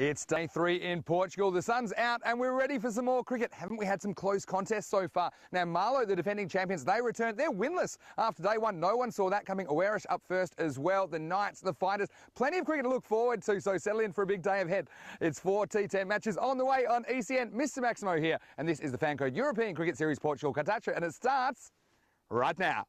It's day 3 in Portugal. The sun's out and we're ready for some more cricket. Haven't we had some close contests so far? Now, Marlow, the defending champions, they returned. They're winless after day 1. No one saw that coming. Awarish up first as well. The Knights, the Fighters. Plenty of cricket to look forward to, so settle in for a big day ahead. It's 4 T10 matches on the way on ECN. Mr. Maximo here, and this is the FanCode European Cricket Series Portugal Cartaxo, and it starts right now.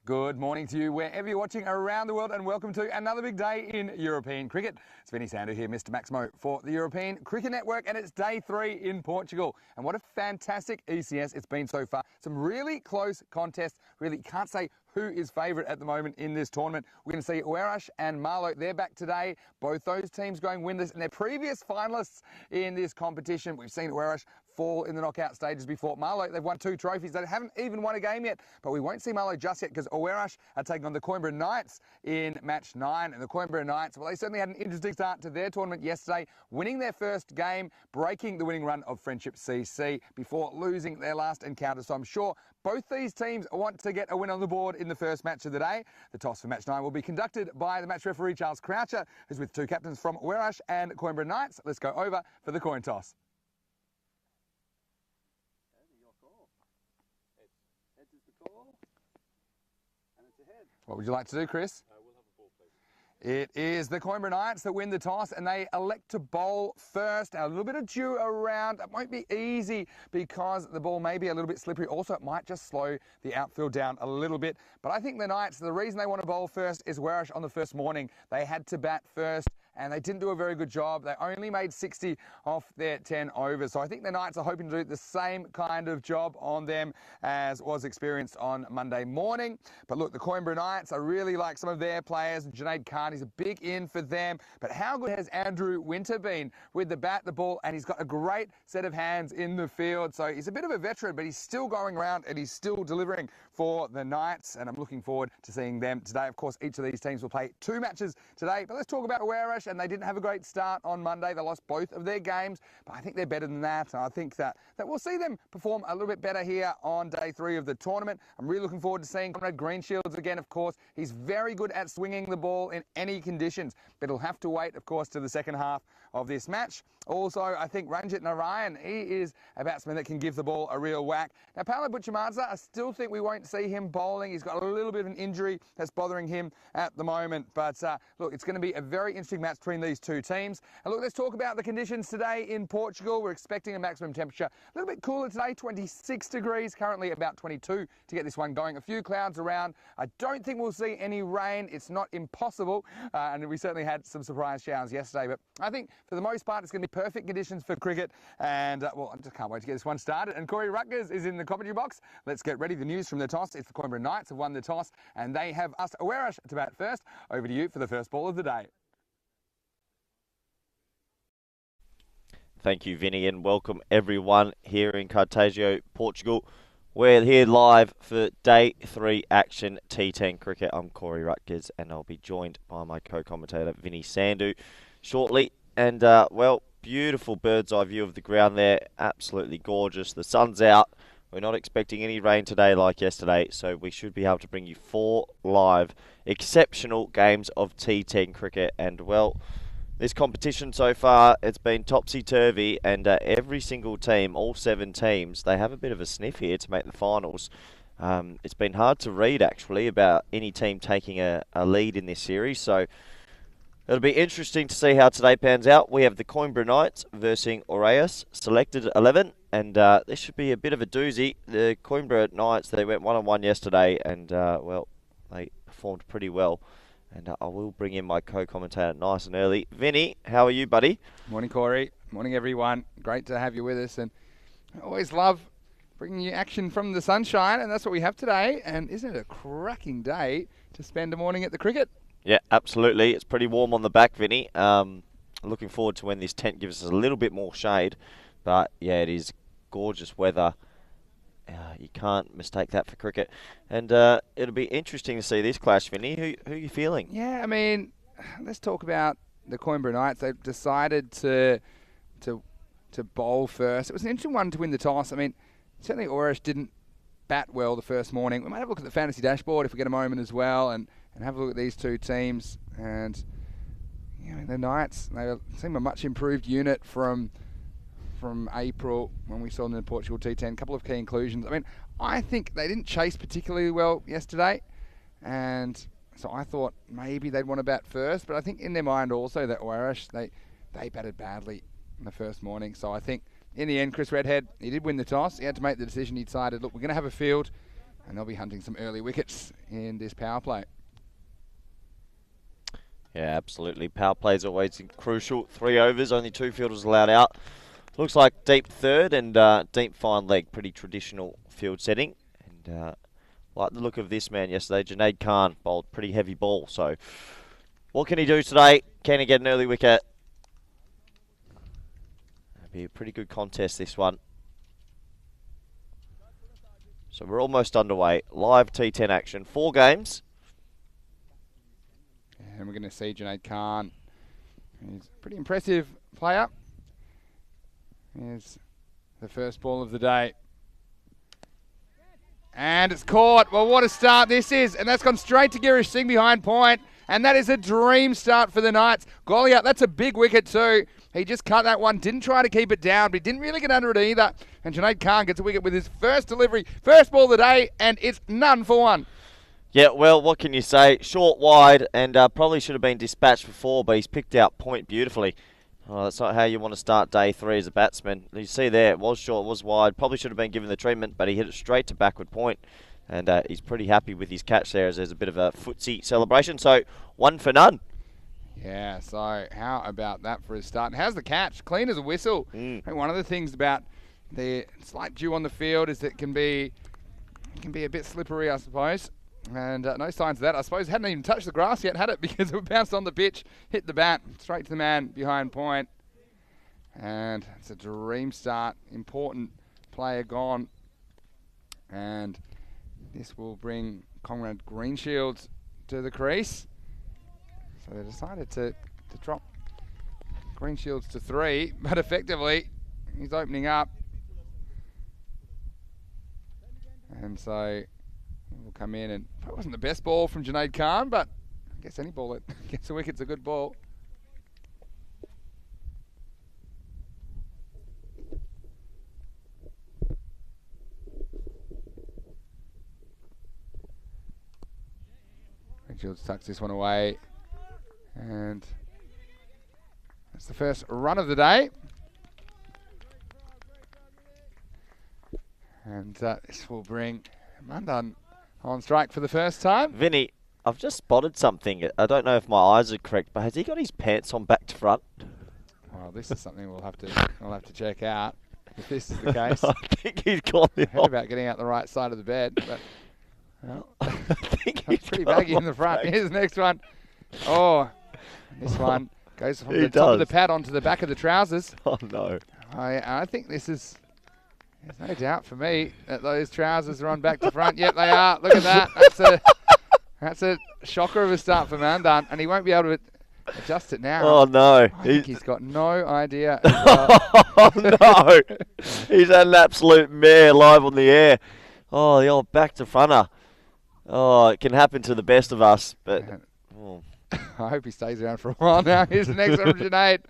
Good morning to you wherever you're watching around the world, and welcome to another big day in European cricket. It's Vinny Sandu here, Mr. Maximo for the European Cricket Network, and it's day 3 in Portugal. And what a fantastic ECS it's been so far. Some really close contests. Really can't say who is favourite at the moment in this tournament. We're going to see Awarish and Marlow. They're back today. Both those teams going winless, and they're previous finalists in this competition. We've seen Awarish fall in the knockout stages before. Marlow, they've won 2 trophies. They haven't even won a game yet, but we won't see Marlow just yet because Awarish are taking on the Coimbra Knights in match 9. And the Coimbra Knights, well, they certainly had an interesting start to their tournament yesterday, winning their first game, breaking the winning run of Friendship CC before losing their last encounter. So I'm sure both these teams want to get a win on the board in the first match of the day. The toss for match 9 will be conducted by the match referee, Charles Croucher, who's with 2 captains from Awarish and Coimbra Knights. Let's go over for the coin toss. Heads is the call, and it's ahead. What would you like to do, Chris? We'll have a ball, please. It is the Coimbra Knights that win the toss, and they elect to bowl first. Now, a little bit of dew around. It won't be easy because the ball may be a little bit slippery. Also, it might just slow the outfield down a little bit. But I think the Knights, the reason they want to bowl first is Awarish on the first morning. They had to bat first, and they didn't do a very good job. They only made 60 off their 10 overs. So I think the Knights are hoping to do the same kind of job on them as was experienced on Monday morning. But look, the Coimbra Knights, I really like some of their players. Junaid Khan is a big in for them. But how good has Andrew Winter been with the bat, the ball, and he's got a great set of hands in the field. So he's a bit of a veteran, but he's still going around and he's still delivering for the Knights. And I'm looking forward to seeing them today. Of course, each of these teams will play 2 matches today. But let's talk about Awarish. And they didn't have a great start on Monday. They lost both of their games, but I think they're better than that. And I think that we'll see them perform a little bit better here on day 3 of the tournament. I'm really looking forward to seeing Conrad Greenshields again, of course. He's very good at swinging the ball in any conditions, but he'll have to wait, of course, to the second half of this match. Also, I think Ranjit Narayan, he is a batsman that can give the ball a real whack. Now, Paolo Buchamadza, I still think we won't see him bowling. He's got a little bit of an injury that's bothering him at the moment. But look, it's going to be a very interesting match between these 2 teams. And look, let's talk about the conditions today in Portugal. We're expecting a maximum temperature a little bit cooler today, 26 degrees, currently about 22 to get this one going. A few clouds around. I don't think we'll see any rain. It's not impossible. And we certainly had some surprise showers yesterday. But I think for the most part, it's going to be perfect conditions for cricket. And, well, I just can't wait to get this one started. And Corey Rutgers is in the commentary box. Let's get ready. The news from the toss. It's the Coimbra Knights have won the toss, and they have us Awarish to bat first. Over to you for the first ball of the day. Thank you, Vinny, and welcome everyone here in Cartaxo, Portugal. We're here live for day 3 action T10 cricket. I'm Corey Rutgers, and I'll be joined by my co-commentator, Vinny Sandu, shortly. And, well, beautiful bird's eye view of the ground there. Absolutely gorgeous. The sun's out. We're not expecting any rain today like yesterday, so we should be able to bring you 4 live, exceptional games of T10 cricket. And, well, this competition so far, it's been topsy-turvy, and every single team, all 7 teams, they have a bit of a sniff here to make the finals. It's been hard to read, actually, about any team taking a lead in this series, so it'll be interesting to see how today pans out. We have the Coimbra Knights versus Awarish, selected 11, and this should be a bit of a doozy. The Coimbra Knights, they went 1-on-1 yesterday, and, well, they performed pretty well. And I will bring in my co-commentator nice and early. Vinny, how are you, buddy? Morning, Corey. Morning, everyone. Great to have you with us. And I always love bringing you action from the sunshine, and that's what we have today. And isn't it a cracking day to spend a morning at the cricket? Yeah, absolutely. It's pretty warm on the back, Vinny. Looking forward to when this tent gives us a little bit more shade. But yeah, it is gorgeous weather. You can't mistake that for cricket. And it'll be interesting to see this clash, Vinny. Who are you feeling? Yeah, I mean, let's talk about the Coimbra Knights. They've decided to bowl first. It was an interesting one to win the toss. I mean, certainly Orish didn't bat well the first morning. We might have a look at the fantasy dashboard if we get a moment as well, and have a look at these two teams. And the Knights, they seem a much improved unit from April when we saw them in the Portugal T10. A couple of key inclusions. I mean, I think they didn't chase particularly well yesterday, and so I thought maybe they'd want to bat first. But I think in their mind also that Orish, they batted badly in the first morning. So I think in the end, Chris Redhead, he did win the toss. He had to make the decision. He decided, look, we're going to have a field, and they'll be hunting some early wickets in this power play. Yeah, absolutely. Power play is always crucial. 3 overs, only 2 fielders allowed out. Looks like deep third and deep fine leg. Pretty traditional field setting. And like the look of this man yesterday, Junaid Khan bowled pretty heavy ball. So what can he do today? Can he get an early wicket? It'll be a pretty good contest, this one. So we're almost underway. Live T10 action. 4 games. And we're going to see Junaid Khan. He's a pretty impressive player. Here's the first ball of the day. And it's caught. Well, what a start this is. And that's gone straight to Girish Singh behind point. And that is a dream start for the Knights. Goliath, that's a big wicket too. He just cut that one. Didn't try to keep it down, but he didn't really get under it either. And Junaid Khan gets a wicket with his first delivery. First ball of the day, and it's none for one. Yeah, well, what can you say? Short, wide, and probably should have been dispatched before, but he's picked out point beautifully. Oh, that's not how you want to start day 3 as a batsman. You see there, it was short, it was wide. Probably should have been given the treatment, but he hit it straight to backward point. And he's pretty happy with his catch there as there's a bit of a footsie celebration. So, 1 for none. Yeah, so how about that for his start? And how's the catch? Clean as a whistle. I think one of the things about the slight dew on the field is that it can be a bit slippery, I suppose. And no signs of that. I suppose it hadn't even touched the grass yet, had it? Because it bounced on the pitch, hit the bat, straight to the man behind point. And it's a dream start. Important player gone. And this will bring Conrad Greenshields to the crease. So they decided to drop Greenshields to 3, but effectively he's opening up. And so will come in, and it wasn't the best ball from Junaid Khan, but I guess any ball that gets a wicket's a good ball. Greenshields tucks this one away, and that's the first run of the day. And this will bring Mandan on strike for the first time. Vinny, I've just spotted something. I don't know if my eyes are correct, but has he got his pants on back to front? Well, this is something we'll have to check out if this is the case. I think he's got it I heard on. about getting out the right side of the bed, but Well, I think it's pretty baggy in the front. Here's the next one. Oh, this one goes from He the top of the does. pad onto the back of the trousers. Oh no. I think this is. There's no doubt for me that those trousers are on back to front. Yep, they are. Look at that. That's a shocker of a start for Mandan, and he won't be able to adjust it now. Oh no. I think he's got no idea. Oh no. He's had an absolute mare live on the air. Oh, the old back to fronter. Oh, it can happen to the best of us, but oh. I hope he stays around for a while now. Here's the next one from Junaid.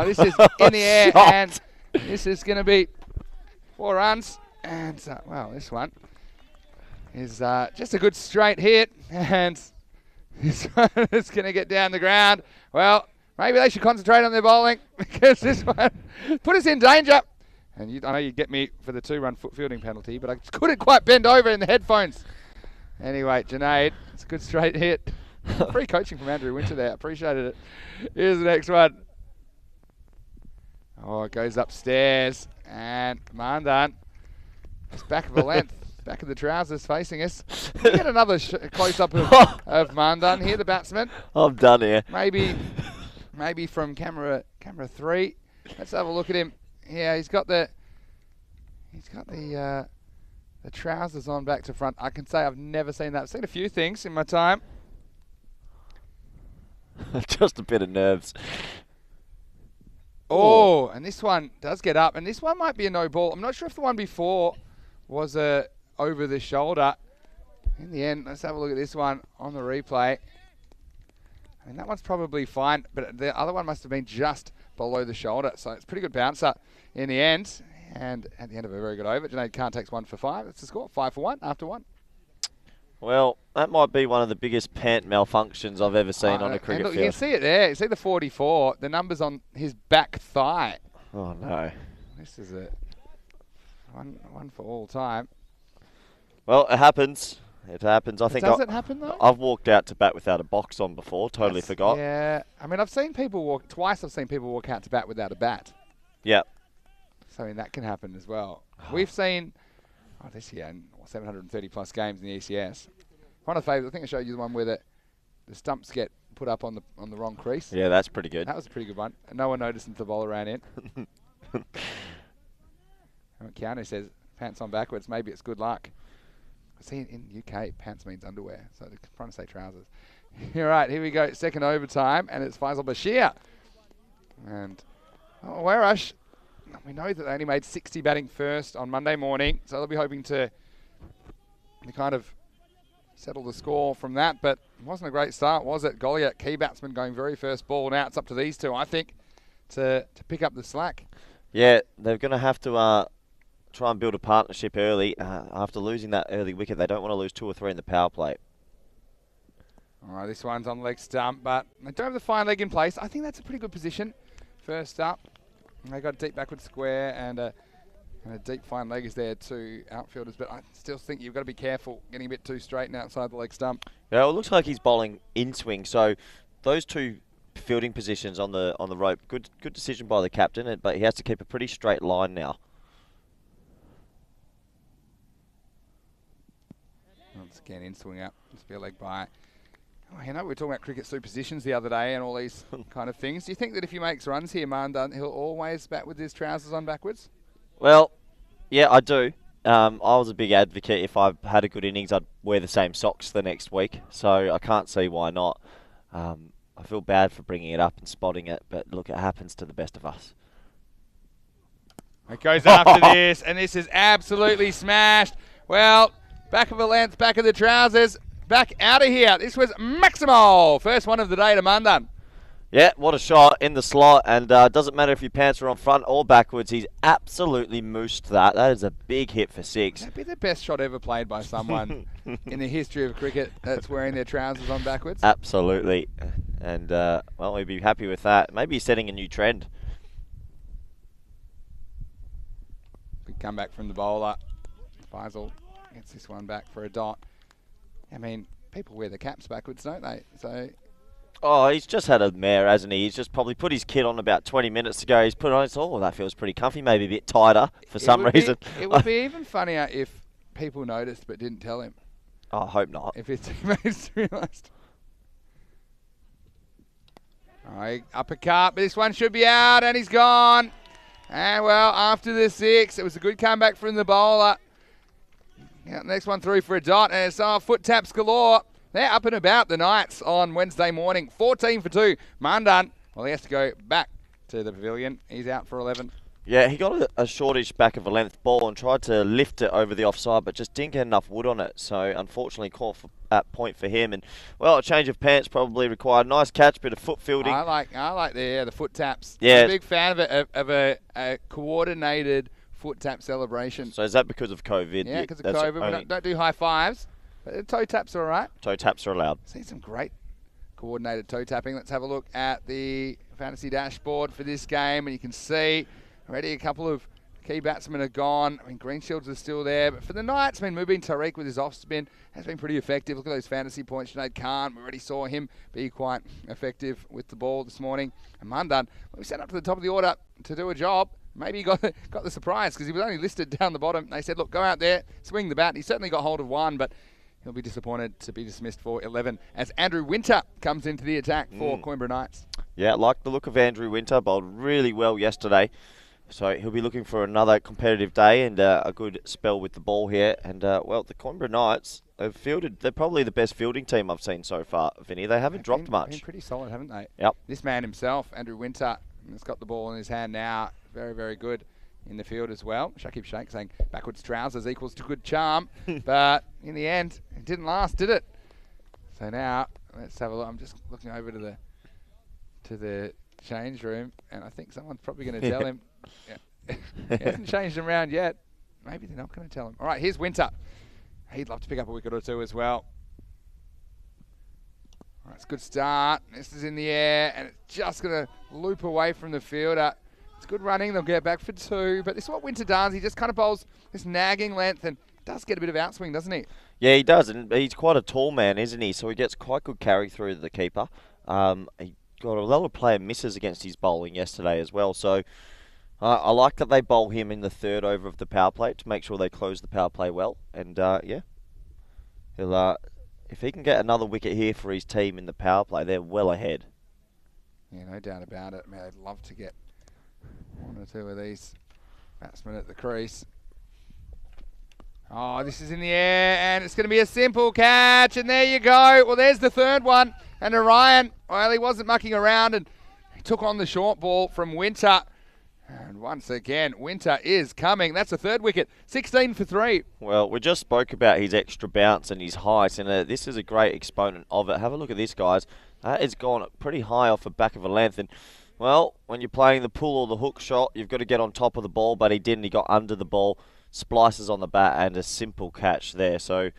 This is in the air, and this is going to be 4 runs. And, well, this one is just a good straight hit, and this one is going to get down the ground. Well, maybe they should concentrate on their bowling, because this one put us in danger. And I know you get me for the 2-run foot fielding penalty, but I couldn't quite bend over in the headphones. Anyway, Junaid, it's a good straight hit. Free coaching from Andrew Winter there. Appreciated it. Here's the next one. Oh, it goes upstairs. And Mandan, it's back of the length. back of the trousers facing us. We get another close-up of Mandan here, the batsman. I'm done here. Maybe from camera 3. Let's have a look at him. Yeah, he's got the trousers on back to front. I can say I've never seen that. I've seen a few things in my time. Just a bit of nerves. Oh, and this one does get up, and this one might be a no ball. I'm not sure if the one before was over the shoulder. In the end, let's have a look at this one on the replay. I mean, that one's probably fine, but the other one must have been just below the shoulder. So it's a pretty good bouncer in the end. And at the end of a very good over, Junaid Cartaxo 1 for 5. That's the score, 5 for 1 after 1. Well, that might be one of the biggest pant malfunctions I've ever seen on a cricket look, field. you can see it there. You see the 44. The number's on his back thigh. Oh, no. This is a one for all time. Well, it happens. It happens. I think Does it happen, though? I've walked out to bat without a box on before. Totally forgot. Yeah. I mean, I've seen people walk out to bat without a bat. Yeah. So, I mean, that can happen as well. We've seen, this year, 730 plus games in the ECS. One of the favourites, I think I showed you the one where the stumps get put up on the wrong crease. Yeah, that's pretty good. That was a pretty good one. And no one noticed until the bowler ran in. Keanu says, pants on backwards, maybe it's good luck. I see in UK, pants means underwear, so they're trying to say trousers. All right, here we go, second overtime, and it's Faisal Bashir. And, Warash, we know that they only made 60 batting first on Monday morning, so they'll be hoping to kind of settle the score from that, but it wasn't a great start, was it? Goliath, key batsman, going very first ball. Now it's up to these two, I think, to pick up the slack. Yeah, they're going to have to try and build a partnership early. After losing that early wicket, they don't want to lose 2 or 3 in the power play. All right, this one's on leg stump, but they don't have the fine leg in place. I think that's a pretty good position. First up, they got a deep backward square and a deep fine leg is there, 2 outfielders, but I still think you've got to be careful getting a bit too straight and outside the leg stump. Yeah, well, it looks like he's bowling in swing, so those 2 fielding positions on the rope, good decision by the captain, but he has to keep a pretty straight line now. Once again, in swing up, just be a leg by. We were talking about cricket superstitions the other day and all these kind of things. Do you think that if he makes runs here, Mandan, he'll always bat with his trousers on backwards? Well, yeah, I do. I was a big advocate. If I had a good innings, I'd wear the same socks the next week. So I can't see why not. I feel bad for bringing it up and spotting it, but look, it happens to the best of us. It goes after this, and this is absolutely smashed. Well, back of a length, back of the trousers, back out of here. This was Maximal. First one of the day to Mandan. Yeah, what a shot in the slot, and doesn't matter if your pants are on front or backwards, he's absolutely moosed that. That is a big hit for 6. That'd be the best shot ever played by someone in the history of cricket that's wearing their trousers on backwards. Absolutely, and well, we'd be happy with that. Maybe he's setting a new trend. Big comeback from the bowler. Faisal gets this one back for a dot. I mean, people wear their caps backwards, don't they? So. Oh, he's just had a mare, hasn't he? He's just probably put his kit on about 20 minutes ago. He's put it on. Oh, that feels pretty comfy. Maybe a bit tighter for some reason. It would be even funnier if people noticed but didn't tell him. Oh, I hope not. If his teammates realised. All right, uppercut, but this one should be out, and he's gone. And, well, after the 6, it was a good comeback from the bowler. Yeah, next one through for a dot, and it's foot taps galore. They're up and about the Knights on Wednesday morning. 14 for 2. Mandan, well, he has to go back to the pavilion. He's out for 11. Yeah, he got a shortish back of a length ball and tried to lift it over the offside, but just didn't get enough wood on it. So, unfortunately, caught at point for him. And, well, a change of pants probably required. Nice catch, bit of foot fielding. I like the foot taps. Yeah. I'm a big fan of a coordinated foot tap celebration. So, is that because of COVID? Yeah, because of COVID. We don't do high fives. But toe taps are all right. Toe taps are allowed. Seen some great coordinated toe tapping. Let's have a look at the fantasy dashboard for this game, and you can see already a couple of key batsmen are gone. I mean, Greenshields are still there, but for the Knights, I mean, Mubin Tariq with his off spin has been pretty effective. Look at those fantasy points. Junaid Khan, we already saw him be quite effective with the ball this morning. And Mandan, we sent up to the top of the order to do a job. maybe he got the surprise because he was only listed down the bottom. They said, look, go out there, swing the bat. He certainly got hold of one, but he'll be disappointed to be dismissed for 11 as Andrew Winter comes into the attack for Coimbra Knights. Yeah, like the look of Andrew Winter, bowled really well yesterday. So he'll be looking for another competitive day and a good spell with the ball here. And, well, the Coimbra Knights have fielded. They're probably the best fielding team I've seen so far, Vinny. They haven't dropped much. Been pretty solid, haven't they? Yep. This man himself, Andrew Winter, has got the ball in his hand now. Very, very good in the field as well. Shakib Sheikh saying backwards trousers equals to good charm. But in the end, it didn't last, did it? So now, let's have a look. I'm just looking over to the change room, and I think someone's probably going to tell him. Yeah. He hasn't changed him around yet. Maybe they're not going to tell him. All right, here's Winter. He'd love to pick up a wicket or two as well. All right, it's a good start. This is in the air, and it's just going to loop away from the fielder. It's good running. They'll get back for 2. But this is what Winter does. He just kind of bowls this nagging length and does get a bit of outswing, doesn't he? Yeah, he does. And he's quite a tall man, isn't he? So he gets quite good carry through to the keeper. He got a lot of player misses against his bowling yesterday as well. So I like that they bowl him in the 3rd over of the power play to make sure they close the power play well. And, yeah, he'll, if he can get another wicket here for his team in the power play, they're well ahead. Yeah, no doubt about it. I mean, I'd love to get 1 or 2 of these batsmen at the crease. Oh, this is in the air, and it's going to be a simple catch, and there you go. Well, there's the 3rd one, and Orion, well, he wasn't mucking around, and he took on the short ball from Winter. And once again, Winter is coming. That's a 3rd wicket, 16 for 3. Well, we just spoke about his extra bounce and his height, and this is a great exponent of it. Have a look at this, guys. It's gone pretty high off the back of a length, and well, when you're playing the pull or the hook shot, you've got to get on top of the ball, but he didn't. He got under the ball, splices on the bat, and a simple catch there. So,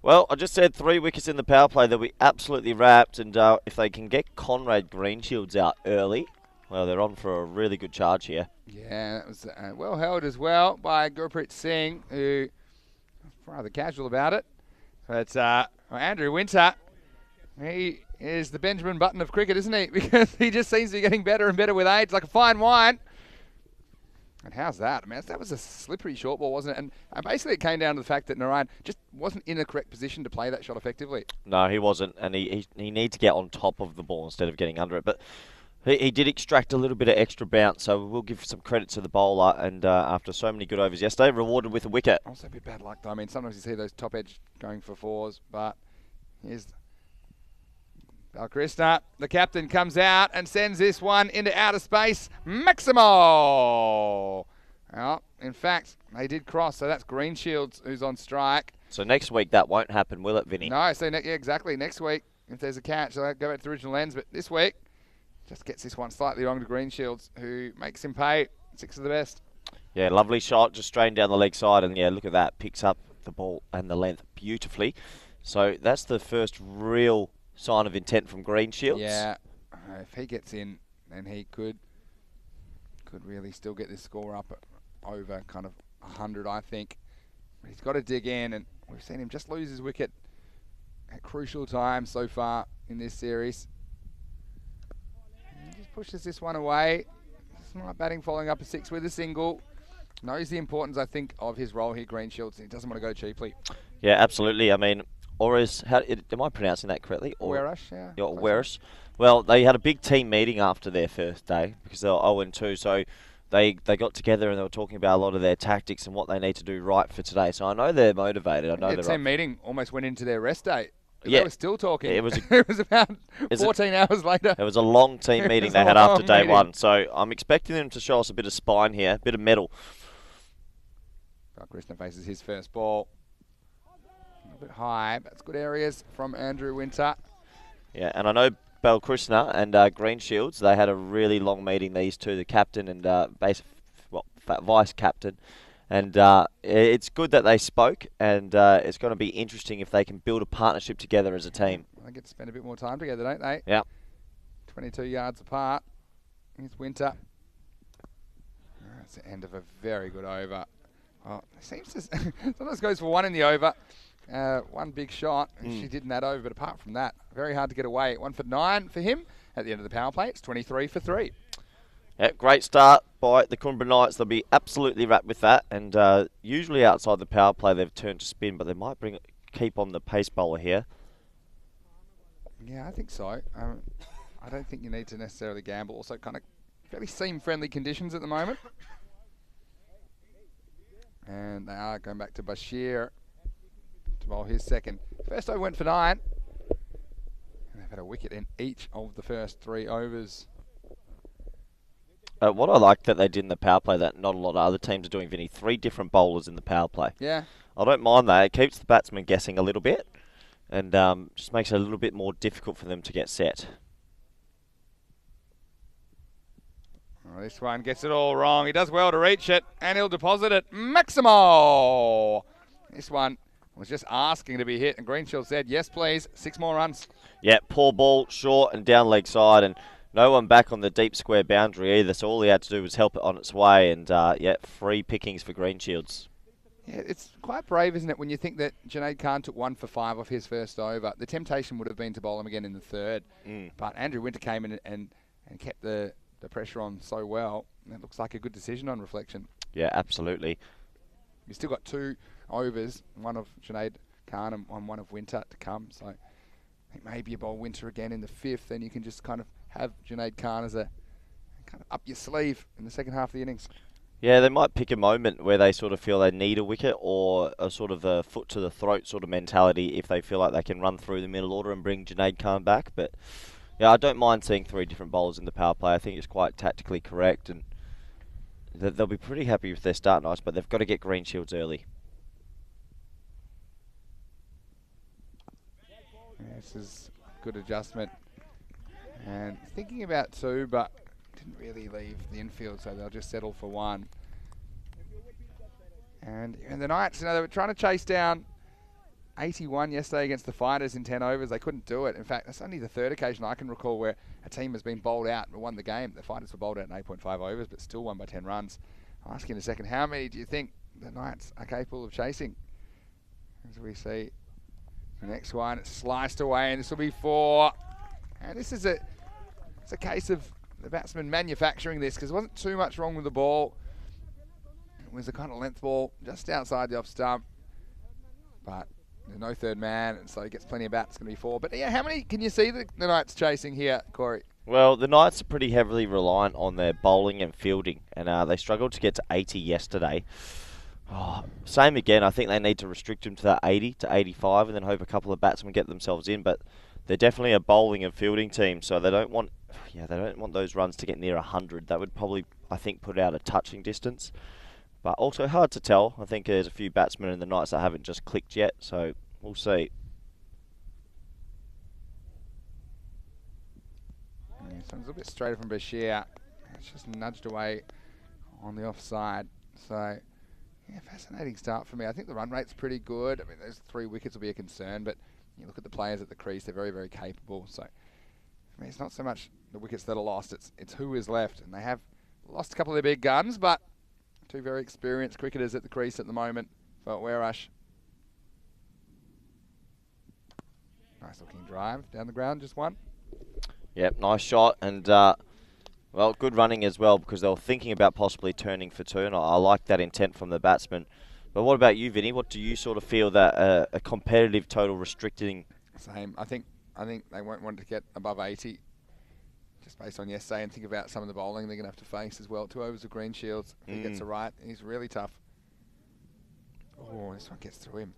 well, I just said 3 wickets in the power play. They'll be absolutely wrapped, and if they can get Conrad Greenshields out early, well, they're on for a really good charge here. Yeah, that was well held as well by Gurpreet Singh, who was rather casual about it. But Andrew Winter, he is the Benjamin Button of cricket, isn't he? Because he just seems to be getting better and better with age, like a fine wine. And how's that? I mean, that was a slippery short ball, wasn't it? And basically it came down to the fact that Narayan just wasn't in the correct position to play that shot effectively. No, he wasn't, and he needs to get on top of the ball instead of getting under it. But he did extract a little bit of extra bounce, so we'll give some credit to the bowler. And after so many good overs yesterday, rewarded with a wicket. Also a bit bad luck, though. I mean, sometimes you see those top edge going for 4s, but here's Balkrishna. The captain comes out and sends this one into outer space. Maximo! Well, in fact, they did cross, so that's Greenshields who's on strike. So next week that won't happen, will it, Vinny? No, so yeah, exactly. Next week, if there's a catch, they'll go back to the original ends. But this week, just gets this one slightly wrong to Greenshields, who makes him pay 6 of the best. Yeah, lovely shot, just straight down the leg side. And yeah, look at that. Picks up the ball and the length beautifully. So that's the first real sign of intent from Greenshields. Yeah, if he gets in, then he could really still get this score up over kind of 100, I think. But he's got to dig in, and we've seen him just lose his wicket at crucial times so far in this series. And he just pushes this one away. Smart batting, following up a 6 with a single. Knows the importance, I think, of his role here, Greenshields. He doesn't want to go cheaply. Yeah, absolutely. I mean, Oris, am I pronouncing that correctly? Werush, yeah. Yeah, Werush. Well, they had a big team meeting after their first day because they were 0-2, so they got together and they were talking about a lot of their tactics and what they need to do right for today. So I know they're motivated. I know their team meeting almost went into their rest day. Yeah. They were still talking. It was, it was about 14 hours later. It was a long team meeting they had after day 1. So I'm expecting them to show us a bit of spine here, a bit of mettle. Krishna faces his first ball. A bit high, but it's good areas from Andrew Winter. Yeah, and I know Balkrishna and Greenshields, they had a really long meeting, these two, the captain and vice captain. And it's good that they spoke, and it's going to be interesting if they can build a partnership together as a team. They get to spend a bit more time together, don't they? Yeah. 22 yards apart. Here's Winter. That's the end of a very good over. Oh, it seems to sometimes goes for 1 in the over. 1 big shot, and she did in that over, but apart from that, very hard to get away. 1 for 9 for him at the end of the power play. It's 23 for 3. Yeah, great start by the Coomera Knights. They'll be absolutely wrapped with that. And usually outside the power play, they've turned to spin, but they might keep on the pace bowler here. Yeah, I think so. I don't think you need to necessarily gamble. Also, kind of fairly seam-friendly conditions at the moment. And they are going back to Bashir to bowl his second. First over went for 9. And they've had a wicket in each of the first 3 overs. What I like that they did in the power play that not a lot of other teams are doing, Vinny, 3 different bowlers in the power play. Yeah. I don't mind that. It keeps the batsman guessing a little bit and just makes it a little bit more difficult for them to get set. Well, this one gets it all wrong. He does well to reach it, and he'll deposit it. Maximo! This one was just asking to be hit, and Greenshield said, yes, please, 6 more runs. Yeah, poor ball, short and down leg side, and no one back on the deep square boundary either, so all he had to do was help it on its way, and yeah, free pickings for Greenshields. Yeah, it's quite brave, isn't it, when you think that Junaid Khan took 1 for 5 off his first over. The temptation would have been to bowl him again in the third, but Andrew Winter came in and kept the pressure on so well. It looks like a good decision on reflection. Yeah, absolutely. You've still got 2 overs, one of Junaid Khan and one of Winter to come. So I think maybe you bowl Winter again in the 5th, then you can just kind of have Junaid Khan as a kind of up your sleeve in the second half of the innings. Yeah, they might pick a moment where they sort of feel they need a wicket or a sort of a foot to the throat sort of mentality if they feel like they can run through the middle order and bring Junaid Khan back. But yeah, I don't mind seeing 3 different bowlers in the power play. I think it's quite tactically correct, and they'll be pretty happy with their start nights, but they've got to get Greenshields early. Yeah, this is a good adjustment. And thinking about 2, but didn't really leave the infield, so they'll just settle for 1. And the Knights, they were trying to chase down 81 yesterday against the Fighters in 10 overs. They couldn't do it. In fact, that's only the 3rd occasion I can recall where a team has been bowled out and won the game. The Fighters were bowled out in 8.5 overs, but still won by 10 runs. I'll ask you in a second, how many do you think the Knights are capable of chasing? As we see the next one, it's sliced away, and this will be 4. And this is it's a case of the batsman manufacturing this, because there wasn't too much wrong with the ball. It was a kind of length ball just outside the off stump, but there's no third man, and so he gets plenty of bats. It's going to be 4. But yeah, how many can you see the Knights chasing here, Corey? Well, the Knights are pretty heavily reliant on their bowling and fielding, and they struggled to get to 80 yesterday. Oh, same again. I think they need to restrict them to that 80 to 85 and then hope a couple of batsmen get themselves in, but they're definitely a bowling and fielding team, so they don't want those runs to get near 100. That would probably, I think, put out a touching distance. But also hard to tell. I think there's a few batsmen in the Knights that haven't just clicked yet, so we'll see. Yeah, so it's a little bit straighter from Bashir. It's just nudged away on the offside. So, yeah, fascinating start for me. I think the run rate's pretty good. I mean, those 3 wickets will be a concern, but you look at the players at the crease, they're very, very capable. So, I mean, it's not so much the wickets that are lost, it's who is left. And they have lost a couple of their big guns, but 2 very experienced cricketers at the crease at the moment for Werash. Nice looking drive down the ground, just 1. Yep, nice shot, and well, good running as well, because they were thinking about possibly turning for 2, and I like that intent from the batsman. But what about you, Vinny? What do you sort of feel that a competitive total restricting? Same. I think they won't want to get above 80. Just based on yesterday, and think about some of the bowling they're going to have to face as well. 2 overs of Greenshields. If he gets it right, he's really tough. Oh, this one gets through him.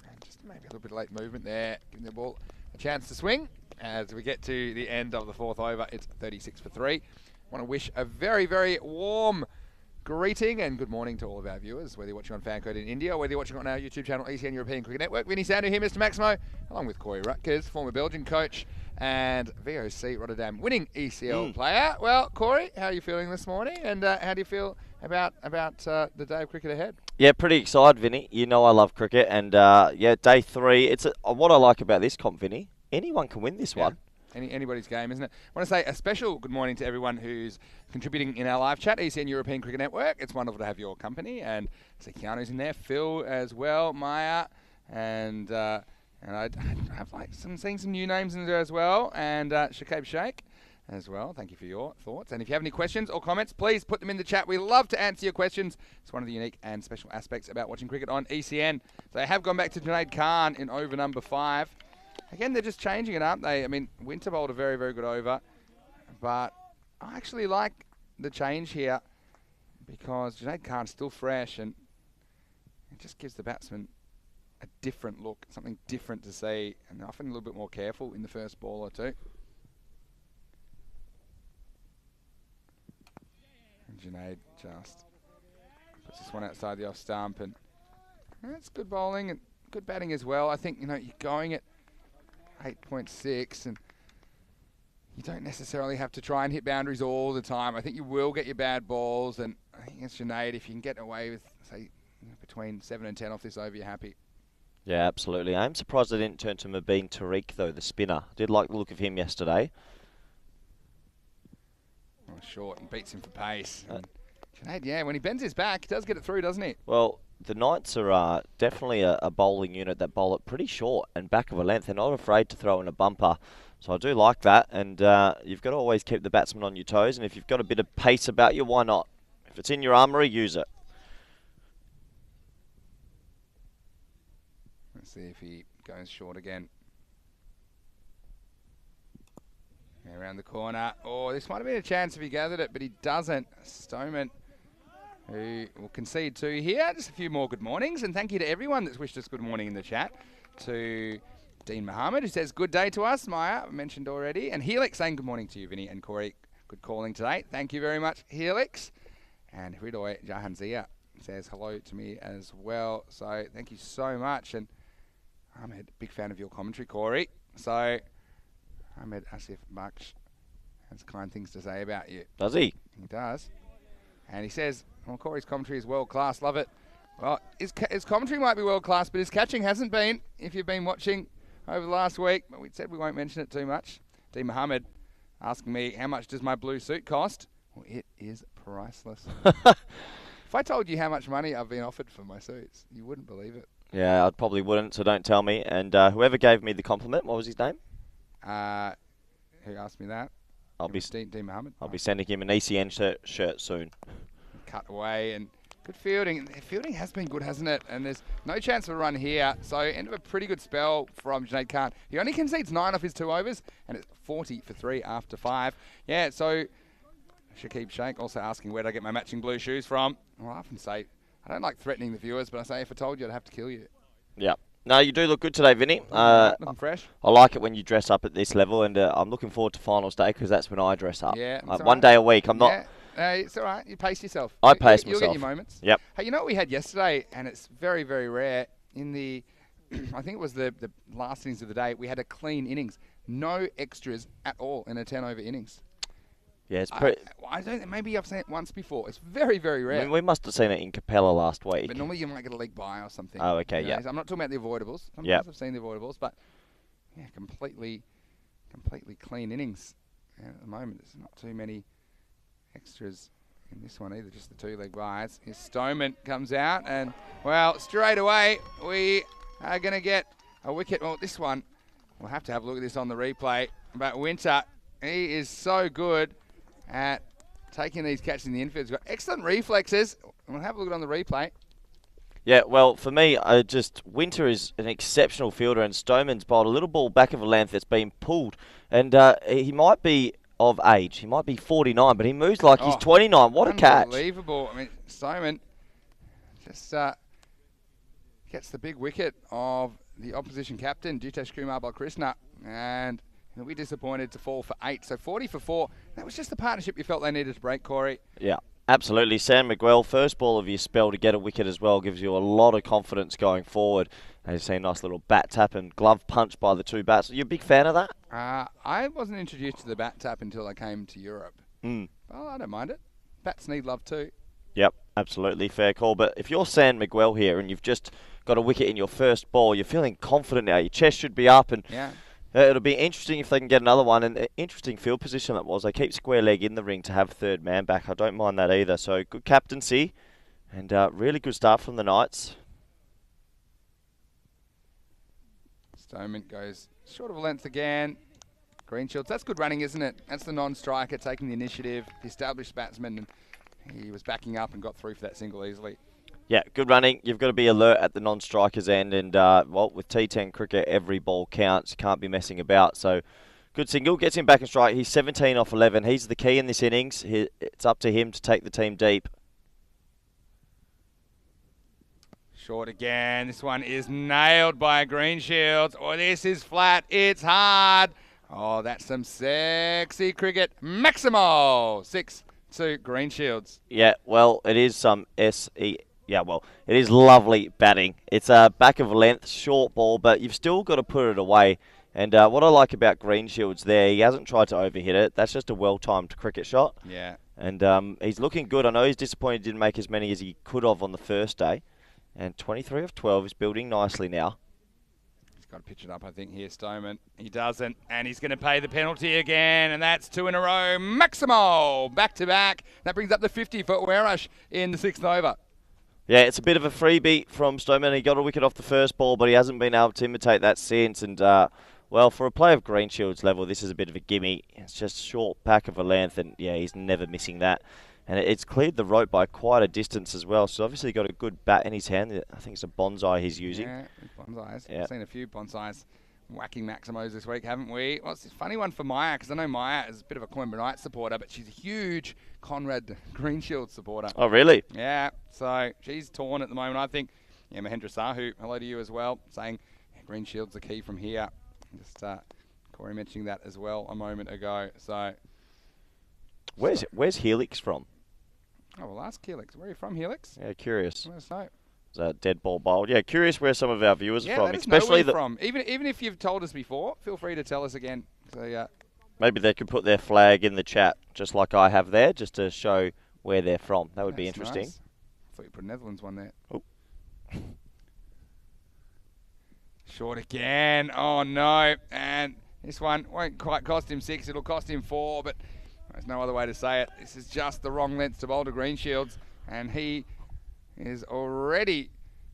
And just maybe a little bit of late movement there, giving the ball a chance to swing. As we get to the end of the 4th over, it's 36 for 3. I want to wish a very, very warm greeting and good morning to all of our viewers, whether you're watching on FanCode in India or whether you're watching on our YouTube channel, ECN European Cricket Network. Vinny Sandu here, Mr. Maximo, along with Corey Rutgers, former Belgian coach and VOC Rotterdam winning ECL player. Well, Corey, how are you feeling this morning, and how do you feel about the day of cricket ahead? Yeah, pretty excited, Vinny. You know I love cricket, and yeah, day 3. It's what I like about this comp, Vinny. Anyone can win this one. Anybody's game, isn't it? I want to say a special good morning to everyone who's contributing in our live chat, ECN European Cricket Network. It's wonderful to have your company, and I see Keanu's in there, Phil as well, Maya, and I have seeing some new names in there as well, and Shakib Sheikh. as well. Thank you for your thoughts. And if you have any questions or comments, please put them in the chat. We love to answer your questions. It's one of the unique and special aspects about watching cricket on ECN. So they have gone back to Junaid Khan in over number 5. Again, they're just changing it, aren't they? I mean, Winter bowled a very, very good over. But I actually like the change here because Junaid Khan's still fresh and it just gives the batsman a different look, something different to see, and they're often a little bit more careful in the first ball or two. And Junaid just puts this one outside the off stump, and that's good bowling and good batting as well. I think, you know, you're going at 8.6 and you don't necessarily have to try and hit boundaries all the time. I think you will get your bad balls, and I think against Junaid, if you can get away with, say, between 7 and 10 off this over, you're happy. Yeah, absolutely. I'm surprised they didn't turn to Mubin Tariq, though, the spinner. Did like the look of him yesterday. Oh, short and beats him for pace. Junaid, yeah, when he bends his back, he does get it through, doesn't he? Well, the Knights are definitely a bowling unit that bowl it pretty short and back of a length. They're not afraid to throw in a bumper. So I do like that. And you've got to always keep the batsman on your toes. And if you've got a bit of pace about you, why not? If it's in your armoury, use it. Let's see if he goes short again. Around the corner. Oh, this might have been a chance if he gathered it, but he doesn't. Stoneman, who will concede 2 here. Just a few more good mornings, and thank you to everyone that's wished us good morning in the chat. To Dean Mohammed, who says good day to us. Maya, I mentioned already. And Helix saying good morning to you, Vinny and Corey. Good calling today. Thank you very much, Helix. And Hridoy Jahanzia says hello to me as well. So thank you so much. And Ahmed, big fan of your commentary, Corey. So Ahmed Asif Baksh has kind things to say about you. Does he? He does. And he says, well, Corey's commentary is world class. Love it. Well, his commentary might be world class, but his catching hasn't been, if you've been watching over the last week. But we said we won't mention it too much. D. Mohammed asking me, how much does my blue suit cost? Well, it is priceless. If I told you how much money I've been offered for my suits, you wouldn't believe it. Yeah, I probably wouldn't, so don't tell me. And whoever gave me the compliment, what was his name? Who asked me that? I'll be Dean Mohammed. I'll be sending him an ECN shirt soon. Cut away and good fielding. Their fielding has been good, hasn't it? And there's no chance of a run here. So end of a pretty good spell from Junaid Khan. He only concedes 9 off his 2 overs, and it's 40 for 3 after 5. Yeah, so Shakib Sheikh also asking where do I get my matching blue shoes from? Well, I often say, I don't like threatening the viewers, but I say if I told you, I'd have to kill you. Yeah. No, you do look good today, Vinny. Looking fresh. I like it when you dress up at this level, and I'm looking forward to finals day because that's when I dress up. Yeah, one day a week. I'm not. It's all right. You pace yourself. I pace You'll myself. get your moments. Yep. Hey, you know what we had yesterday, and it's very, very rare in the. I think it was the last innings of the day. We had a clean innings, no extras at all in a 10-over innings. Yeah, it's pretty. I don't. Maybe I've seen it once before. It's very, very rare. I mean, we must have seen it in Capella last week. But normally you might get a leg by or something. Oh, okay, you know? yeah. So I'm not talking about the avoidables. Sometimes Yep. I've seen the avoidables, but yeah, completely clean innings. And at the moment, there's not too many extras in this one either, just the 2 leg byes. His Stoneman comes out, and well, straight away we are going to get a wicket. Well, this one, we'll have to have a look at this on the replay. But Winter, he is so good at taking these catches in the infield. He's got excellent reflexes. We'll have a look at it on the replay. Yeah, well, for me, Winter is an exceptional fielder, and Stoneman's bowled a little ball back of a length that's been pulled, and he might be of age. He might be 49, but he moves like he's 29. What a catch! Unbelievable. I mean, Stoneman just gets the big wicket of the opposition captain, Jitesh Kumar Balkrishna, and he'll be disappointed to fall for 8. So 40 for 4. That was just the partnership you felt they needed to break, Corey. Yeah, absolutely. Sam McGwell, first ball of your spell to get a wicket as well, gives you a lot of confidence going forward. And you see a nice little bat tap and glove punch by the 2 bats. Are you a big fan of that? I wasn't introduced to the bat tap until I came to Europe. Well, I don't mind it. Bats need love too. Yep, absolutely. Fair call. But if you're Sam McGwell here and you've just got a wicket in your first ball, you're feeling confident now. Your chest should be up, and yeah. It'll be interesting if they can get another one. And interesting field position that was. They keep square leg in the ring to have 3rd man back. I don't mind that either. So good captaincy and really good start from the Knights. Stoneman goes short of a length again. Greenshields. That's good running, isn't it? That's the non-striker taking the initiative, the established batsman, and he was backing up and got through for that single easily. Yeah, good running. You've got to be alert at the non-striker's end, and well, with T10 cricket, every ball counts. You can't be messing about. So, good single. Gets him back in strike. He's 17 off 11. He's the key in this innings. It's up to him to take the team deep. Short again. This one is nailed by Greenshields. Oh, this is flat. It's hard. Oh, that's some sexy cricket. Maximo. 6-2 Greenshields. Yeah, well, it is some SE. Yeah, well, it is lovely batting. It's a back of length, short ball, but you've still got to put it away. And what I like about Greenshields there, he hasn't tried to overhit it. That's just a well-timed cricket shot. Yeah. And he's looking good. I know he's disappointed he didn't make as many as he could have on the first day. And 23 of 12 is building nicely now. He's got to pitch it up, I think, here, Stoneman. He doesn't, and he's going to pay the penalty again, and that's 2 in a row. Maximo, back-to-back. That brings up the 50 for Werash in the 6th over. Yeah, it's a bit of a freebie from Stoneman. He got a wicket off the first ball, but he hasn't been able to imitate that since. And, well, for a player of Greenshields' level, this is a bit of a gimme. It's just short back of a length, and, yeah, he's never missing that. And it's cleared the rope by quite a distance as well. So obviously got a good bat in his hand. I think it's a bonsai he's using. Yeah, bonsais. Yeah. We've seen a few bonsais whacking Maximos this week, haven't we? Well, it's a funny one for Maya, because I know Maya is a bit of a Coimbra Knight supporter, but she's a huge Conrad Greenshields supporter. Oh, really? Yeah, so she's torn at the moment. I think, yeah, Mahendra Sahu, hello to you as well, saying yeah, Greenshields the key from here. Just Corey mentioning that as well a moment ago. So, Where's Helix from? oh, well, ask Helix. Where are you from, Helix? Yeah, curious. Let us know. Is that dead ball bowled? Yeah, curious where some of our viewers are from. Let us know where you're from. Even if you've told us before, feel free to tell us again. So, maybe they could put their flag in the chat, just like I have there, just to show where they're from. That would be interesting. Nice. I thought you put a Netherlands one there. Oh. Short again. Oh, no. And this one won't quite cost him 6. It'll cost him 4, but there's no other way to say it. This is just the wrong length to bowl to Greenshields, and he is already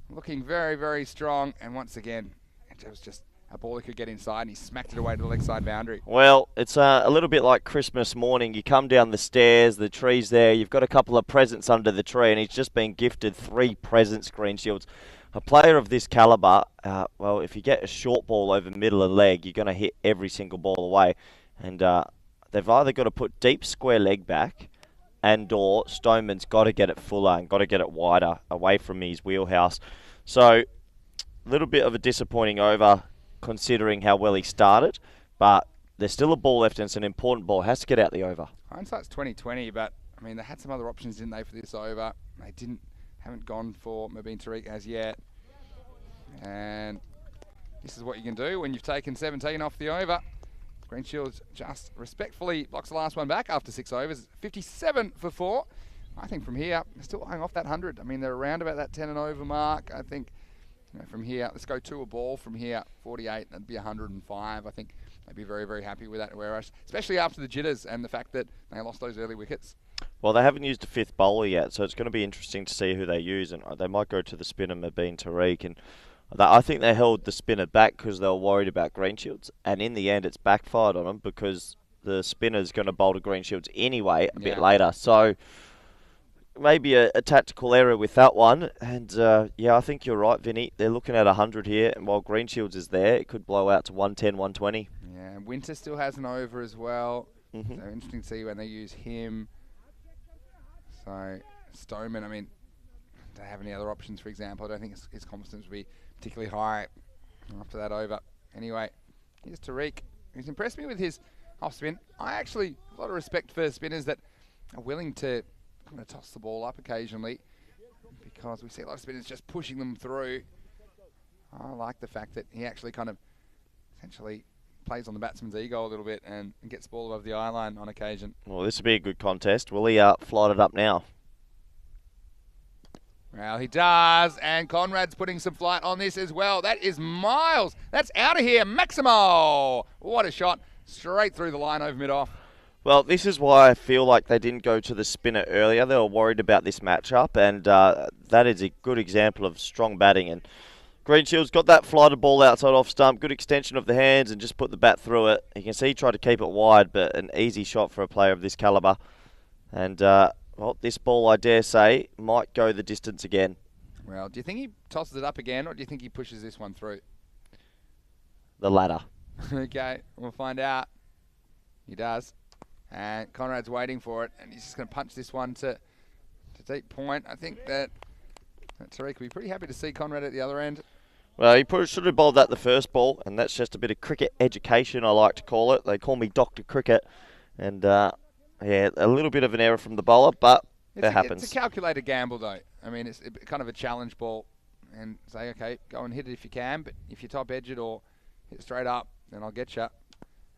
looking very, very strong. And once again, it was just a ball that could get inside, and he smacked it away to the leg side boundary. Well, it's a little bit like Christmas morning. You come down the stairs, the tree's there, you've got a couple of presents under the tree, and he's just been gifted 3 presents, Greenshields. A player of this calibre, well, if you get a short ball over middle and leg, you're going to hit every single ball away. And they've either got to put deep square leg back, and/or Stoneman's got to get it fuller and got to get it wider away from his wheelhouse. So, a little bit of a disappointing over considering how well he started, but there's still a ball left and it's an important ball. Has to get out the over. Hindsight's 20/20, but I mean they had some other options, didn't they, for this over? They haven't gone for Mubin Tariq as yet, and this is what you can do when you've taken 17 off the over. Greenshields just respectfully blocks the last one back after 6 overs. 57 for 4. I think from here, they're still eyeing off that 100. I mean, they're around about that 10 and over mark. I think from here, let's go 2 a ball from here, 48, that'd be 105. I think they'd be very, very happy with that, especially after the jitters and the fact that they lost those early wickets. Well, they haven't used a 5th bowler yet, so it's going to be interesting to see who they use, and they might go to the spinner Mubin Tariq, and I think they held the spinner back because they were worried about Greenshields, and in the end it's backfired on them because the spinner's going to bowl to Greenshields anyway a bit later. So maybe a tactical error with that one, and yeah, I think you're right, Vinny. They're looking at 100 here, and while Greenshields is there, it could blow out to 110, 120. Yeah, Winter still has an over as well, so interesting to see when they use him. So Stoneman, I mean, do they have any other options, for example? I don't think his confidence would be particularly high after that over. Anyway, here's Tariq. He's impressed me with his off spin. I actually have a lot of respect for spinners that are willing to kind of toss the ball up occasionally, because we see a lot of spinners just pushing them through. I like the fact that he actually kind of essentially plays on the batsman's ego a little bit and gets the ball above the eye line on occasion. Well, this will be a good contest. Will he flight it up now? Well, he does, and Conrad's putting some flight on this as well. That is miles. That's out of here. Maximo. What a shot. Straight through the line over mid-off. Well, this is why I feel like they didn't go to the spinner earlier. They were worried about this matchup, and that is a good example of strong batting. And Greenshields got that flighted ball outside off stump. Good extension of the hands and just put the bat through it. You can see he tried to keep it wide, but an easy shot for a player of this calibre. And, well, this ball, I dare say, might go the distance again. Well, do you think he tosses it up again, or do you think he pushes this one through? The latter. Okay, we'll find out. He does. And Conrad's waiting for it, and he's just going to punch this one to deep point. I think that Tariq will be pretty happy to see Conrad at the other end. Well, he probably should have bowled that the first ball, and that's just a bit of cricket education, I like to call it. They call me Dr. Cricket. And, yeah, a little bit of an error from the bowler, but it happens. It's a calculated gamble, though. I mean, it's kind of a challenge ball. And say, okay, go and hit it if you can, but if you top edge it or hit straight up, then I'll get you.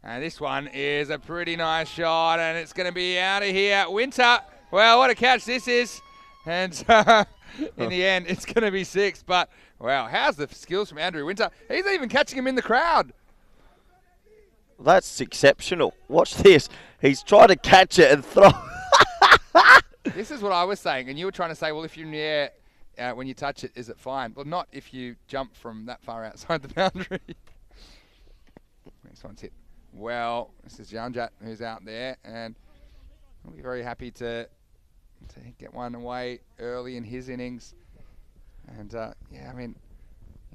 And this one is a pretty nice shot, and it's going to be out of here. Winter, well, what a catch this is. And in the end, it's going to be 6. But, wow, how's the skills from Andrew Winter? He's even catching him in the crowd. That's exceptional. Watch this. He's trying to catch it and throw. This is what I was saying. And you were trying to say, well, if you're in the air, when you touch it, is it fine? Well, not if you jump from that far outside the boundary. This one's hit. Well, this is Janjat who's out there, and I'll be very happy to get one away early in his innings. And, yeah, I mean,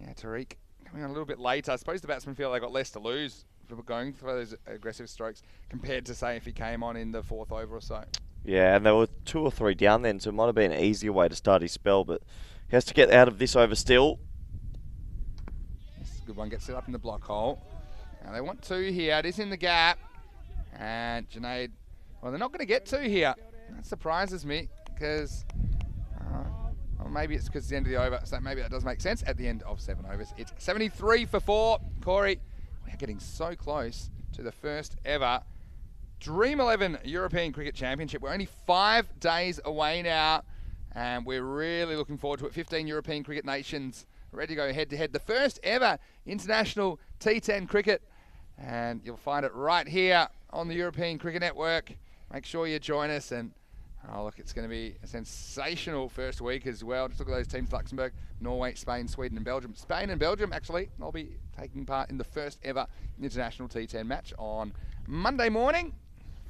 yeah, Tariq coming on a little bit later. I suppose the batsmen feel they got less to lose for going for those aggressive strokes compared to, say, if he came on in the 4th over or so. Yeah, and there were 2 or 3 down then, so it might have been an easier way to start his spell, but he has to get out of this over still. This is a good one. Gets it up in the block hole. Now they want 2 here. It is in the gap. And Junaid, well, they're not going to get 2 here. That surprises me because, well, maybe it's because it's the end of the over. So maybe that does make sense at the end of 7 overs. It's 73 for 4. Corey, we're getting so close to the first ever Dream 11 European Cricket Championship. We're only 5 days away now, and we're really looking forward to it. 15 European cricket nations ready to go head-to-head. The first ever international T10 cricket, and you'll find it right here on the European Cricket Network. Make sure you join us, and oh, look, it's going to be a sensational first week as well. Just look at those teams: Luxembourg, Norway, Spain, Sweden, and Belgium. Spain and Belgium, actually, they'll be taking part in the first ever international T10 match on Monday morning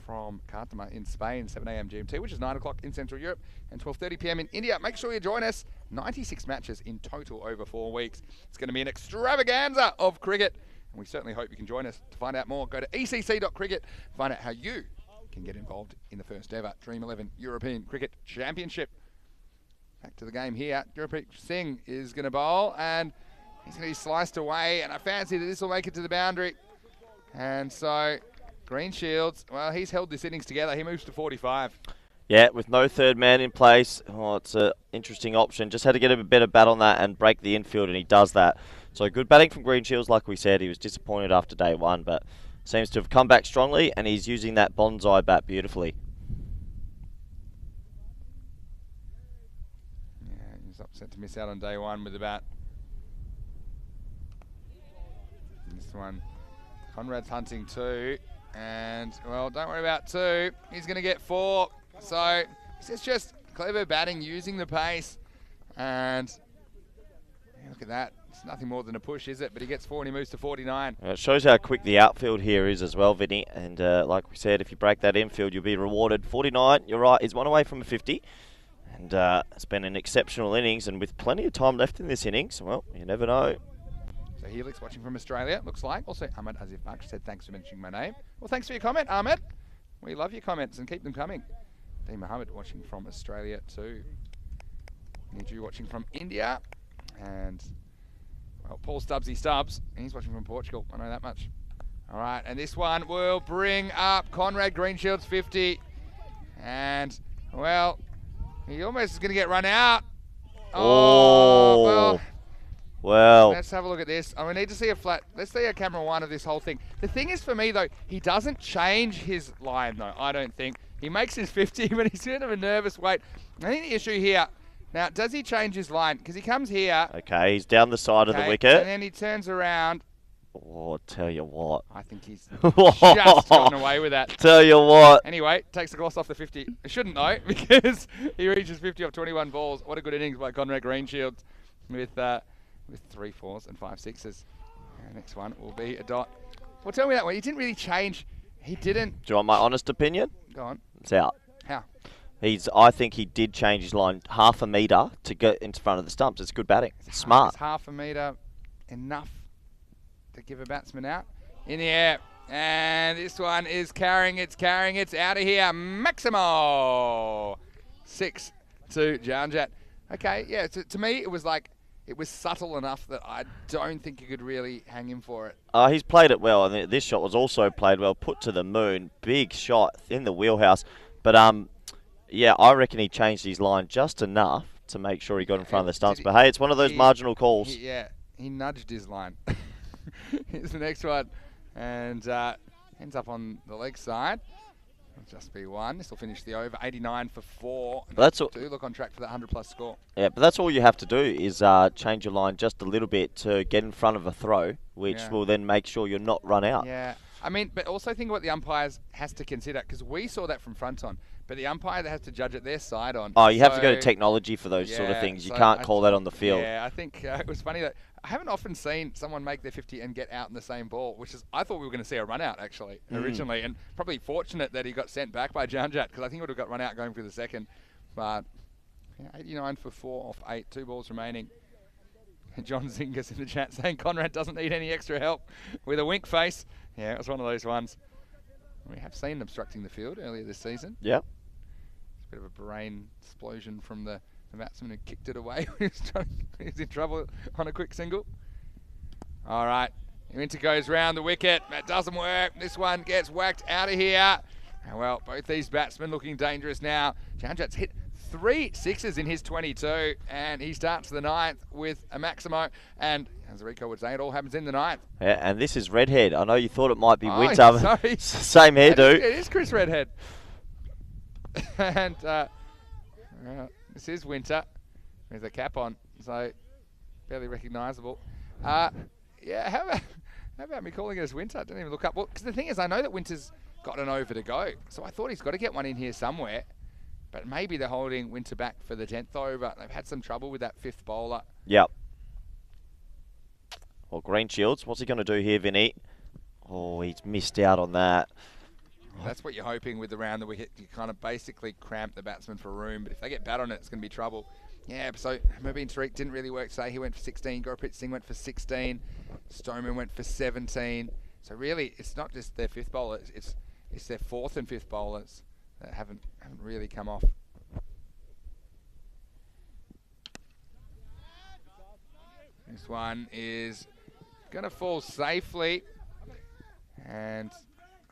from Cartaxo in Spain, 7 a.m. GMT, which is 9 o'clock in Central Europe, and 12:30 p.m. in India. Make sure you join us. 96 matches in total over 4 weeks. It's going to be an extravaganza of cricket, and we certainly hope you can join us. To find out more, go to ecc.cricket, find out how you can get involved in the first ever Dream 11 European Cricket Championship. Back to the game here. Gurpreet Singh is going to bowl, and he's going to be sliced away, and I fancy that this will make it to the boundary. And so Greenshields, well, he's held this innings together. He moves to 45. Yeah, with no third man in place, it's an interesting option. Just had to get a better bat on that and break the infield, and he does that. So good batting from Greenshields, like we said. He was disappointed after day 1, but seems to have come back strongly, and he's using that bonsai bat beautifully. Yeah, he was upset to miss out on day 1 with the bat. This one, Conrad's hunting 2. And, well, don't worry about 2. He's going to get 4. So, it's just clever batting, using the pace. And, yeah, look at that. It's nothing more than a push, is it? But he gets 4 and he moves to 49. It shows how quick the outfield here is as well, Vinny. And like we said, if you break that infield, you'll be rewarded. 49, you're right, he's 1 away from a 50. And it's been an exceptional innings. And with plenty of time left in this innings, well, you never know. So Helix watching from Australia, looks like. Also, Ahmed Azif Baksh said, thanks for mentioning my name. Well, thanks for your comment, Ahmed. We love your comments and keep them coming. Dean Mohammed watching from Australia too. Niju watching from India. And, well, Paul Stubbsy Stubbs, and he's watching from Portugal. I know that much. All right, and this one will bring up Conrad Greenshields 50. And, well, he almost is going to get run out. Oh, well. Let's have a look at this. We need to see a flat. Let's see a camera 1 of this whole thing. The thing is, for me, though, he doesn't change his line, though, I don't think. He makes his 50, but he's kind of a nervous wait. I think the issue here, now, does he change his line? Because he comes here. Okay, he's down the side of the wicket. And then he turns around. Oh, tell you what. I think he's just gotten away with that. Tell you what. Anyway, takes the gloss off the 50. Shouldn't though, because he reaches 50 off 21 balls. What a good innings by Conrad Greenshields with with 3 4s and 5 6s. And next one will be a dot. Well, tell me that one. He didn't really change. He didn't. Do you want my honest opinion? Go on. It's out. How? I think he did change his line half a metre to get into front of the stumps. It's good batting. It's smart. Is half a metre enough to give a batsman out? In the air. And this one is carrying. It's out of here. Maximo. 6 to Janjat. Okay, yeah, to me it was like, it was subtle enough that I don't think you could really hang him for it. He's played it well, and this shot was also played well, put to the moon. Big shot in the wheelhouse. But, yeah, I reckon he changed his line just enough to make sure he got in front of the stumps. But, hey, it's one of those marginal calls. He nudged his line. Here's the next one. And ends up on the leg side. It'll just be 1. This will finish the over. 89 for 4. That's all. Do look on track for that 100-plus score. Yeah, but that's all you have to do is change your line just a little bit to get in front of a throw, which will then make sure you're not run out. Yeah. I mean, but also think what the umpires has to consider, because we saw that from front on, but the umpire that has to judge it their side on. Oh, you have to go to technology for those sort of things. You can't call that on the field. Yeah, I think it was funny that I haven't often seen someone make their 50 and get out in the same ball, which is, I thought we were going to see a run out actually originally, and probably fortunate that he got sent back by Janjat, because I think he would have got run out going for the second. But 89 for 4 off 8, 2 balls remaining. John Zingas in the chat saying Conrad doesn't need any extra help with a wink face. Yeah, it was one of those ones. We have seen them obstructing the field earlier this season. Yep. It's a bit of a brain explosion from the batsman who kicked it away when he was in trouble on a quick single. All right, Winter goes round the wicket. That doesn't work. This one gets whacked out of here. Well, both these batsmen looking dangerous now. Janjat's hit 3 6s in his 22, and he starts the 9th with a Maximo. And as Rico would say, it all happens in the 9th. Yeah, and this is Redhead. I know you thought it might be Winter. Sorry. Same hairdo. It is Chris Redhead. And this is Winter with a cap on, so barely recognisable. Yeah, how about me calling it as Winter? I didn't even look up. Well, because the thing is, I know that Winter's got an over to go, so I thought he's got to get one in here somewhere. But maybe they're holding Winter back for the 10th over. They've had some trouble with that 5th bowler. Yep. Well, Green Shields, what's he going to do here, Vinny? Oh, he's missed out on that. That's what you're hoping with the round that we hit. You kind of basically cramp the batsman for room, but if they get bat on it, it's going to be trouble. Yeah, so Mubin Tariq didn't really work today. He went for 16. Gurpreet Singh went for 16. Stoneman went for 17. So really, it's not just their 5th bowler. It's their 4th and 5th bowlers that haven't really come off. This one is going to fall safely, and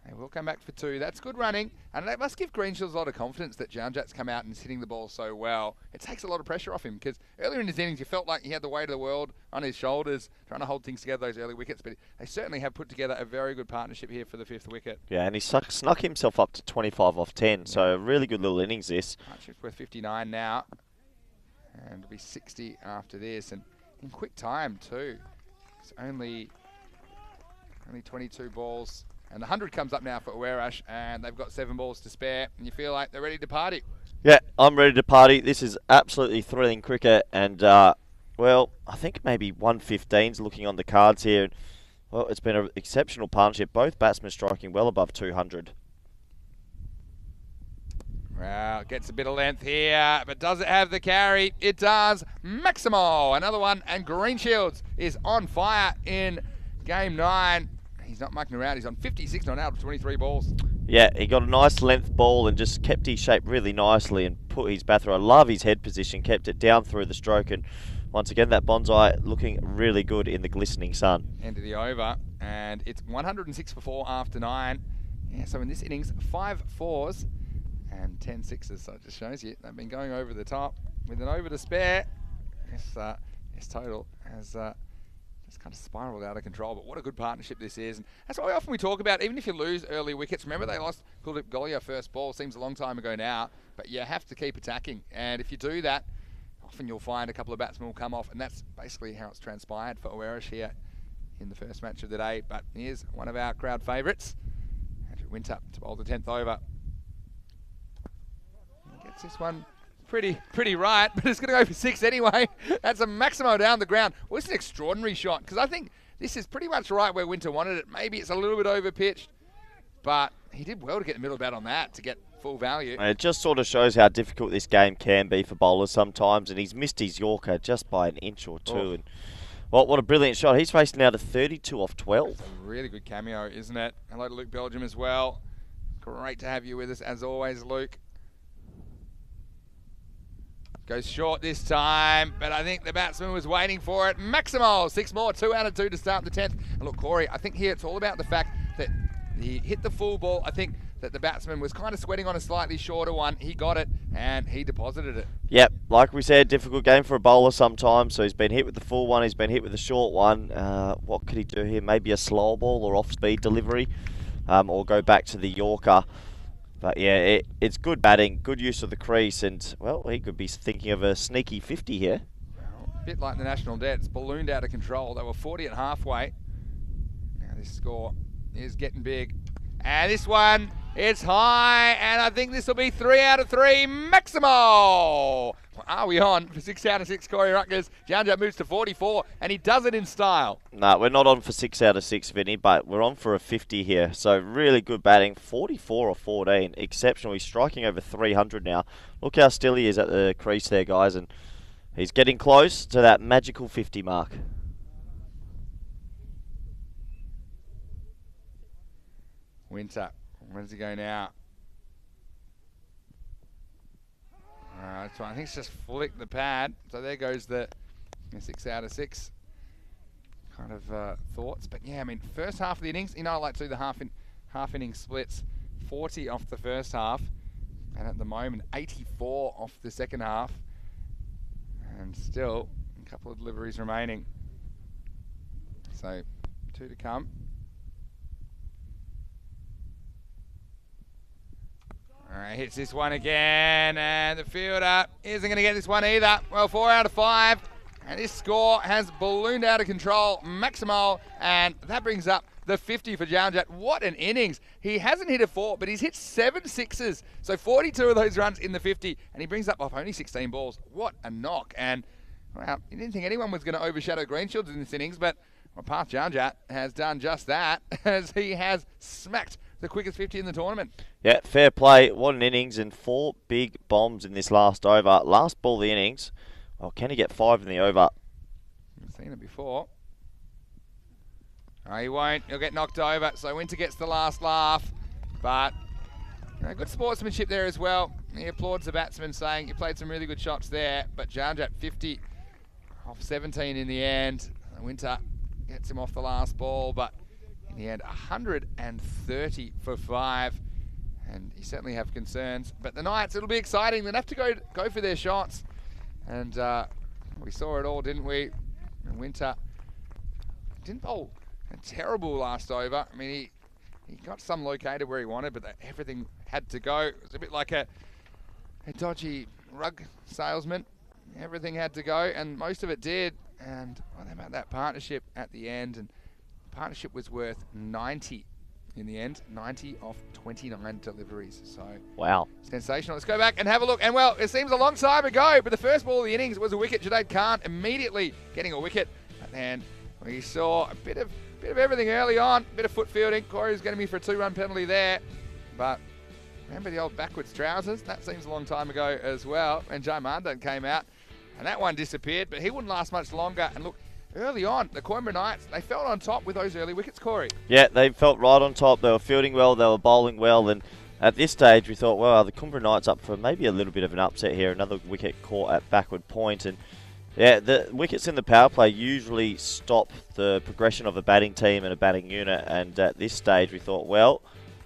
they will come back for 2. That's good running, and that must give Greenshields a lot of confidence that Janjat's come out and is hitting the ball so well. It takes a lot of pressure off him, because earlier in his innings you felt like he had the weight of the world on his shoulders trying to hold things together, those early wickets, but they certainly have put together a very good partnership here for the 5th wicket. Yeah, and he snuck himself up to 25 off 10, so a really good little innings this. Partnership's worth 59 now, and it'll be 60 after this, and in quick time too. It's only 22 balls. And the 100 comes up now for Uwerash, and they've got 7 balls to spare, and you feel like they're ready to party. Yeah, I'm ready to party. This is absolutely thrilling cricket, and, well, I think maybe 115's looking on the cards here. Well, it's been an exceptional partnership. Both batsmen striking well above 200. Well, gets a bit of length here, but does it have the carry? It does. Maximo, another one, and Greenshields is on fire in Game 9. He's not mucking around. He's on 56 not out of 23 balls. Yeah, he got a nice length ball and just kept his shape really nicely and put his bat through. I love his head position, kept it down through the stroke, and once again that bonsai looking really good in the glistening sun. End of the over, and it's 106 for 4 after 9. Yeah, so in this innings, 5 4s and 10 6s. So it just shows you they've been going over the top with an over to spare. This total has just kind of spiraled out of control, but what a good partnership this is. And that's why often we talk about, even if you lose early wickets, remember they lost Kuldeep Golia first ball, seems a long time ago now, but you have to keep attacking. And if you do that, often you'll find a couple of batsmen will come off, and that's basically how it's transpired for Uwerash here in the first match of the day. But here's one of our crowd favourites, Andrew Winter, to bowl the 10th over. He gets this one pretty right, but it's going to go for 6 anyway. That's a Maximo down the ground. Well, it's an extraordinary shot because I think this is pretty much right where Winter wanted it. Maybe it's a little bit over-pitched, but he did well to get the middle bat on that to get full value. And it just sort of shows how difficult this game can be for bowlers sometimes, and he's missed his Yorker just by an inch or two. And well, what a brilliant shot. He's racing now to 32 off 12. That's a really good cameo, isn't it? Hello to Luke Belgium as well. Great to have you with us, as always, Luke. Goes short this time, but I think the batsman was waiting for it. Maximo, 6 more, 2 out of 2 to start the 10th. And look, Corey, I think here it's all about the fact that he hit the full ball. I think that the batsman was kind of sweating on a slightly shorter one. He got it, and he deposited it. Yep, like we said, difficult game for a bowler sometimes. So he's been hit with the full one, he's been hit with the short one. What could he do here? Maybe a slow ball or off-speed delivery, or go back to the Yorker. But yeah, it's good batting, good use of the crease, and well, he could be thinking of a sneaky 50 here. Well, a bit like the national debt, it's ballooned out of control. They were 40 at halfway. Now this score is getting big. And this one, it's high, and I think this will be 3 out of 3. Maximo! Are we on for 6 out of 6, Corey Rutgers? Janjat moves to 44, and he does it in style. No, we're not on for 6 out of 6, Vinny, but we're on for a 50 here. So really good batting, 44 or 14, exceptional. He's striking over 300 now. Look how still he is at the crease there, guys, and he's getting close to that magical 50 mark. Winter, where does he go now? So I think it's just flicked the pad. So there goes the 6 out of 6 kind of thoughts. But yeah, I mean, first half of the innings, you know, I like to do the half inning splits. 40 off the first half, and at the moment 84 off the second half, and still a couple of deliveries remaining. So 2 to come. All right, hits this one again, and the fielder isn't going to get this one either. Well, 4 out of 5, and this score has ballooned out of control. Maximo, and that brings up the 50 for Janjat. What an innings. He hasn't hit a 4, but he's hit 7 sixes. So 42 of those runs in the 50, and he brings up off only 16 balls. What a knock. And, well, you didn't think anyone was going to overshadow Greenshields in this innings, but well, Path Janjat has done just that, as he has smacked the quickest 50 in the tournament. Yeah, fair play. What an innings, and 4 big bombs in this last over. Last ball of the innings. Well, can he get 5 in the over? I've seen it before. No, he won't. He'll get knocked over. So Winter gets the last laugh. But you know, good sportsmanship there as well. He applauds the batsman, saying, you played some really good shots there. But Janjat 50 off 17 in the end. Winter gets him off the last ball, but in the end, 130 for 5. And you certainly have concerns. But the Knights, it'll be exciting. They'll have to go for their shots. And we saw it all, didn't we? And Winter didn't bowl a terrible last over. I mean, he got some located where he wanted, but everything had to go. It was a bit like a dodgy rug salesman. Everything had to go, and most of it did. And what about that partnership at the end? And the partnership was worth 90 in the end. 90 off 29 deliveries. So wow, sensational. Let's go back and have a look. And well, it seems a long time ago, but the first ball of the innings was a wicket. Junaid Khan immediately getting a wicket. And we saw a bit of everything early on. A bit of foot fielding. Corey's going to be for a 2-run penalty there. But remember the old backwards trousers? That seems a long time ago as well. And Joe Mandan came out, and that one disappeared, but he wouldn't last much longer. And look, early on, the Coimbra Knights, they felt on top with those early wickets, Corey. Yeah, they felt right on top. They were fielding well, they were bowling well, and at this stage we thought, well, the Coimbra Knights up for maybe a little bit of an upset here. Another wicket caught at backward point, and yeah, the wickets in the power play usually stop the progression of a batting team and a batting unit, and at this stage we thought, well,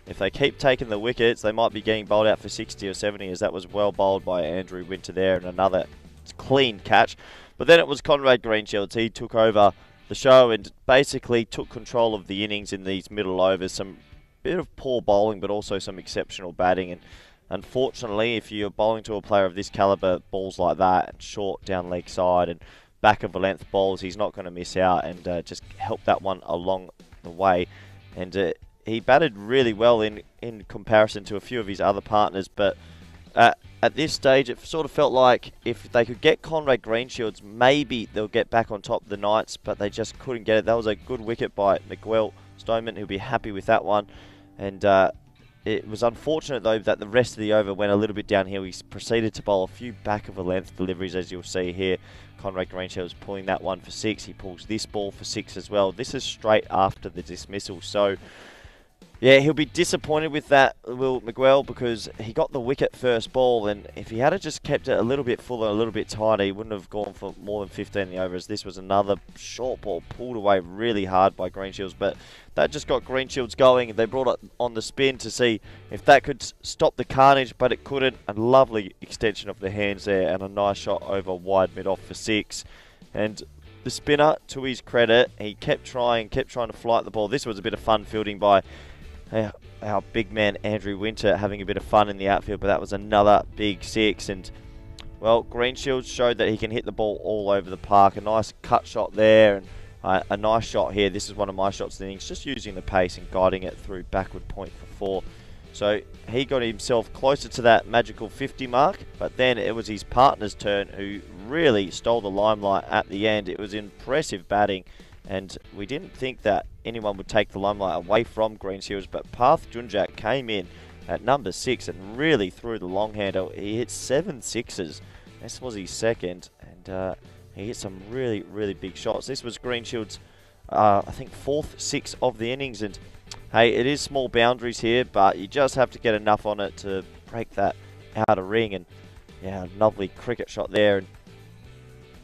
if they keep taking the wickets, they might be getting bowled out for 60 or 70, as that was well bowled by Andrew Winter there, and another clean catch. But then it was Conrad Greenshields. He took over the show and basically took control of the innings in these middle overs. Some bit of poor bowling, but also some exceptional batting. And unfortunately, if you're bowling to a player of this calibre, balls like that, and short down leg side and back of the length balls, he's not going to miss out, and just help that one along the way. And he batted really well in comparison to a few of his other partners, but at this stage, it sort of felt like if they could get Conrad Greenshields, maybe they'll get back on top of the Knights, but they just couldn't get it. That was a good wicket by Miguel Stoneman. He'll be happy with that one. And it was unfortunate, though, that the rest of the over went a little bit downhill. He proceeded to bowl a few back-of-a-length deliveries, as you'll see here. Conrad Greenshields pulling that one for 6. He pulls this ball for 6 as well. This is straight after the dismissal, so yeah, he'll be disappointed with that, Will Miguel, because he got the wicket first ball, and if he had just kept it a little bit fuller, a little bit tighter, he wouldn't have gone for more than 15 in the over, as this was another short ball pulled away really hard by Greenshields. But that just got Greenshields going. They brought it on the spin to see if that could stop the carnage, but it couldn't. A lovely extension of the hands there, and a nice shot over wide mid-off for 6. And the spinner, to his credit, he kept trying to flight the ball. This was a bit of fun fielding by our big man Andrew Winter, having a bit of fun in the outfield, but that was another big 6. And well, Greenshields showed that he can hit the ball all over the park. A nice cut shot there, and a nice shot here. This is one of my shots in the innings, just using the pace and guiding it through backward point for 4. So he got himself closer to that magical 50 mark, but then it was his partner's turn, who really stole the limelight at the end. It was impressive batting, and we didn't think that anyone would take the limelight away from Greenshields, but Parth Junjak came in at number 6 and really threw the long hander. He hit 7 sixes. This was his second, and he hit some really, really big shots. This was Greenshields' I think 4th 6 of the innings, and hey, it is small boundaries here, but you just have to get enough on it to break that outer ring. And yeah, lovely cricket shot there. And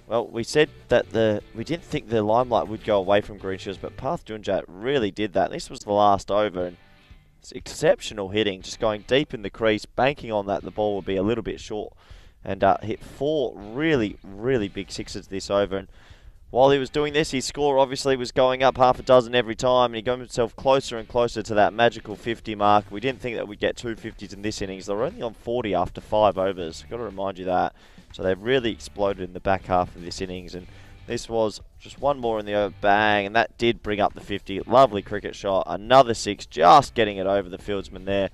well, we said that we didn't think the limelight would go away from Greenshields, but Parth Junjak really did that. This was the last over, and it's exceptional hitting, just going deep in the crease, banking on that the ball would be a little bit short, and hit 4 really, really big 6s this over. And while he was doing this, his score obviously was going up half a dozen every time, and he got himself closer and closer to that magical 50 mark. We didn't think that we'd get 2 50s in this innings. They were only on 40 after 5 overs. I've got to remind you that. So they've really exploded in the back half of this innings, and this was just one more in the over, bang, and that did bring up the 50. Lovely cricket shot, another 6, just getting it over the fieldsman there.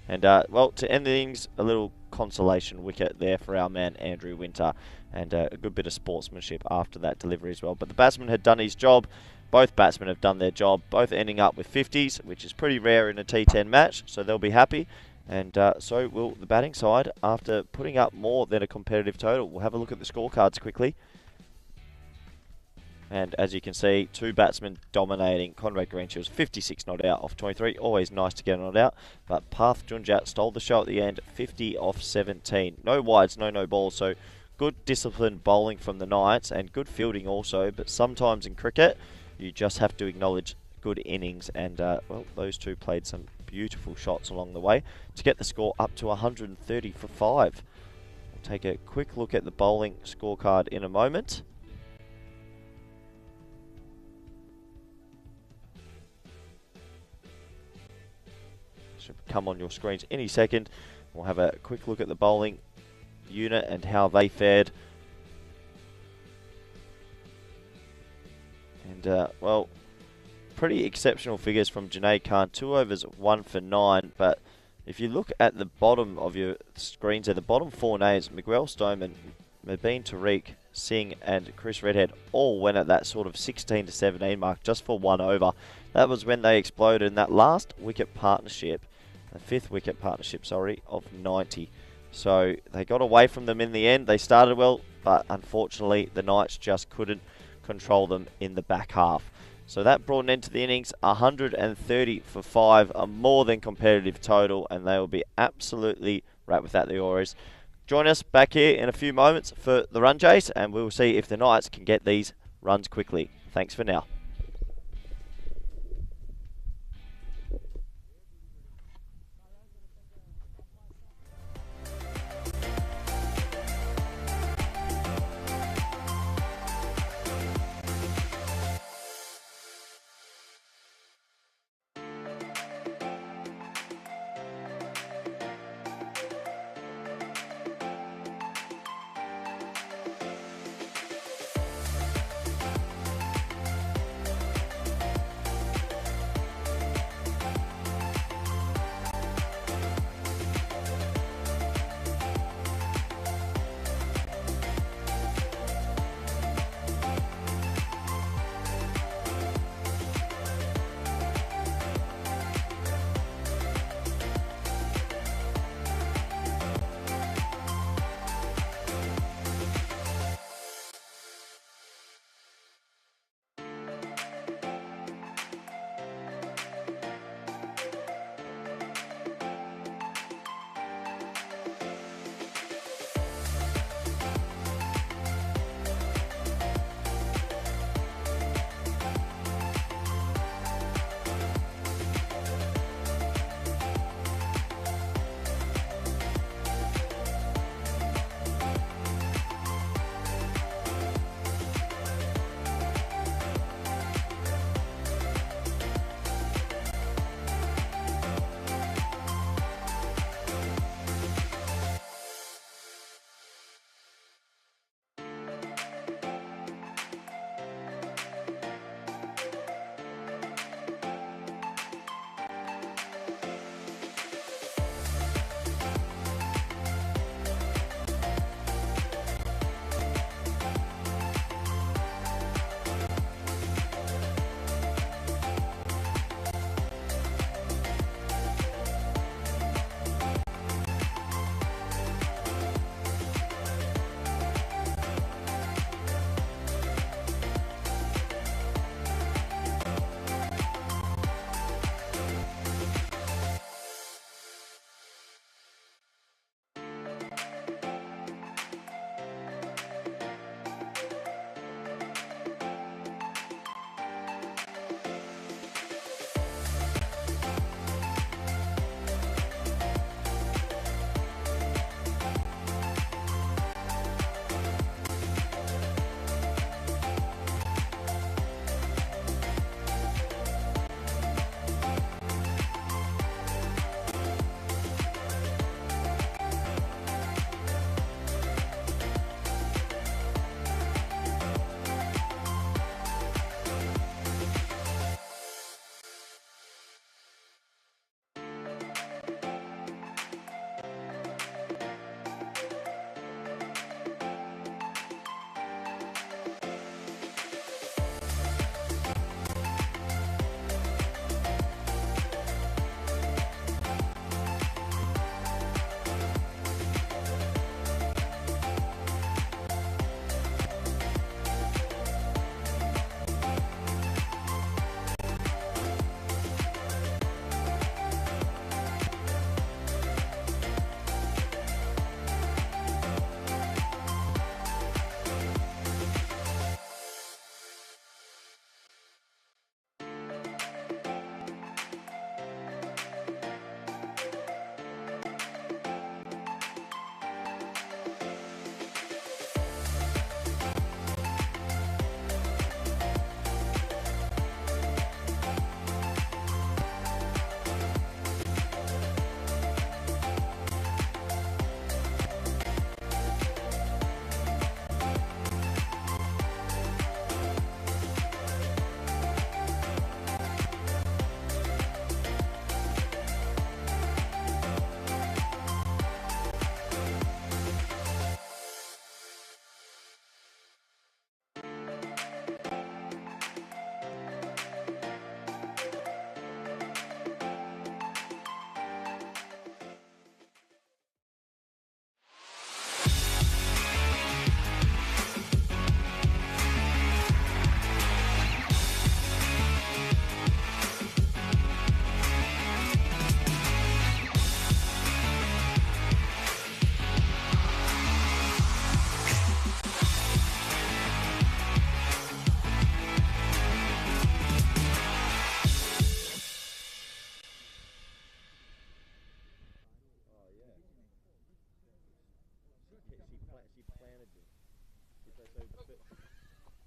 And well, to end the innings, a little consolation wicket there for our man Andrew Winter, and a good bit of sportsmanship after that delivery as well. But the batsman had done his job. Both batsmen have done their job, both ending up with 50s, which is pretty rare in a T10 match, so they'll be happy. And so will the batting side, after putting up more than a competitive total. We'll have a look at the scorecards quickly. And as you can see, 2 batsmen dominating. Conrad Greenshields, 56 not out off 23. Always nice to get a not out. But Parth Junjak stole the show at the end, 50 off 17. No wides, no balls. So good disciplined bowling from the Knights, and good fielding also. But sometimes in cricket, you just have to acknowledge good innings. And well, those 2 played some beautiful shots along the way to get the score up to 130 for 5. We'll take a quick look at the bowling scorecard in a moment. Should come on your screens any second. We'll have a quick look at the bowling unit and how they fared. And well, pretty exceptional figures from Junaid Khan. 2 overs, 1 for 9. But if you look at the bottom of your screens there, the bottom 4 names, Miguel Stoneman, Mubin Tariq, Singh and Chris Redhead all went at that sort of 16 to 17 mark just for 1 over. That was when they exploded in that last wicket partnership, the 5th wicket partnership, sorry, of 90. So they got away from them in the end. They started well, but unfortunately the Knights just couldn't control them in the back half. So that brought an end to the innings, 130 for 5, a more than competitive total, and they will be absolutely right with that, the Auras. Join us back here in a few moments for the run chase, and we'll see if the Knights can get these runs quickly. Thanks for now.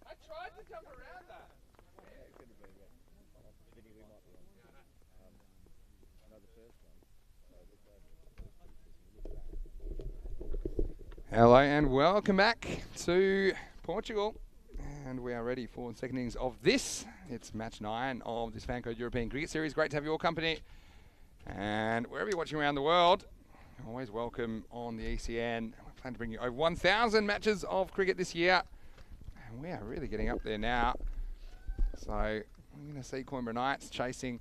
I tried to jump around that. Hello and welcome back to Portugal. And we are ready for the second innings of this. It's match 9 of this FanCode European Cricket Series. Great to have your company. And wherever you're watching around the world, always welcome on the ECN. We plan to bring you over 1,000 matches of cricket this year. And we are really getting up there now. So we're going to see Coimbra Knights chasing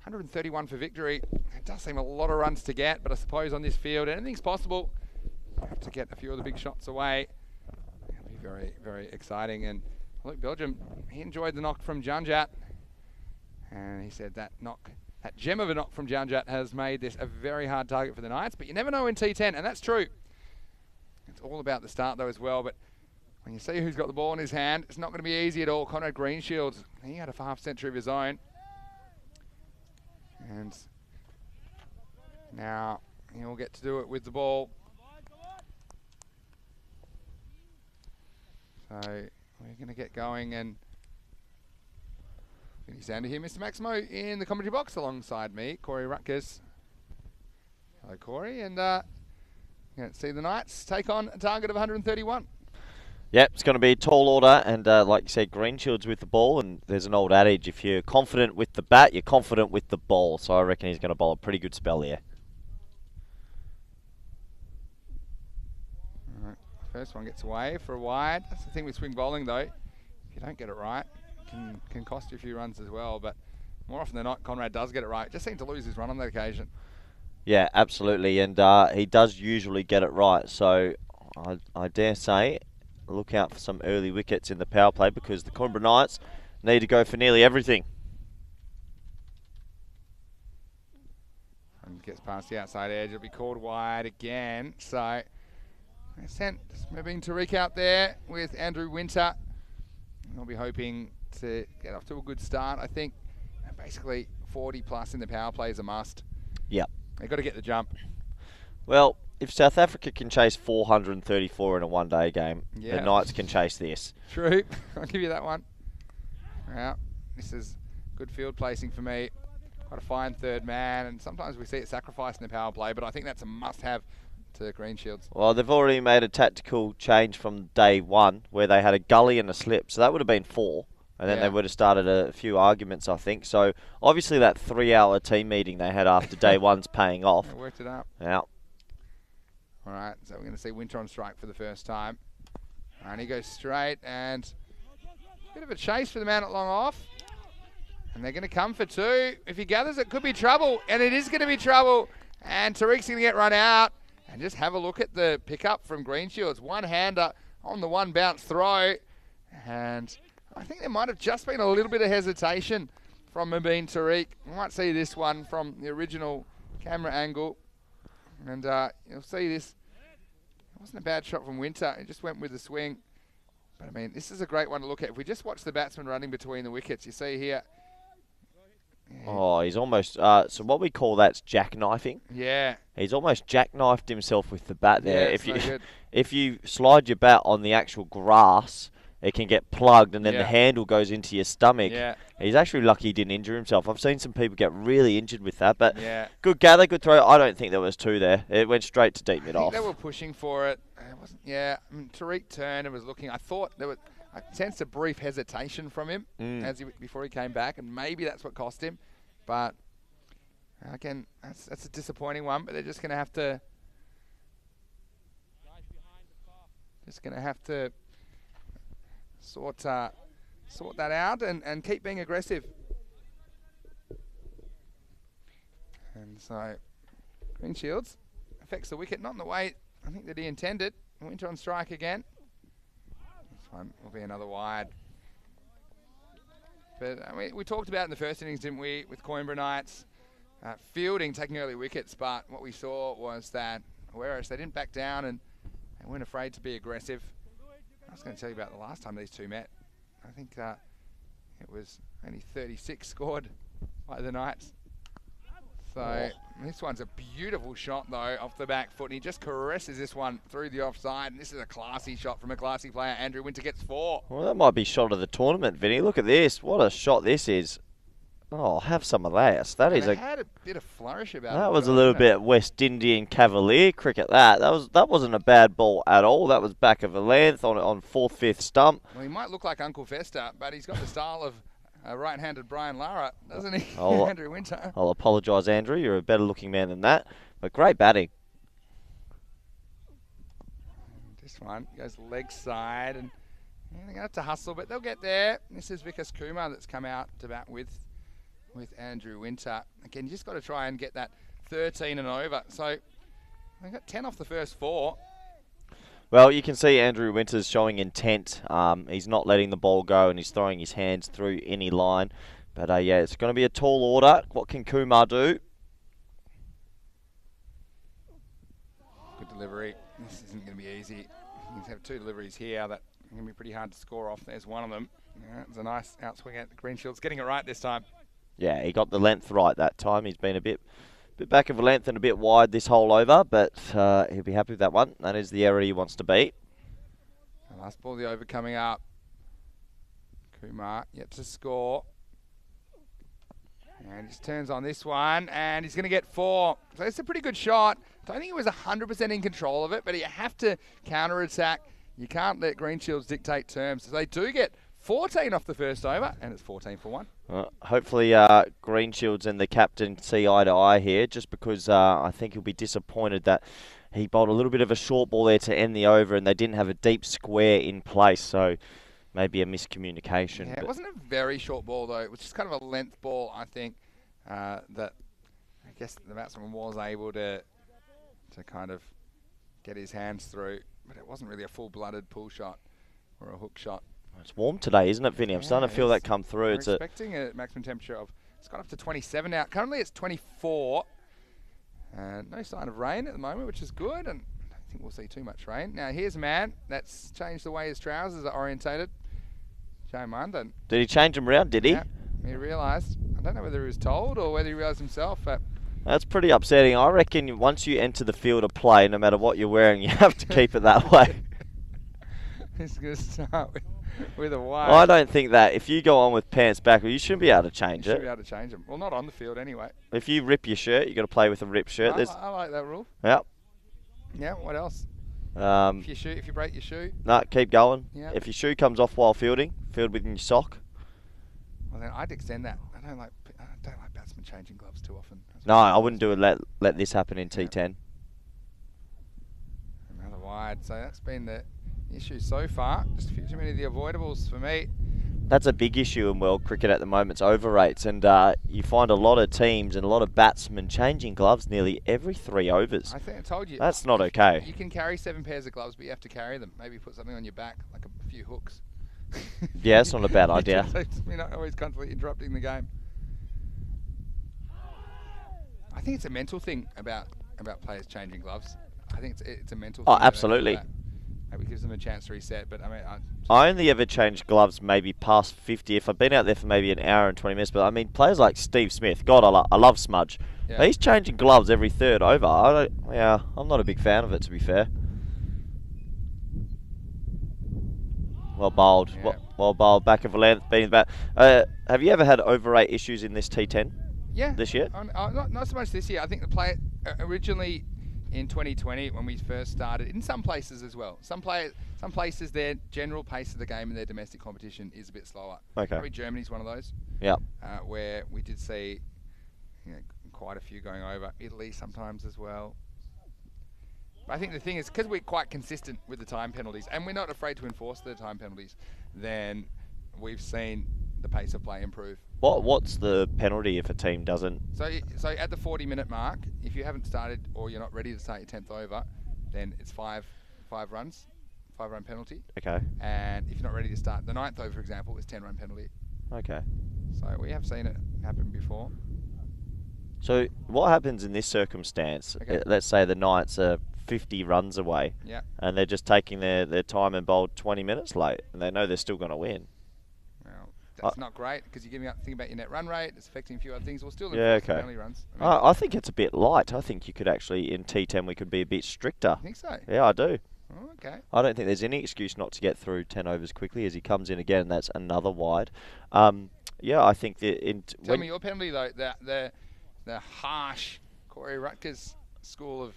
131 for victory. It does seem a lot of runs to get, but I suppose on this field, anything's possible. Have to get a few of the big shots away. It'll be very, very exciting. And look, Belgium, he enjoyed the knock from Janjat. And he said that knock, that gem of a knock from Janjat has made this a very hard target for the Knights. But you never know in T10, and that's true. It's all about the start, though, as well. But when you see who's got the ball in his hand, it's not going to be easy at all. Conrad Greenshields, he had a half century of his own. And now he'll get to do it with the ball. So we're going to get going, and can you sound to hear Mr. Maximo in the commentary box alongside me, Corey Rutgers. Hello, Corey, and you're going to see the Knights take on a target of 131. Yep, it's going to be a tall order, and like you said, Greenshields with the ball, and there's an old adage, if you're confident with the bat, you're confident with the ball, so I reckon he's going to bowl a pretty good spell here. First one gets away for a wide. That's the thing with swing bowling, though. If you don't get it right, it can cost you a few runs as well. But more often than not, Conrad does get it right. Just seemed to lose his run on that occasion. Yeah, absolutely, and he does usually get it right. So I dare say, look out for some early wickets in the power play because the Coimbra Knights need to go for nearly everything. And gets past the outside edge. It'll be called wide again. So they sent moving Tariq out there with Andrew Winter. I'll be hoping to get off to a good start. I think basically 40 plus in the power play is a must. Yep. They've got to get the jump. Well, if South Africa can chase 434 in a one-day game, the Knights can chase this. True. I'll give you that one. Well, this is good field placing for me. Got to find third man, and sometimes we see it sacrificed in the power play, but I think that's a must-have to Greenshields. Well, they've already made a tactical change from day one where they had a gully and a slip, so that would have been 4. And then they would have started a few arguments, I think. So, obviously that 3-hour team meeting they had after day one's paying off. They worked it up. Yeah. All right, so we're going to see Winter on strike for the first time. And he goes straight, and a bit of a chase for the man at long off. And they're going to come for 2. If he gathers, it could be trouble, and it is going to be trouble. And Tariq's going to get run out. And just have a look at the pickup from Greenshields. One-hander on the one bounce throw. And I think there might have just been a little bit of hesitation from Mubin Tariq. You might see this one from the original camera angle. And you'll see this. It wasn't a bad shot from Winter. It just went with the swing. But, I mean, this is a great one to look at. If we just watch the batsman running between the wickets, you see here. Yeah. Oh, he's almost, so what we call that's jackknifing. Yeah. He's almost jackknifed himself with the bat there. Yeah, if you slide your bat on the actual grass, it can get plugged and then the handle goes into your stomach. Yeah. He's actually lucky he didn't injure himself. I've seen some people get really injured with that, but good gather, good throw. I don't think there was 2 there. It went straight to deep mid-off. They were pushing for it. It wasn't, I mean, Tariq turned and was looking. I thought I sensed a brief hesitation from him before he came back, and maybe that's what cost him. But again, that's a disappointing one. But they're just going to have to sort that out and keep being aggressive. And so Greenshields affects the wicket, not in the way I think that he intended. Winter on strike again. This one will be another wide. But I mean, we talked about in the first innings, didn't we, with Coimbra Knights fielding, taking early wickets. But what we saw was that whereas they didn't back down and they weren't afraid to be aggressive. I was going to tell you about the last time these two met. I think it was only 36 scored by the Knights. So This one's a beautiful shot, though, off the back foot. And he just caresses this one through the offside. And this is a classy shot from a classy player. Andrew Winter gets 4. Well, that might be shot of the tournament, Vinny. Look at this. What a shot this is. Oh, have some of that. That is had a bit of flourish about it. That was a little bit West Indian Cavalier cricket. That wasn't a bad ball at all. That was back of a length on 4th, 5th stump. Well, he might look like Uncle Fester, but he's got the style of right-handed Brian Lara, doesn't he? Andrew Winter. I'll apologise, Andrew. You're a better-looking man than that. But great batting. This one goes leg side, and they're going to have to hustle, but they'll get there. This is Vikas Kumar that's come out to bat with Andrew Winter. Again, you just got to try and get that 13 and over. So they got 10 off the first 4. Well, you can see Andrew Winter's showing intent. He's not letting the ball go, and he's throwing his hands through any line. But yeah, it's going to be a tall order. What can Kumar do? Good delivery. This isn't going to be easy. You have 2 deliveries here that are going to be pretty hard to score off. There's one of them. Yeah, it's a nice outswing at Greenshields. Getting it right this time. Yeah, he got the length right that time. He's been a bit back of a length and a bit wide this whole over, but he'll be happy with that one. That is the area he wants to beat. Last ball, the over coming up. Kumar yet to score. And he just turns on this one, and he's going to get 4. So it's a pretty good shot. Don't think he was 100% in control of it, but you have to counter-attack. You can't let Greenshields dictate terms. So they do get 14 off the first over, and it's 14 for 1. Hopefully Greenshields and the captain see eye to eye here, just because I think he'll be disappointed that he bowled a little bit of a short ball there to end the over, and they didn't have a deep square in place, so maybe a miscommunication. Yeah, it wasn't a very short ball, though. It was just kind of a length ball, I think, that I guess the batsman was able to kind of get his hands through, but it wasn't really a full-blooded pull shot or a hook shot. It's warm today, isn't it, Vinny? I'm starting to feel that come through. We're expecting a maximum temperature of, it's gone up to 27 now. Currently it's 24. No sign of rain at the moment, which is good, and I don't think we'll see too much rain. Now here's a man that's changed the way his trousers are orientated. Joe Mundan. Did he change them around, did he? Yeah, he realised. I don't know whether he was told or whether he realised himself, but that's pretty upsetting. I reckon once you enter the field of play, no matter what you're wearing, you have to keep it that way. He's going to start with a white. I don't think that if you go on with pants back, you shouldn't be able to change it. You should be able to change them. Well, not on the field anyway. If you rip your shirt, you've got to play with a ripped shirt. I like that rule. Yep. Yeah, what else? If you break your shoe. No, keep going. Yeah. If your shoe comes off while fielding, field within your sock. Well, then I'd extend that. I don't like batsmen changing gloves too often. No, I wouldn't do it. Let this happen in T10. Another wide. So that's been the issue so far. Just a few too many of the avoidables for me. That's a big issue in world cricket at the moment. It's over rates, and you find a lot of teams and a lot of batsmen changing gloves nearly every 3 overs. I think I told you. That's not okay. You can carry 7 pairs of gloves, but you have to carry them. Maybe put something on your back, like a few hooks. Yeah, it's not a bad idea. You're not always constantly interrupting the game. I think it's a mental thing about players changing gloves. I think it's a mental thing. Oh, absolutely. Maybe gives them a chance to reset, but I mean... I only ever change gloves maybe past 50 if I've been out there for maybe an hour and 20 minutes, but I mean, players like Steve Smith, God, I love Smudge. Yeah. He's changing gloves every 3rd over. I'm not a big fan of it, to be fair. Well bowled. Yeah. Well bowled, back of a length, beating the bat. Have you ever had overrate issues in this T10? Yeah. This year? Not so much this year. I think the player originally in 2020 when we first started, in some places as well. Some places their general pace of the game in their domestic competition is a bit slower. Okay. Probably Germany's one of those. Yeah. Where we did see quite a few going over. Italy sometimes as well. But I think the thing is, because we're quite consistent with the time penalties, and we're not afraid to enforce the time penalties, then we've seen the pace of play improve. What's the penalty if a team doesn't? So at the 40-minute mark, if you haven't started or you're not ready to start your 10th over, then it's 5 runs, 5-run penalty. Okay. And if you're not ready to start the 9th over, for example, it's 10-run penalty. Okay. So we have seen it happen before. So what happens in this circumstance? Okay. Let's say the Knights are 50 runs away, yeah, and they're just taking their time and bowled 20 minutes late, and they know they're still going to win. Well, that's not great because you're giving up. Think about your net run rate. It's affecting a few other things. We'll still Yeah, enforce the okay. penalty runs. I think it's a bit light. I think you could actually, in T10, we could be a bit stricter. I think so. Yeah, I do. Oh, okay. I don't think there's any excuse not to get through 10 overs quickly as he comes in again. That's another wide. Yeah, I think that Tell me your penalty though. The harsh Corey Rutgers school of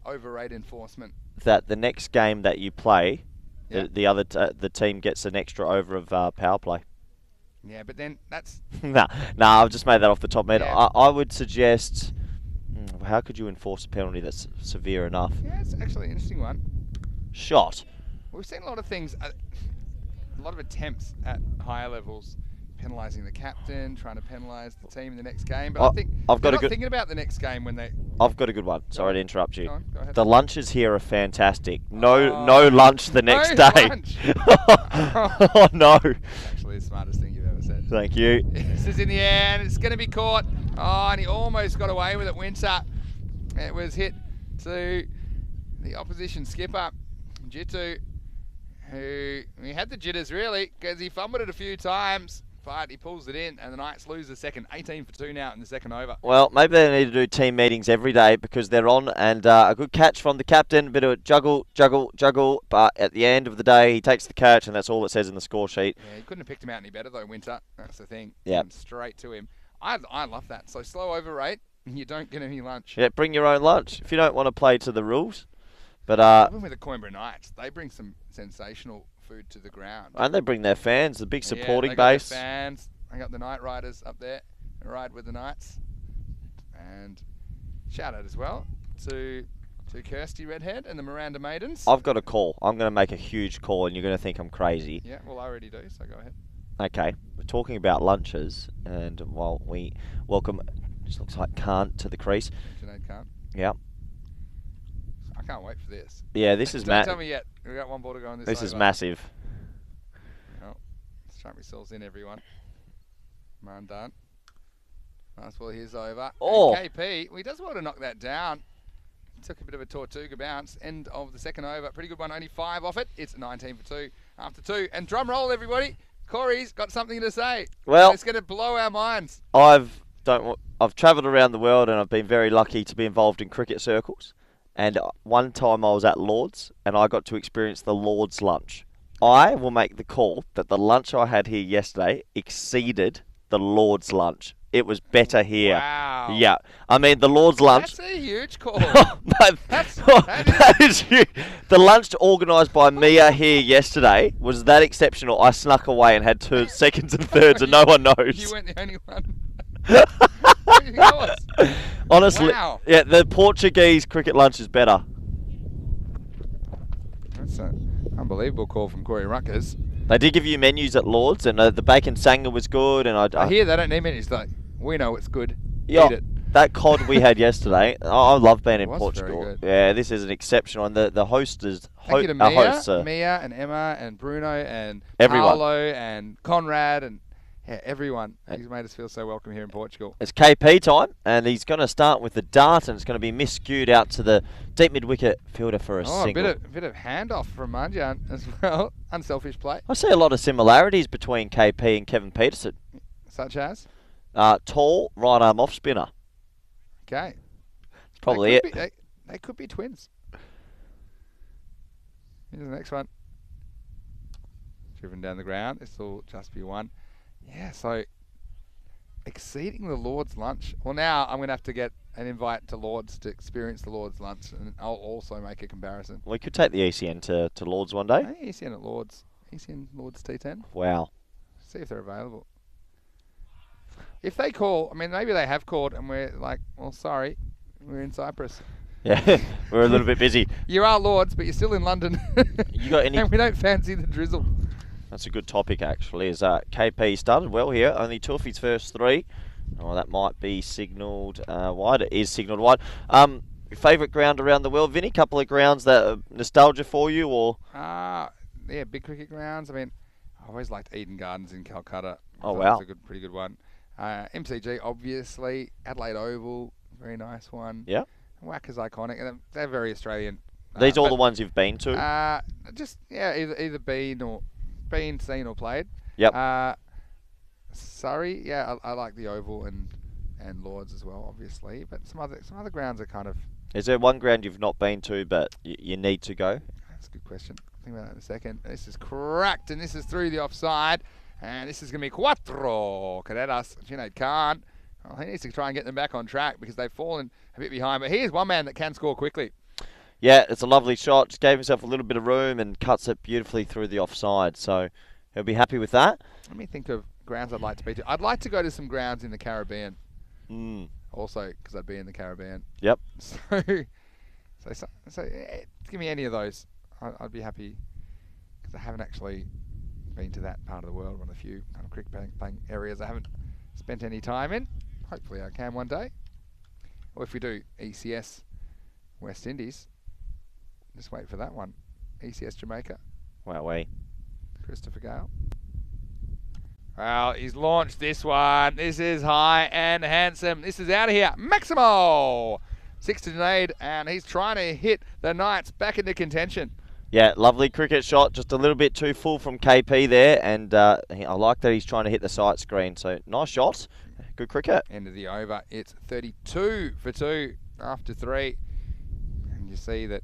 over-rate enforcement. that the next game that you play, Yeah. the team gets an extra over of power play. Yeah, but then that's Nah, I've just made that off the top of my head. Yeah. I would suggest, how could you enforce a penalty that's severe enough? yeah, it's actually an interesting one. Shot. We've seen a lot of things, a lot of attempts at higher levels, penalising the captain, trying to penalise the team in the next game. But I think I've got they're a not good. thinking about the next game when they. I've got a good one. Sorry to interrupt you. Go on, go ahead. The lunches here are fantastic. No lunch the next No day. lunch. Oh no. Actually, the smartest thing you've ever said. Thank you. This is in the air and it's going to be caught. Oh, and he almost got away with it, Winter. It was hit to the opposition skipper, Jitu, who he had the jitters really because he fumbled it a few times, but he pulls it in and the Knights lose the second. 18 for 2 now in the second over. Well, maybe they need to do team meetings every day because they're on, and a good catch from the captain, a bit of a juggle, but at the end of the day, he takes the catch, and that's all it says in the score sheet. Yeah, he couldn't have picked him out any better though, Winter. That's the thing. Yeah. Went straight to him. I love that. So slow over rate, you don't get any lunch. Yeah, bring your own lunch if you don't want to play to the rules. But Even with the Coimbra Knights, they bring some sensational food to the ground. and they bring their fans, the big supporting they got base. The fans. I got the Night Riders up there and ride with the Knights. And shout out as well to Kirsty Redhead and the Miranda Maidens. I've got a call. I'm going to make a huge call, and you're going to think I'm crazy. Yeah, well, I already do, so go ahead. Okay, we're talking about lunches, and while we welcome, this looks like Kant to the crease. Junaid Khan. Yeah. I can't wait for this. Yeah, this is Don't tell me yet. We've got one ball to go on this. This is over. massive. Well, let's strap yourselves in, everyone. Man done. Nice ball, here's over. Oh. And KP, well, he does well to knock that down. He took a bit of a Tortuga bounce. End of the second over. Pretty good one, only 5 off it. It's 19 for 2 after 2. And drum roll, everybody. Corey's got something to say. Well, it's going to blow our minds. I've travelled around the world, and I've been very lucky to be involved in cricket circles. And one time I was at Lord's, and I got to experience the Lord's lunch. I will make the call that the lunch I had here yesterday exceeded the Lord's lunch. It was better here. Wow. Yeah. I mean, the Lord's lunch. That's a huge call. That is huge. The lunch organised by Mia here yesterday was that exceptional. I snuck away and had 2 seconds and thirds, and no one knows. You weren't the only one. Everything else. Honestly, Wow. yeah, the Portuguese cricket lunch is better. That's an unbelievable call from Corey Ruckers. They did give you menus at Lord's, and the bacon sanga was good, and I hear they don't need menus. Like, we know it's good. yeah, Eat it. that cod we had yesterday. I love being in was Portugal. very good. Yeah, this is an exceptional. And the host is Thank you to our Mia, hosts. Mia and Emma and Bruno and Everyone. Paolo and Conrad and everyone who's made us feel so welcome here in Portugal. It's KP time, and he's going to start with the dart, and it's going to be miscued out to the deep mid-wicket fielder for a single. A bit of handoff from Manjan as well. Unselfish play. I see a lot of similarities between KP and Kevin Peterson. Such as? Tall, right arm off spinner. Okay. That's probably it. They could be twins. Here's the next one. Driven down the ground. This will just be one. Yeah, so exceeding the Lord's lunch. Well, now I'm going to have to get an invite to Lord's to experience the Lord's lunch, and I'll also make a comparison. We could take the ECN to Lord's one day. Hey, ECN at Lord's. ECN Lord's T10. Wow. See if they're available. If they call, I mean, maybe they have called, and we're like, well, sorry, we're in Cyprus. Yeah, we're a little bit busy. You are Lord's, but you're still in London. You got any? And we don't fancy the drizzle. That's a good topic, actually. Is KP started well here, only 2 of his first 3. Oh, that might be signalled wide. It is signalled wide. Favourite ground around the world, Vinny? Couple of grounds that are nostalgia for you, or? Yeah, big cricket grounds. I mean, I always liked Eden Gardens in Calcutta. Oh, That wow. was a pretty good one. MCG, obviously. Adelaide Oval, very nice one. Yeah. Wacker's iconic. And they're very Australian. These all the ones you've been to? Either been, seen or played. Yep. Surrey, yeah, I like the Oval and Lords as well, obviously. But some other grounds are kind of. Is there one ground you've not been to but you need to go? That's a good question. Think about that in a second. This is cracked, and this is through the offside, and this is going to be cuatro carreras. Sinead can't. Well, he needs to try and get them back on track because they've fallen a bit behind. But here's one man that can score quickly. Yeah, it's a lovely shot. Just gave himself a little bit of room and cuts it beautifully through the offside. So he'll be happy with that. Let me think of grounds I'd like to be to. I'd like to go to some grounds in the Caribbean. Also, because I'd be in the Caribbean. Yep. So give me any of those. I'd be happy because I haven't actually been to that part of the world. One of the few kind of cricket playing areas I haven't spent any time in. Hopefully I can one day. Or if we do ECS West Indies, just wait for that one. ECS Jamaica. Wowee. Christopher Gale. Well, he's launched this one. This is high and handsome. This is out of here. Maximo! 6 to Junaid, and he's trying to hit the Knights back into contention. Yeah, lovely cricket shot. Just a little bit too full from KP there, and I like that he's trying to hit the sight screen. So nice shot. Good cricket. End of the over. It's 32 for 2 after 3. And you see that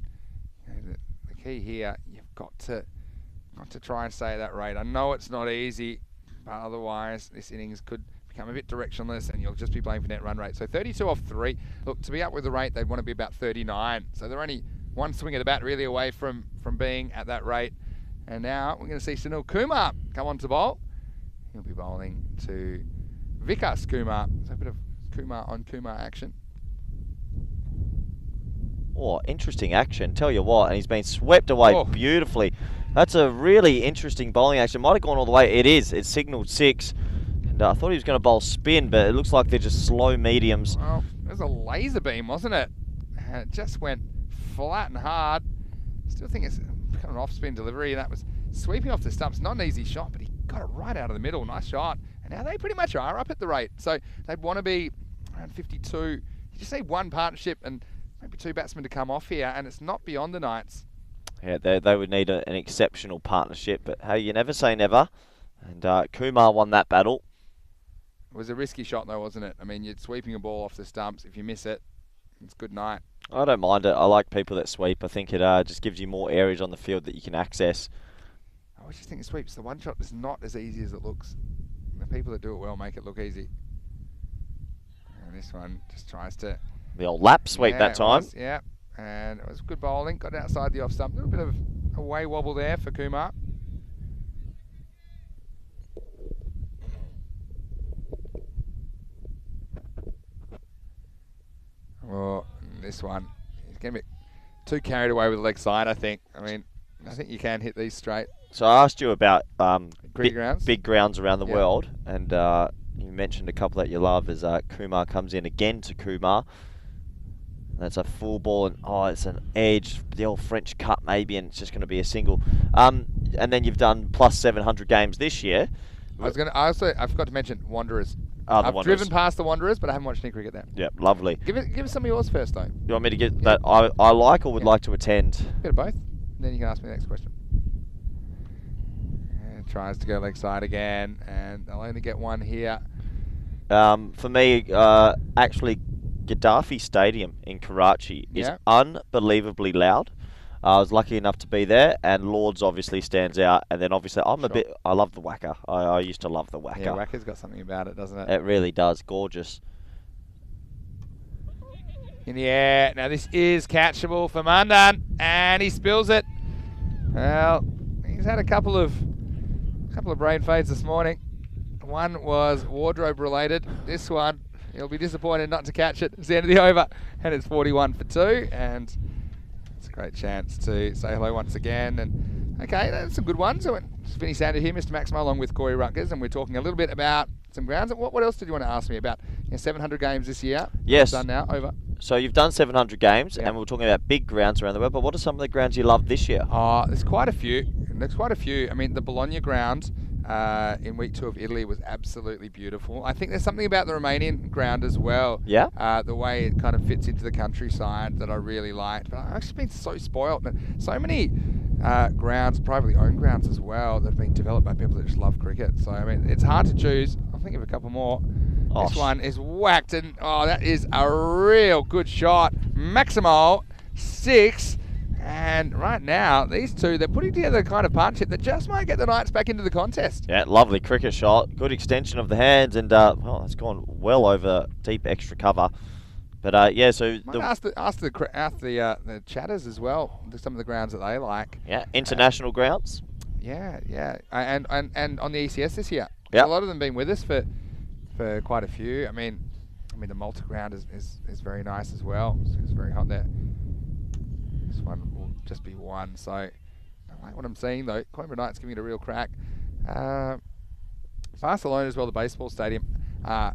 the key here, you've got to try and stay at that rate. I know it's not easy. But otherwise, this innings could become a bit directionless and you'll just be playing for net run rate. So 32 off 3. Look, to be up with the rate, they'd want to be about 39. So they're only one swing of the bat really away from being at that rate. And now we're going to see Sunil Kumar come on to bowl. He'll be bowling to Vikas Kumar. So a bit of Kumar on Kumar action. Oh, interesting action. Tell you what, and he's been swept away beautifully. That's a really interesting bowling action. Might have gone all the way. It is. It's signalled 6. And I thought he was going to bowl spin, but it looks like they're just slow mediums. Well, it was a laser beam, wasn't it? And it just went flat and hard. Still think it's kind of an off-spin delivery, and that was sweeping off the stumps. Not an easy shot, but he got it right out of the middle. Nice shot. And now they pretty much are up at the rate. So they'd want to be around 52. You just need one partnership and maybe 2 batsmen to come off here, and it's not beyond the Knights. Yeah, they would need an exceptional partnership, but hey, you never say never. And Kumar won that battle. It was a risky shot though, wasn't it? I mean, you're sweeping a ball off the stumps. If you miss it, it's good night. I don't mind it. I like people that sweep. I think it just gives you more areas on the field that you can access. I always just think the sweeps, the one shot is not as easy as it looks. The people that do it well make it look easy. And this one just tries to... The old lap sweep that time. Yeah. And it was good bowling, got outside the off stump. A little bit of a way wobble there for Kumar. Well, this one, he's going to be too carried away with the leg side, I think. I mean, I think you can hit these straight. So I asked you about big grounds around the world, and you mentioned a couple that you love as Kumar comes in again to Kumar. That's a full ball, and it's an edge, the old French cut maybe, and it's just going to be a single. And then you've done plus 700 games this year. I forgot to mention Wanderers. I've driven past the Wanderers, but I haven't watched any cricket there. Yep, lovely. Give us some of yours first, though. You want me to get that I like or would like to attend? Bit of both. Then you can ask me the next question. And tries to go leg side again, and they'll only get one here. For me, actually, Gaddafi Stadium in Karachi is unbelievably loud. I was lucky enough to be there, and Lords obviously stands out. And then obviously I love the Wacker. I used to love the Wacker. Yeah, Wacker's got something about it, doesn't it? It really does. Gorgeous. In the air. Now this is catchable for Mandan, and he spills it. Well, he's had a couple of brain fades this morning. One was wardrobe related. This one, he'll be disappointed not to catch it. It's the end of the over, and it's 41 for 2, and it's a great chance to say hello once again. And okay, that's some good ones. So it's Vinny Sander here, Mr. Maximo, along with Corey Rutgers, and we're talking a little bit about some grounds. What else did you want to ask me about? 700 games this year. Yes. Done now, over. So you've done 700 games, and we're talking about big grounds around the world, but what are some of the grounds you love this year? There's quite a few. I mean, the Bologna ground in week 2 of Italy was absolutely beautiful. I think there's something about the Romanian ground as well. Yeah. The way it kind of fits into the countryside that I really liked. But I've actually been so spoiled. But so many grounds, privately owned grounds as well, that have been developed by people that just love cricket. So, I mean, it's hard to choose. think of a couple more. Oh, This one is whacked, and oh, that is a real good shot. Maximo, 6. And right now, these two, they're putting together a kind of partnership that just might get the Knights back into the contest. Yeah, lovely cricket shot. Good extension of the hands, and well, it's gone well over deep extra cover. But yeah, so Might ask the chatters as well, some of the grounds that they like. yeah, international grounds. Yeah, and on the ECS this year. Yep. A lot of them been with us for quite a few. I mean the Malta ground is very nice as well. It's very hot there. This one will just be 1. So I like what I'm seeing though. Coimbra Knights giving it a real crack. Barcelona as well, the baseball stadium. I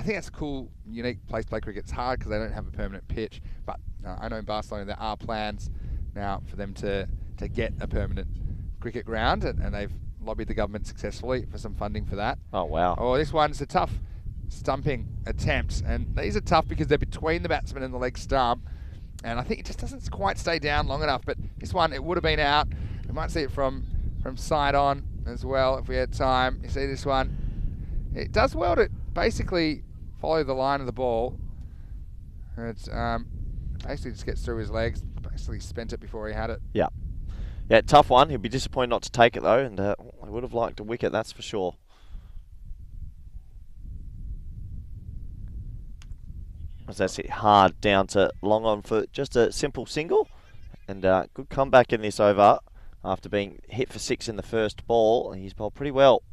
think that's a cool, unique place to play cricket. It's hard because they don't have a permanent pitch, but I know in Barcelona there are plans now for them to get a permanent cricket ground, and they've lobbied the government successfully for some funding for that. Oh, wow. Oh, this one's a tough stumping attempt, and these are tough because they're between the batsman and the leg stump, and I think it just doesn't quite stay down long enough, but this one, it would have been out. We might see it from side on as well if we had time. You see this one. It does well to basically follow the line of the ball. It's basically just gets through his legs, basically spent it before he had it. Yeah. Yeah, tough one. He'll be disappointed not to take it though, and I would have liked a wicket, that's for sure. As that's hit hard down to long on for just a simple single, and good comeback in this over after being hit for 6 in the first ball. He's bowled pretty well.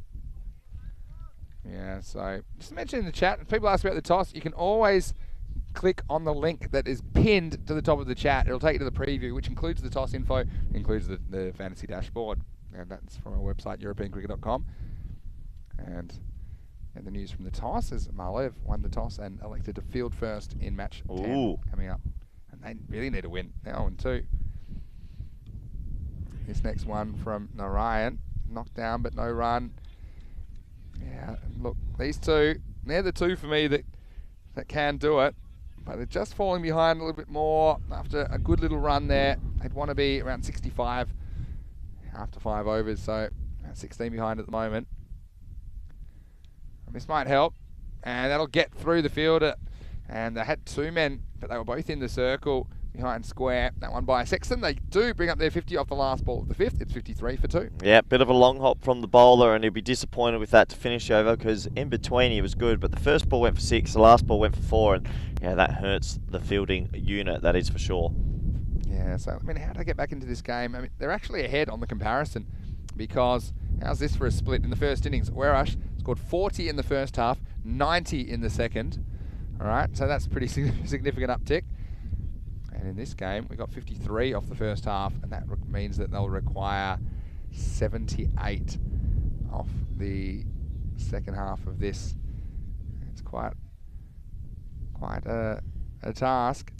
Yeah, so just mention in the chat, if people ask about the toss, you can always click on the link that is pinned to the top of the chat. It'll take you to the preview, which includes the toss info, includes the fantasy dashboard, and that's from our website, europeancricket.com. And the news from the toss is Malev won the toss and elected to field first in match 10 coming up. And they really need to win. They're 0-2. This next one from Narayan, knocked down but no run. Yeah, look, these two, they're the two for me that can do it, but they're just falling behind a little bit more after a good little run there. They'd want to be around 65 after 5 overs, so 16 behind at the moment. And this might help, and that'll get through the fielder. And they had 2 men, but they were both in the circle behind square. That one by Sexton. They do bring up their 50 off the last ball of the 5th. It's 53 for 2. Yeah, bit of a long hop from the bowler, and he'll be disappointed with that to finish over, because in between he was good, but the first ball went for 6, the last ball went for 4, and yeah, that hurts the fielding unit, that is for sure. Yeah, so I mean, how do they get back into this game? I mean, they're actually ahead on the comparison, because how's this for a split in the first innings? Werash scored 40 in the first half, 90 in the second. All right, so that's pretty significant uptick. And in this game, we got 53 off the first half, and that means that they'll require 78 off the second half of this. It's quite a task.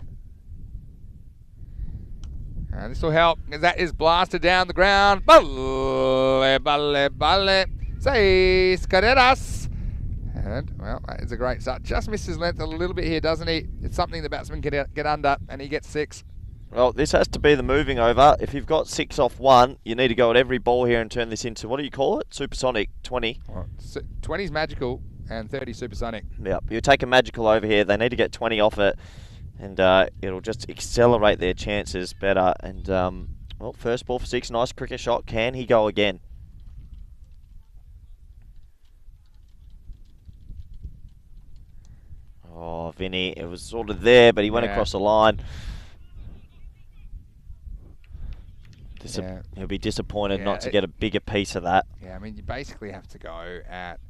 And this will help, because that is blasted down the ground. Balle, balle, balle. 6 carreras. And, well, that is a great start. Just missed his length a little bit here, doesn't he? It's something the batsman can get under, and he gets 6. Well, this has to be the moving over. If you've got 6 off 1, you need to go at every ball here and turn this into, what do you call it? Supersonic 20. Well, 20's magical and 30 supersonic. Yeah, you take a magical over here. They need to get 20 off it, and it'll just accelerate their chances better. And, well, first ball for 6, nice cricket shot. Can he go again? Oh, Vinny, it was sort of there, but he went across the line. He'll be disappointed not to get a bigger piece of that. Yeah, I mean, you basically have to go at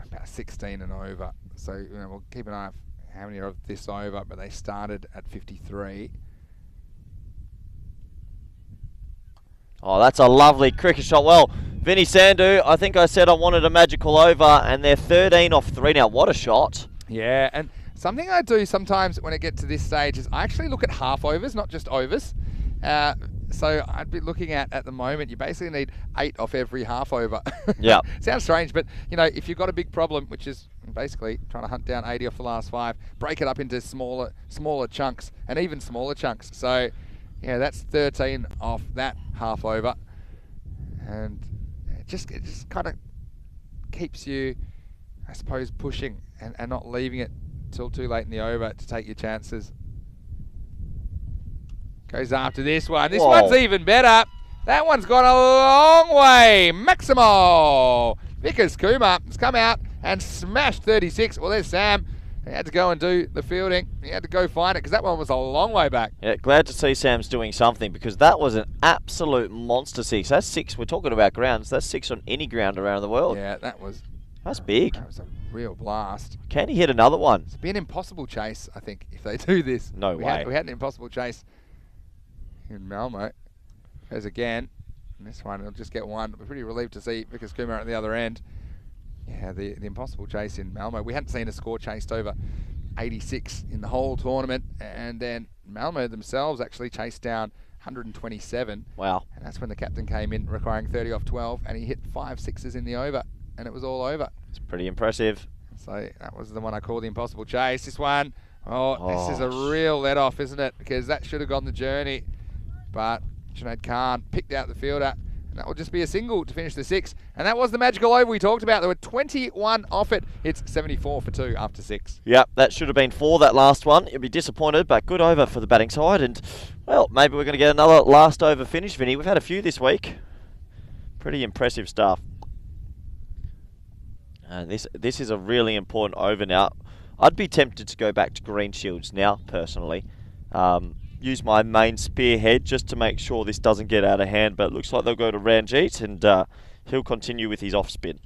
about 16 and over. So, we'll keep an eye on how many are of this over, but they started at 53. Oh, that's a lovely cricket shot. Well, Vinny Sandhu, I think I said I wanted a magical over, and they're 13 off 3 now. What a shot. Yeah, and something I do sometimes when I get to this stage is I actually look at half overs, not just overs. So I'd be looking at the moment, you basically need 8 off every half over. Yeah. Sounds strange, but, if you've got a big problem, which is basically trying to hunt down 80 off the last 5, break it up into smaller chunks, and even smaller chunks. So, yeah, that's 13 off that half over. And it just kind of keeps you I suppose, pushing and not leaving it till too late in the over to take your chances. Goes after this one. This one's even better. That one's gone a long way. Maximo. Vickers Kumar has come out and smashed 36. Well, there's Sam. He had to go and do the fielding. He had to go find it because that one was a long way back. Yeah, glad to see Sam's doing something because that was an absolute monster 6. That's 6. We're talking about grounds. That's 6 on any ground around the world. Yeah, that's big. That was a real blast. Can he hit another one? It's be an impossible chase, I think, if they do this. No way. We had an impossible chase in Malmo. Goes again. And this one, he'll just get one. We're pretty relieved to see Vickers Kumar at the other end. Yeah, the impossible chase in Malmo. We hadn't seen a score chased over 86 in the whole tournament. And then Malmo themselves actually chased down 127. Wow. And that's when the captain came in requiring 30 off 12. And he hit 5 sixes in the over. And it was all over. It's pretty impressive. So that was the one I call the impossible chase. This one, this is a real let-off, isn't it? Because that should have gone the journey. But Junaid Khan picked out the fielder. And that will just be a single to finish the 6. And that was the magical over we talked about. There were 21 off it. It's 74 for 2 after 6. Yep, that should have been 4, that last one. You'd be disappointed, but good over for the batting side. And, well, maybe we're going to get another last over finish, Vinny. We've had a few this week. Pretty impressive stuff. And this is a really important over now. I'd be tempted to go back to green shields now, personally. Use my main spearhead just to make sure this doesn't get out of hand. But it looks like they'll go to Ranjit and he'll continue with his off spin.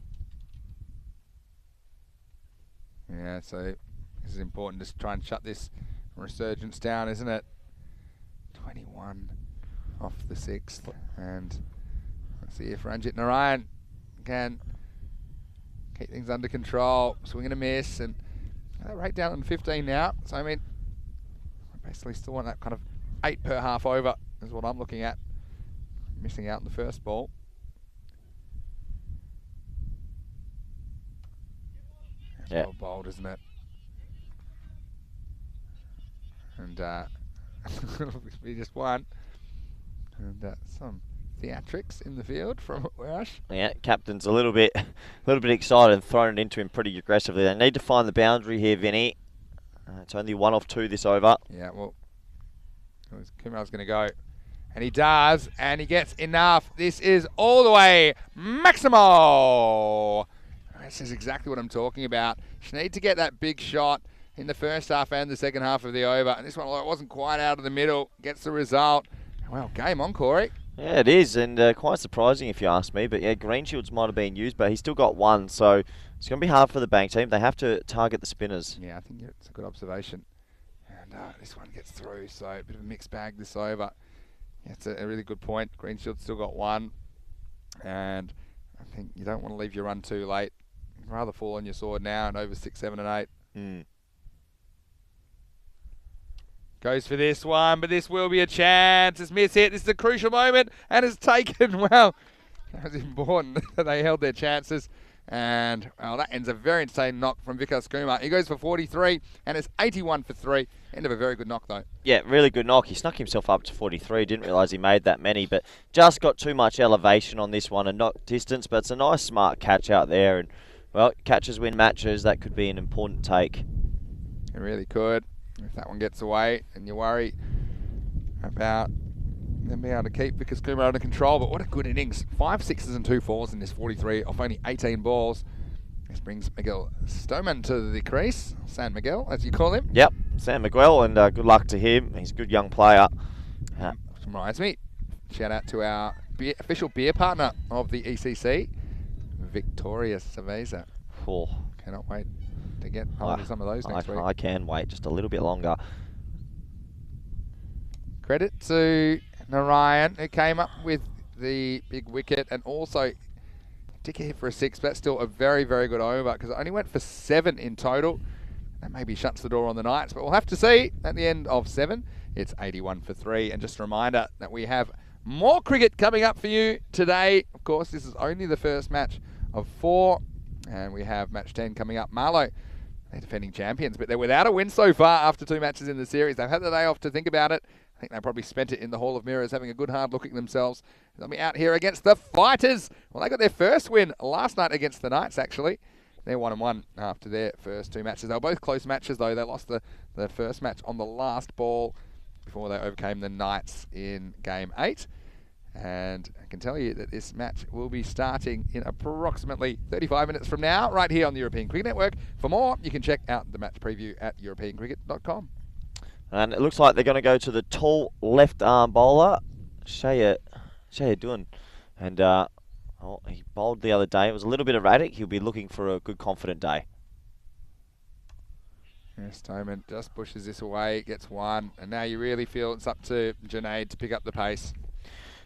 Yeah, so this is important to try and shut this resurgence down, isn't it? 21 off the 6th. And let's see if Ranjit Narayan can keep things under control. Swing and a miss, and they're right down on 15 now. So I mean, I basically still want that kind of 8 per half over is what I'm looking at. Missing out in the first ball. That's well bowled, isn't it? And it'll be just one. And some theatrics in the field from Welsh. Yeah, captain's a little bit excited and thrown it into him pretty aggressively. They need to find the boundary here, Vinny. It's only 1 off 2 this over. Yeah, well, Kumar's going to go. And he does, and he gets enough. This is all the way Maximo. This is exactly what I'm talking about. You need to get that big shot in the first half and the second half of the over. And this one wasn't quite out of the middle. Gets the result. Well, game on, Corey. Yeah, it is, and quite surprising if you ask me. But yeah, green shields might have been used, but he's still got 1. So it's going to be hard for the bank team. They have to target the spinners. Yeah, I think it's a good observation. And this one gets through, so a bit of a mixed bag this over. Yeah, it's a really good point. Green shield's still got 1. And I think you don't want to leave your run too late. You'd rather fall on your sword now and over 6, 7 and 8. Goes for this one, but this will be a chance. It's miss hit. This is a crucial moment, and it's taken. Well, that was important that they held their chances. And, well, that ends a very insane knock from Vickers Kumar. He goes for 43, and it's 81 for 3. End of a very good knock, though. Yeah, really good knock. He snuck himself up to 43. Didn't realise he made that many, but just got too much elevation on this one and not distance. But it's a nice, smart catch out there. And, well, catches win matches. That could be an important take. It really could. If that one gets away, and you worry about them being able to keep Vickers Kumar under control. But what a good innings. 5 sixes and 2 fours in this 43 off only 18 balls. This brings Miguel Stoneman to the crease. San Miguel, as you call him. Yep, San Miguel, and good luck to him. He's a good young player. Which reminds me, shout out to our official beer partner of the ECC, Victoria Cerveza. Oh. Cannot wait to get hold of some of those next week. I can wait just a little bit longer. Credit to Narayan, who came up with the big wicket, and also took a hit for a 6, but that's still a very, very good over, because it only went for 7 in total. That maybe shuts the door on the Knights, but we'll have to see at the end of 7. It's 81 for 3, and just a reminder that we have more cricket coming up for you today. Of course, this is only the first match of 4, and we have match 10 coming up. Marlow, they're defending champions, but they're without a win so far after 2 matches in the series. They've had the day off to think about it. I think they probably spent it in the Hall of Mirrors, having a good hard look at themselves. They'll be out here against the Fighters. Well, they got their first win last night against the Knights, actually. They're 1-1 after their first 2 matches. They were both close matches, though. They lost the first match on the last ball before they overcame the Knights in Game 8. And I can tell you that this match will be starting in approximately 35 minutes from now, right here on the European Cricket Network. For more, you can check out the match preview at europeancricket.com. And it looks like they're going to go to the tall left-arm bowler, Shea Dun. And he bowled the other day. It was a little bit erratic. He'll be looking for a good, confident day. Yes, Toman just pushes this away, gets 1. And now you really feel it's up to Junaid to pick up the pace.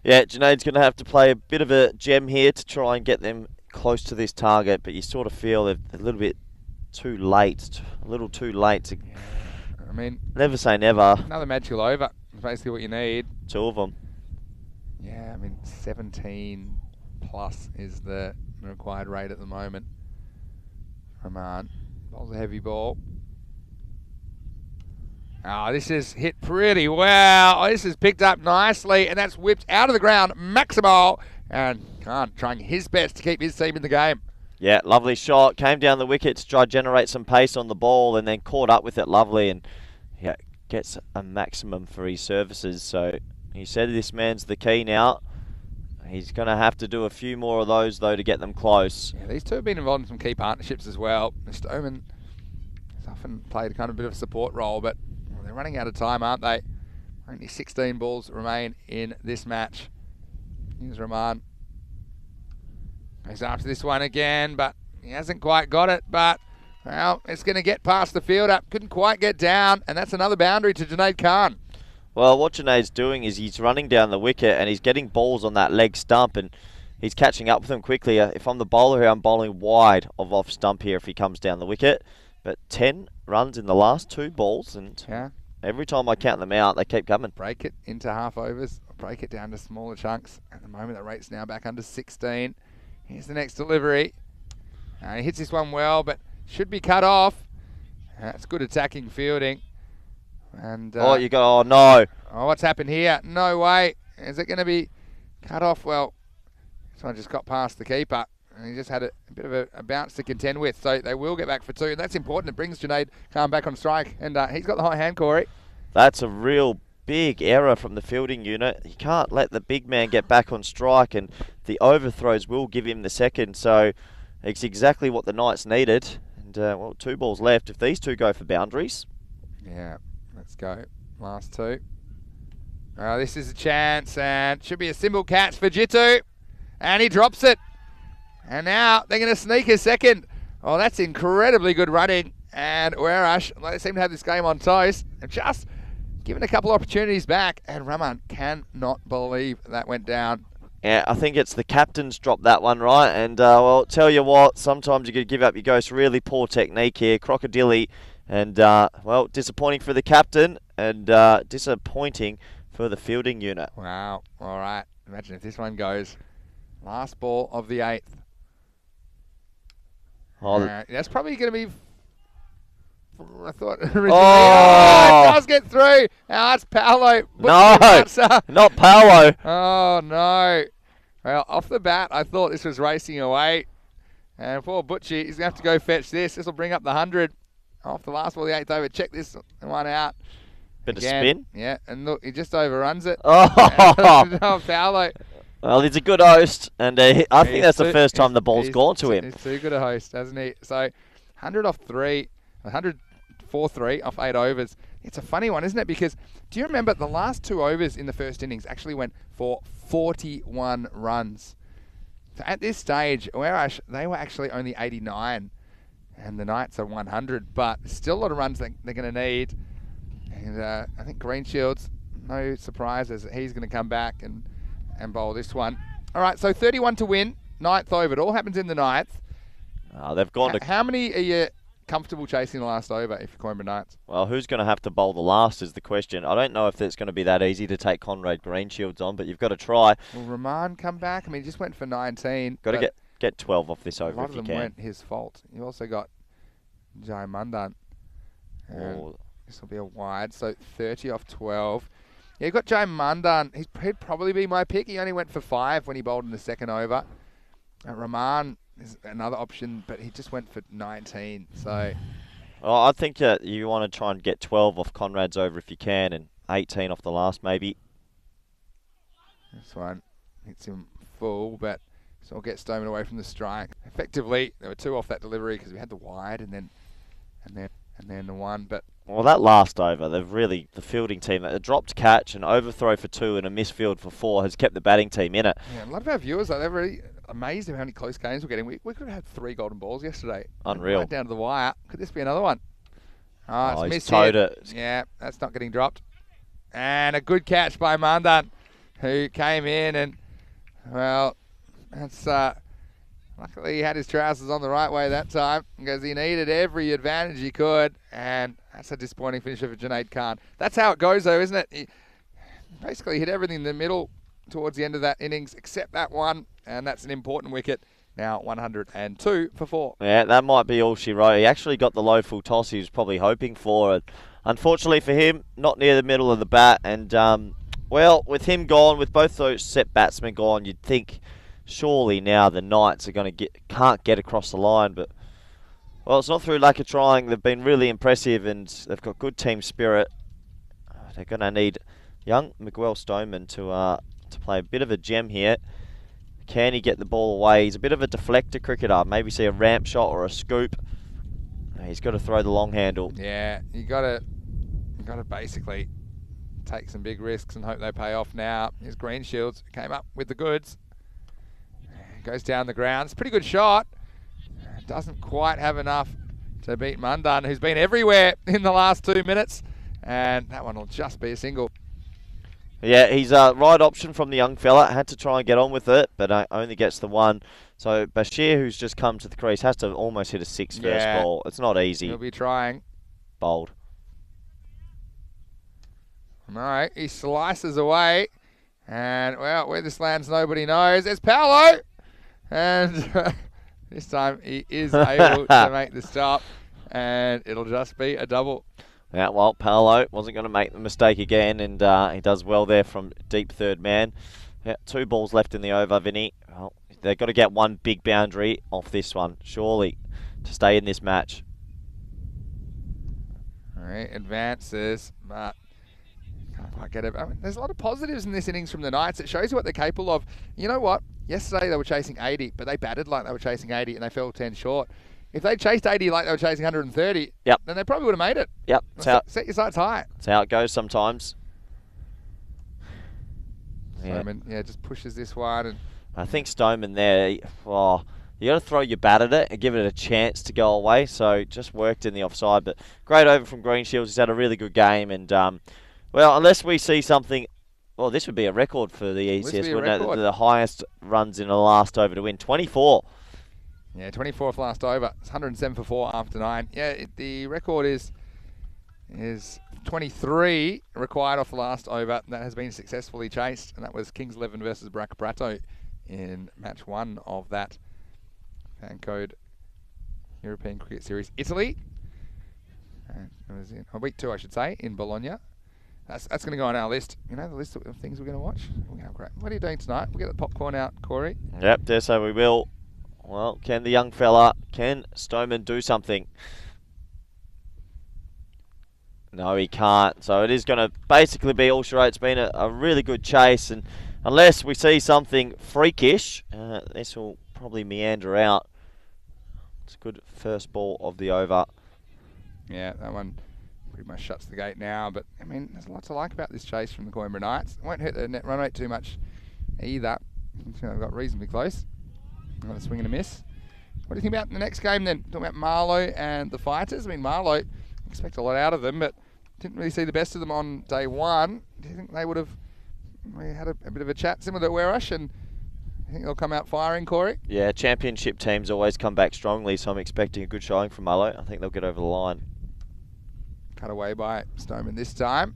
Yeah, Junaid's going to have to play a bit of a gem here to try and get them close to this target, but you sort of feel they're a little bit too late, to I mean, never say never. Another magical over is basically what you need. 2 of them. Yeah, I mean, 17 plus is the required rate at the moment. Rahman bowls a heavy ball. Oh, this is hit pretty well. Oh, this is picked up nicely, and that's whipped out of the ground. Maximo, and Khan trying his best to keep his team in the game. Yeah, lovely shot. Came down the wicket to try to generate some pace on the ball, and then caught up with it lovely, and yeah, gets a maximum for his services. So he said this man's the key now. He's going to have to do a few more of those, though, to get them close. Yeah, these two have been involved in some key partnerships as well. Stoneman has often played a kind of bit of a support role, but they're running out of time, aren't they? Only 16 balls remain in this match. Here's Rahman. Goes after this one again, but he hasn't quite got it. But, well, it's going to get past the fielder. Couldn't quite get down, and that's another boundary to Junaid Khan. Well, what Junaid's doing is he's running down the wicket and he's getting balls on that leg stump, and he's catching up with them quickly. If I'm the bowler here, I'm bowling wide of off stump here if he comes down the wicket. But 10 runs in the last 2 balls, and yeah, every time I count them out, they keep coming. Break it into half overs, break it down to smaller chunks. At the moment, the rate's now back under 16. Here's the next delivery. He hits this one well, but should be cut off. That's good attacking fielding. And oh, you go, oh no. Oh, what's happened here? No way. Is it going to be cut off? Well, this one just got past the keeper. And he just had a bit of a bounce to contend with. So they will get back for 2. And that's important. It brings Junaid Khan back on strike. And he's got the high hand, Corey. That's a real big error from the fielding unit. You can't let the big man get back on strike. And the overthrows will give him the second. So it's exactly what the Knights needed. And, well, 2 balls left. If these 2 go for boundaries. Yeah, let's go. Last 2. This is a chance. And should be a simple catch for Jitu. And he drops it. And now they're going to sneak a second. Oh, that's incredibly good running. And Werash, they seem to have this game on toast. And just given a couple opportunities back. And Rahman cannot believe that went down. Yeah, I think it's the captain's dropped that one, right? And, well, tell you what, sometimes you could give up your ghost. Really poor technique here. Crocodile. And, well, disappointing for the captain. And disappointing for the fielding unit. Wow. All right. Imagine if this one goes. Last ball of the 8th. Oh, that's probably going to be. I thought originally. Oh, it does get through. Now it's Paolo. No, not Paolo. Oh no. Well, off the bat, I thought this was racing away, and poor Butchie, he's going to have to go fetch this. This will bring up the 100 off the last ball, the 8th over. Check this one out. Bit again, of spin. Yeah, and look, he just overruns it. Oh, Paolo. Well, he's a good host, and I think that's the first time the ball's gone to him. He's too good a host, hasn't he? So, 100 off 3, 100 4-3 off 8 overs. It's a funny one, isn't it? Because do you remember the last 2 overs in the first innings actually went for 41 runs? So at this stage, Werash, they were actually only 89, and the Knights are 100, but still a lot of runs that they're going to need. And I think Greenshields, no surprises, he's going to come back and bowl this one. All right, so 31 to win, 9th over. It all happens in the 9th. They've gone to... How many are you comfortable chasing the last over if you're Coimbra Knights? Well, who's going to have to bowl the last is the question. I don't know if it's going to be that easy to take Conrad Greenshields on, but you've got to try. Will Rahman come back? I mean, he just went for 19. Got to get 12 off this over if you can. A lot of them weren't his fault. You also got Jai Mandan. This will be a wide, so 30 off 12. Yeah, you've got Jai Mandan. He'd probably be my pick. He only went for 5 when he bowled in the second over. Rahman, is another option, but he just went for 19. So Well, I think you want to try and get 12 off Conrad's over if you can, and 18 off the last maybe. this one hits him full, but so I'll get Stoneman away from the strike. Effectively, there were 2 off that delivery because we had the wide and then the one. But Well, that last over, the fielding team, a dropped catch, an overthrow for 2 and a misfield for 4 has kept the batting team in it. yeah, a lot of our viewers, they're really amazed at how many close games we're getting. We could have had 3 golden balls yesterday. Unreal. Right down to the wire. Could this be another one? Oh, it's he's missed towed it. it. Yeah, that's not getting dropped. And a good catch by Mandan, who came in and, well, that's luckily he had his trousers on the right way that time because he needed every advantage he could, and that's a disappointing finisher for Junaid Khan. That's how it goes, though, isn't it? He basically hit everything in the middle towards the end of that innings except that one, and that's an important wicket. Now 102 for 4. Yeah, that might be all she wrote. He actually got the low full toss he was probably hoping for. And unfortunately for him, not near the middle of the bat. And, well, with him gone, with both those set batsmen gone, you'd think surely now the Knights are can't get across the line. But, well, it's not through lack of trying. They've been really impressive and they've got good team spirit. They're going to need young Miguel Stoneman to play a bit of a gem here. Can he get the ball away? He's a bit of a deflector cricketer. Maybe see a ramp shot or a scoop. He's got to throw the long handle. Yeah, you got to basically take some big risks and hope they pay off now. Here's Greenshields, came up with the goods. Goes down the ground. It's a pretty good shot. Doesn't quite have enough to beat Mandan, who's been everywhere in the last 2 minutes. And that one will just be a single. Yeah, he's a right option from the young fella. Had to try and get on with it, but only gets the one. So Bashir, who's just come to the crease, has to almost hit a 6 first ball. It's not easy. He'll be trying. Bold. All right, he slices away. And, well, where this lands, nobody knows. There's Paolo. And this time he is able to make the stop. And it'll just be a double. Yeah, well, Paolo wasn't going to make the mistake again, and he does well there from deep third man. Yeah, 2 balls left in the over, Vinny. Well, they've got to get one big boundary off this one, surely, to stay in this match. All right, advances, but can't quite get it. I mean, there's a lot of positives in this innings from the Knights. It shows you what they're capable of. You know what? Yesterday they were chasing 80, but they batted like they were chasing 80, and they fell 10 short. If they chased 80 like they were chasing 130, yep, then they probably would have made it. Yep. Set your sights high. That's how it goes sometimes. Stoneman, yeah, just pushes this one. And I think Stoneman there, you got to throw your bat at it and give it a chance to go away. So just worked in the offside, but great over from Greenshields. He's had a really good game. And, well, unless we see something, well, this would be a record for the ECS, wouldn't it? The highest runs in the last over to win, 24. Yeah, 24th last over. It's 107 for 4 after 9. Yeah, the record is 23 required off the last over. That has been successfully chased, and that was Kings 11 versus Braca Prato in match 1 of that FanCode European Cricket Series Italy. And it was in week 2, I should say, in Bologna. That's going to go on our list. You know, the list of things we're going to watch. Oh, great. What are you doing tonight? We'll get the popcorn out, Corey. Yep, dare say we will. Well, can the young fella, can Stoneman do something? No, he can't. So it is going to basically be all charade. It's been a really good chase, and unless we see something freakish, this will probably meander out. It's a good first ball of the over. Yeah, that one pretty much shuts the gate now. But, I mean, there's a lot to like about this chase from the Coimbra Knights. It won't hurt the net run rate too much either. They've got reasonably close. Got a swing and a miss. What do you think about the next game then? Talking about Marlow and the Fighters. I mean, Marlow, expect a lot out of them, but didn't really see the best of them on day 1. Do you think they would have had a bit of a chat similar to Werush, and you think they'll come out firing, Corey? Yeah, championship teams always come back strongly, so I'm expecting a good showing from Marlow. I think they'll get over the line. Cut away by Stoneman this time.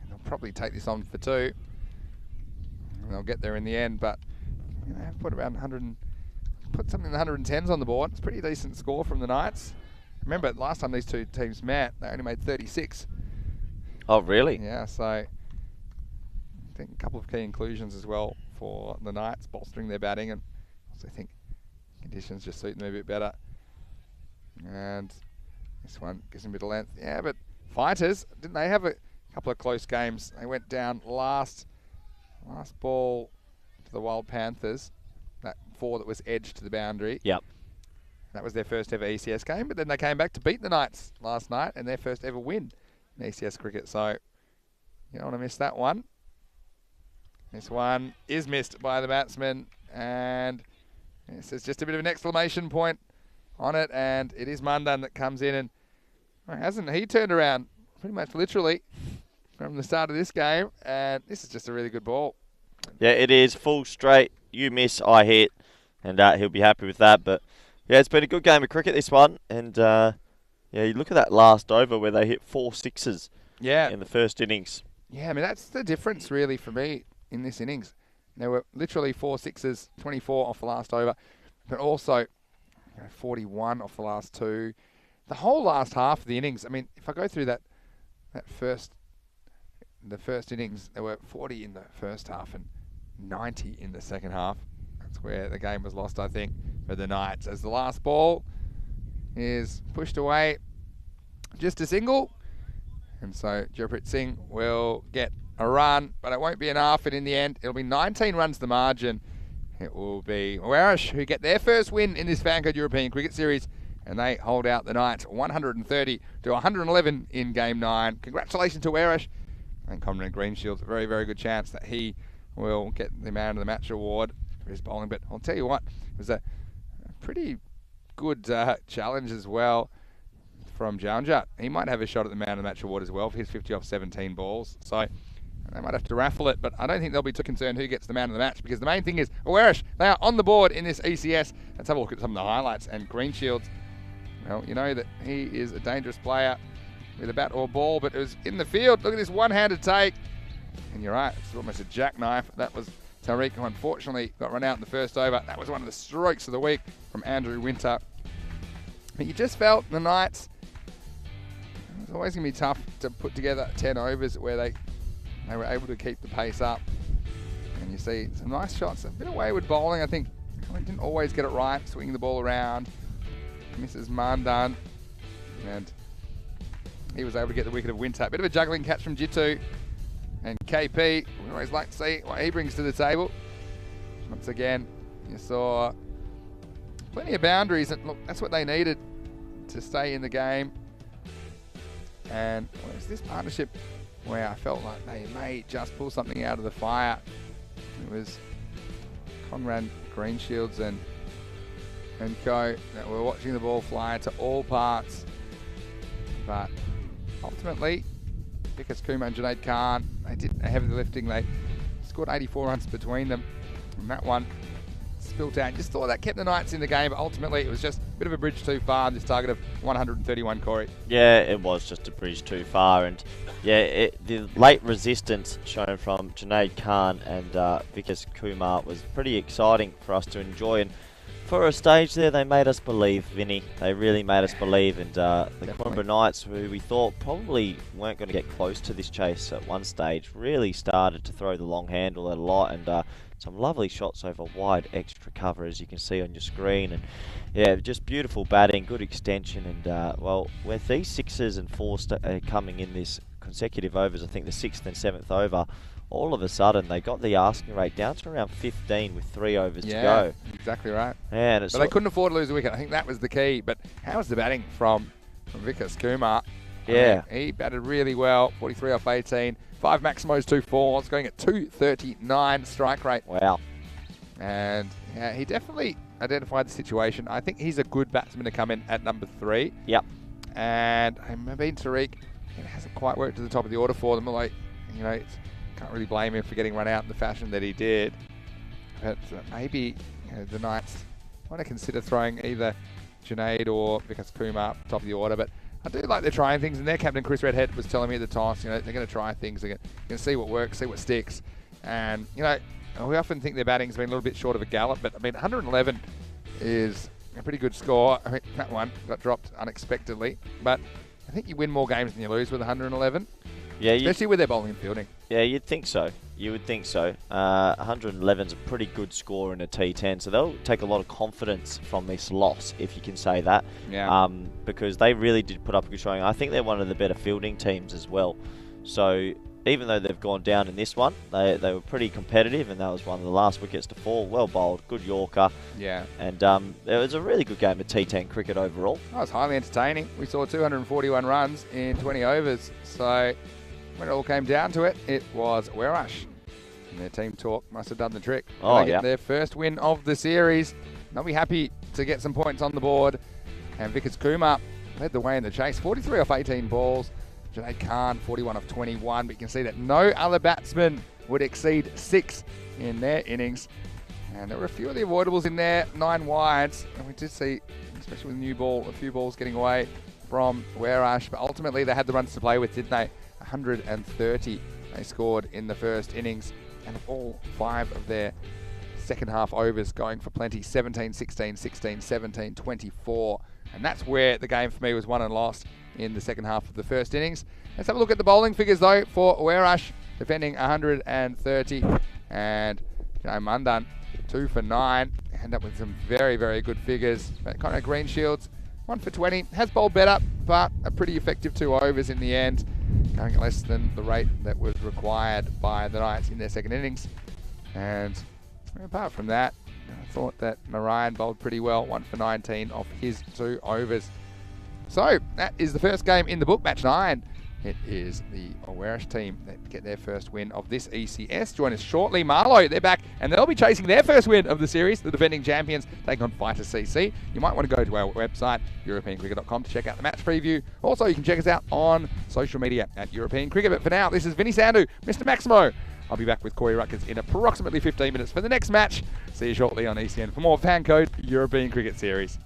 And they'll probably take this on for 2. And they'll get there in the end, but you know, put around 100, put something in the 110s on the board. It's a pretty decent score from the Knights. Remember, last time these two teams met, they only made 36. Oh, really? Yeah, so I think a couple of key inclusions as well for the Knights, bolstering their batting, and also think Conditions just suit them a bit better. And this one gives them a bit of length. Yeah, but Fighters, didn't they have a couple of close games? They went down last ball to the Wild Panthers. That 4 that was edged to the boundary. Yep. That was their first ever ECS game, but then they came back to beat the Knights last night and their first ever win in ECS cricket. So you don't want to miss that one. This one is missed by the batsman, and this is just a bit of an exclamation point on it, and it is Mundan that comes in, and hasn't he turned around pretty much literally from the start of this game, and this is just a really good ball. Yeah, it is full straight. You miss, I hit, and he'll be happy with that. But yeah, it's been a good game of cricket, this one, and yeah, you look at that last over where they hit 4 sixes. In the first innings. Yeah, I mean that's the difference really for me in this innings. There were literally 4 sixes, 24 off the last over, but also 41 off the last 2. The whole last half of the innings, I mean, if I go through the first innings, there were 40 in the first half and 90 in the second half. That's where the game was lost, I think, for the Knights. As the last ball is pushed away, just a single. And so Gurpreet Singh will get a run, but it won't be enough. And in the end, it'll be 19 runs the margin. It will be Warish who get their first win in this FanCode European Cricket Series, and they hold out the Knights 130 to 111 in Game 9. Congratulations to Warish. And Conrad Greenshield's a very, very good chance that he will get the Man of the Match award for his bowling. But I'll tell you what, it was a pretty good challenge as well from Jaunjat. He might have a shot at the Man of the Match award as well for his 50 off 17 balls. So they might have to raffle it, but I don't think they'll be too concerned who gets the Man of the Match, because the main thing is Warish. They are on the board in this ECS. Let's have a look at some of the highlights. And Greenshields, well, you know that he is a dangerous player with a bat or ball, but it was in the field. Look at this one-handed take. And you're right, it's almost a jackknife. That was Tariq, who unfortunately got run out in the first over. That was one of the strokes of the week from Andrew Winter. But you just felt the Knights, it's always going to be tough to put together 10 overs where they were able to keep the pace up. And you see some nice shots, a bit of wayward bowling. I think they didn't always get it right, swinging the ball around. Misses Mandan, and he was able to get the wicket of Winter. A bit of a juggling catch from Jitu. And KP, we always like to see what he brings to the table. Once again, you saw plenty of boundaries, and look, that's what they needed to stay in the game. And well, it's this partnership where I felt like they may just pull something out of the fire. It was Conrad Greenshields and co that were watching the ball fly to all parts. But ultimately, Vikas Kumar and Junaid Khan, they did the heavy lifting. They scored 84 runs between them. And that one spilt out. Just thought that kept the Knights in the game, but ultimately it was just a bit of a bridge too far. This target of 131, Corey. Yeah, it was just a bridge too far. And yeah, the late resistance shown from Junaid Khan and Vikas Kumar was pretty exciting for us to enjoy. And for a stage there, they made us believe, Vinny. They really made us believe. And the Coimbra Knights, who we thought probably weren't going to get close to this chase at one stage, really started to throw the long handle a lot. And some lovely shots over wide extra cover, as you can see on your screen. And yeah, just beautiful batting, good extension. And well, with these sixes and fours coming in this consecutive overs, I think the 6th and 7th over, all of a sudden they got the asking rate down to around 15 with 3 overs to go. Exactly right. Yeah, but they couldn't afford to lose a wicket. I think that was the key. But how was the batting from Vikas Kumar? Yeah. I mean, he batted really well, 43 off 18, 5 Maximos, 2 4s, going at 239 strike rate. Wow. And yeah, he definitely identified the situation. I think he's a good batsman to come in at number 3. Yep. And Mabeen Tariq, it hasn't quite worked to the top of the order for them. Like, you know, can't really blame him for getting run out in the fashion that he did. But maybe the Knights want to consider throwing either Junaid or Vikas Kumar up top of the order. But I do like they're trying things, and their captain Chris Redhead was telling me at the toss, they're going to try things, they're going to see what works, see what sticks. And we often think their batting's been a little bit short of a gallop, but I mean 111 is a pretty good score. I mean, that one got dropped unexpectedly, but I think you win more games than you lose with 111. Yeah, especially with their bowling and fielding. Yeah, you'd think so. You would think so. 111 is a pretty good score in a T10, so they'll take a lot of confidence from this loss, if you can say that. Yeah. Because they really did put up a good showing. I think they're one of the better fielding teams as well. So even though they've gone down in this one, they were pretty competitive, and that was one of the last wickets to fall. Well bowled, good Yorker. Yeah. And it was a really good game of T10 cricket overall. That was highly entertaining. We saw 241 runs in 20 overs. So when it all came down to it, it was Werash. And their team talk must have done the trick. Oh, They get yeah. their first win of the series. They'll be happy to get some points on the board. And Vickers Kumar led the way in the chase. 43 off 18 balls. Junaid Khan, 41 off 21. But you can see that no other batsman would exceed 6 in their innings. And there were a few of the avoidables in there, 9 wides. And we did see, especially with the new ball, a few balls getting away from Werash. But ultimately, they had the runs to play with, didn't they? 130 they scored in the first innings. And all 5 of their second half overs going for plenty. 17, 16, 16, 17, 24. And that's where the game for me was won and lost in the second half of the first innings. Let's have a look at the bowling figures, though, for Werash, defending 130. And Mandan, 2 for 9. End up with some very, very good figures. But Conrad Greenshields, 1 for 20. Has bowled better, but a pretty effective 2 overs in the end. Going less than the rate that was required by the Knights in their second innings. And apart from that, I thought that Narayan bowled pretty well, 1 for 19 off his 2 overs. So that is the first game in the book, match 9. It is the Werash team that get their first win of this ECS. Join us shortly. Marlow, they're back, and they'll be chasing their first win of the series. The defending champions take on Fighter CC. You might want to go to our website, EuropeanCricket.com, to check out the match preview. Also, you can check us out on social media at European Cricket. But for now, this is Vinny Sandhu, Mr. Maximo. I'll be back with Corey Rutkins in approximately 15 minutes for the next match. See you shortly on ECN for more FanCode European Cricket Series.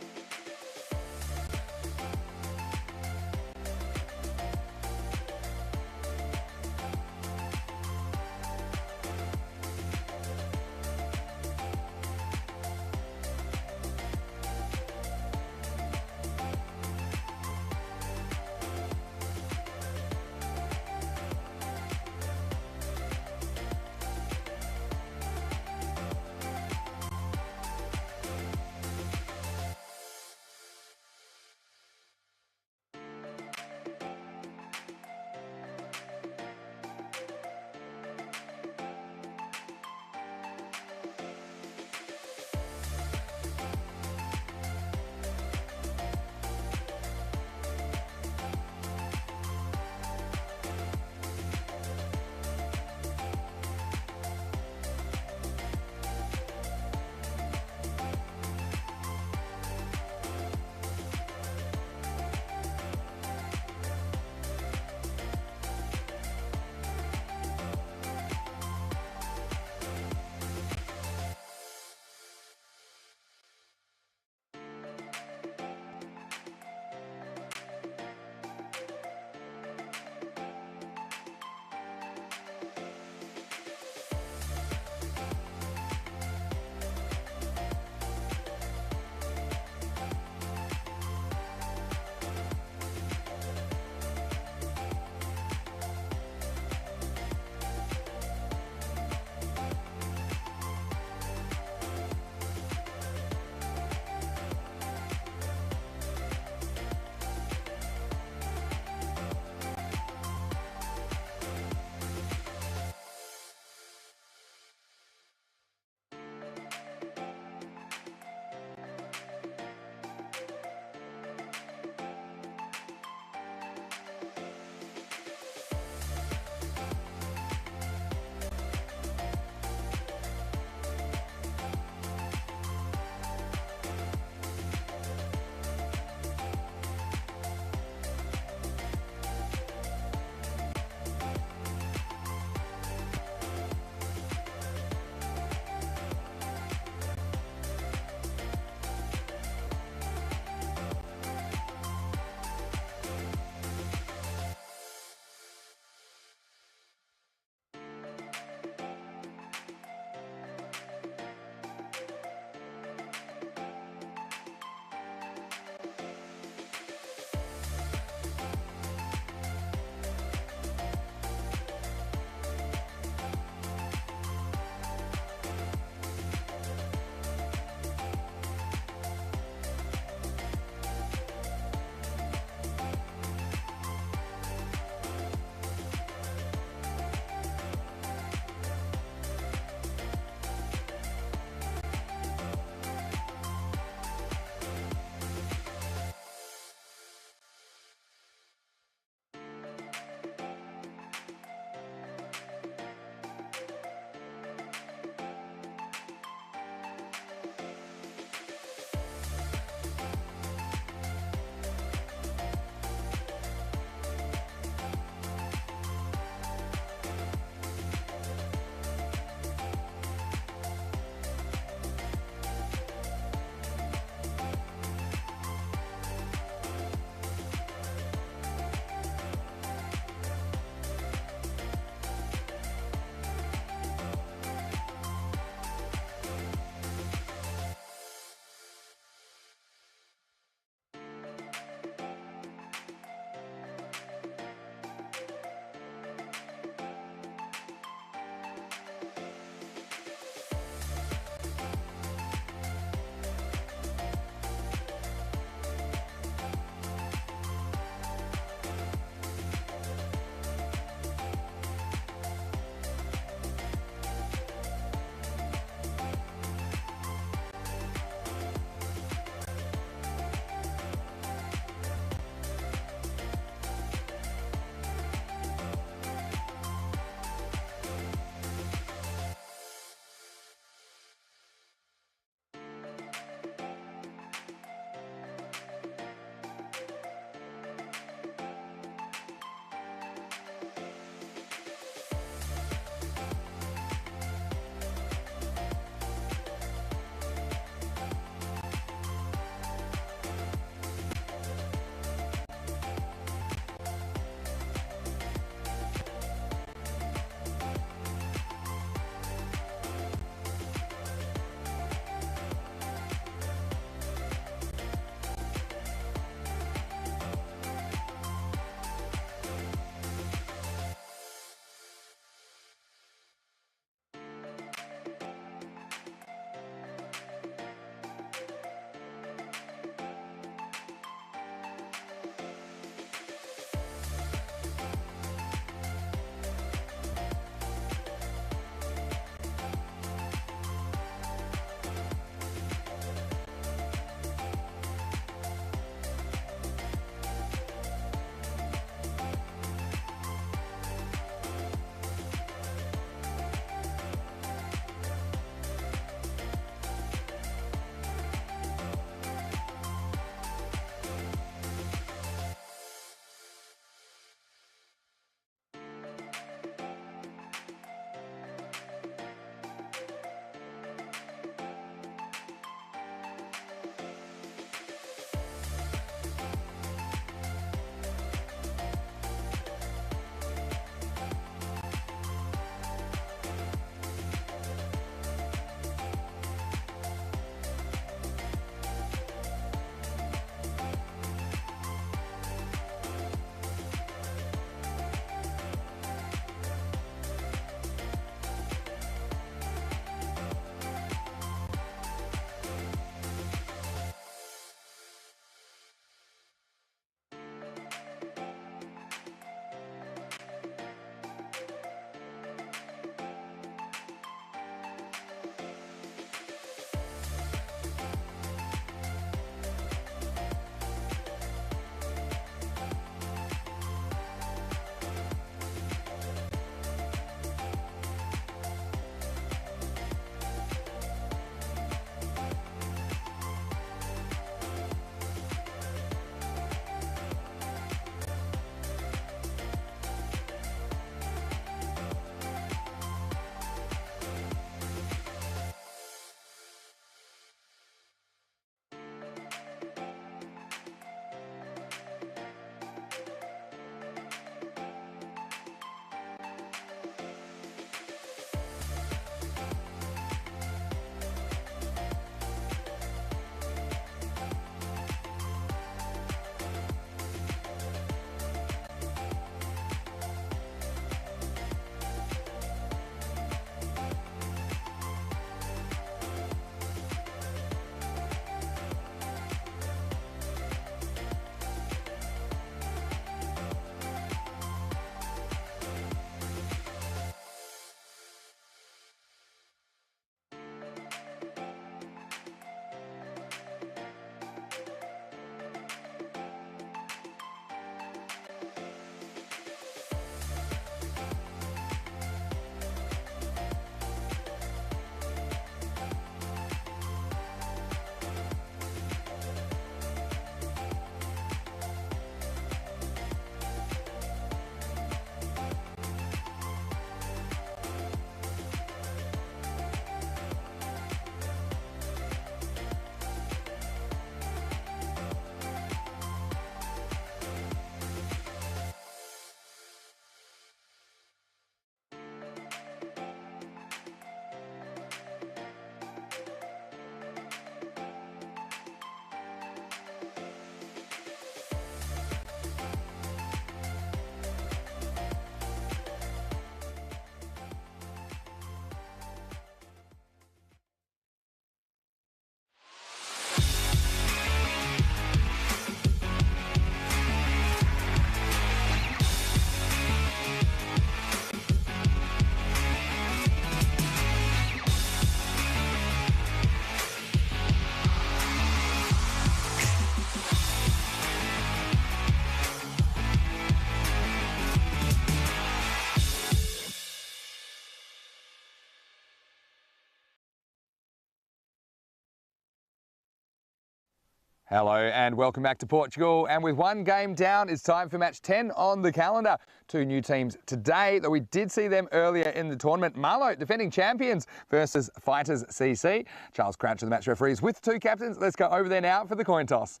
Hello and welcome back to Portugal. And with one game down, it's time for match 10 on the calendar. Two new teams today, though we did see them earlier in the tournament. Marlow, defending champions, versus Fighters CC. Charles Crouch are the match referees with two captains. Let's go over there now for the coin toss.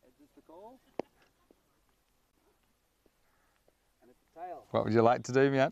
Edges the call. And it's the tail. What would you like to do, Miat?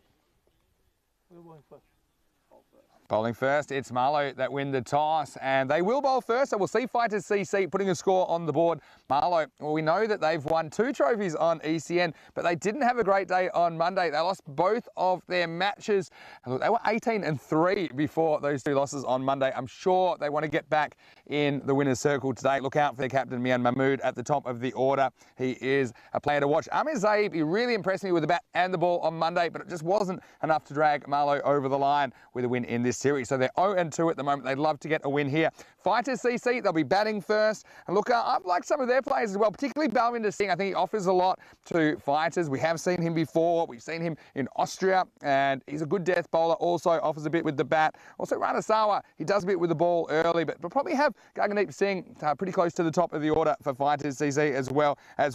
Bowling first, it's Marlow that win the toss, and they will bowl first, so we'll see Fighters CC putting a score on the board. Marlow, well, we know that they've won 2 trophies on ECN, but they didn't have a great day on Monday. They lost both of their matches. Look, they were 18-3 before those 2 losses on Monday. I'm sure they want to get back in the winner's circle today. Look out for their captain, Mian Mahmood, at the top of the order. He is a player to watch. Amir Zaib, he really impressed me with the bat and the ball on Monday, but it just wasn't enough to drag Marlow over the line with a win in this series. So they're 0-2 at the moment. They'd love to get a win here. Fighters CC, they'll be batting first. And look, I've liked some of their players as well, particularly Balwinder Singh. I think he offers a lot to Fighters. We have seen him before. We've seen him in Austria, and he's a good death bowler. Also offers a bit with the bat. Also, Ranasawa, he does a bit with the ball early, but we'll probably have Gaggandeep Singh pretty close to the top of the order for Fighters CC as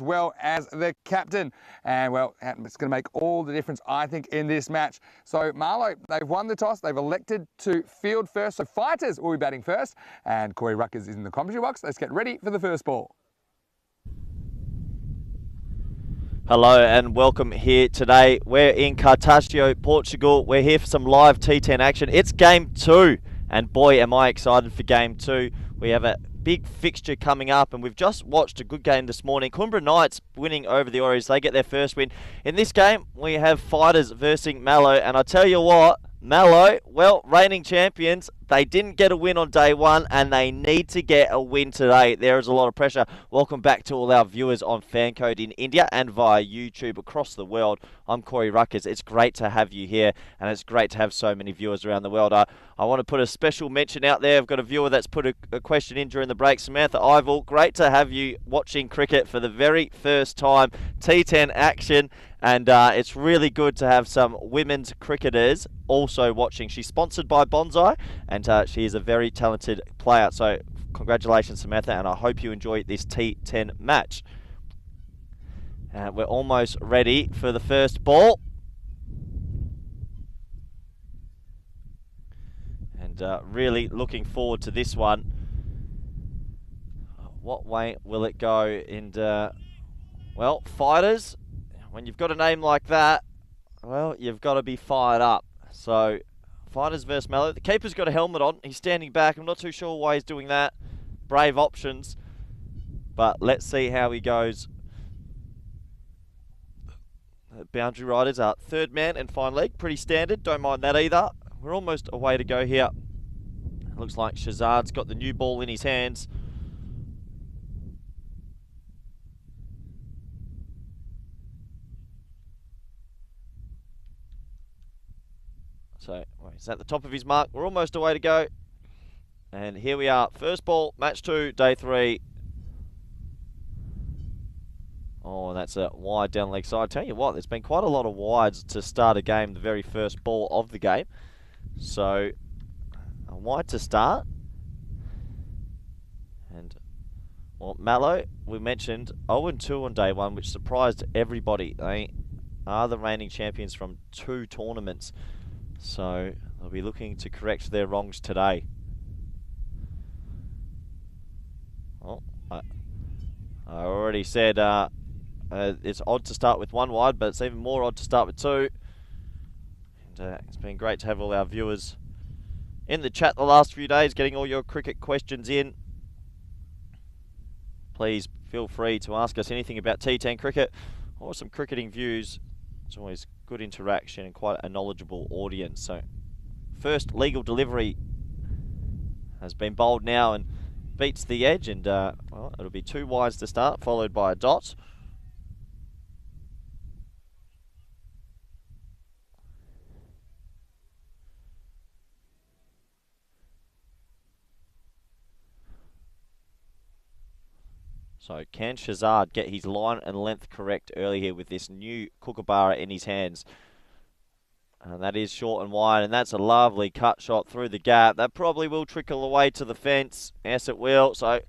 well as the captain. And, well, it's going to make all the difference, I think, in this match. So, Marlow, they've won the toss. They've elected to field first. So, Fighters will be batting first. And Corey Ruckers is in the commentary box. Let's get ready for the first ball. Hello and welcome here today. We're in Cartaxo, Portugal. We're here for some live T10 action. It's game 2, and boy, am I excited for game 2. We have a big fixture coming up, and we've just watched a good game this morning. Coimbra Knights winning over the Orioles. They get their first win. In this game, we have Fighters versus Mallow, and I tell you what, Mallow, well, reigning champions, they didn't get a win on day 1, and they need to get a win today. There is a lot of pressure. Welcome back to all our viewers on FanCode in India and via YouTube across the world. I'm Corey Ruckers. It's great to have you here, and it's great to have so many viewers around the world. I want to put a special mention out there. I've got a viewer that's put a question in during the break. Samantha Ival, great to have you watching cricket for the very first time. T10 action. And it's really good to have some women's cricketers also watching. She's sponsored by Bonsai, and she is a very talented player. So congratulations, Samantha, and I hope you enjoy this T10 match. We're almost ready for the first ball. And really looking forward to this one. What way will it go? And, well, Fighters, when you've got a name like that, well, you've got to be fired up. So, Fighters versus Mallow. The keeper's got a helmet on. He's standing back. I'm not too sure why he's doing that. Brave options. But let's see how he goes. The boundary riders are third man and fine leg. Pretty standard. Don't mind that either. We're almost a way to go here. Looks like Shazad's got the new ball in his hands. So, he's at the top of his mark. We're almost a way to go. And here we are. First ball, match 2, day 3. Oh, that's a wide down leg side. I tell you what, there's been quite a lot of wides to start a game, the very first ball of the game. So, a wide to start. And, well, Mallow, we mentioned 0-2 on day 1, which surprised everybody. They are the reigning champions from 2 tournaments. So, they'll be looking to correct their wrongs today. Well, I already said it's odd to start with 1 wide, but it's even more odd to start with 2. And it's been great to have all our viewers in the chat the last few days, getting all your cricket questions in. Please feel free to ask us anything about T10 cricket or some cricketing views. It's always good interaction and quite a knowledgeable audience. So, first legal delivery has been bowled now and beats the edge, and well, it'll be 2 wides to start, followed by a dot. So can Shazad get his line and length correct early here with this new Kookaburra in his hands? And that is short and wide, and that's a lovely cut shot through the gap. That probably will trickle away to the fence. Yes, it will. So,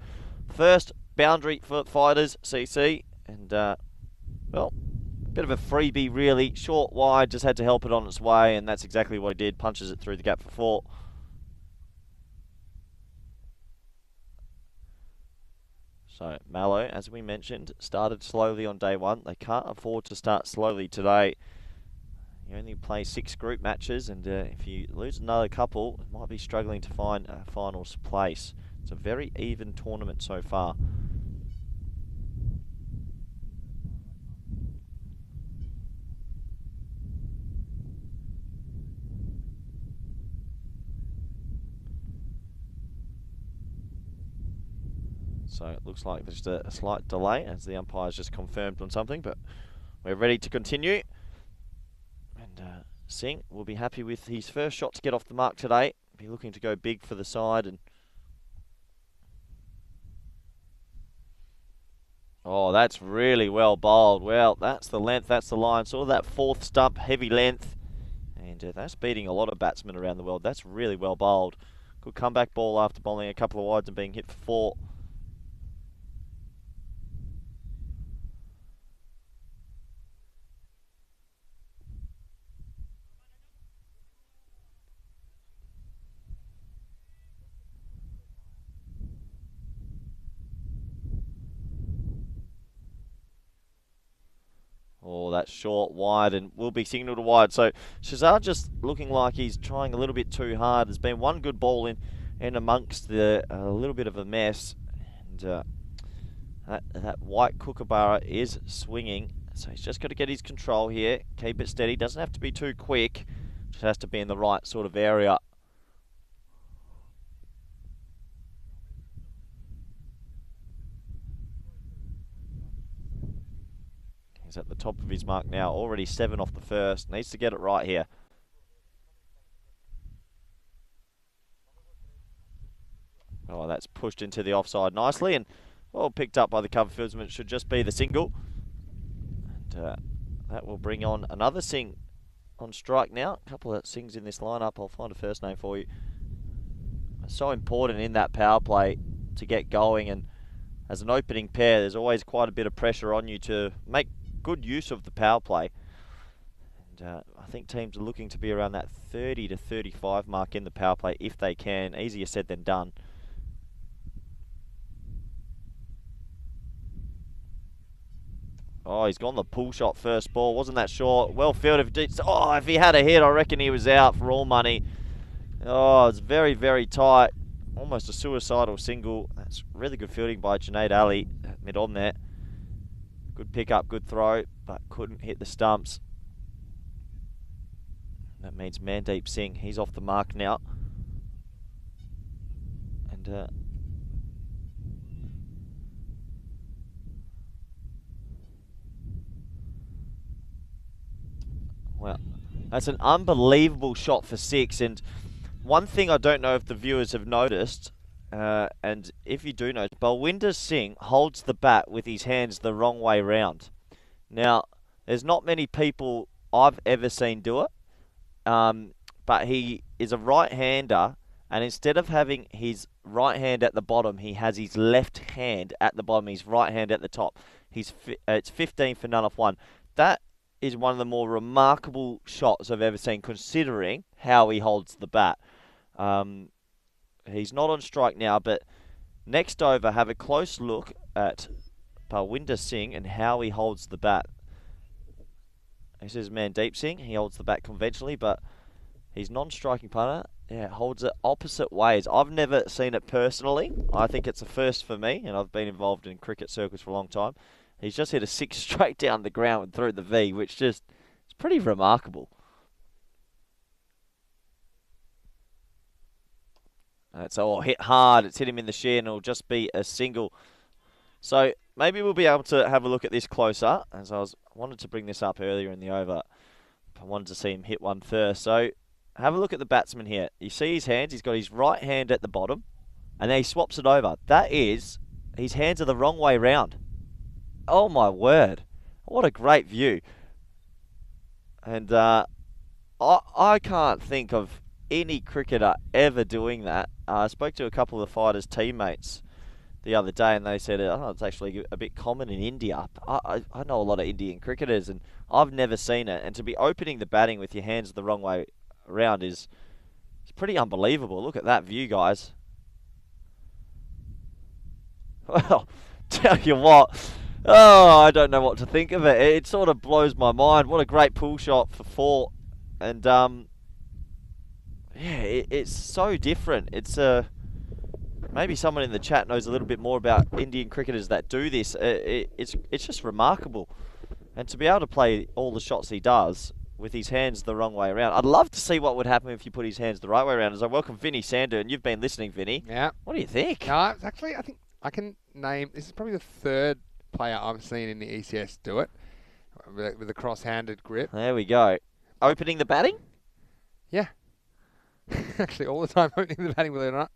first boundary for fighters, CC. And, well, bit of a freebie, really. Short, wide, just had to help it on its way, and that's exactly what he did. Punches it through the gap for 4. So, Mallow, as we mentioned, started slowly on day 1. They can't afford to start slowly today. You only play 6 group matches, and if you lose another couple, it might be struggling to find a finals place. It's a very even tournament so far. So it looks like there's a slight delay as the umpire's just confirmed on something, but we're ready to continue. And Singh will be happy with his first shot to get off the mark today. Be looking to go big for the side. And oh, that's really well bowled. Well, that's the length, that's the line. Saw that 4th stump, heavy length. And that's beating a lot of batsmen around the world. That's really well bowled. Good comeback ball after bowling a couple of wides and being hit for 4. Oh, that's short, wide, and will be signalled to wide. So Shazad just looking like he's trying a little bit too hard. There's been one good ball in amongst the a little bit of a mess. And that white kookaburra is swinging. So he's just got to get his control here. Keep it steady. Doesn't have to be too quick. Just has to be in the right sort of area. He's at the top of his mark now, already 7 off the first. Needs to get it right here. Oh, that's pushed into the offside nicely and well picked up by the cover fieldsman. It should just be the single. And that will bring on another Singh on strike now. A couple of Singhs in this lineup. I'll find a first name for you. It's so important in that power play to get going, and as an opening pair, there's always quite a bit of pressure on you to make good use of the power play. And I think teams are looking to be around that 30 to 35 mark in the power play if they can. Easier said than done. Oh, he's gone the pull shot first ball. Wasn't that short? Well fielded. If he had a hit, I reckon he was out for all money. Oh, it's very, very tight. Almost a suicidal single. That's really good fielding by Junaid Ali. Mid on there. Good pick up, good throw, but couldn't hit the stumps. That means Mandeep Singh, he's off the mark now. And well, that's an unbelievable shot for 6. And one thing I don't know if the viewers have noticed, and if you do know, Balwinder Singh holds the bat with his hands the wrong way round. Now, there's not many people I've ever seen do it, but he is a right-hander, and instead of having his right hand at the bottom, he has his left hand at the bottom, his right hand at the top. It's 15 for none off 1. That is one of the more remarkable shots I've ever seen, considering how he holds the bat. He's not on strike now, but next over, have a close look at Balwinder Singh and how he holds the bat. This is Mandeep Singh. He holds the bat conventionally, but his non-striking partner holds it opposite ways. I've never seen it personally. I think it's a first for me, and I've been involved in cricket circles for a long time. He's just hit a 6 straight down the ground and through the V, which just is pretty remarkable. It's all hit hard. It's hit him in the shin, and it'll just be a single. So maybe we'll be able to have a look at this closer, as I wanted to bring this up earlier in the over. I wanted to see him hit one first. So have a look at the batsman here. You see his hands. He's got his right hand at the bottom, and then he swaps it over. That is, his hands are the wrong way round. Oh my word. What a great view. And I can't think of any cricketer ever doing that. I spoke to a couple of the fighters' teammates the other day, and they said, "Oh, it's actually a bit common in India." I know a lot of Indian cricketers, and I've never seen it. And to be opening the batting with your hands the wrong way around is it's pretty unbelievable. Look at that view, guys. Well, tell you what, oh, I don't know what to think of it. It sort of blows my mind. What a great pull shot for 4, and yeah, it's so different. It's maybe someone in the chat knows a little bit more about Indian cricketers that do this. It's just remarkable, and to be able to play all the shots he does with his hands the wrong way around. I'd love to see what would happen if you put his hands the right way around. As I welcome Vinny Sander, and you've been listening, Vinny. Yeah. What do you think? No, it's actually, I think I can name, this is probably the 3rd player I've seen in the ECS do it with a cross-handed grip. There we go. Opening the batting? Yeah. Actually, all the time opening the batting, believe it or not.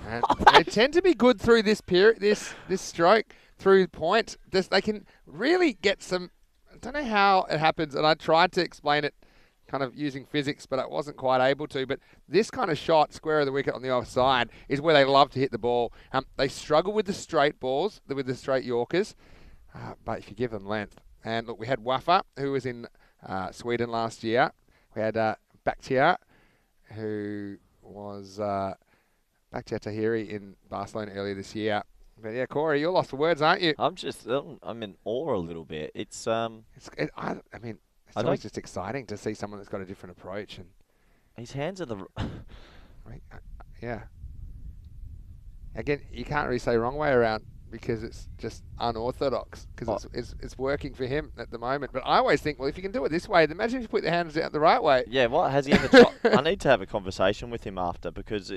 And they tend to be good through this period, this stroke, through point. They can really get some, I don't know how it happens, and I tried to explain it kind of using physics, but I wasn't quite able to. But this kind of shot, square of the wicket on the offside, is where they love to hit the ball. They struggle with the straight balls, with the straight Yorkers, but if you give them length. And look, we had Wafa, who was in Sweden last year. We had Bakhtiar, who was Bakhtiar Tahiri in Barcelona earlier this year. But yeah, Corey, you're lost for words, aren't you? I'm in awe a little bit. I mean, it's always just exciting to see someone that's got a different approach. And his hands are the... yeah. Again, you can't really say wrong way around because it's just unorthodox because it's working for him at the moment. But I always think, well, if you can do it this way, then imagine if you put the hands out the right way. Yeah, what has he ever tried? I need to have a conversation with him after because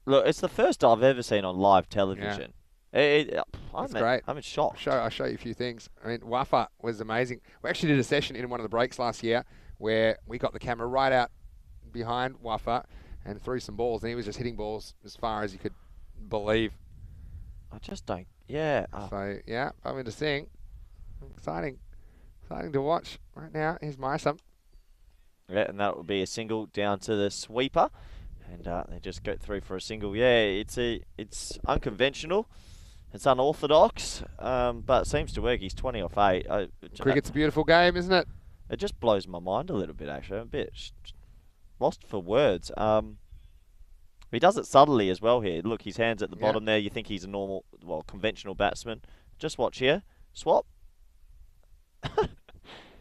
look, it's the first I've ever seen on live television. Yeah. It's great. I'm in shock. I'll show you a few things. I mean, Wafa was amazing. We actually did a session in one of the breaks last year where we got the camera right out behind Wafa and threw some balls, and he was just hitting balls as far as you could believe. I just don't. Yeah. So yeah, I'm going to sing. Exciting to watch right now. Here's Mysum. Yeah, and that will be a single down to the sweeper, and they just go through for a single. Yeah, it's unconventional. It's unorthodox, but it seems to work. He's 20 off 8. Cricket's a beautiful game, isn't it? It just blows my mind a little bit, actually. I'm a bit lost for words. He does it subtly as well here. Look, his hand's at the bottom there. You think he's a normal, conventional batsman. Just watch here. Swap.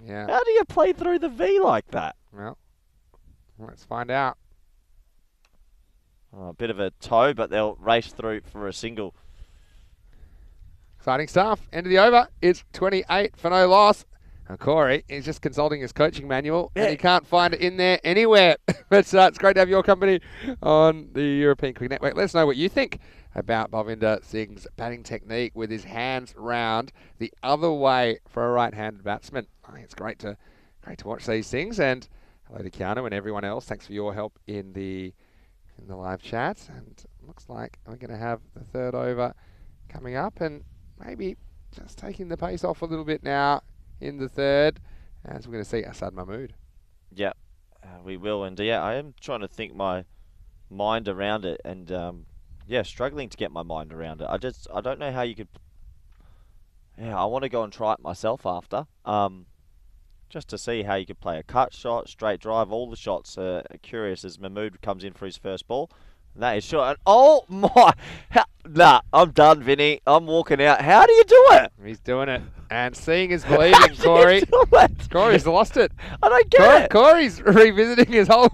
Yeah. How do you play through the V like that? Well, let's find out. A bit of a toe, but they'll race through for a single. Exciting stuff. End of the over. It's 28 for no loss. And Corey is just consulting his coaching manual, and he can't find it in there anywhere. But it's great to have your company on the European Cricket Network. Let us know what you think about Balvinder Singh's batting technique with his hands round the other way for a right-handed batsman. I think it's great to watch these things. And hello to Keanu and everyone else. Thanks for your help in the live chat. And looks like we're going to have the 3rd over coming up, and maybe just taking the pace off a little bit now in the 3rd, as we're going to see Asad Mahmood. Yeah, we will. And yeah, I am trying to think my mind around it, and struggling to get my mind around it. I don't know how you could. Yeah, I want to go and try it myself after, just to see how you could play a cut shot, straight drive. All the shots are curious as Mahmood comes in for his first ball. And that is short. And oh my! Nah, I'm done, Vinny. I'm walking out. How do you do it? He's doing it. And seeing is believing, Corey. Corey's lost it. I don't get it. Corey's revisiting his whole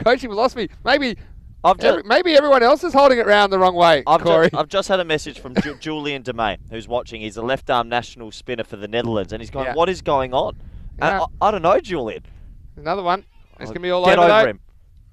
coaching philosophy. Maybe everyone else is holding it round the wrong way, Corey. I've just had a message from Julian de May, who's watching. He's a left-arm national spinner for the Netherlands, and he's going, what is going on? Yeah. I don't know, Julian. Another one. It's going to be all Get over him.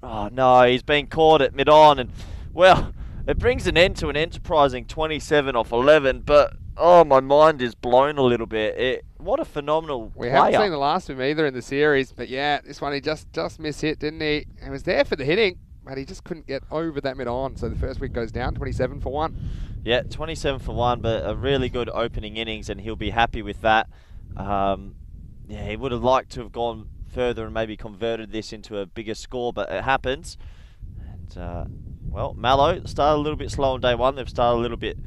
Oh, no, he's been caught at mid-on, and, well, it brings an end to an enterprising 27 off 11, but, oh, my mind is blown a little bit. What a phenomenal player. We haven't seen the last of him either in the series, but yeah, this one he just mishit, didn't he? He was there for the hitting, but he just couldn't get over that mid-on, so the first wicket goes down, 27 for 1. Yeah, 27 for 1, but a really good opening innings, and he'll be happy with that. Yeah, he would have liked to have gone further and maybe converted this into a bigger score, but it happens. And, well, Mallow started a little bit slow on day 1. They've started a little bit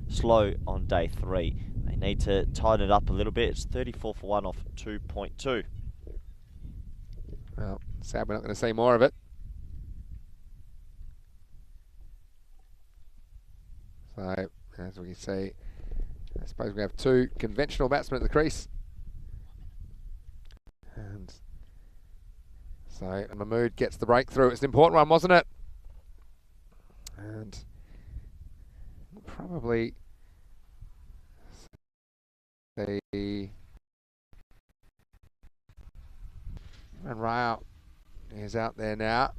slow on day 3. They need to tighten it up a little bit. It's 34 for 1 off 2.2. Well, sad we're not going to see more of it. So, as we can see, I suppose we have 2 conventional batsmen at the crease. And so Mahmood gets the breakthrough. It's an important one, wasn't it? And probably the Rao is out there now.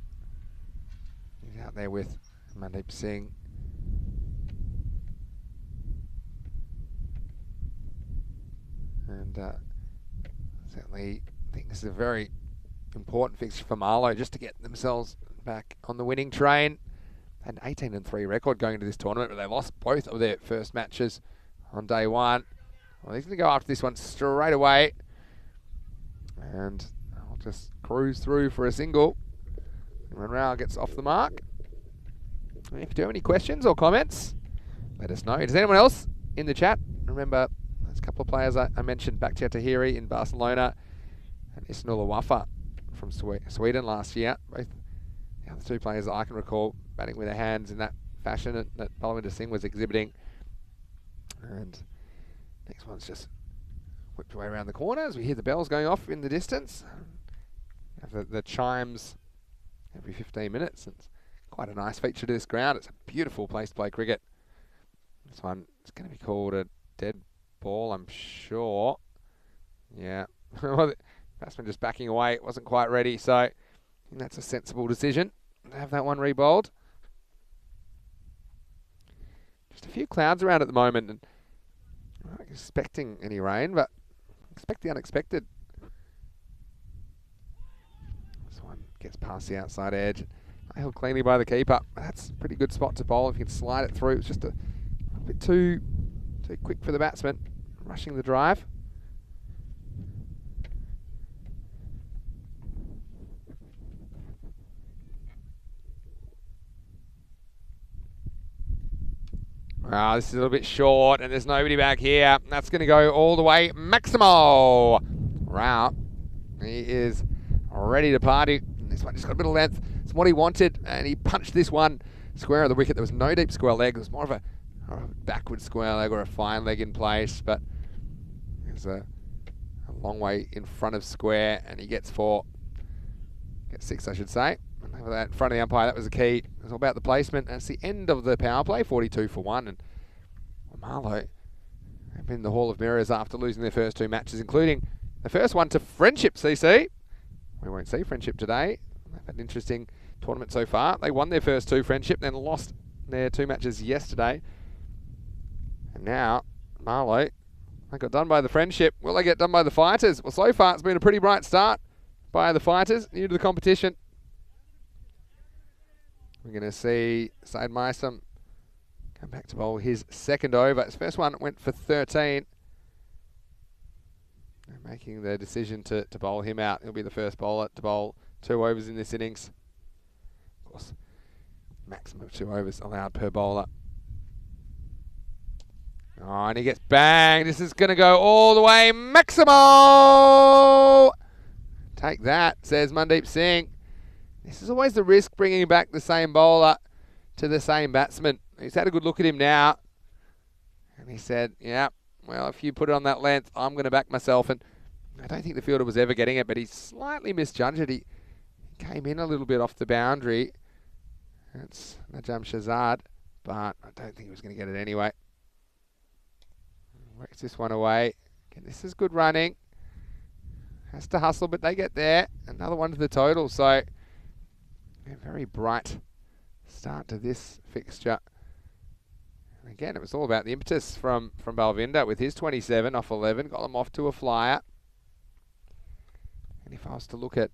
He's out there with Mandeep Singh. And certainly I think this is a very important fixture for Marlow just to get themselves back on the winning train. Had an 18-3 record going into this tournament, but they lost both of their first matches on day 1. Well, he's going to go after this one straight away. And I'll just cruise through for a single. And Monreal gets off the mark. If you do have any questions or comments, let us know. Does anyone else in the chat remember there's a couple of players I mentioned, Bakhtiar Tahiri in Barcelona and Ismail Wafa from Sweden last year. Both the other 2 players that I can recall batting with their hands in that fashion that Balwinder Singh was exhibiting. And next one's just whipped away around the corner as we hear the bells going off in the distance. Have the chimes every 15 minutes. It's quite a nice feature to this ground. It's a beautiful place to play cricket. This one is going to be called a dead ball, I'm sure. Yeah. Well, the batsman just backing away. It wasn't quite ready, so I think that's a sensible decision to have that one re-bowled. Just a few clouds around at the moment, and I'm not expecting any rain, but expect the unexpected. This one gets past the outside edge. Held cleanly by the keeper. That's a pretty good spot to bowl if you can slide it through. It's just a bit too quick for the batsman, rushing the drive. This is a little bit short, and there's nobody back here. That's going to go all the way. Maximo Rao, he is ready to party. This one just got a bit of length. It's what he wanted, and he punched this one square of the wicket. There was no deep square leg. It was more of a backward square leg or a fine leg in place, but there's a long way in front of square, and he gets 4. Gets 6, I should say. Over that in front of the umpire, that was the key. It was all about the placement. That's the end of the power play, 42 for 1. And Marlow have been in the Hall of Mirrors after losing their first 2 matches, including the first one to Friendship, CC. We won't see Friendship today. They've had an interesting tournament so far. They won their first 2 Friendship, then lost their 2 matches yesterday. And now, Marlow, they got done by the Friendship. Will they get done by the Fighters? Well, so far it's been a pretty bright start by the Fighters, new to the competition. We're going to see Said Maisam come back to bowl his second over. His first one went for 13. They're making the decision to bowl him out. He'll be the first bowler to bowl 2 overs in this innings. Of course, maximum of 2 overs allowed per bowler. Oh, and he gets banged. This is going to go all the way. Maximo! Take that, says Mandeep Singh. This is always the risk, bringing back the same bowler to the same batsman. He's had a good look at him now. And he said, yeah, well, if you put it on that length, I'm going to back myself. And I don't think the fielder was ever getting it, but he slightly misjudged it. He came in a little bit off the boundary. That's Najam Shahzad, but I don't think he was going to get it anyway. Works this one away. Again, this is good running. Has to hustle, but they get there. Another one to the total. So, a very bright start to this fixture. And again, it was all about the impetus from Balwinder with his 27 off 11. Got them off to a flyer. And if I was to look at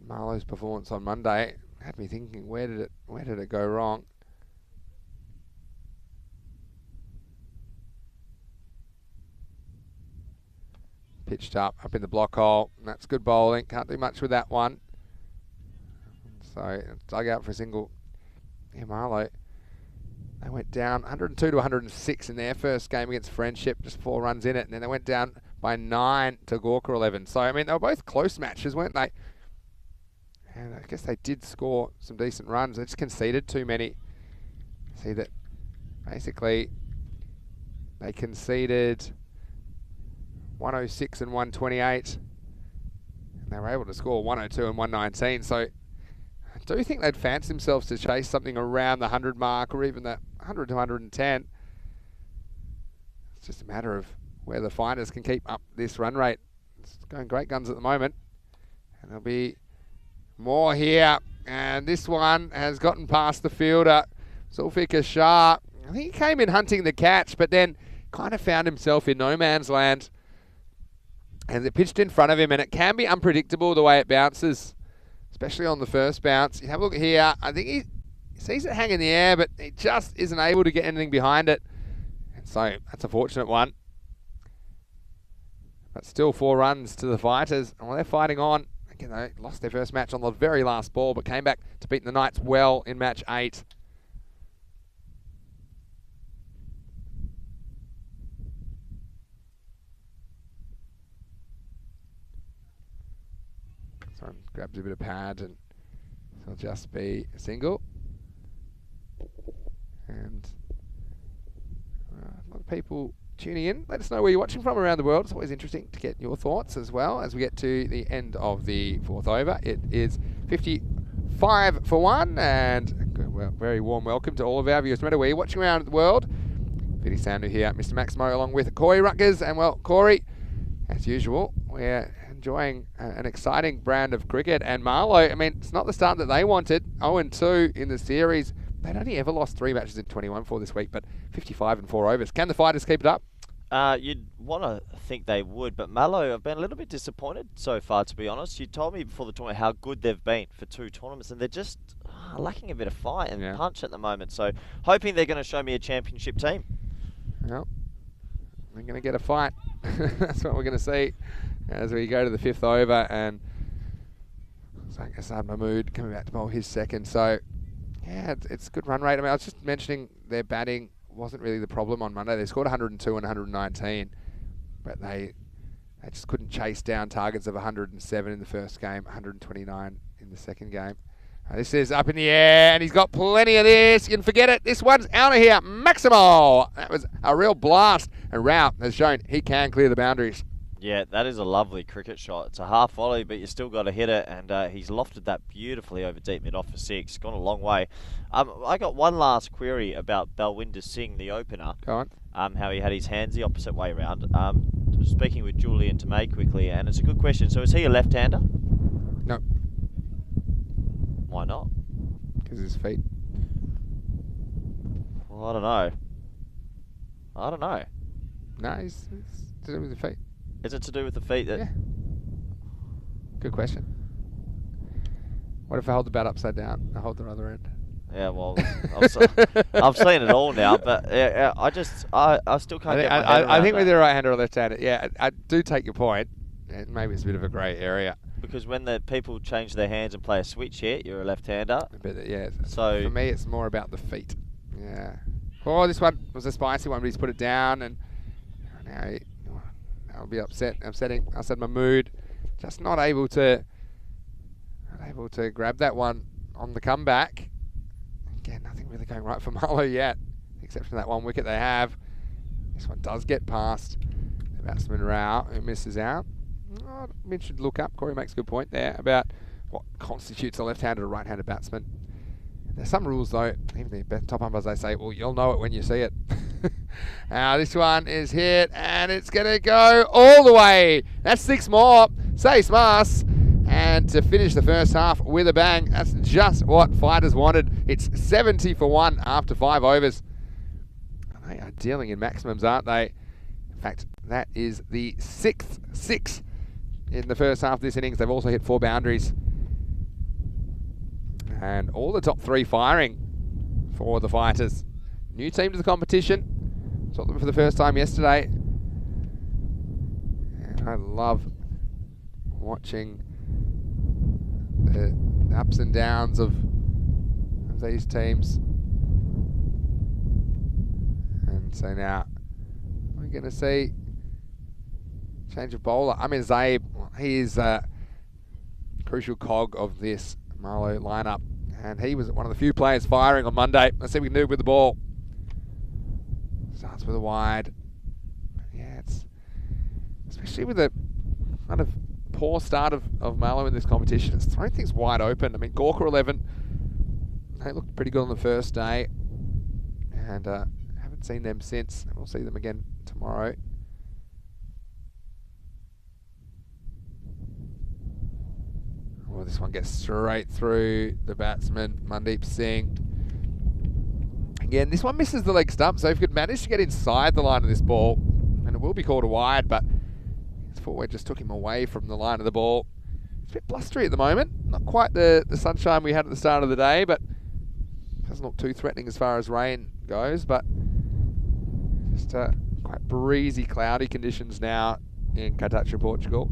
Marlow's performance on Monday, it had me thinking, where did it go wrong? pitched up in the block hole. And that's good bowling. Can't do much with that one. So dug out for a single. Yeah, Marlow. They went down 102 to 106 in their first game against Friendship, just 4 runs in it, and then they went down by 9 to Gorka 11. So, I mean, they were both close matches, weren't they? And I guess they did score some decent runs. They just conceded too many. See that basically they conceded 106 and 128, and they were able to score 102 and 119. So I do think they'd fancy themselves to chase something around the 100 mark or even the 100 to 110. It's just a matter of where the fighters can keep up this run rate. It's going great guns at the moment. And there'll be more here. And this one has gotten past the fielder, Zulfikar Shah. I think he came in hunting the catch, but then kind of found himself in no man's land. And it pitched in front of him, and it can be unpredictable the way it bounces, especially on the first bounce. You have a look here. I think he sees it hang in the air, but he just isn't able to get anything behind it. And so that's a fortunate one. But still 4 runs to the fighters. And while they're fighting on, again, they lost their first match on the very last ball, but came back to beat the Knights well in match 8. So grabs a bit of pad, and it'll just be a single. And a lot of people tuning in. Let us know where you're watching from around the world. It's always interesting to get your thoughts as well as we get to the end of the 4th over. It is 55 for 1, and a very warm welcome to all of our viewers, no matter where you're watching around the world. Vinny Sandu here, Mr. Maximo, along with Corey Rutgers. And well, Corey, as usual, we're enjoying an exciting brand of cricket. And Marlow, I mean, it's not the start that they wanted. 0-2 in the series. They'd only ever lost 3 matches in 21 for this week, but 55 and 4 overs. Can the fighters keep it up? You'd want to think they would, but Mallow, I've been a little bit disappointed so far, to be honest. You told me before the tournament how good they've been for 2 tournaments, and they're just lacking a bit of fight and punch at the moment. So hoping they're going to show me a championship team. Well, they're going to get a fight. That's what we're going to see as we go to the 5th over. And Asad Mahmood coming back to bowl his second. So yeah, it's good run rate. I mean, I was just mentioning their batting wasn't really the problem on Monday. They scored 102 and 119, but they just couldn't chase down targets of 107 in the first game, 129 in the second game. This is up in the air, and he's got plenty of this. You can forget it. This one's out of here. Maximo. That was a real blast, and Rao has shown he can clear the boundaries. Yeah, that is a lovely cricket shot. It's a half volley, but you still got to hit it, and he's lofted that beautifully over deep mid off for 6. Gone a long way. I got one last query about Balwinder Singh, the opener. Go on. How he had his hands the opposite way around. Speaking with Julian Tomei quickly, and it's a good question. So is he a left-hander? No. Why not? Because his feet. Well, I don't know. No, it's to do with the feet. Is it to do with the feet? That Yeah. Good question. What if I hold the bat upside down? I hold the other end. Yeah, well, I've seen it all now, but I still can't get my head around I think that. whether right-hander or left-hander, yeah, I do take your point. And maybe it's a bit of a grey area. Because when the people change their hands and play a switch hit, you're a left-hander. But yeah, So for me, it's more about the feet. Yeah. Oh, this one was a spicy one, but he's put it down, and now I'll be upsetting. I said my mood, just not able to grab that one on the comeback. Again, nothing really going right for Marlow yet, except for that one wicket they have. This one does get past the batsman Rao, who misses out. Oh, we should look up. Corey makes a good point there about what constitutes a left-handed or right-handed batsman. There's some rules though, even the top umpires, they say, well, you'll know it when you see it. This one is hit, and it's going to go all the way. That's 6 more. Say smas. And to finish the first half with a bang, that's just what fighters wanted. It's 70 for 1 after 5 overs. They are dealing in maximums, aren't they? In fact, that is the 6th 6 in the first half of this innings. They've also hit 4 boundaries. And all the top 3 firing for the fighters. New team to the competition. Saw them for the first time yesterday. And I love watching the ups and downs of these teams. And so now we're going to see change of bowler. I mean, Zabe, he is a crucial cog of this Marlow lineup. And he was one of the few players firing on Monday. Let's see what we can do with the ball. Starts with a wide. Yeah, it's especially with the kind of poor start of Marlow in this competition. It's throwing things wide open. I mean, Gorka 11, they looked pretty good on the first day. And haven't seen them since. We'll see them again tomorrow. Well, this one gets straight through the batsman, Mandeep Singh. Again, this one misses the leg stump, so if you could manage to get inside the line of this ball, and it will be called a wide, but his footwear just took him away from the line of the ball. It's a bit blustery at the moment. Not quite the sunshine we had at the start of the day, but doesn't look too threatening as far as rain goes, but just quite breezy, cloudy conditions now in Cartaxo, Portugal.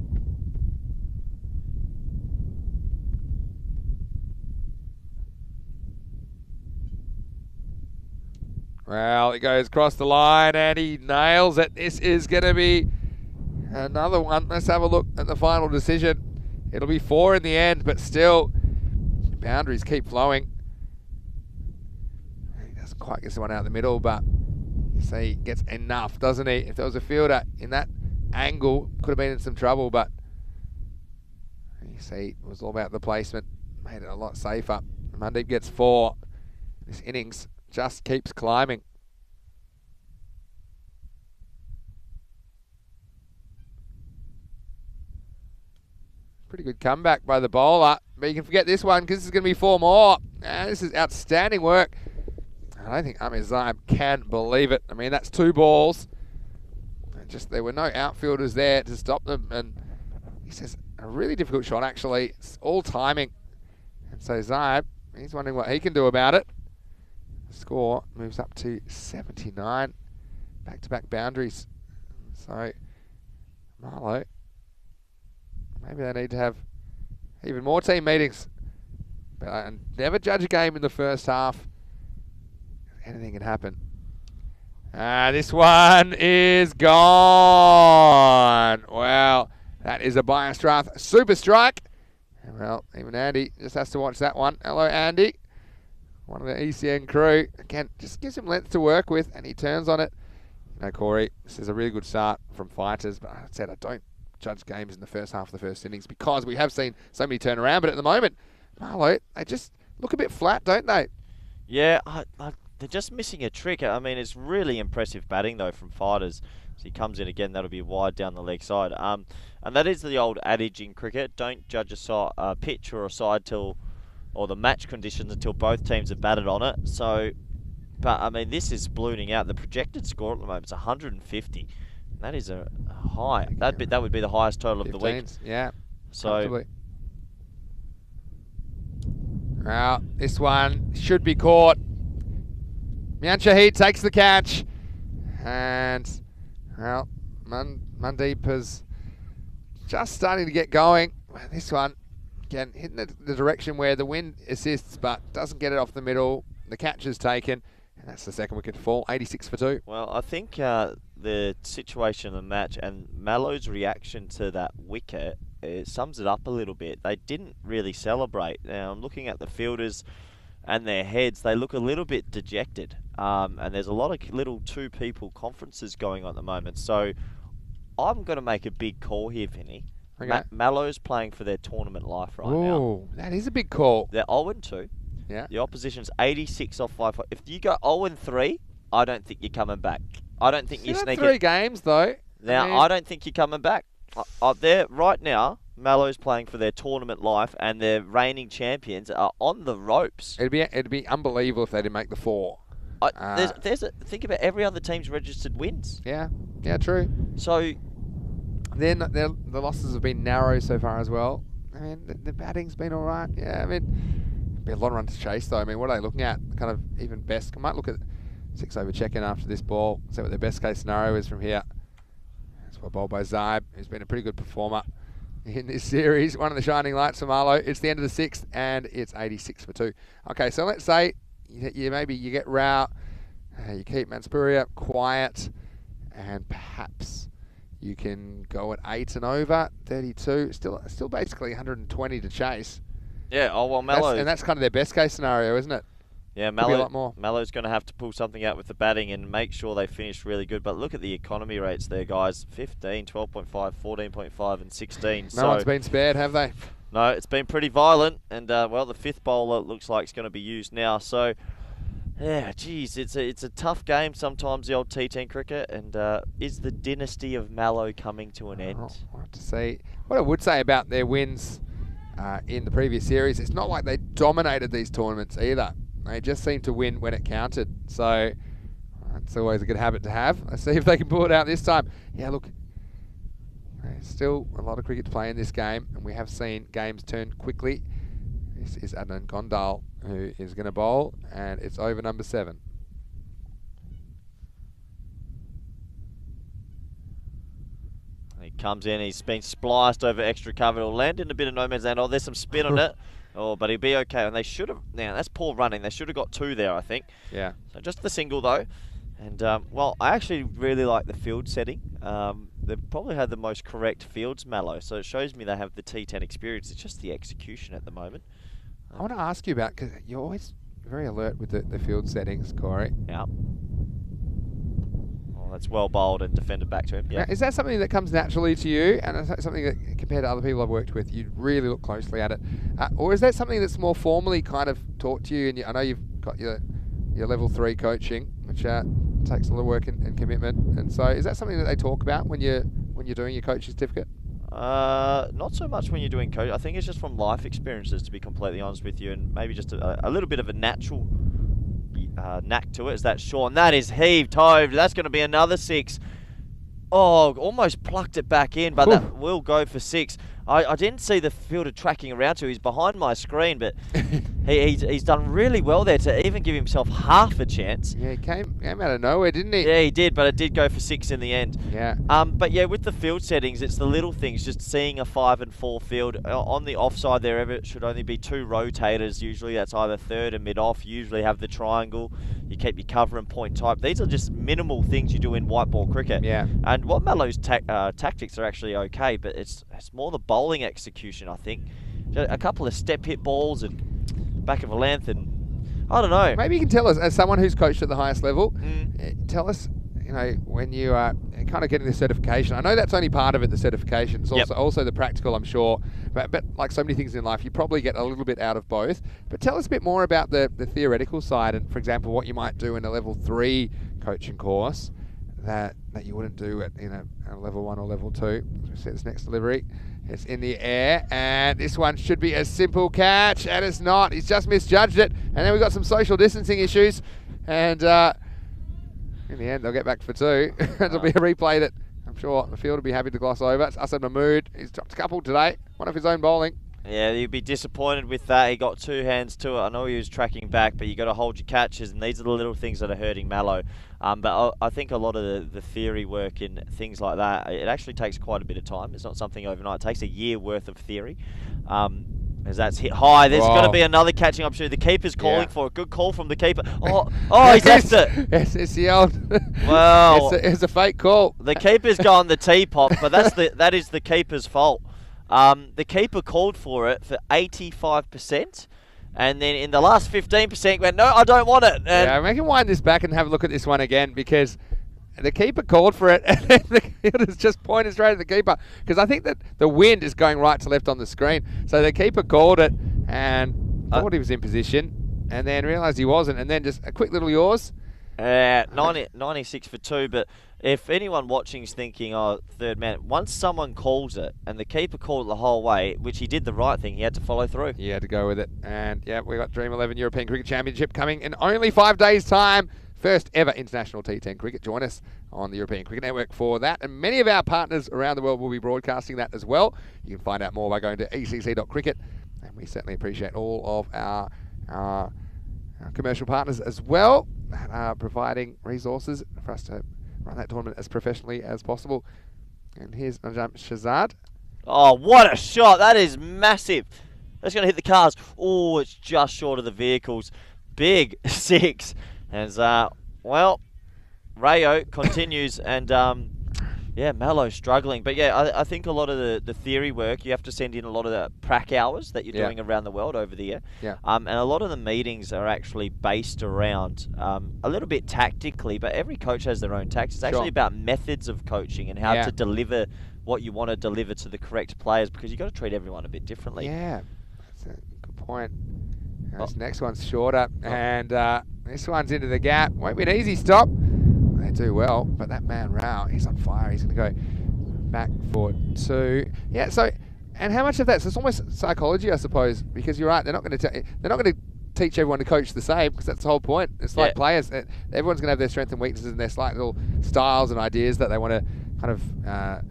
Well, it goes across the line and he nails it. This is going to be another one. Let's have a look at the final decision. It'll be 4 in the end, but still, boundaries keep flowing. He doesn't quite get the one out the middle, but you see, he gets enough, doesn't he? If there was a fielder in that angle, could have been in some trouble, but you see, it was all about the placement. Made it a lot safer. Mandeep gets 4. This innings just keeps climbing. Pretty good comeback by the bowler, but you can forget this one because this is going to be 4 more. This is outstanding work. I don't think Amir Zaib can believe it. I mean, that's 2 balls. And just there were no outfielders there to stop them, and he says a really difficult shot actually. It's all timing, and so Zaib, he's wondering what he can do about it. Score moves up to 79. Back-to-back boundaries. So, Marlow, maybe they need to have even more team meetings. But never judge a game in the first half. Anything can happen. This one is gone. Well, that is a Biostrath super strike. Well, even Andy just has to watch that one. Hello, Andy. One of the ECN crew. Again, just gives him length to work with, and he turns on it. You know, Corey, this is a really good start from fighters, but I said I don't judge games in the first half of the first innings because we have seen so many turn around, but at the moment, Marlow, they just look a bit flat, don't they? Yeah, they're just missing a trick. I mean, it's really impressive batting, though, from fighters. So he comes in again, that'll be wide down the leg side. And that is the old adage in cricket, don't judge a pitch or a side or the match conditions until both teams have batted on it. So, but I mean, this is ballooning out. The projected score at the moment is 150. That is a high. That would be the highest total of the week. Yeah. So, well, this one should be caught. Mian Shahid takes the catch, and well, Mandeep is just starting to get going. This one. Again, hitting the direction where the wind assists, but doesn't get it off the middle. The catch is taken, and that's the second wicket fall. 86 for 2. Well, I think the situation of the match and Mallow's reaction to that wicket sums it up a little bit. They didn't really celebrate. Now, I'm looking at the fielders and their heads. They look a little bit dejected, and there's a lot of little two-people conferences going on at the moment. So I'm going to make a big call here, Vinny. Okay. Mallow's playing for their tournament life right now. Oh, that is a big call. They're 0-2. Yeah. The opposition's 86 off 5. If you go 0-3, I don't think you're coming back. I don't think you sneak 3 games, though. Now, I don't think you're coming back. There right now, Mallow's playing for their tournament life, and their reigning champions are on the ropes. It'd be unbelievable if they didn't make the 4. Think about every other team's registered wins. Yeah, true. So. Then the losses have been narrow so far as well. I mean, the batting's been all right. Yeah, I mean, be a lot of runs to chase though. I mean, what are they looking at? Kind of even best. I might look at 6 over check-in after this ball. See what their best case scenario is from here. That's well bowled by Zaib, who's been a pretty good performer in this series. One of the shining lights for Marlow. It's the end of the 6th, and it's 86 for 2. Okay, so let's say maybe you get Rao, you keep Manspuria quiet, and perhaps you can go at 8 and over, 32. Still basically 120 to chase. Yeah, oh well, Mallow. And that's kind of their best case scenario, isn't it? Yeah, Could be a lot more. Mallow's going to have to pull something out with the batting and make sure they finish really good. But look at the economy rates there, guys. 15, 12.5, 14.5 and 16. No one's been spared, have they? No, it's been pretty violent. And, well, the 5th bowler looks like it's going to be used now. So, yeah, geez, it's a tough game sometimes, the old T10 cricket. And is the dynasty of Mallow coming to an end? We'll have to see. What I would say about their wins in the previous series, it's not like they dominated these tournaments either. They just seem to win when it counted. So it's always a good habit to have. Let's see if they can pull it out this time. Yeah, look, there's still a lot of cricket to play in this game, and we have seen games turn quickly. This is Adnan Gondal who is going to bowl, and it's over number 7. He comes in, he's been spliced over extra cover. It'll land in a bit of no man's land. Oh, there's some spin on it. Oh, but he'll be okay. And they should have... Now, that's poor running. They should have got 2 there, I think. Yeah. So just the single, though. And, well, I actually really like the field setting. They've probably had the most correct fields, Mallow. So it shows me they have the T10 experience. It's just the execution at the moment. I want to ask you about, because you're always very alert with the field settings, Corey. Yeah. That's well bowled and defended back to him. Yeah. Now, is that something that comes naturally to you, and is that something that, compared to other people I've worked with, you really look closely at it, or is that something that's more formally kind of taught to you? And I know you've got your level 3 coaching, which takes a lot of work and commitment. And so, is that something that they talk about when you're doing your coaching certificate? Not so much when you're doing coach. I think it's just from life experiences, to be completely honest with you, and maybe just a little bit of a natural knack to it. Is that Sean? That is heaved hove. That's going to be another 6. Oh, almost plucked it back in, but that will go for 6. I didn't see the fielder tracking around to. He's behind my screen, but he's done really well there to even give himself half a chance. Yeah, he came out of nowhere, didn't he? Yeah, he did, but it did go for 6 in the end. Yeah. But yeah, with the field settings, it's the little things. Just seeing a 5 and 4 field on the offside there, it should only be 2 rotators. Usually, that's either third and mid off. You usually have the triangle. You keep your cover and point type. These are just minimal things you do in white ball cricket. Yeah. And what Mallow's tactics are actually okay, but it's more the bowling execution, I think. A couple of step hit balls and back of a length, and I don't know. Maybe you can tell us, as someone who's coached at the highest level, tell us, when you are kind of getting the certification. I know that's only part of it, the certification. It's also the practical, I'm sure. But like so many things in life, you probably get a little bit out of both. But tell us a bit more about the theoretical side, and for example, what you might do in a level 3 coaching course that you wouldn't do at a level 1 or level 2. Let's see this next delivery. It's in the air, and this one should be a simple catch, and it's not. He's just misjudged it, and then we've got some social distancing issues, and in the end, they'll get back for 2. It'll be a replay that I'm sure the field will be happy to gloss over. It's Asad Mahmood. He's dropped a couple today, one of his own bowling. Yeah, you'd be disappointed with that. He got 2 hands to it. I know he was tracking back, but you got to hold your catches, and these are the little things that are hurting Mallow. But I think a lot of the theory work in things like that, it actually takes quite a bit of time. It's not something overnight. It takes a year worth of theory. As that's hit high, there's going to be another catching opportunity. The keeper's calling for it. Good call from the keeper. Oh, he's left it. It's the old. Well, it's a fake call. The keeper's gone the teapot, but that is the keeper's fault. The keeper called for it for 85%, and then in the last 15% went, no, I don't want it. And we can wind this back and have a look at this one again, because the keeper called for it, and then the fielder's just pointed straight at the keeper, because I think that the wind is going right to left on the screen. So the keeper called it and thought he was in position, and then realised he wasn't, and then just a quick little yours. 96 for 2, but if anyone watching is thinking, third man, once someone calls it, and the keeper called it the whole way, which he did the right thing, he had to follow through. He had to go with it. And yeah, we got Dream 11 European Cricket Championship coming in only 5 days' time. First ever international T10 cricket. Join us on the European Cricket Network for that. And many of our partners around the world will be broadcasting that as well. You can find out more by going to ecc.cricket. And we certainly appreciate all of our commercial partners as well that are providing resources for us to run that tournament as professionally as possible. And here's Shazad. Oh, what a shot. That is massive. That's going to hit the cars. Oh, it's just short of the vehicles. Big 6. And, well, Rayo continues and, yeah, Mallow struggling. But, yeah, I think a lot of the theory work, you have to send in a lot of the prac hours that you're doing around the world over the year. Yeah. And a lot of the meetings are actually based around a little bit tactically, but every coach has their own tactics. It's actually about methods of coaching and how to deliver what you want to deliver to the correct players, because you've got to treat everyone a bit differently. Yeah, that's a good point. This next one's shorter, and this one's into the gap. Won't be an easy stop. They do well, but that man Rao, he's on fire. He's going to go back for 2. Yeah. So, and how much of that? So it's almost psychology, I suppose, because you're right. They're not going to teach everyone to coach the same, because that's the whole point. It's like players. Everyone's going to have their strengths and weaknesses and their slight little styles and ideas that they want to kind of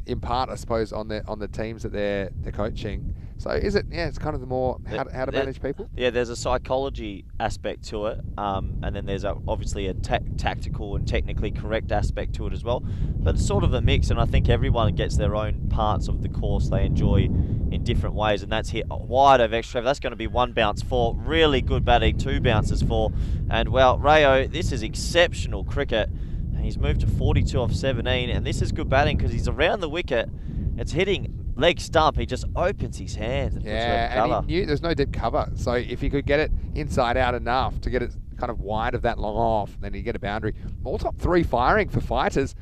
impart, I suppose, on the teams that they're coaching. So is it? Yeah, it's kind of the more how to manage people. Yeah, there's a psychology aspect to it, and then there's obviously a tactical and technically correct aspect to it as well. But it's sort of a mix, and I think everyone gets their own parts of the course they enjoy in different ways. And that's hit wide over extra. That's going to be 1 bounce 4. Really good batting, 2 bounces 4. And well, Rayo, this is exceptional cricket. He's moved to 42 off 17, and this is good batting because he's around the wicket. It's hitting leg stump. He just opens his hands and puts it over cover. And he knew there's no deep cover, so if he could get it inside out enough to get it kind of wide of that long off, then he'd get a boundary. All top 3 firing for fighters.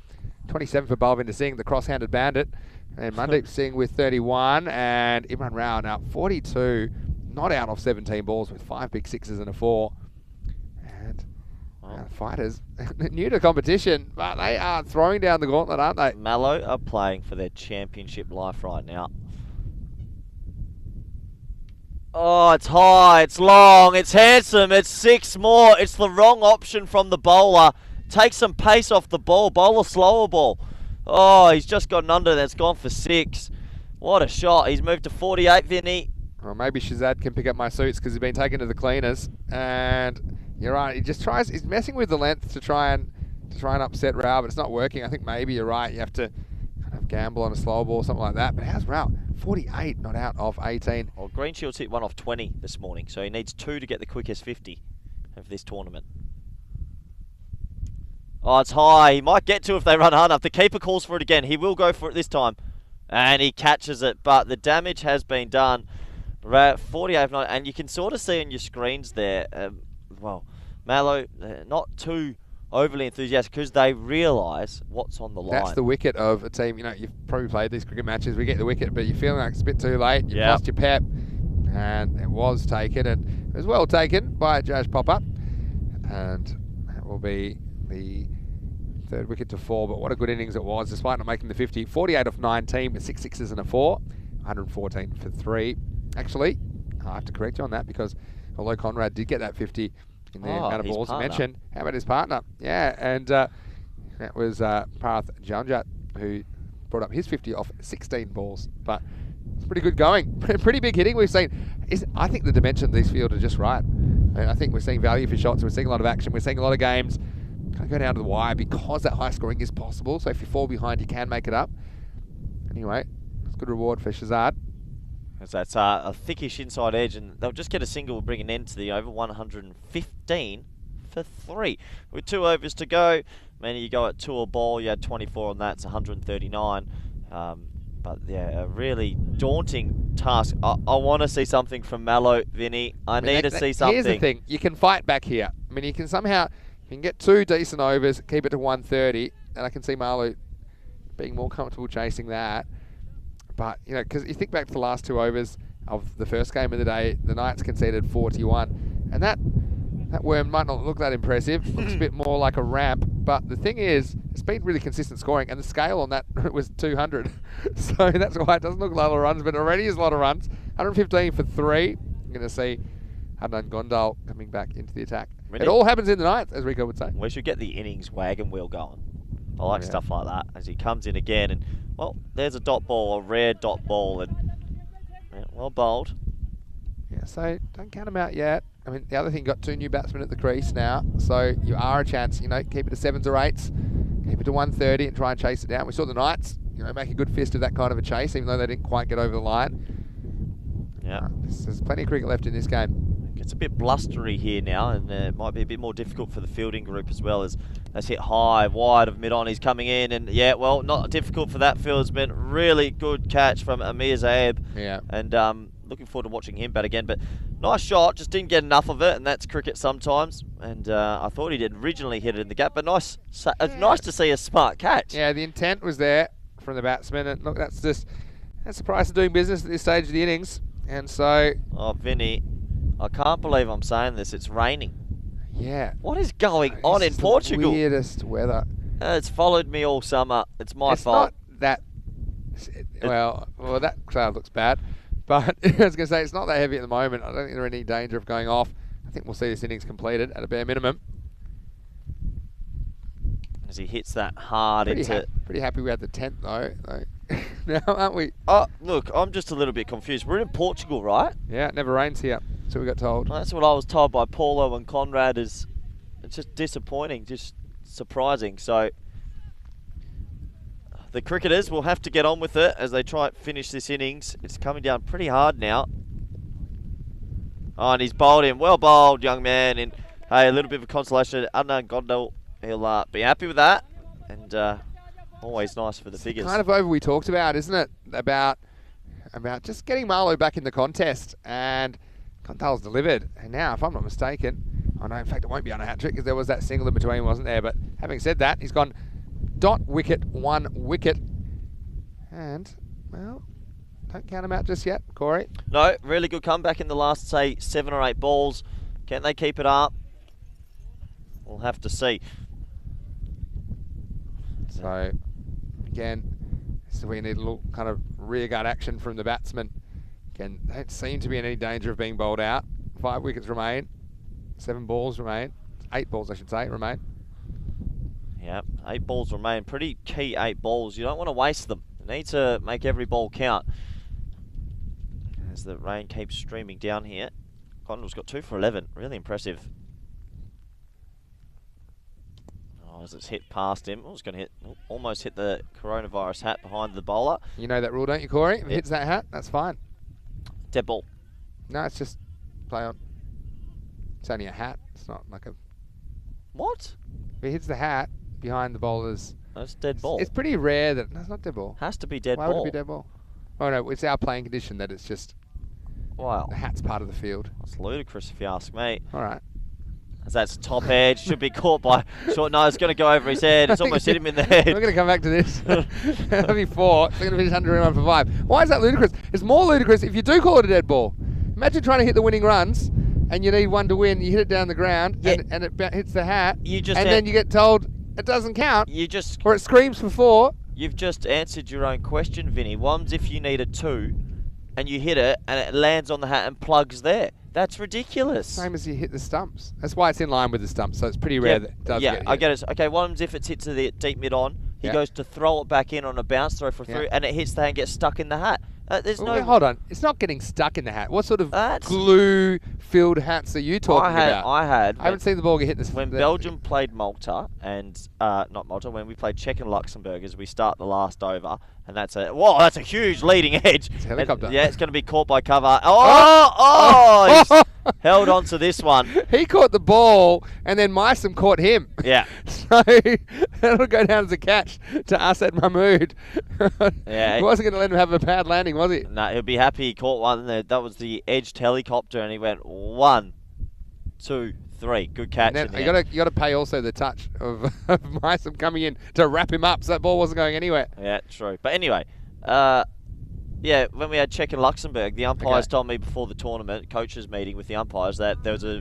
27 for Balvinder Singh, the cross-handed bandit, and Mandeep Singh with 31, and Imran Rao now 42, not out off 17 balls with 5 big 6s and a 4. Fighters, new to competition, but they are throwing down the gauntlet, aren't they? Mallow are playing for their championship life right now. Oh, it's high, it's long, it's handsome, it's 6 more. It's the wrong option from the bowler. Take some pace off the ball, bowl a slower ball. Oh, he's just got an under that's gone for 6. What a shot. He's moved to 48, Vinny. Well, maybe Shazad can pick up my suits because he's been taken to the cleaners, and you're right. He just he's messing with the length to try and upset Rao, but it's not working. I think maybe you're right. You have to kind of gamble on a slow ball or something like that. But how's Rao? 48, not out of 18. Well, Greenshield's hit 1 off 20 this morning, so he needs 2 to get the quickest 50 of this tournament. Oh, it's high. He might get to if they run hard enough. The keeper calls for it again. He will go for it this time, and he catches it. But the damage has been done. 48, and you can sort of see on your screens there. Well, Mallow, not too overly enthusiastic because they realise what's on the line. That's the wicket of a team. You know, you've probably played these cricket matches. We get the wicket, but you're feeling like it's a bit too late. You've lost your pep, and it was taken, and it was well taken by Josh Popper, and that will be the 3rd wicket to fall. But what a good innings it was, despite not making the 50. 48 off 19 with 6 6s and a 4. 114 for 3. Actually, I have to correct you on that because although Conrad did get that 50 in the amount of balls you mentioned, how about his partner? Yeah, and that was Parath Janjat who brought up his 50 off 16 balls. But it's pretty good going. Pretty big hitting we've seen. I think the dimension of these fields are just right. I think we're seeing value for shots. We're seeing a lot of action. We're seeing a lot of games kind of go down to the wire because that high scoring is possible. So if you fall behind, you can make it up. Anyway, it's a good reward for Shazad. That's a thickish inside edge, and they'll just get a single, bring an end to the over. 115 for 3. With 2 overs to go, you go at 2 a ball, you had 24 on that, it's 139. But yeah, a really daunting task. I want to see something from Mallow, Vinny. I need to see something. Here's the thing, you can fight back here. I mean, you can get 2 decent overs, keep it to 130, and I can see Mallow being more comfortable chasing that. But, you know, because you think back to the last 2 overs of the first game of the day, the Knights conceded 41. And that worm might not look that impressive. Looks a bit more like a ramp. But the thing is, it's been really consistent scoring. And the scale on that was 200. So that's why it doesn't look like a lot of runs, but it already is a lot of runs. 115 for 3. You're going to see Adnan Gondal coming back into the attack. It all happens in the ninth, as Rico would say. We should get the innings wagon wheel going. I like stuff like that as he comes in again. And, well, there's a dot ball, a rare dot ball. And well bowled. Yeah, so don't count them out yet. I mean, the other thing, got 2 new batsmen at the crease now. So you are a chance, you know, keep it to 7s or 8s. Keep it to 130 and try and chase it down. We saw the Knights, make a good fist of that kind of a chase, even though they didn't quite get over the line. Yeah. There's plenty of cricket left in this game. It's a bit blustery here now, and it might be a bit more difficult for the fielding group as well, as that's hit high, wide of mid-on. He's coming in, and yeah, well, not difficult for that fieldsman. Really good catch from Amir Zaeb. Yeah. And looking forward to watching him bat again. But nice shot, just didn't get enough of it, and that's cricket sometimes. And I thought he did originally hit it in the gap, but nice. It's nice to see a smart catch. Yeah, the intent was there from the batsman, and look, that's the price of doing business at this stage of the innings. And so, Oh, Vinny, I can't believe I'm saying this. It's raining. yeah. What is going on in It's the Portugal? weirdest weather. It's followed me all summer. It's my It's fault. not that. Well, that cloud looks bad, but I was going to say it's not that heavy at the moment. I don't think there's any danger of going off. I think we'll see this innings completed at a bare minimum. As he hits that hard into... Pretty happy we had the 10th though. Now, aren't we? Oh, look, I'm just a little bit confused. We're in Portugal, right? Yeah, it never rains here. That's what we got told. Well, that's what I was told by Paulo and Conrad. It's just disappointing, just surprising. So the cricketers will have to get on with it as they try and finish this innings. It's coming down pretty hard now. Oh, and he's bowled him. Well bowled, young man. And hey, a little bit of a consolation. Adnan Gondal, he'll be happy with that. And always nice for the figures. Kind of over we talked about, isn't it? About just getting Marlowe back in the contest, and Gondal's delivered. And now, if I'm not mistaken, I know in fact it won't be on a hat trick because there was that single in between, wasn't there? But having said that, he's gone dot wicket, 1 wicket, and well, don't count him out just yet, Corey. No, really good comeback in the last, say, 7 or 8 balls. Can they keep it up? We'll have to see. So, again, so we need a little kind of rearguard action from the batsman. Again, they don't seem to be in any danger of being bowled out. 5 wickets remain. 7 balls remain. 8 balls, I should say, remain. Yeah, 8 balls remain. Pretty key 8 balls. You don't want to waste them. You need to make every ball count. As the rain keeps streaming down here. Condell's got 2 for 11. Really impressive. Oh, as it's hit past him. Oh, it's going to hit, almost hit the coronavirus hat behind the bowler. You know that rule, don't you, Corey? If it hits that hat, that's fine. Dead ball. No, it's just play on. It's only a hat. It's not like a... What? If it hits the hat behind the bowlers... That's dead ball. It's pretty rare that... No, it's not dead ball. Has to be dead Why ball. would it be dead ball? Oh, no, it's our playing condition that it's just... Wow. The hat's part of the field. That's ludicrous if you ask me. All right. As that's top edge, should be caught by short. No, it's going to go over his head. It's almost hit him in the head. We're going to come back to this. That'll be 4. They're going to finish 101 for 5. Why is that ludicrous? It's more ludicrous if you do call it a dead ball. Imagine trying to hit the winning runs and you need 1 to win. You hit it down the ground and it hits the hat. Then you get told it doesn't count. Or it screams for 4. You've just answered your own question, Vinny. One's if you need a 2 and you hit it and it lands on the hat and plugs there. That's ridiculous. Same as you hit the stumps. That's why it's in line with the stumps, so it's pretty rare that it does get hit. I get it. Okay, one's if it's hit to the deep mid on. He goes to throw it back in on a bounce throw for 3 and it hits the hat and gets stuck in the hat. There's no... Wait, hold on. It's not getting stuck in the hat. What sort of glue-filled hats are you talking about? I haven't seen the ball get hit this... When Belgium played Malta, and... not Malta, when we played Czech and Luxembourg, as we start the last over, and that's a... Whoa, that's a huge leading edge. It's a helicopter. And, yeah, it's going to be caught by cover. Oh! He's held on to this one. He caught the ball, and then Meissen caught him. Yeah. So, that'll go down as a catch to Asad Mahmood. Yeah. He wasn't going to let him have a bad landing, was he? No, he'll be happy he caught one there. That was the edged helicopter, and he went 1, 2, 3. Good catch. And then you got to pay also the touch of Meissen coming in to wrap him up, so that ball wasn't going anywhere. Yeah, true. But anyway, yeah, when we had Czech and Luxembourg, the umpires told me before the tournament, coaches meeting with the umpires, that there was a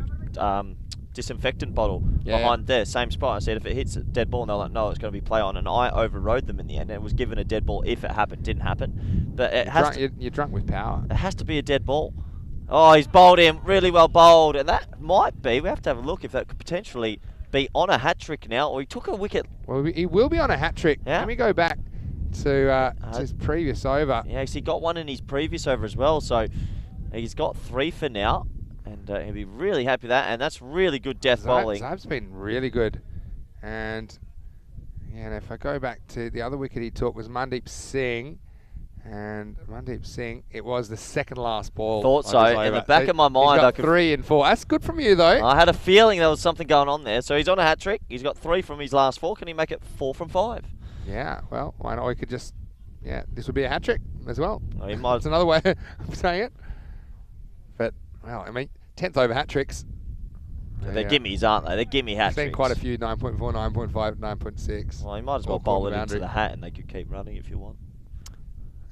disinfectant bottle behind there, same spot. I said, if it hits a dead ball, and they're like, no, it's going to be play on. And I overrode them in the end, and it was given a dead ball if it happened. Didn't happen. But you're drunk with power. It has to be a dead ball. Oh, he's bowled him, really well bowled. And that might be, we have to have a look if that could potentially be on a hat-trick now, or he took a wicket. Well, he will be on a hat-trick. Yeah. Let me go back to his previous over. Yeah, because he got one in his previous over as well, so he's got 3 for now, and he'll be really happy with that, and that's really good death bowling. Zaib's been really good, and Yeah, and if I go back to the other wicket he took was Mandeep Singh. And Mandeep Singh, it was the second last ball. Thought so. In the back of my mind, he's got I could 3 and 4. That's good from you, though. I had a feeling there was something going on there. So he's on a hat trick. He's got 3 from his last 4. Can he make it 4 from 5? Yeah, well, why not? We could just, yeah, this would be a hat trick as well. Oh, he might. That's another way of saying it. But, well, I mean, 10th over hat tricks. They're gimmies, aren't they? They're gimme hat I've seen tricks. quite a few 9.4, 9.5, 9.6. Well, you might as well bowl it into the hat and they could keep running if you want.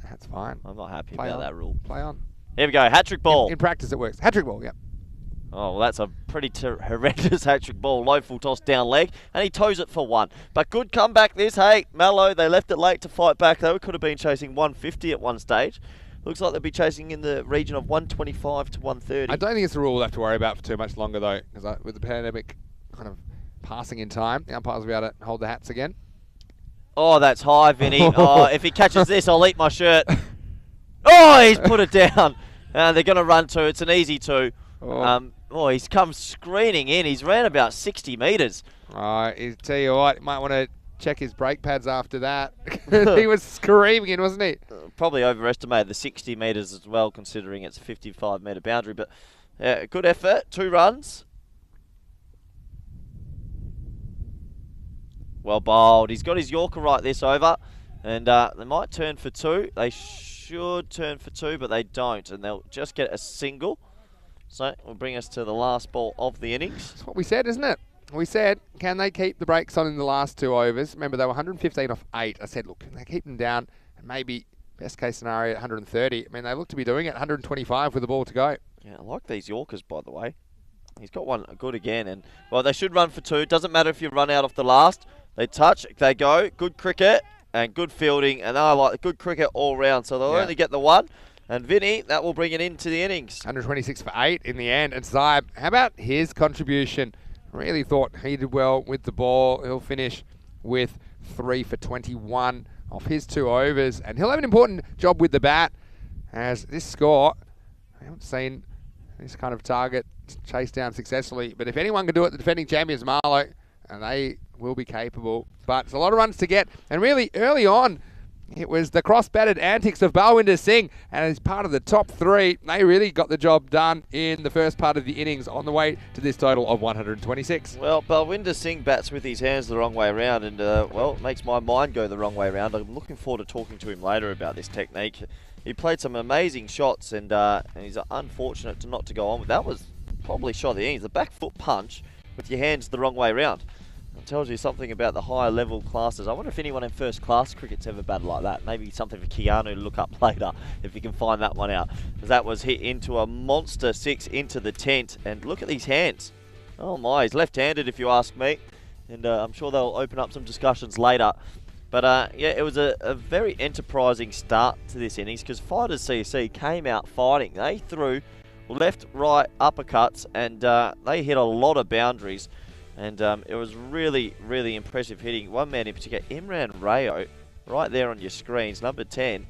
That's fine. I'm not happy Play about on. that rule. Play on. Here we go, hat trick ball. In practice, it works. Hat trick ball, yeah. Oh, well, that's a pretty horrendous hat trick ball. Low full toss down leg, and he toes it for 1. But good comeback this. Hey, Mallow, they left it late to fight back, though. Could have been chasing 150 at one stage. Looks like they'll be chasing in the region of 125 to 130. I don't think it's a rule we'll have to worry about for too much longer, though, because with the pandemic kind of passing in time, the umpires will be able to hold the hats again. Oh, that's high, Vinny. Oh, if he catches this, I'll eat my shirt. Oh, he's put it down. They're going to run 2. It's an easy 2. Oh, he's come screening in. He's ran about 60 metres. I tell you what, you might want to check his brake pads after that. He was screaming in, wasn't he? Probably overestimated the 60 metres as well, considering it's a 55-metre boundary. But good effort. 2 runs. Well bowled. He's got his Yorker right this over. And they might turn for 2. They should turn for 2, but they don't. And they'll just get a single. So will bring us to the last ball of the innings. That's what we said, isn't it? We said, can they keep the brakes on in the last 2 overs? Remember, they were 115 off 8. I said, look, can they keep them down? And maybe, best case scenario, 130. I mean, they look to be doing it, 125 with the ball to go. Yeah, I like these Yorkers, by the way. He's got one good again. And, well, they should run for 2. Doesn't matter if you run out off the last. They touch, they go. Good cricket and good fielding. And I like good cricket all round. So they'll only get the 1. And Vinny, that will bring it into the innings. 126 for 8 in the end. And Zaib, how about his contribution? Really thought he did well with the ball. He'll finish with 3 for 21 off his 2 overs. And he'll have an important job with the bat, as this score, I haven't seen this kind of target chased down successfully. But if anyone can do it, the defending champions, Marlow, and they will be capable. But it's a lot of runs to get. And really, early on, it was the cross-batted antics of Balwinder Singh, and as part of the top 3, they really got the job done in the first part of the innings on the way to this total of 126. Well, Balwinder Singh bats with his hands the wrong way around, and, well, it makes my mind go the wrong way around. I'm looking forward to talking to him later about this technique. He played some amazing shots, and he's unfortunate not to go on with that. Was probably shot of the innings. The back foot punch with your hands the wrong way around. It tells you something about the higher level classes. I wonder if anyone in first class cricket's ever batted like that. Maybe something for Keanu to look up later if you can find that one out. Because that was hit into a monster 6 into the tent. And look at these hands. Oh my, he's left-handed if you ask me. And I'm sure they'll open up some discussions later. But yeah, it was a very enterprising start to this innings because Fighters CC came out fighting. They threw left, right, uppercuts, and they hit a lot of boundaries. And it was really, really impressive hitting. One man in particular, Imran Rayo, right there on your screens, number 10.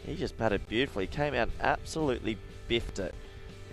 He just batted beautifully. He came out and absolutely biffed it.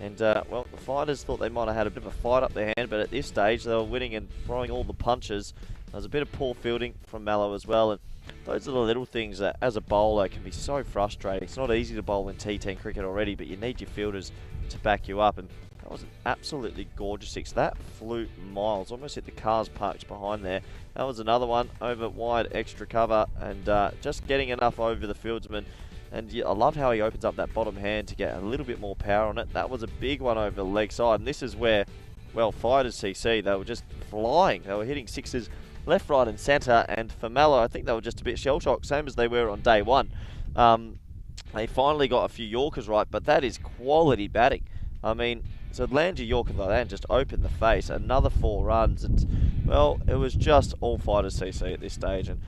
And, well, the Fighters thought they might have had a bit of a fight up their hand, but at this stage, they were winning and throwing all the punches. There was a bit of poor fielding from Mallow as well. And those are the little things that, as a bowler, can be so frustrating. It's not easy to bowl in T10 cricket already, but you need your fielders to back you up. And that was an absolutely gorgeous 6. That flew miles, almost hit the cars parked behind there. That was another one over wide extra cover and just getting enough over the fieldsman. And I love how he opens up that bottom hand to get a little bit more power on it. That was a big one over the leg side. And this is where, well, Fighters CC, they were just flying. They were hitting 6s left, right and centre. And for Mallow, I think they were just a bit shell-shocked, same as they were on day 1. They finally got a few Yorkers right, but that is quality batting. I mean, so land your Yorker like that and just open the face. Another 4 runs. And, well, it was just all Fighters CC at this stage. And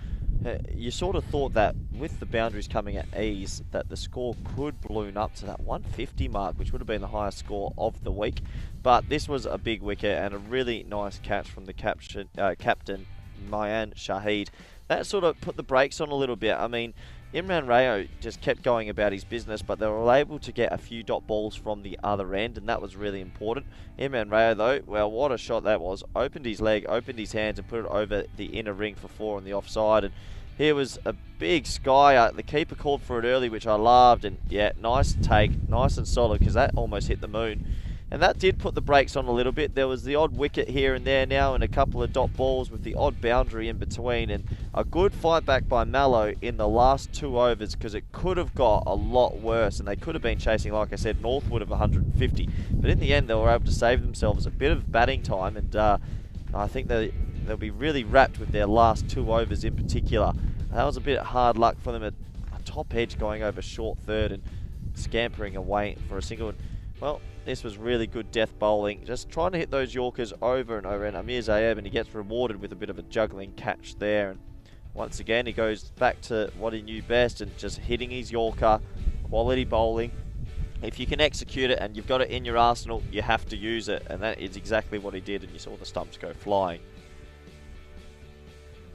you sort of thought that with the boundaries coming at ease, that the score could balloon up to that 150 mark, which would have been the highest score of the week. But this was a big wicket and a really nice catch from the captain, Mayan Shahid. That sort of put the brakes on a little bit. I mean, Imran Rayo just kept going about his business, but they were able to get a few dot balls from the other end, and that was really important. Imran Rayo, though, well, what a shot that was. Opened his leg, opened his hands, and put it over the inner ring for 4 on the offside. And here was a big sky. The keeper called for it early, which I loved. And yeah, nice take, nice and solid, because that almost hit the moon. And that did put the brakes on a little bit. There was the odd wicket here and there now, and a couple of dot balls with the odd boundary in between. And a good fight back by Mallow in the last 2 overs, because it could have got a lot worse. And they could have been chasing, like I said, northward of 150. But in the end, they were able to save themselves a bit of batting time. And I think they'll be really wrapped with their last 2 overs in particular. That was a bit hard luck for them at a top edge going over short third and scampering away for a single. Well, this was really good death bowling, just trying to hit those Yorkers over and over. And Amir Zayeb, and he gets rewarded with a bit of a juggling catch there. And once again, he goes back to what he knew best and just hitting his Yorker, quality bowling. If you can execute it and you've got it in your arsenal, you have to use it. And that is exactly what he did, and you saw the stumps go flying.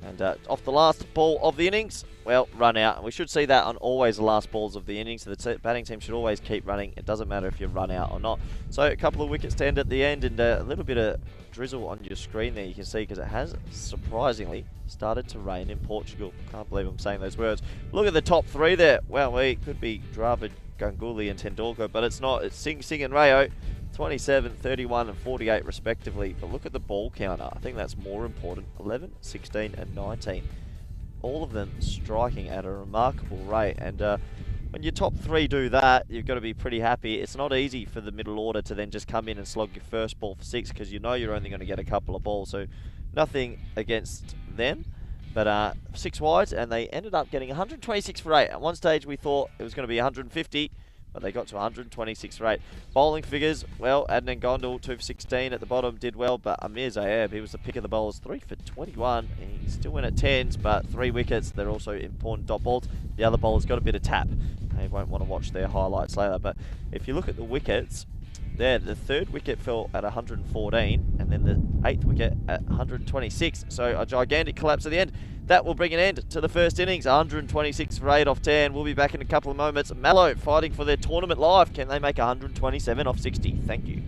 And off the last ball of the innings, well, run out. And we should see that on always the last balls of the innings. So the batting team should always keep running. It doesn't matter if you run out or not. So a couple of wickets to end at the end, and a little bit of drizzle on your screen there you can see, because it has surprisingly started to rain in Portugal. Can't believe I'm saying those words. Look at the top 3 there. Well, it could be Dravid, Ganguly and Tendulkar, but it's not. It's Singh and Rayo. 27, 31 and 48 respectively. But look at the ball counter. I think that's more important. 11, 16 and 19. All of them striking at a remarkable rate. And when your top 3 do that, you've got to be pretty happy. It's not easy for the middle order to then just come in and slog your first ball for 6, because you know you're only going to get a couple of balls. So nothing against them. But 6 wides, and they ended up getting 126 for 8. At one stage we thought it was going to be 150. But they got to 126 for 8. Bowling figures, well, Adnan Gondal, 2 for 16 at the bottom, did well. But Amir Zayeb, he was the pick of the bowlers, 3 for 21. He's still in at 10s, but 3 wickets. They're also important dot balls. The other bowlers got a bit of tap. They won't want to watch their highlights later. But if you look at the wickets, there, the 3rd wicket fell at 114, and then the 8th wicket at 126. So a gigantic collapse at the end. That will bring an end to the first innings. 126 for 8 off 10. We'll be back in a couple of moments. Mallow fighting for their tournament life. Can they make 127 off 60? Thank you.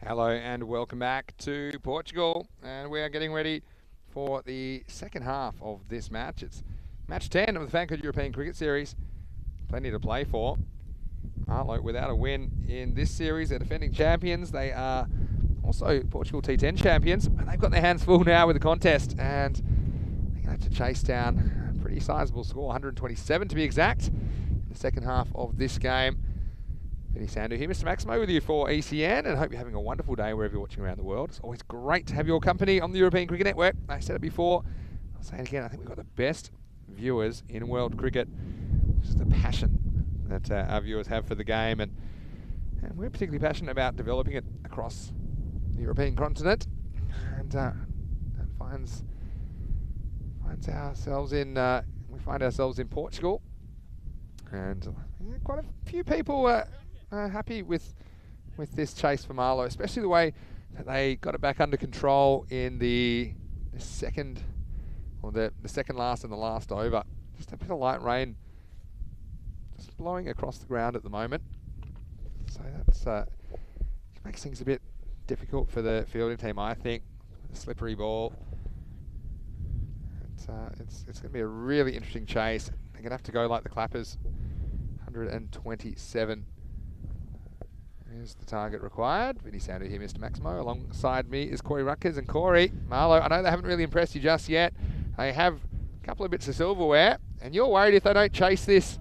Hello and welcome back to Portugal, and we are getting ready for the second half of this match. It's match 10 of the FanCode European Cricket Series. Plenty to play for. Marlow without a win in this series. They're defending champions. They are also Portugal T10 champions, and they've got their hands full now with the contest, and they're going to have to chase down a pretty sizable score, 127 to be exact, in the second half of this game. Vinny Sandu here, Mr. Maximo with you for ECN, and hope you're having a wonderful day wherever you're watching around the world. It's always great to have your company on the European Cricket Network. I said it before, I'll say it again, I think we've got the best viewers in world cricket. Just the passion that our viewers have for the game, and we're particularly passionate about developing it across the European continent, and that finds ourselves in we find ourselves in Portugal, and quite a few people happy with this chase for Marlow, especially the way that they got it back under control in the second, or the second last and the last over. Just a bit of light rain just blowing across the ground at the moment, so that's makes things a bit difficult for the fielding team, I think. With a slippery ball, it's going to be a really interesting chase. They're going to have to go like the Clappers. 127 is the target required. Vinny Sandu here, Mr. Maximo. Alongside me is Corey Rutkers, and Corey, Marlow, I know they haven't really impressed you just yet. They have a couple of bits of silverware, and you're worried if they don't chase this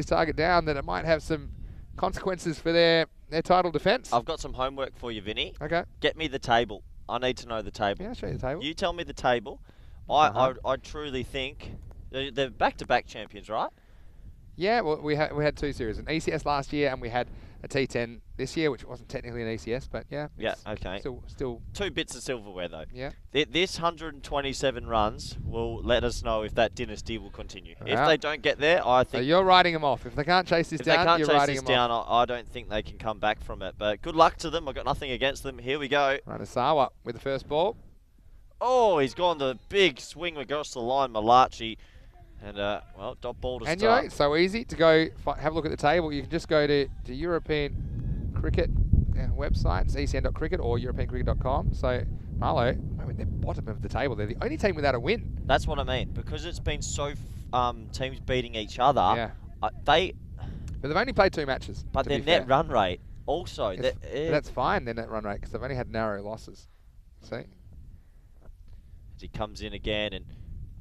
target down, that it might have some consequences for their title defence. I've got some homework for you, Vinny. Okay. Get me the table. I need to know the table. Yeah, I'll show you the table. You tell me the table. I truly think they're back-to-back champions, right? Yeah, well, we had two series, an ECS last year, and we had a T10 this year, which wasn't technically an ECS, but yeah. Yeah, okay. Still. 2 bits of silverware, though. Yeah. This 127 runs will let us know if that dynasty will continue. Yeah. If they don't get there, I think... So you're writing them off. If they can't chase this down, you're writing them off. I don't think they can come back from it. But good luck to them. I've got nothing against them. Here we go. Ranasawa with the first ball. Oh, he's gone the big swing across the line, Malachi. And, well, dot ball to start. And, you know, it's so easy to go have a look at the table. You can just go to European Cricket website. It's ecn.cricket or europeancricket.com. So, Marlow, they're bottom of the table. They're the only team without a win. That's what I mean. Because it's been so teams beating each other, yeah. But they've only played 2 matches. But their net run rate also. That's fine, their net run rate, because they've only had narrow losses. See? As he comes in again, and,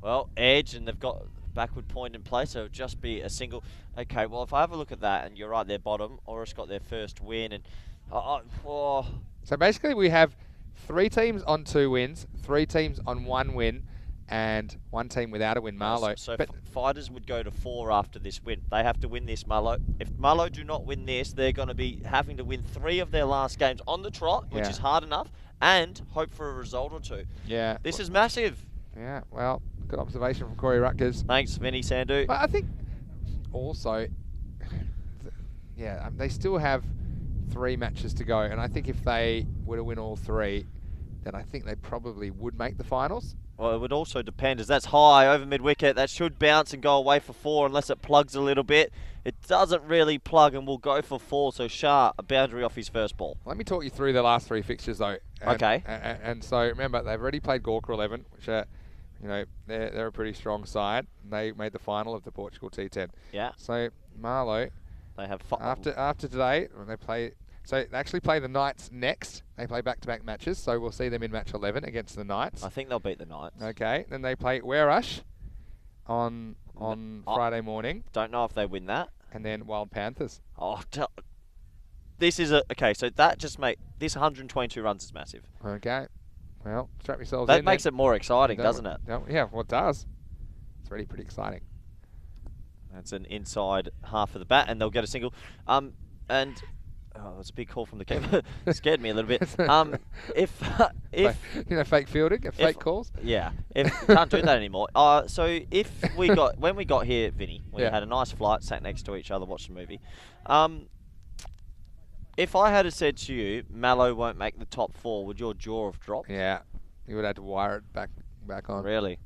well, edge, and they've got backward point in place, so it'll just be a single. Okay, well, if I have a look at that, and you're right, they're bottom, Oris got their first win, and So basically we have 3 teams on 2 wins, 3 teams on 1 win, and 1 team without a win, Marlow. So fighters would go to 4 after this win. They have to win this, Marlow. If Marlow do not win this, they're going to be having to win 3 of their last games on the trot, which is hard enough, and hope for a result or 2. Yeah. This is massive. Yeah, well, good observation from Corey Rutkers. Thanks, Vinny Sandu. But I think also, they still have 3 matches to go, and I think if they were to win all 3, then I think they probably would make the finals. Well, it would also depend, as that's high over mid-wicket. That should bounce and go away for 4 unless it plugs a little bit. It doesn't really plug and will go for 4, so Shah, a boundary off his first ball. Let me talk you through the last 3 fixtures, though. Okay. And so, remember, they've already played Gawker 11, which are, they're a pretty strong side. They made the final of the Portugal T10. Yeah. So, Marlow, they have after today, when they play... So they actually play the Knights next. They play back-to-back matches, so we'll see them in match 11 against the Knights. I think they'll beat the Knights. Okay, then they play Werush on Friday morning. Don't know if they win that. And then Wild Panthers. Oh, this is okay. So that just this 122 runs is massive. Okay, well, strap yourselves in. That makes it more exciting, doesn't it? Yeah, well, it does. It's really pretty exciting. That's an inside half of the bat, and they'll get a single. And. Oh, that's a big call from the keeper. Scared me a little bit. If fake fielding, fake calls. Yeah, can't do that anymore. So when we got here, Vinny, we had a nice flight, sat next to each other, watched a movie. If I had said to you, Mallow won't make the top 4, would your jaw have dropped? Yeah, you would have to wire it back on. Really,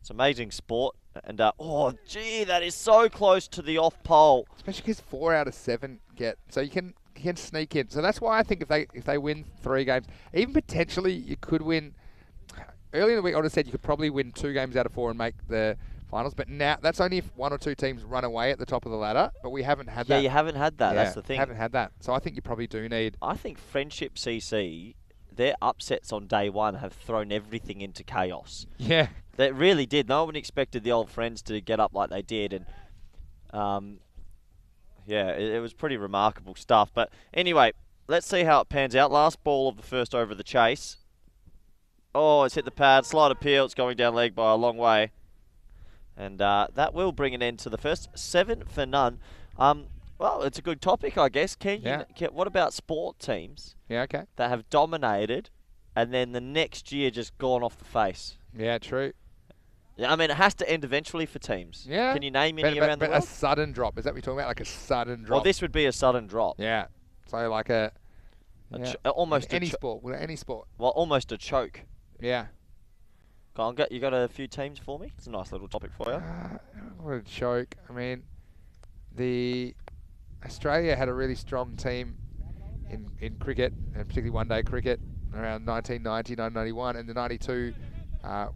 it's amazing sport. And oh gee, that is so close to the off pole. Especially because 4 out of 7 get. So you can can sneak in. So that's why I think if they win 3 games, even potentially you could win. Early in the week, I would have said you could probably win 2 games out of 4 and make the finals. But now that's only if 1 or 2 teams run away at the top of the ladder. But we haven't had that. Yeah, you haven't had that. Yeah, That's the thing. Haven't had that. So I think you probably do need. I think Friendship CC, their upsets on day 1 have thrown everything into chaos. Yeah. They really did. No one expected the old friends to get up like they did, and yeah, it was pretty remarkable stuff. But anyway, let's see how it pans out. Last ball of the first over of the chase. Oh, it's hit the pad. Slight appeal. It's going down leg by a long way, and that will bring an end to the first. 7 for none. Well, it's a good topic, I guess. What about sport teams? Yeah. Okay. That have dominated, and then the next year just gone off the face? Yeah. True. Yeah, I mean, it has to end eventually for teams. Yeah. Can you name any around the world? A sudden drop. Is that what you're talking about? Like a sudden drop? Well, this would be a sudden drop. Yeah. So like Almost any sport. Any sport. Well, almost a choke. Yeah. Go on, you got a few teams for me? It's a nice little topic for you. What a choke. I mean, Australia had a really strong team in cricket, and particularly one-day cricket, around 1990, 1991, and the 92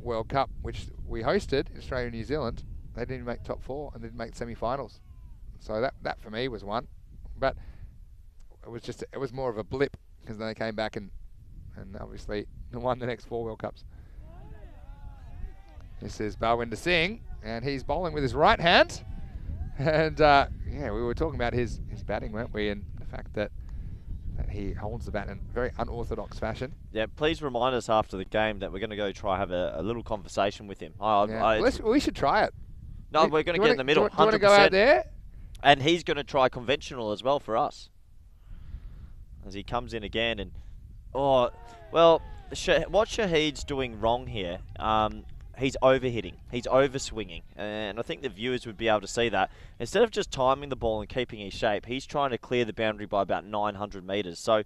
World Cup, which we hosted in Australia and New Zealand. They didn't make top 4 and didn't make semi-finals. So that for me was one. But it was more of a blip, because they came back and obviously won the next 4 World Cups. This is Balwinder Singh, and he's bowling with his right hand. And we were talking about his batting, weren't we? And the fact that he holds the bat in very unorthodox fashion. Yeah, please remind us after the game that we're going to go try have a little conversation with him. We should try it. No, we're going to get in the middle, 100%. Do you want to go out there? And he's going to try conventional as well for us. As he comes in again and... Oh, well, what Shahid's doing wrong here, he's overhitting. He's overswinging. And I think the viewers would be able to see that. Instead of just timing the ball and keeping his shape, he's trying to clear the boundary by about 900 metres. So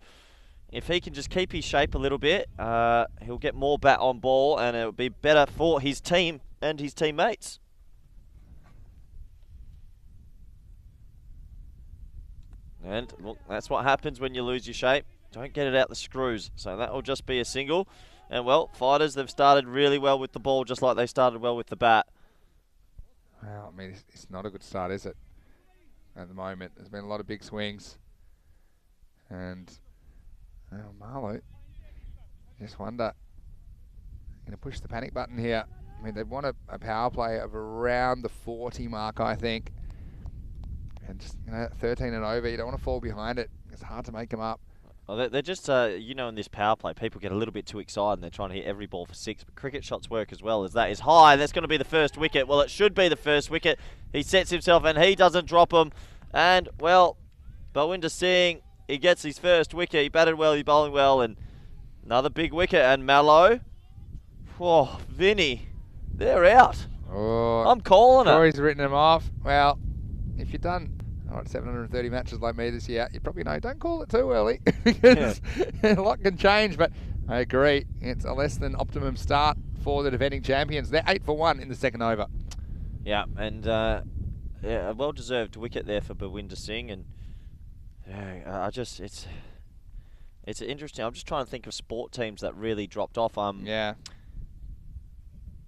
if he can just keep his shape a little bit, he'll get more bat on ball, and it'll be better for his team and his teammates. And look, that's what happens when you lose your shape. Don't get it out the screws. So that will just be a single. And, well, fighters, they've started really well with the ball, just like they started well with the bat. Well, I mean, it's not a good start, is it? At the moment, there's been a lot of big swings. And, Marlowe, just wonder, going to push the panic button here. I mean, they want a power play of around the 40 mark, I think. And just 13 and over, you don't want to fall behind it. It's hard to make them up. Well, they're just, in this power play, people get a little bit too excited and they're trying to hit every ball for 6. But cricket shots work as well, as that is high. That's going to be the first wicket. Well, it should be the first wicket. He sets himself and he doesn't drop him. And, well, Balwinder Singh, he gets his first wicket. He batted well, he's bowling well, and another big wicket. And Mallow, oh, Vinny, they're out. Oh, I'm calling it. Corey's written him off. Well, if you've done 730 matches like me this year, you probably know, don't call it too early, because a lot can change. But I agree, it's a less than optimum start for the defending champions. They're 8 for 1 in the second over. Yeah, and a well-deserved wicket there for Balwinder Singh. And it's interesting. I'm just trying to think of sport teams that really dropped off.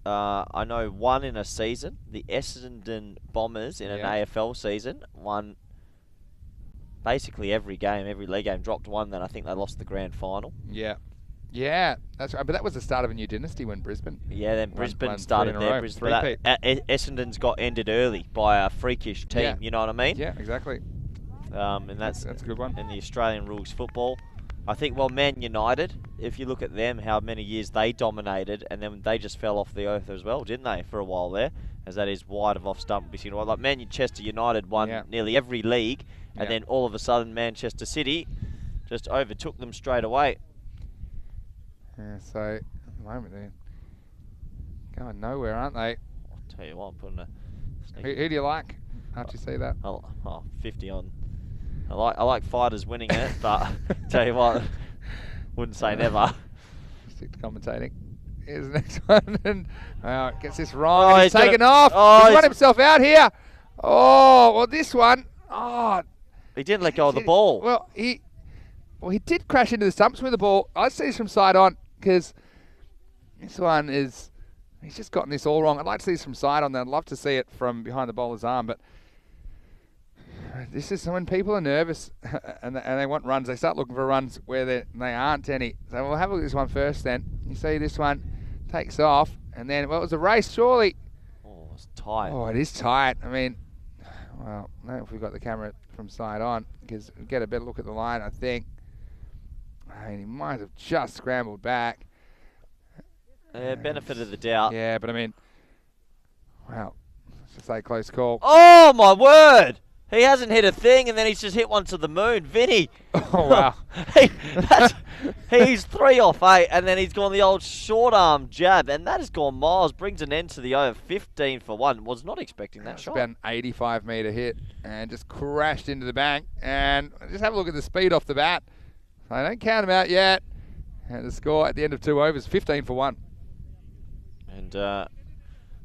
I know one in a season, the Essendon Bombers in an AFL season, won basically every game, every league game, dropped one, then I think they lost the grand final. Yeah, that's right. But that was the start of a new dynasty when Brisbane. Yeah, then Brisbane started their Brisbane. Essendon's got ended early by a freakish team, you know what I mean? Yeah, exactly. And that's a good one. In the Australian rules football. I think, Man United, if you look at them, how many years they dominated, and then they just fell off the earth as well, didn't they, for a while there? As that is wide of off stump. Like Manchester United won nearly every league, and then all of a sudden Manchester City just overtook them straight away. Yeah, so at the moment they're going nowhere, aren't they? I'll tell you what, I'm putting a... Who do you like after you see that? 50 on... I like fighters winning it, but tell you what, wouldn't say never. Stick to commentating. Here's the next one, and gets this wrong. And he's taken off. He's run himself out here. Oh, well, this one. Oh, He didn't let go of the ball. Well, he did crash into the stumps with the ball. I see this from side on because this one is, he's just gotten this all wrong. I'd like to see this from side on. I'd love to see it from behind the bowler's arm, but this is when people are nervous and they want runs. They start looking for runs where they aren't any. So we'll have a look at this one first then. You see this one takes off and then, well, it was a race, surely. Oh, it's tight. Oh, it is tight. I mean, well, I don't know if we've got the camera from side on because we'll get a better look at the line, I think. I mean, he might have just scrambled back. Benefit of the doubt. Yeah, but I mean, wow. Let's just say close call. Oh, my word. He hasn't hit a thing, and then he's just hit one to the moon. Vinny. Oh, wow. He's 3 off 8, and then he's gone the old short arm jab, and that has gone miles. Brings an end to the over 15 for 1. Was not expecting that shot. About an 85-metre hit, and just crashed into the bank. And just have a look at the speed off the bat. I don't count him out yet. And the score at the end of 2 overs, 15 for 1. And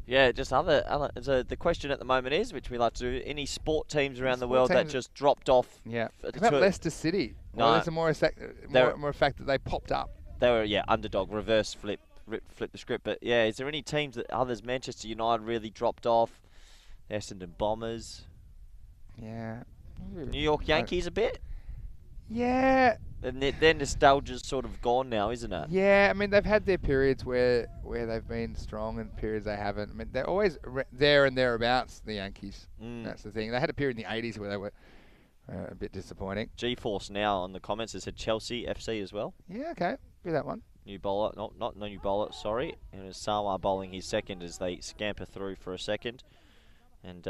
yeah, just other. So the question at the moment is, which we like to do, any sport teams around the world that just dropped off. Yeah. About Leicester City. No. Or there's more a fact that they popped up. They were, underdog, reverse flip the script. But yeah, is there any teams that others? Manchester United really dropped off. Essendon Bombers. Yeah. New York Yankees a bit. Yeah. And their nostalgia's sort of gone now, isn't it? Yeah, I mean, they've had their periods where they've been strong and periods they haven't. I mean, they're always there and thereabouts, the Yankees. That's the thing. They had a period in the 80s where they were a bit disappointing. G-Force now on the comments has said Chelsea FC as well. Yeah, okay. Do that one. New bowler, not no new bowler, sorry. And it's Sawa bowling his second as they scamper through for a second. And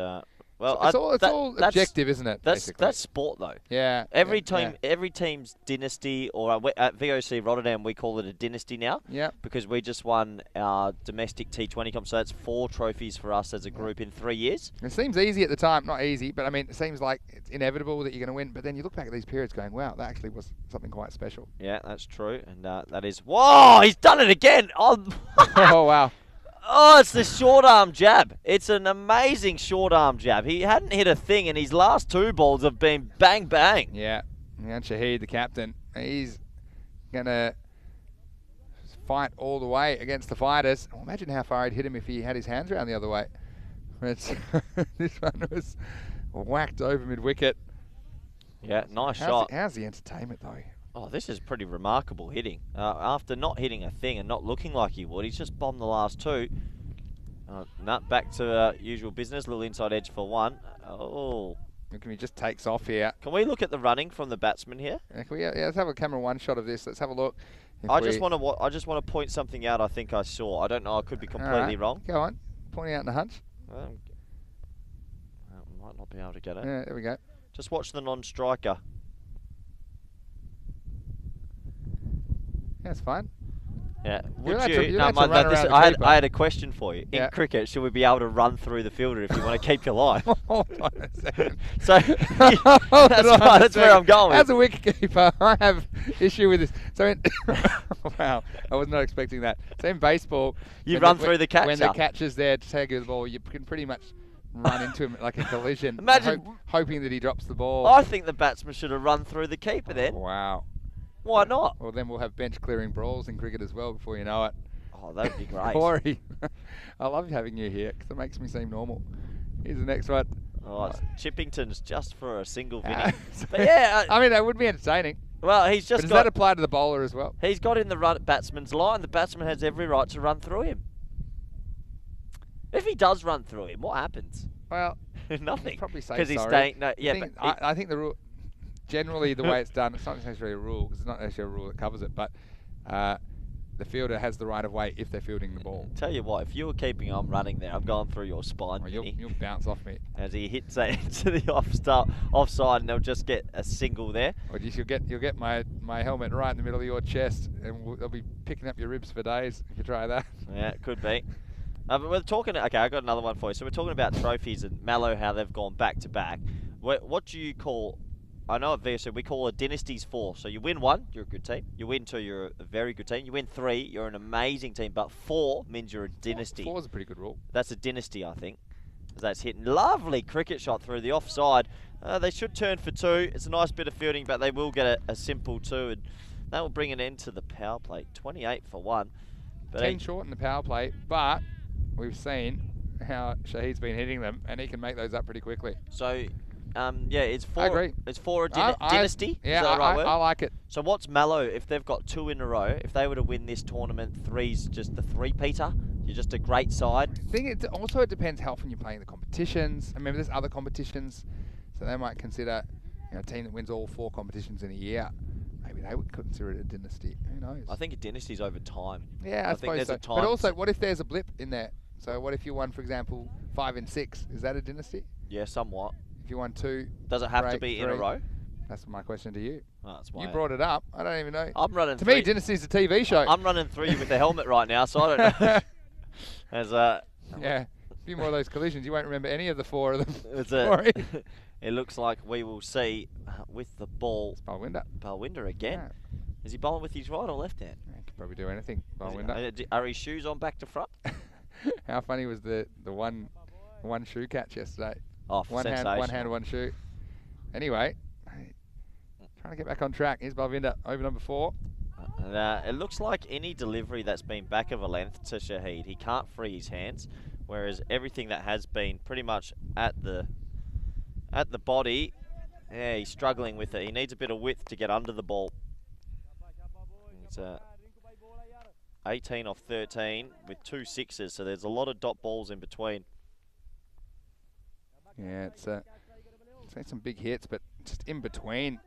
well, it's all objective, isn't it? That's sport though. Yeah. Every team's dynasty, or at VOC Rotterdam we call it a dynasty now. Yeah. Because we just won our domestic T20 comp, so that's 4 trophies for us as a group in 3 years. It seems easy at the time, not easy, but I mean, it seems like it's inevitable that you're going to win. But then you look back at these periods, going, "Wow, that actually was something quite special." Yeah, that's true, and that is. Whoa, he's done it again! Oh, oh wow. Oh, it's the short arm jab. It's an amazing short arm jab. He hadn't hit a thing, and his last 2 balls have been bang, bang. Yeah. And Shahid, the captain, he's going to fight all the way against the fighters. Well, imagine how far he'd hit him if he had his hands around the other way. This one was whacked over mid-wicket. Yeah, nice shot. How's the entertainment, though? Oh, this is pretty remarkable hitting. After not hitting a thing and not looking like he would, he's just bombed the last 2. Back to usual business. Little inside edge for 1. Oh. Look, he just takes off here. Can we look at the running from the batsman here? Yeah, let's have a camera 1 shot of this. Let's have a look. I just want to point something out. I think I saw. I don't know. I could be completely wrong. Go on. Pointing out in the hunch. I might not be able to get it. Yeah, there we go. Just watch the non-striker. That's fine. Yeah. I had a question for you. In cricket, should we be able to run through the fielder if you want to keep your line? Hold on a second. So that's where I'm going. As a wicketkeeper, I have issue with this. So, wow, I was not expecting that. So in baseball, you run through the catcher. When the catcher's there to take the ball, you can pretty much run into him like a collision. Imagine hoping that he drops the ball. I think the batsman should have run through the keeper then. Wow. Why not? Well, then we'll have bench clearing brawls in cricket as well before you know it. Oh, that would be great. Corey, I love having you here because it makes me seem normal. Here's the next one. Oh, Chippington's just for a single Vinny. But yeah. I mean, that would be entertaining. Well, he's just but does that apply to the bowler as well? He's got in the batsman's line. The batsman has every right to run through him. If he does run through him, what happens? Well, nothing. Probably say because he's sorry. staying. No, yeah, I think the rule. Generally, the way it's done, it's not necessarily a rule because it's not actually a rule that covers it, but the fielder has the right of way if they're fielding the ball. Tell you what, if you were keeping on running there, I'm going through your spine. Oh, you'll bounce off me as he hits that into the offside, and they'll just get a single there. Or you'll get my helmet right in the middle of your chest, and they'll be picking up your ribs for days if you try that. Yeah, it could be. But we're talking. Okay, I got another one for you. So we're talking about trophies and Mallow, how they've gone back to back. What do you call? I know at VSO we call it dynasties 4. So you win 1, you're a good team. You win 2, you're a very good team. You win 3, you're an amazing team. But 4 means you're a dynasty. 4 is a pretty good rule. That's a dynasty, I think. That's hit. Lovely cricket shot through the offside. They should turn for 2. It's a nice bit of fielding, but they will get a simple 2, and that will bring an end to the power play. 28 for 1. But 10 short in the power play, but we've seen how Shahid's been hitting them, and he can make those up pretty quickly. So, yeah, it's for I agree. It's for a dynasty. Yeah, Is that the right word? I like it. So what's Mallow if they've got 2 in a row? If they were to win this tournament, 3's just the 3-peater. You're just a great side. I think it depends how often you're playing the competitions. I remember there's other competitions, so they might consider a team that wins all 4 competitions in a year. Maybe they would consider it a dynasty. Who knows? I think a dynasty's over time. Yeah, I think suppose there's so. a time. But also, what if there's a blip in there? So what if you won, for example, 5 and 6? Is that a dynasty? Yeah, somewhat. If you won 2, Does it have to break, be in a 3? row? That's my question to you. Oh, that's You brought it up. I don't even know. I'm running. To me, Dynasty's a TV show. I'm running through you with the helmet right now, so I don't know. Yeah, a few more of those collisions. You won't remember any of the 4 of them. It's it looks like we will see with the ball. It's Balwinder. Balwinder again. Yeah. Is he bowling with his right or left hand? He could probably do anything. Balwinder. Are his shoes on back to front? How funny was the one shoe catch yesterday? Oh, one hand, one shoe. Anyway, trying to get back on track. Here's Balwinder, over number 4. It looks like any delivery that's been back of a length to Shahid, he can't free his hands, whereas everything that has been pretty much at the body, yeah, he's struggling with it. He needs a bit of width to get under the ball. It's 18 off 13 with 2 6s, so there's a lot of dot balls in between. Yeah, it's some big hits, but just in between.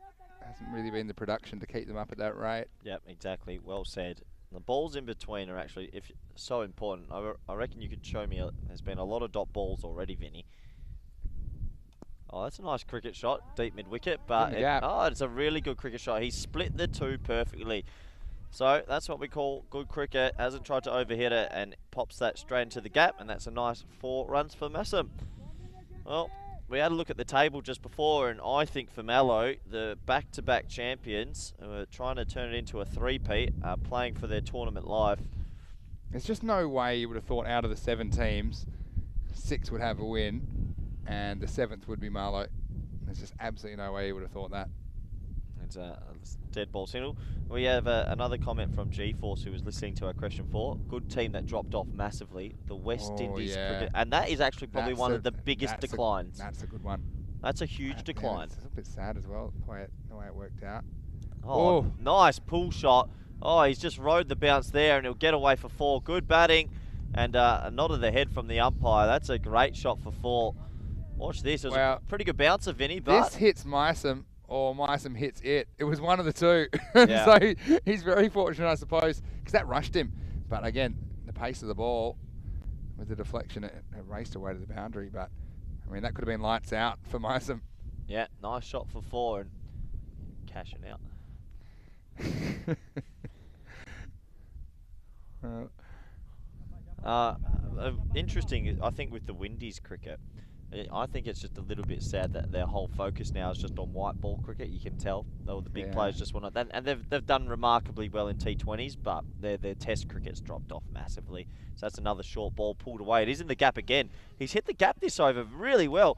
Hasn't really been the production to keep them up at that rate. Yep, exactly. Well said. The balls in between are actually so important. I reckon you could show me. There's been a lot of dot balls already, Vinny. Oh, that's a nice cricket shot, deep mid wicket, but it's a really good cricket shot. He split the 2 perfectly. So that's what we call good cricket. Hasn't tried to overhit it and pops that straight into the gap, and that's a nice 4 runs for Massam. Well, we had a look at the table just before, and I think for Mallow, the back-to-back champions who are trying to turn it into a 3-peat are playing for their tournament life. There's just no way you would have thought out of the 7 teams, 6 would have a win, and the 7th would be Mallow. There's just absolutely no way you would have thought that. It's a dead ball signal. We have another comment from G-Force, who was listening to our question 4. Good team that dropped off massively. The West Indies cricket. And that is actually probably one of the biggest declines. That's a good one. That's a huge decline. It's a bit sad as well, the way it worked out. Oh, nice pull shot. Oh, he's just rode the bounce there, and he'll get away for 4. Good batting. And a nod of the head from the umpire. That's a great shot for 4. Watch this. It was a pretty good bouncer, Vinny. But this hits Mysam, or Mysam hits it. It was one of the 2. Yeah. So he's very fortunate, I suppose, because that rushed him. But again, the pace of the ball, with the deflection, it raced away to the boundary. But, I mean, that could have been lights out for Mysam. Yeah, nice shot for 4 and cashing out. Interesting, I think, with the Windies cricket. I think it's just a little bit sad that their whole focus now is just on white ball cricket. You can tell, though, the big players just want to. And they've done remarkably well in T20s, but their Test cricket's dropped off massively. So that's another short ball pulled away. It is in the gap again. He's hit the gap this over really well.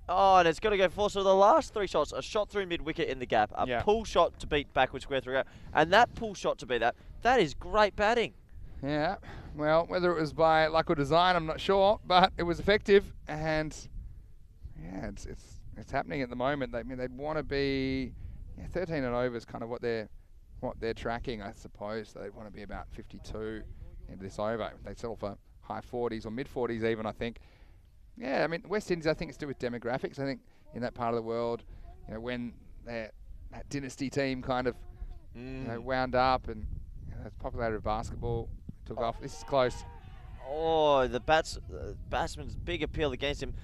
Oh, and it's got to go for. So the last 3 shots, a shot through mid wicket in the gap, a pull shot to beat backwards square through out, and that pull shot to beat that is great batting. Yeah, well, whether it was by luck or design, I'm not sure, but it was effective, and yeah, it's happening at the moment. They'd want to be 13 and over is kind of what they're tracking, I suppose. So they'd want to be about 52 into this over. They settle for high 40s or mid 40s even, I think. Yeah, I mean, West Indies, I think it's to do with demographics. I think in that part of the world, when that dynasty team kind of wound up, and the popularity of basketball took off. This is close. Oh, the batsman's big appeal against him.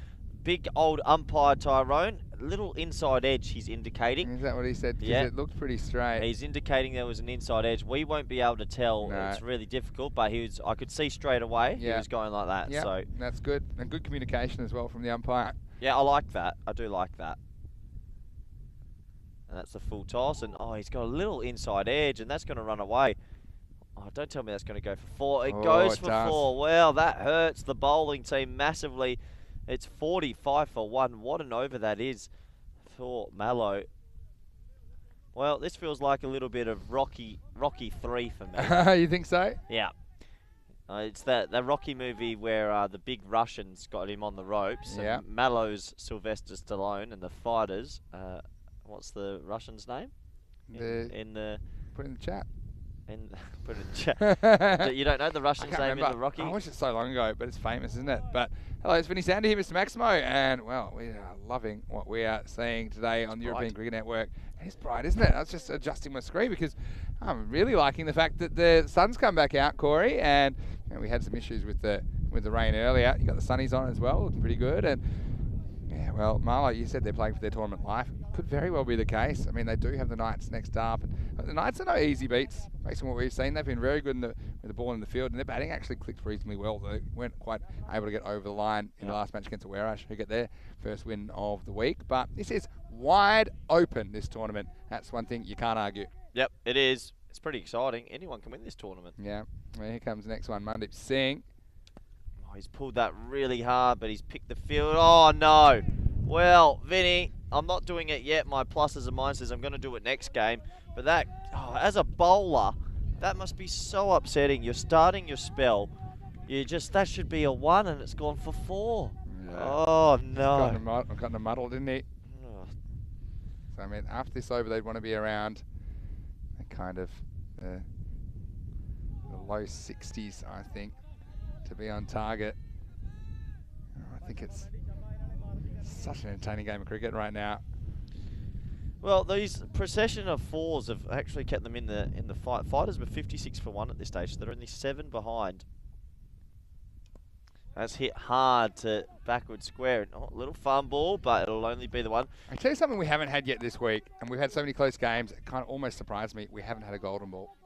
Big old umpire Tyrone. Little inside edge he's indicating. Is that what he said? Yeah. It looked pretty straight. He's indicating there was an inside edge. We won't be able to tell. No. It's really difficult, but I could see straight away he was going like that. Yeah, so that's good. And good communication as well from the umpire. Yeah, I like that. I do like that. And that's the full toss. And, he's got a little inside edge, and that's going to run away. Oh, don't tell me that's going to go for 4. It goes for 4. Well, that hurts the bowling team massively. It's 45 for 1. What an over that is for Mallow. Well, this feels like a little bit of Rocky 3 for me. You think so? Yeah. It's that Rocky movie where the big Russians got him on the ropes. Yeah. And Mallow's Sylvester Stallone, and the fighters. What's the Russian's name? Put it in the chat. Put it in chat. You don't know the Russian's name in the Rocky? I watched it so long ago, but it's famous, isn't it? But hello, it's Vinny Sander here, Mr. Maximo, and well, we are loving what we are seeing today on the European Cricket Network. It's bright, isn't it? I was just adjusting my screen because I'm really liking the fact that the sun's come back out, Corey, and we had some issues with the rain earlier. You got the sunnies on as well, looking pretty good, and yeah, well, Marlo, you said they're playing for their tournament life. Could very well be the case. I mean, they do have the Knights next up. And the Knights are no easy beats, based on what we've seen. They've been very good with the ball in the field, and their batting actually clicked reasonably well. They weren't quite able to get over the line in the last match against the Werash, who get their first win of the week. But this is wide open, this tournament. That's one thing you can't argue. Yep, it is. It's pretty exciting. Anyone can win this tournament. Yeah. Well, here comes the next one, Mandeep Singh. Oh, he's pulled that really hard, but he's picked the field. Oh, no. Well, Vinny, I'm not doing it yet. My pluses and minuses, I'm going to do it next game. But that, as a bowler, that must be so upsetting. You're starting your spell. That should be a 1, and it's gone for 4. Yeah. Oh, no. Got him muddled, didn't he? Oh. So, I mean, after this over, they'd want to be around kind of the low 60s, I think, to be on target. I think it's such an entertaining game of cricket right now. Well, these procession of 4s have actually kept them in the fight. Fighters were 56 for 1 at this stage, so they're only 7 behind. That's hit hard to backward square. Oh, a little fumble, but it'll only be the one. I'll tell you something we haven't had yet this week, and we've had so many close games, it kind of almost surprised me. We haven't had a golden ball.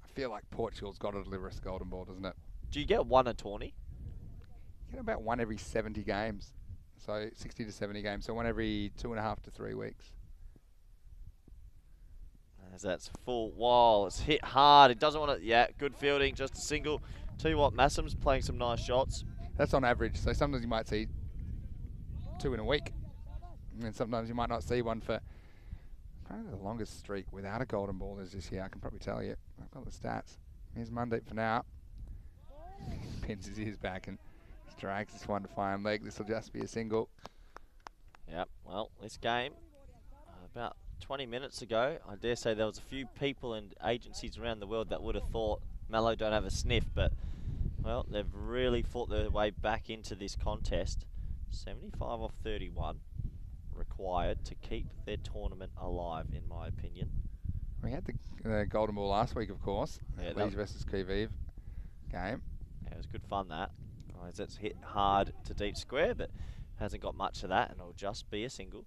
I feel like Portugal's got to deliver us a golden ball, doesn't it? Do you get 1 a tourney? You get about 1 every 70 games. So 60 to 70 games, so 1 every 2.5 to 3 weeks. As that's full wall, it's hit hard. It doesn't want to. Yeah, good fielding, just a single. Tell you what, Massam's playing some nice shots. That's on average. So sometimes you might see 2 in a week, and sometimes you might not see one for probably the longest streak without a golden ball is this year. I can probably tell you. I've got the stats. Here's Mandeep for now. Pins his ears back and drags this one to fine leg. This will just be a single. Yep, well, this game, about 20 minutes ago, I dare say there was a few people and agencies around the world that would have thought Mallow don't have a sniff, but, well, they've really fought their way back into this contest. 75 off 31 required to keep their tournament alive, in my opinion. We had the golden ball last week, of course. Yeah, Leeds versus Kiviv game. Yeah, it was good fun, that. It's hit hard to deep square, but hasn't got much of that, and it'll just be a single.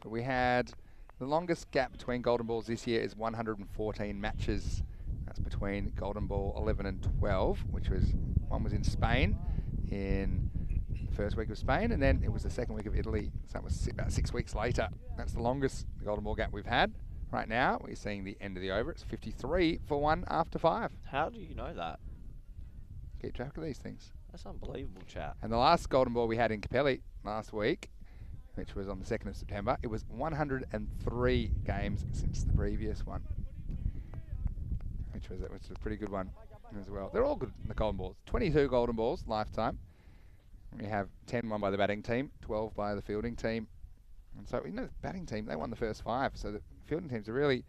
But we had the longest gap between golden balls this year is 114 matches. That's between golden ball 11 and 12, which was one was in Spain in the first week of Spain, and then it was the second week of Italy. So that was about 6 weeks later. That's the longest golden ball gap we've had. Right now, we're seeing the end of the over. It's 53 for 1 after 5. How do you know that? Keep track of these things. That's unbelievable, chat. And the last golden ball we had in Capelli last week, which was on the 2nd of September, it was 103 games since the previous one, which was a pretty good one as well. They're all good in the golden balls. 22 golden balls lifetime. We have 10 won by the batting team, 12 by the fielding team. And so, the batting team, they won the first 5. So the fielding teams are really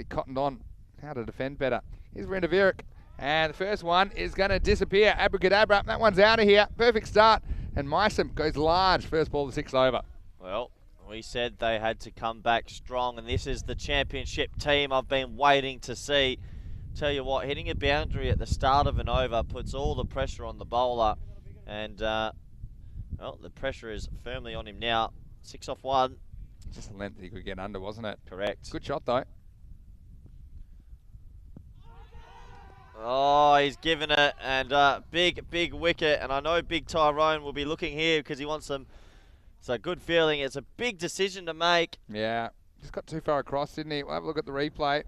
cottoned on how to defend better. Here's Virendra Virak. And the first one is going to disappear. Abracadabra. That one's out of here. Perfect start. And Mysam goes large. First ball to 6 over. Well, we said they had to come back strong, and this is the championship team I've been waiting to see. Tell you what, hitting a boundary at the start of an over puts all the pressure on the bowler. And, well, the pressure is firmly on him now. 6 off 1. Just a length that he could get under, wasn't it? Correct. Good shot, though. Oh, he's given it, and big wicket. And I know Big Tyrone will be looking here because he wants some. It's a good feeling. It's a big decision to make. Yeah, just got too far across, didn't he? We'll have a look at the replay. I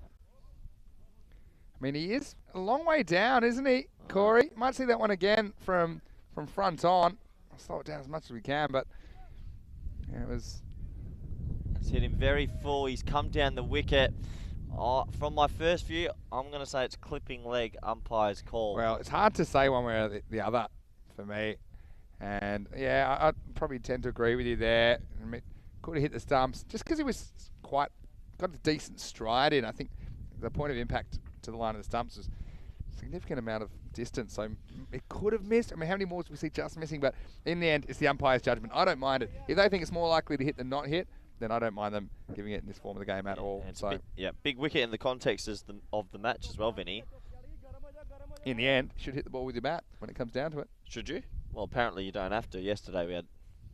mean, he is a long way down, isn't he, Corey? Might see that one again from front on. slow it down as much as we can, but yeah, it was. It's hit him very full. He's come down the wicket. Oh, from my first view, I'm going to say it's clipping leg, umpire's call. Well, it's hard to say one way or the other for me. And yeah, I probably tend to agree with you there. I mean, could have hit the stumps just because he was got a decent stride in. I think the point of impact to the line of the stumps was a significant amount of distance, so it could have missed. I mean, how many more do we see just missing? But in the end, it's the umpire's judgment. I don't mind it. If they think it's more likely to hit than not hit, then I don't mind them giving it in this form of the game at all. So big wicket in the context of the match as well, Vinny. In the end, you should hit the ball with your bat when it comes down to it. Should you? Well, apparently you don't have to. Yesterday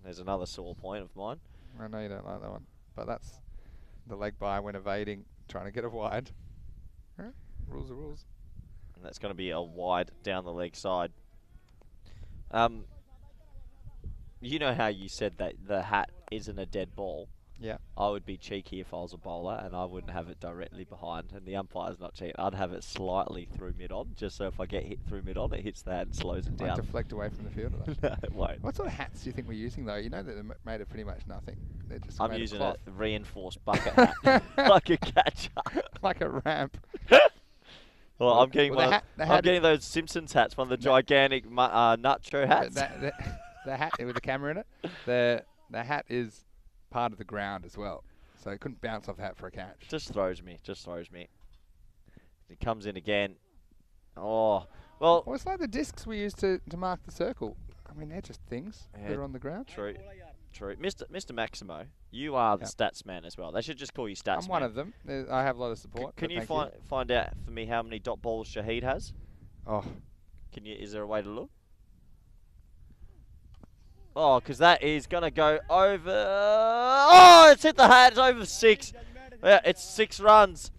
there's another sore point of mine. I know you don't like that one, but that's the leg by when evading, trying to get it wide. Right? Rules are rules. And that's going to be a wide down the leg side. You know how you said that the hat isn't a dead ball? Yeah. I would be cheeky if I was a bowler and I wouldn't have it directly behind. And the umpire's not cheating. I'd have it slightly through mid-on, just so if I get hit through mid-on, it hits the hat and slows it down. Like deflect away from the fielder, though. No, it won't. What sort of hats do you think we're using, though? You know that they're made of pretty much nothing. They're just I'm made using of a reinforced bucket hat, like a catcher. like a ramp. Well, I'm getting I'm getting those Simpsons hats, one of the gigantic nacho hats. The hat with the camera in it. The hat is part of the ground as well, so it couldn't bounce off the hat for a catch. Just throws me. It comes in again. Oh, well. Well, it's like the discs we use to mark the circle. I mean, they're just things that are on the ground. True. Mr. Maximo, you are the stats man as well. They should just call you stats man. I'm one of them. I have a lot of support. Can you find out for me how many dot balls Shahid has? Oh. Is there a way to look? Oh, because that is going to go over. Oh, it's hit the hat. It's over 6. Yeah, it's 6 runs.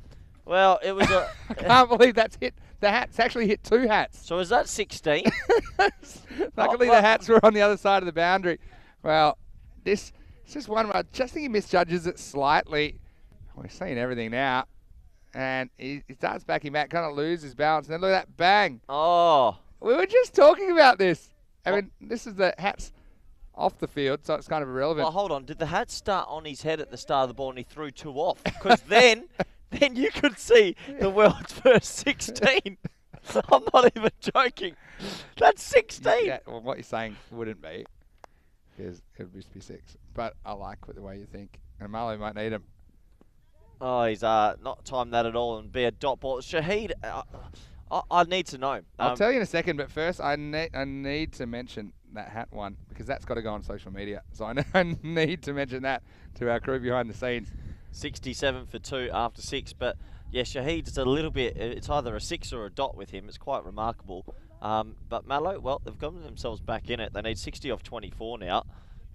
Well, it was a... I can't believe that's hit. The hat's actually hit 2 hats. So is that 16? Luckily, the hats were on the other side of the boundary. Well, it's just one run. Just think he misjudges it slightly. We're seeing everything now. And he starts backing back, kind of loses balance. And then look at that bang. Oh. We were just talking about this. I mean, this is the hat's off the field, so it's kind of irrelevant. Well, hold on. Did the hat start on his head at the start of the ball and he threw 2 off? Because then you could see the world's first 16. I'm not even joking. That's 16. Yeah, well, what you're saying wouldn't be, because it would just be 6. But I like the way you think. And Marlowe might need him. Oh, he's not timed that at all and be a dot ball. Shahid, I need to know. I'll tell you in a second, but first I need to mention that hat one, because that's got to go on social media. So I need to mention that to our crew behind the scenes. 67 for 2 after 6, but yeah, Shahid's a little bit, it's either a 6 or a dot with him. It's quite remarkable. But Mallow, well, they've gotten themselves back in it. They need 60 off 24 now,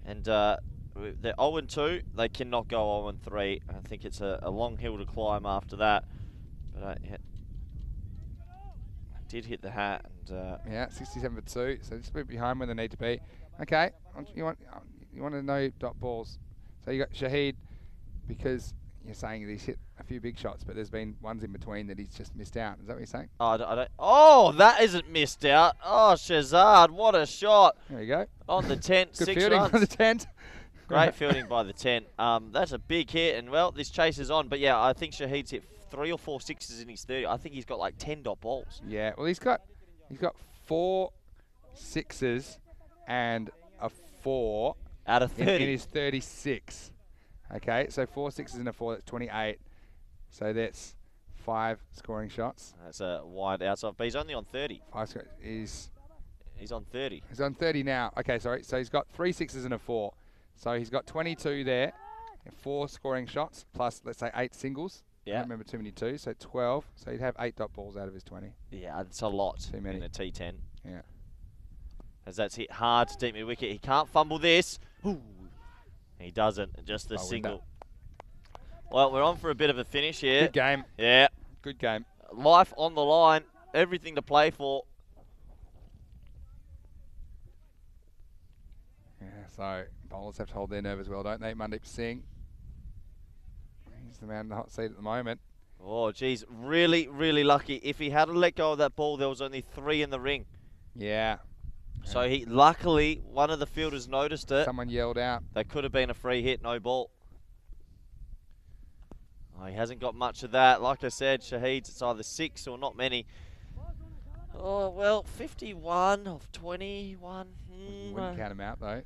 and they're 0-2. They cannot go 0-3. I think it's a long hill to climb after that. But I did hit the hat, and yeah, 67 for 2. So just a bit behind where they need to be. Okay, you want to know dot balls. So you got Shahid, because you're saying he's hit a few big shots, but there's been ones in between that he's just missed out. Is that what you're saying? I don't. Oh, that isn't missed out. Oh, Shazad, what a shot. There you go. On the 10, Good 6 fielding runs. on the 10. Great fielding by the 10. That's a big hit, and well, this chase is on. But yeah, I think Shahid's hit 3 or 4 sixes in his 30. I think he's got like 10 dot balls. Yeah, well, he's got 4 sixes and a 4 out of 30 in his 36. Okay, so 4 sixes and a 4, that's 28. So that's 5 scoring shots. That's a wide outside, but he's only on 30. He's on 30. He's on 30 now. Okay, sorry. So he's got 3 sixes and a 4. So he's got 22 there, and 4 scoring shots plus, let's say, 8 singles. Yeah. I don't remember too many 2s, so 12. So he'd have 8 dot balls out of his 20. Yeah, it's a lot. Too many. In a T10. Yeah. As that's hit hard to deep mid wicket. He can't fumble this. Ooh. He doesn't. Just the single. Well, we're on for a bit of a finish here. Good game. Yeah. Good game. Life on the line. Everything to play for. Yeah, so bowlers have to hold their nerve as well, don't they? Mandeep Singh. He's the man in the hot seat at the moment. Oh, geez. Really, really lucky. If he had to let go of that ball, there was only 3 in the ring. Yeah. So he luckily, one of the fielders noticed it. Someone yelled out. That could have been a free hit, no ball. Oh, he hasn't got much of that. Like I said, Shahid's, it's either 6 or not many. Oh, well, 51 of 21. Wouldn't count him out, though.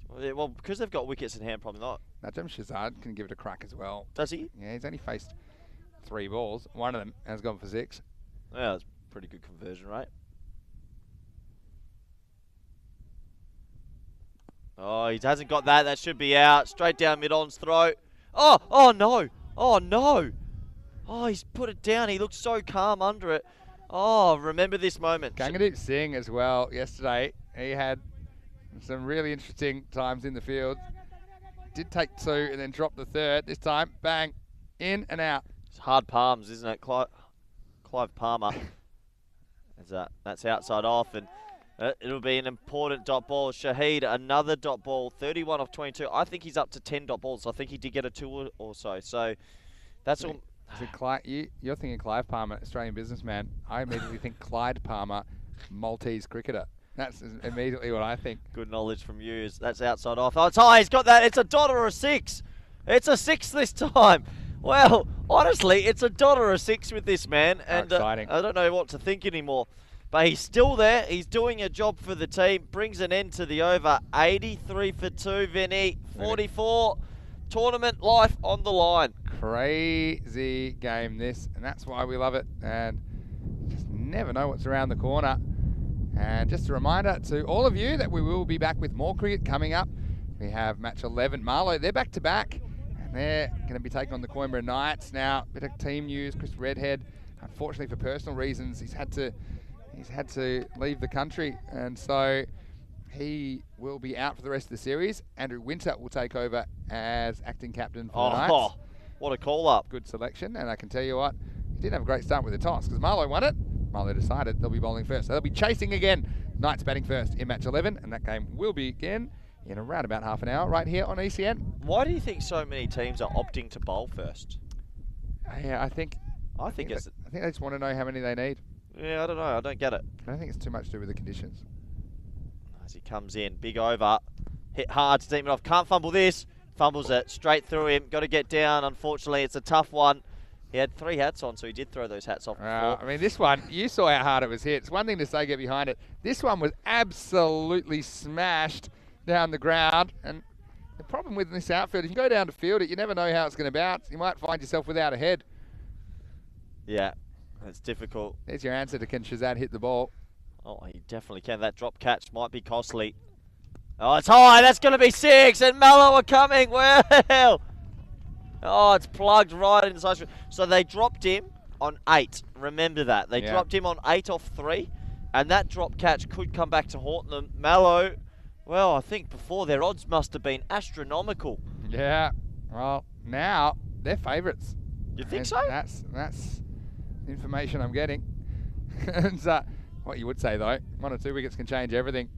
Well, because they've got wickets in hand, probably not. Najam Shazad can give it a crack as well. Does he? Yeah, he's only faced 3 balls. One of them has gone for 6. Yeah, that's pretty good conversion rate. Oh, he hasn't got that. That should be out. Straight down mid-on's throat. Oh no. Oh, no. Oh, he's put it down. He looked so calm under it. Oh, remember this moment. Gangadeep Singh as well yesterday. He had some really interesting times in the field. Did take 2 and then dropped the 3rd. This time, bang, in and out. It's hard palms, isn't it? Clive Palmer. That's outside off, and it'll be an important dot ball. Shahid, another dot ball, 31 of 22. I think he's up to 10 dot balls. I think he did get a 2 or so. So that's all. So you're thinking Clive Palmer, Australian businessman. I immediately think Clyde Palmer, Maltese cricketer. That's immediately what I think. Good knowledge from you. That's outside off. Oh, it's high. He's got that. It's a dot or a 6. It's a 6 this time. Well, honestly, it's a dot or a 6 with this man. And exciting. I don't know what to think anymore. But he's still there. He's doing a job for the team. Brings an end to the over. 83 for 2, Vinny. 44. Tournament life on the line. Crazy game this, and that's why we love it. And just never know what's around the corner. And just a reminder to all of you that we will be back with more cricket coming up. We have match 11, Marlow. They're back to back, and they're going to be taking on the Coimbra Knights. Now, bit of team news. Chris Redhead, unfortunately for personal reasons, he's had to leave the country, and so he will be out for the rest of the series. Andrew Winter will take over as acting captain for the Knights. What a call-up. Good selection, and I can tell you what, he didn't have a great start with the toss because Marlow won it. Marlow decided they'll be bowling first. So they'll be chasing again. Knights batting first in match 11, and that game will begin in around about half an hour right here on ECN. Why do you think so many teams are opting to bowl first? Yeah, I think they just want to know how many they need. Yeah, I don't know. I don't get it. I don't think it's too much to do with the conditions. As he comes in, big over. Hit hard to team it off. Can't fumble this. Fumbles it straight through him. Got to get down. Unfortunately, it's a tough one. He had 3 hats on, so he did throw those hats off before. I mean, this one, you saw how hard it was hit. It's one thing to say get behind it. This one was absolutely smashed down the ground. And the problem with this outfield, if you go down to field it, you never know how it's going to bounce. You might find yourself without a head. Yeah, it's difficult. There's your answer to can Shazad hit the ball. Oh, he definitely can. That drop catch might be costly. Oh, it's high. That's going to be 6. And Mallow are coming. Well. Oh, it's plugged right inside. So they dropped him on 8. Remember that. They dropped him on 8 off 3. And that drop catch could come back to haunt them. Mallow, well, I think before their odds must have been astronomical. Yeah. Well, now they're favourites. You think so? That's information I'm getting. And what you would say, though, 1 or 2 wickets can change everything.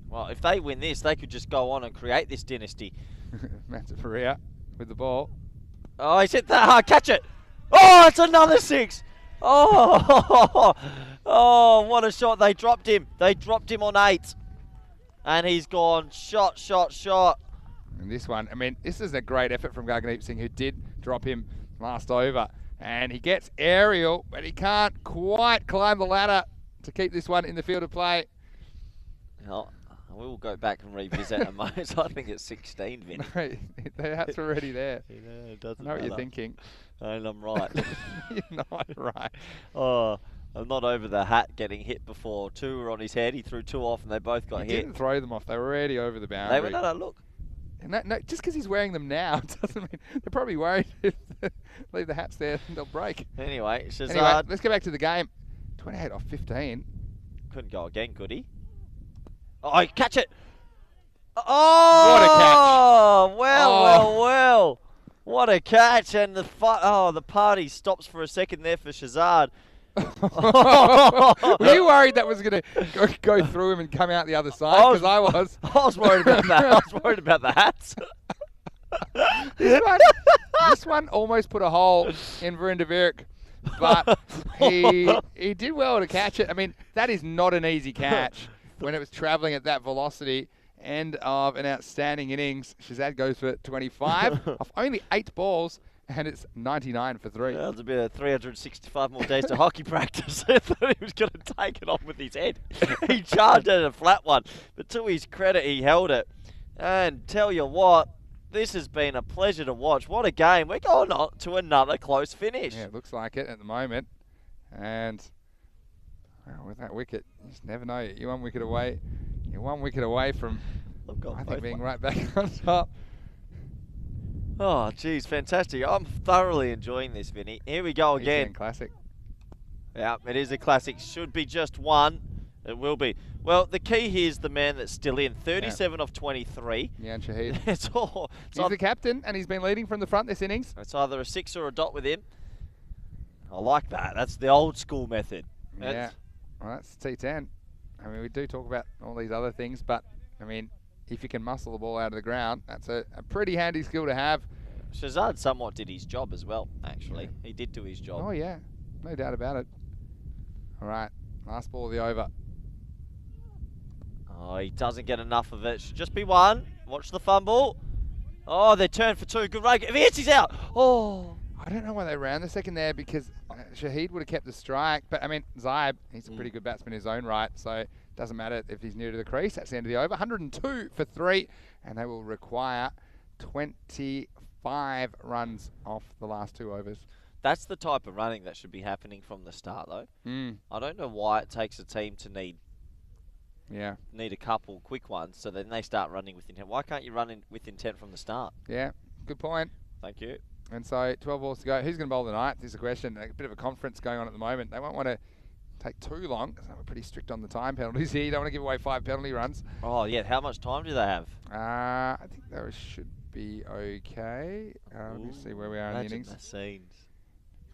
Well, if they win this, they could just go on and create this dynasty. Matt Perea with the ball. Oh, he's hit that hard. Catch it. Oh, it's another 6. Oh, oh, what a shot. They dropped him. They dropped him on 8. And he's gone shot. And this one, I mean, this is a great effort from Gangadeep Singh, who did drop him last over. And he gets aerial, but he can't quite climb the ladder to keep this one in the field of play. Oh, we will go back and revisit a moment. I think it's 16, Vinny. No, that's already there. Yeah, it doesn't I know what matter. you're thinking. And I'm right. You're not right. Oh, I'm not over the hat getting hit before. 2 were on his head. He threw 2 off, and they both got He hit. didn't throw them off. They were already over the boundary. They were, no, look. And no, just because he's wearing them now doesn't mean they're probably worried if they leave the hats there, they'll break. Anyway, Shazad. Anyway, let's go back to the game. 28 off 15. Couldn't go again, could he? Oh, catch it! Oh! What a catch! Well. What a catch! And the the party stops for a second there for Shazad. Were you worried that was going to go through him and come out the other side? Because I was. I was worried about that. I was worried about the hats. This one almost put a hole in Verinder Virak, but he did well to catch it. I mean, that is not an easy catch. when it was travelling at that velocity. End of an outstanding innings. Shazad goes for 25 off only 8 balls, and it's 99 for 3. Well, it's a bit of 365 more days to hockey practice. I thought he was going to take it off with his head. He charged at a flat one, but to his credit, he held it. And tell you what, this has been a pleasure to watch. What a game. We're going on to another close finish. Yeah, it looks like it at the moment. And well, with that wicket, you just never know. You're 1 wicket away. You're 1 wicket away from, I think, being right back on top. Oh, geez, fantastic. I'm thoroughly enjoying this, Vinny. Here we go again. Classic. Yeah, it is a classic. Should be just one. It will be. Well, the key here is the man that's still in. 37 of 23. Yeah, and Shahid. It's all. He's the captain, and he's been leading from the front this innings. It's either a 6 or a dot with him. I like that. That's the old school method. Yeah. Well, that's T10. I mean, we do talk about all these other things, but, I mean, if you can muscle the ball out of the ground, that's a pretty handy skill to have. Shazad somewhat did his job as well, actually. Yeah. He did do his job. Oh, yeah. No doubt about it. All right. Last ball of the over. Oh, he doesn't get enough of it. Should just be one. Watch the fumble. Oh, they turn for 2. Good run. If he hits, he's out. Oh. I don't know why they ran the second there, because Shahid would have kept the strike. But, I mean, Zaib, he's a pretty good batsman in his own right, so it doesn't matter if he's near to the crease. That's the end of the over. 102 for 3, and they will require 25 runs off the last 2 overs. That's the type of running that should be happening from the start, though. I don't know why it takes a team to need a couple quick ones, so then they start running with intent. Why can't you run with intent from the start? Yeah, good point. Thank you. And so 12 balls to go. Who's going to bowl tonight? This is a question. A bit of a conference going on at the moment. They won't want to take too long, because we're pretty strict on the time penalties here. You don't want to give away 5 penalty runs. Oh, yeah. How much time do they have? I think they should be okay. Let me see where we are in the innings. The scenes.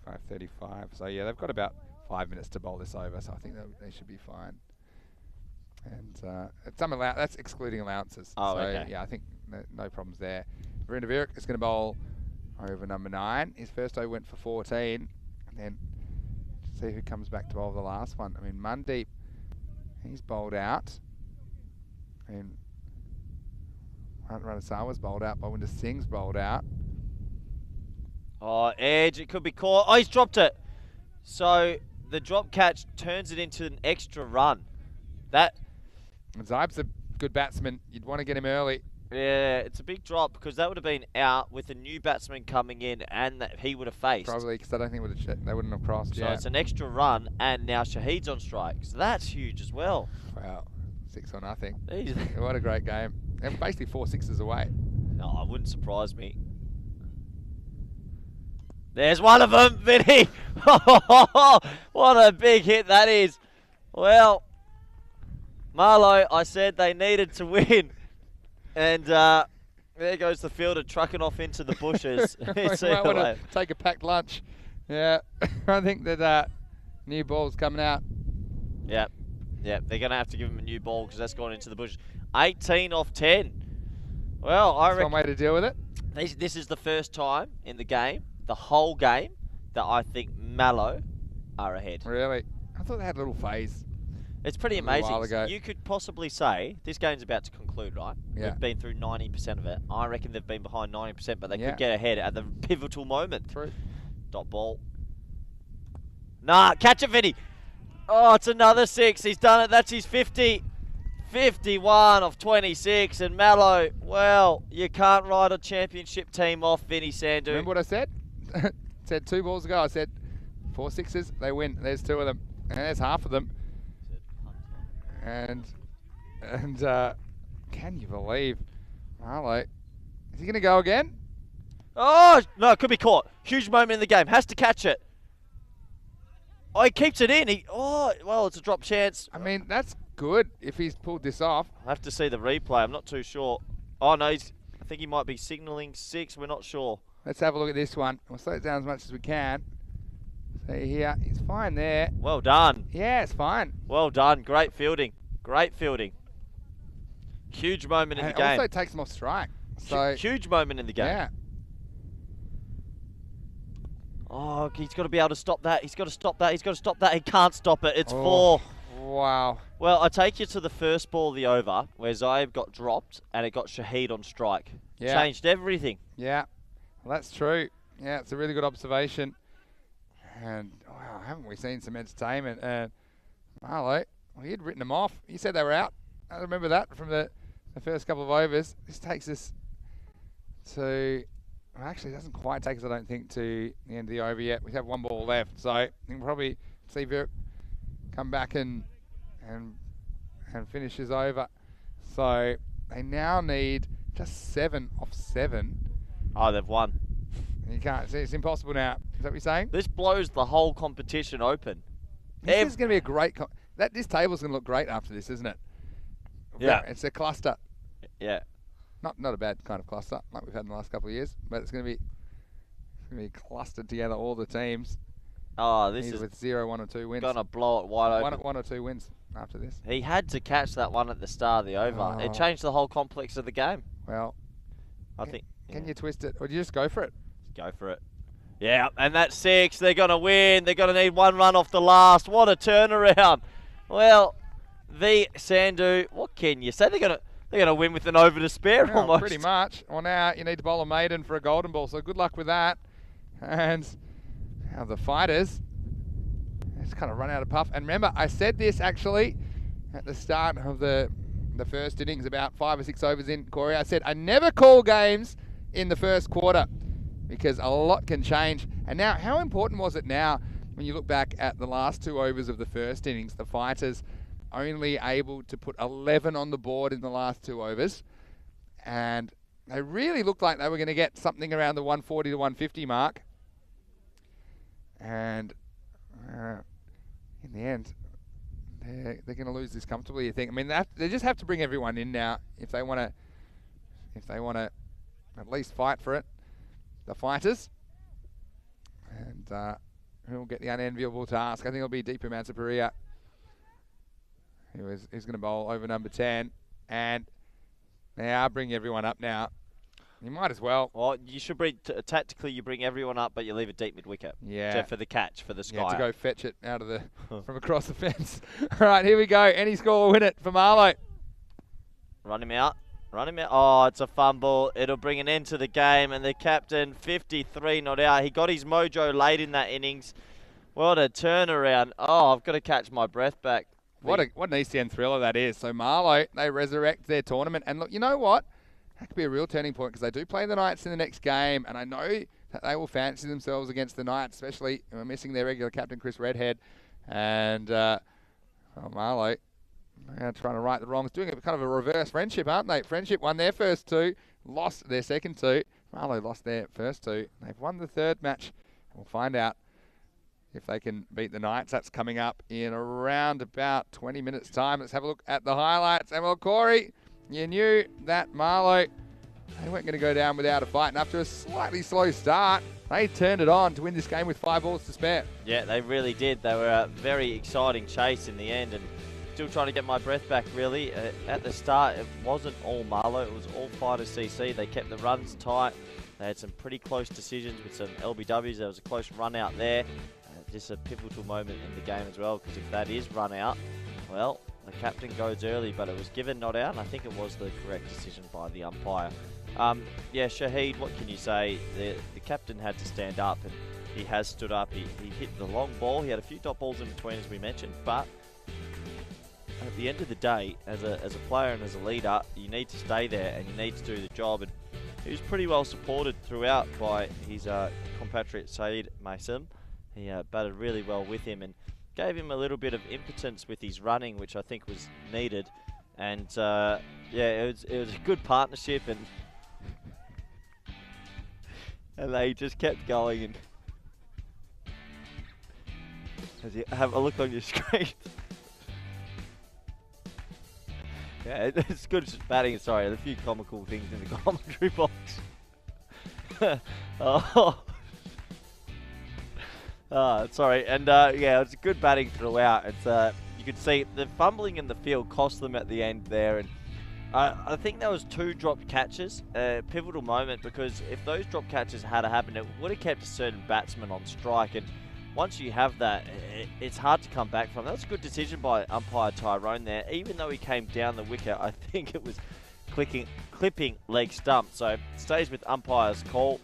5:35. So, yeah, they've got about 5 minutes to bowl this over, so I think they should be fine. And that's excluding allowances. Oh, so, okay. Yeah, I think no problems there. Virendra Virak is going to bowl over number 9. His first over went for 14. And then see who comes back to bowl the last one. I mean, Mandeep, he's bowled out. And Ranasawa's bowled out. Balwinder Singh's bowled out. Oh, edge. It could be caught. Oh, he's dropped it. So the drop catch turns it into an extra run. And Zaib's a good batsman. You'd want to get him early. Yeah, it's a big drop, because that would have been out with a new batsman coming in, and that he would have faced. Probably, because I don't think they wouldn't have crossed. So it's an extra run, and now Shahid's on strike. So that's huge as well. Wow, 6 or nothing. Easy. What a great game. And basically 4 sixes away. No, it wouldn't surprise me. There's one of them, Vinny. What a big hit that is. Well, Marlo, I said they needed to win. And there goes the fielder trucking off into the bushes. You might want to take a packed lunch. Yeah, I think that new ball's coming out. Yep. They're going to have to give him a new ball, because that's gone into the bushes. 18 off 10. Well, I reckon one way to deal with it. This is the first time in the game, the whole game, that I think Mallow are ahead. Really? I thought they had a little phase. It's pretty amazing. You could possibly say this game's about to conclude, right? Yeah. We've been through 90% of it. I reckon they've been behind 90%, but they could get ahead at the pivotal moment. True. Dot ball. Nah, catch it, Vinny. Oh, it's another 6. He's done it. That's his 50. 51 of 26. And Mallow, well, you can't write a championship team off, Vinny Sandhu. Remember what I said? Said 2 balls ago. I said 4 sixes, they win. There's 2 of them. And there's half of them. And can you believe Marlo? Is he going to go again? Oh, no, it could be caught. Huge moment in the game. Has to catch it. Oh, he keeps it in. Well, it's a drop chance. I mean, that's good if he's pulled this off. I'll have to see the replay. I'm not too sure. Oh, no, I think he might be signalling 6. We're not sure. Let's have a look at this one. We'll slow it down as much as we can. See here, he's fine there. Well done. Yeah, it's fine. Well done. Great fielding. Great fielding. Huge moment in the game. Also takes him off strike. So huge moment in the game. Yeah. Oh, he's got to be able to stop that. He's got to stop that. He's got to stop that. He can't stop it. It's 4. Wow. Well, I take you to the first ball of the over where Zaib got dropped and it got Shahid on strike. Yeah. Changed everything. Yeah. Well, that's true. Yeah, it's a really good observation. And, wow, haven't we seen some entertainment? And Marlo, well, he'd written them off. He said they were out. I remember that from the first couple of overs. This takes us to... Well, actually, it doesn't quite take us, I don't think, to the end of the over yet. We have one ball left, so I think we'll probably see Virup come back and finish his over. So they now need just 7 off 7. Oh, they've won. You can't see, it's impossible now. Is that what you're saying? This blows the whole competition open. This is going to be a great... This table's going to look great after this, isn't it? Yeah. It's a cluster. Yeah. Not a bad kind of cluster like we've had in the last couple of years, but it's going to be clustered together, all the teams. Oh, this either is with 0, 1 or 2 wins. going to blow it wide open. One or 2 wins after this. He had to catch that one at the start of the over. Oh. It changed the whole complex of the game. Well, I think. Can you twist it, or do you just go for it? Go for it. Yeah, and that's 6. They're going to win. They're going to need 1 run off the last. What a turnaround. Well, the Sandu, what can you say? They're going to win with an over to spare almost. Pretty much. Well, now you need to bowl a maiden for a golden ball, so good luck with that. And now the fighters, it's kind of run out of puff. And remember, I said this actually at the start of the first innings, about 5 or 6 overs in, Corey. I said, I never call games in the first quarter because a lot can change. And now, how important was it now when you look back at the last 2 overs of the first innings, the fighters only able to put 11 on the board in the last 2 overs. And they really looked like they were going to get something around the 140 to 150 mark. And in the end, they're going to lose this comfortably, you think. I mean, they just have to bring everyone in now if they want to at least fight for it. The fighters. And who'll get the unenviable task? I think it'll be Deepa Mansaparia, who's going to bowl over number 10. And now bring everyone up now. You might as well. Well, you should bring, tactically you bring everyone up, but you leave a deep mid-wicket. Yeah. For the catch, for the sky. Yeah, to go fetch it out of the, from across the fence. All right, here we go. Any score will win it for Marlo. Run him out. Run him out. Oh, it's a fumble. It'll bring an end to the game. And the captain, 53 not out. He got his mojo late in that innings. What a turnaround. Oh, I've got to catch my breath back. What an ECN thriller that is. So Marlo, they resurrect their tournament. And look, you know what? That could be a real turning point because they do play the Knights in the next game. And I know that they will fancy themselves against the Knights, especially missing their regular captain, Chris Redhead. And Marlo, trying to right the wrongs. Doing a kind of a reverse Friendship, aren't they? Friendship won their first 2, lost their second 2. Marlo lost their first 2. They've won the third match. We'll find out if they can beat the Knights. That's coming up in around about 20 minutes' time. Let's have a look at the highlights. And well, Corey, you knew that Marlo, they weren't going to go down without a fight. And after a slightly slow start, they turned it on to win this game with 5 balls to spare. Yeah, they really did. They were a very exciting chase in the end. And still trying to get my breath back, really. At the start, it wasn't all Marlo. It was all fighters CC. They kept the runs tight. They had some pretty close decisions with some LBWs. There was a close run out there. Just a pivotal moment in the game as well, because if that is run out, well, the captain goes early, but it was given not out, and I think it was the correct decision by the umpire. Yeah, Shahid, what can you say? The captain had to stand up, and he has stood up. He hit the long ball. He had a few dot balls in between, as we mentioned, but at the end of the day, as a player and as a leader, you need to stay there, and you need to do the job. And he was pretty well supported throughout by his compatriot Saeed Mason. He batted really well with him and gave him a little bit of impotence with his running, which I think was needed. And yeah, it was a good partnership, and they just kept going. And as you have a look on your screen, yeah, it's good batting. Sorry, a few comical things in the commentary box. Oh. Sorry, and yeah, it's good batting throughout. It's you could see the fumbling in the field cost them at the end there, and I think there was 2 dropped catches, pivotal moment, because if those drop catches had happened, it would have kept a certain batsman on strike, and once you have that, it's hard to come back from. That was a good decision by umpire Tyrone there. Even though he came down the wicket, I think it was clipping leg stump. So stays with umpire's call.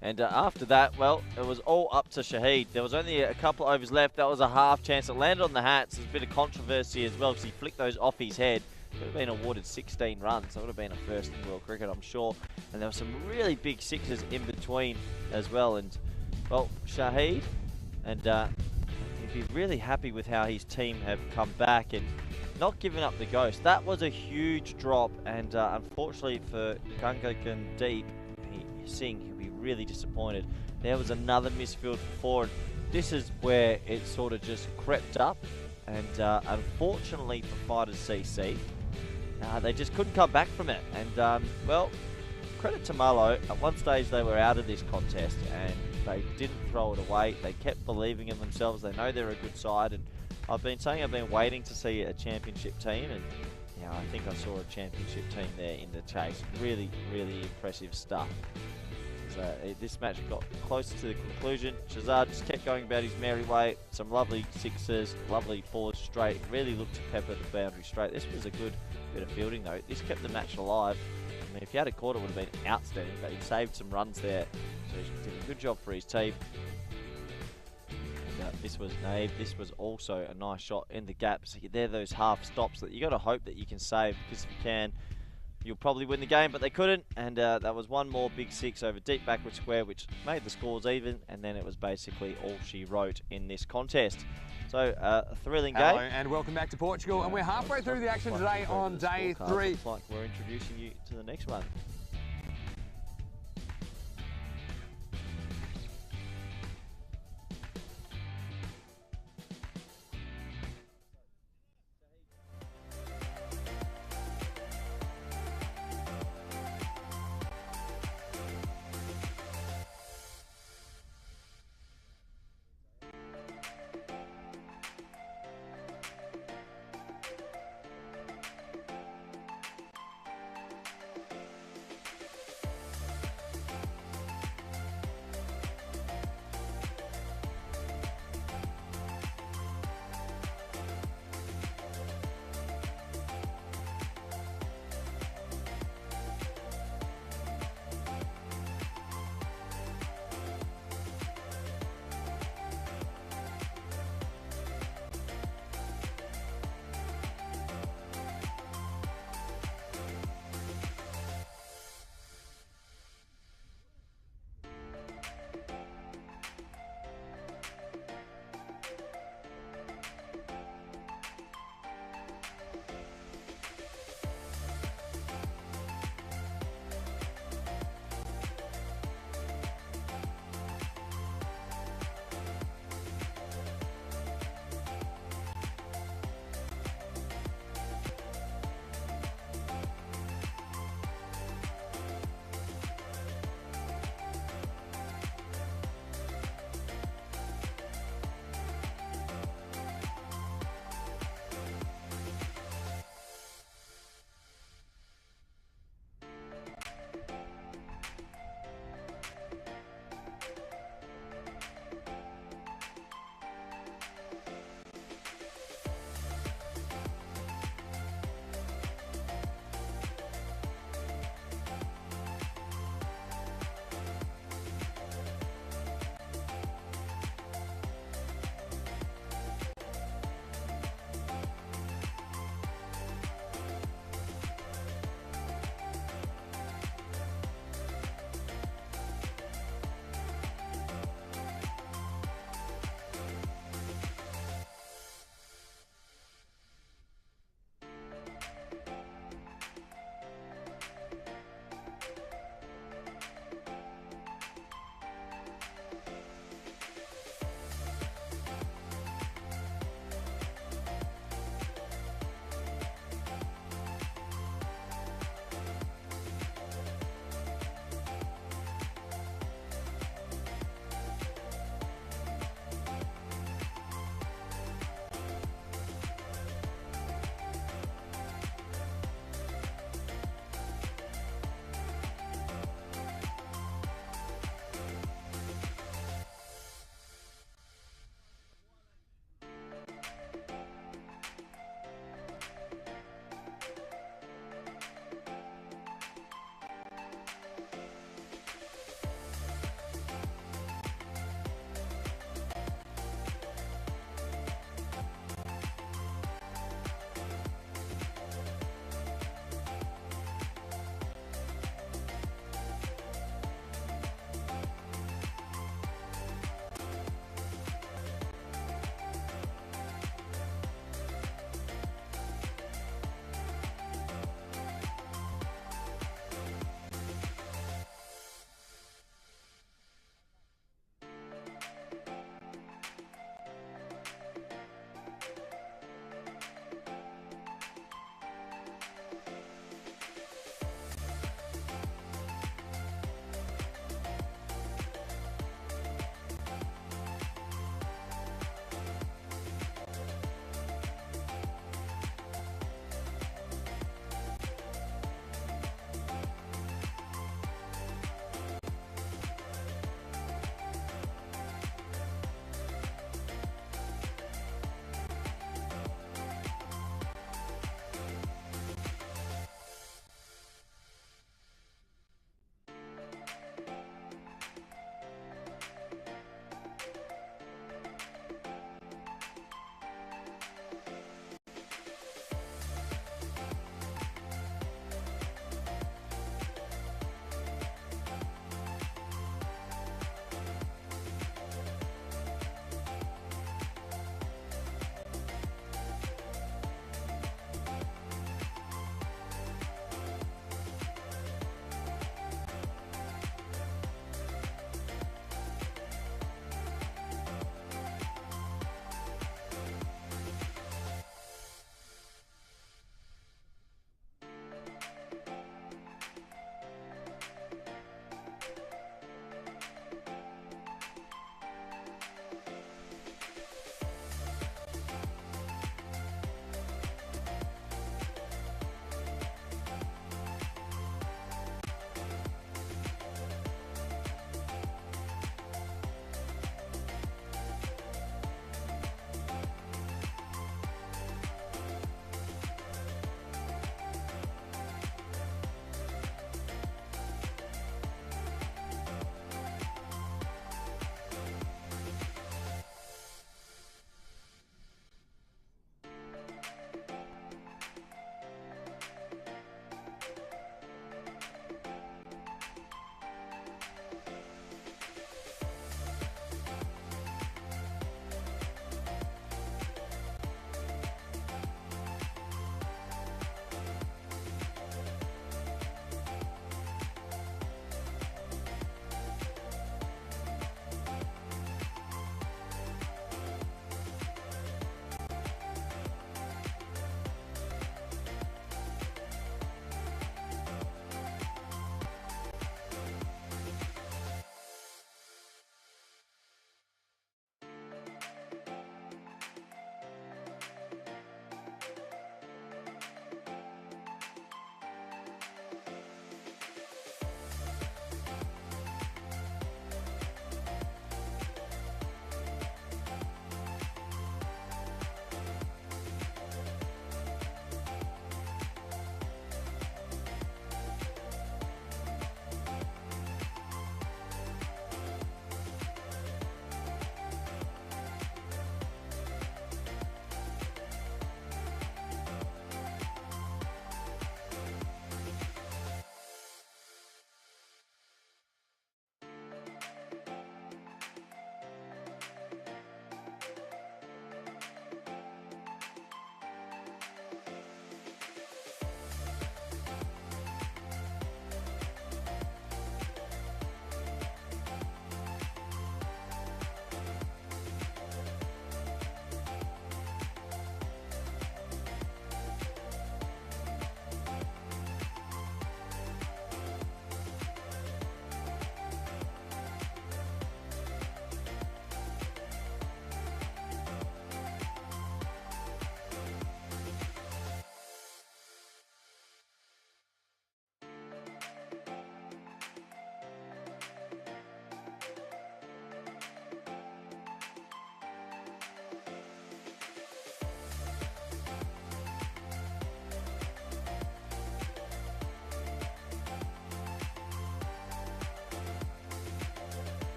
And after that, well, it was all up to Shahid. There was only a couple of overs left. That was a half chance. It landed on the hats. There's a bit of controversy as well because he flicked those off his head. Would have been awarded 16 runs. That would have been a first in world cricket, I'm sure. And there were some really big sixes in between as well. And, well, Shahid, and he'd be really happy with how his team have come back and not giving up the ghost. That was a huge drop. And unfortunately for Gungagan Deep, Singh, he'll be really disappointed. There was another misfield for 4. And this is where it sort of just crept up. And unfortunately for Fighters CC, they just couldn't come back from it. And, well, credit to Marlow. At one stage, they were out of this contest and they didn't throw it away. They kept believing in themselves. They know they're a good side. And I've been waiting to see a championship team. And, I think I saw a championship team there in the chase. Really, really impressive stuff. So this match got closer to the conclusion. Shazad just kept going about his merry way. Some lovely sixes, lovely fours straight. Really looked to pepper the boundary straight. This was a good bit of fielding though. This kept the match alive. I mean, if he had a caught, it would have been outstanding, but he saved some runs there. So he did a good job for his team. And this was Naib. This was also a nice shot in the gaps. They're those half stops that you got to hope that you can save, because if you can, you'll probably win the game, but they couldn't. And that was one more big six over deep backward square, which made the scores even. And then it was basically all she wrote in this contest. So a thrilling game. Hello and welcome back to Portugal. And we're halfway through the action today on day 3. Looks like we're introducing you to the next one.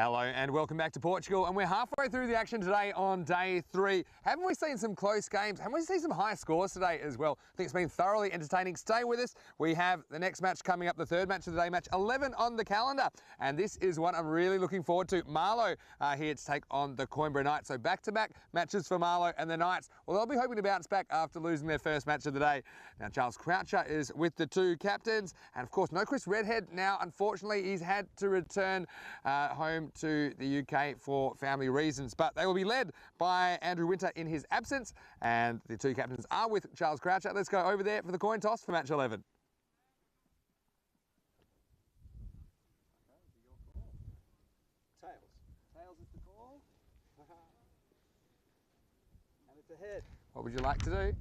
Hello and welcome back to Portugal, and we're halfway through the action today on day 3. Haven't we seen some close games? Haven't we seen some high scores today as well? I think it's been thoroughly entertaining. Stay with us. We have the next match coming up, the third match of the day, match 11 on the calendar, and this is one I'm really looking forward to. Marlow here to take on the Coimbra Knights. So back-to-back matches for Marlow and the Knights. Well, they'll be hoping to bounce back after losing their first match of the day. Now, Charles Croucher is with the two captains, and of course, no Chris Redhead now. Unfortunately, he's had to return home to the UK for family reasons, but they will be led by Andrew Winter in his absence, and the two captains are with Charles Croucher. Let's go over there for the coin toss for match 11. Tails. Tails is the call. And it's ahead. What would you like to do?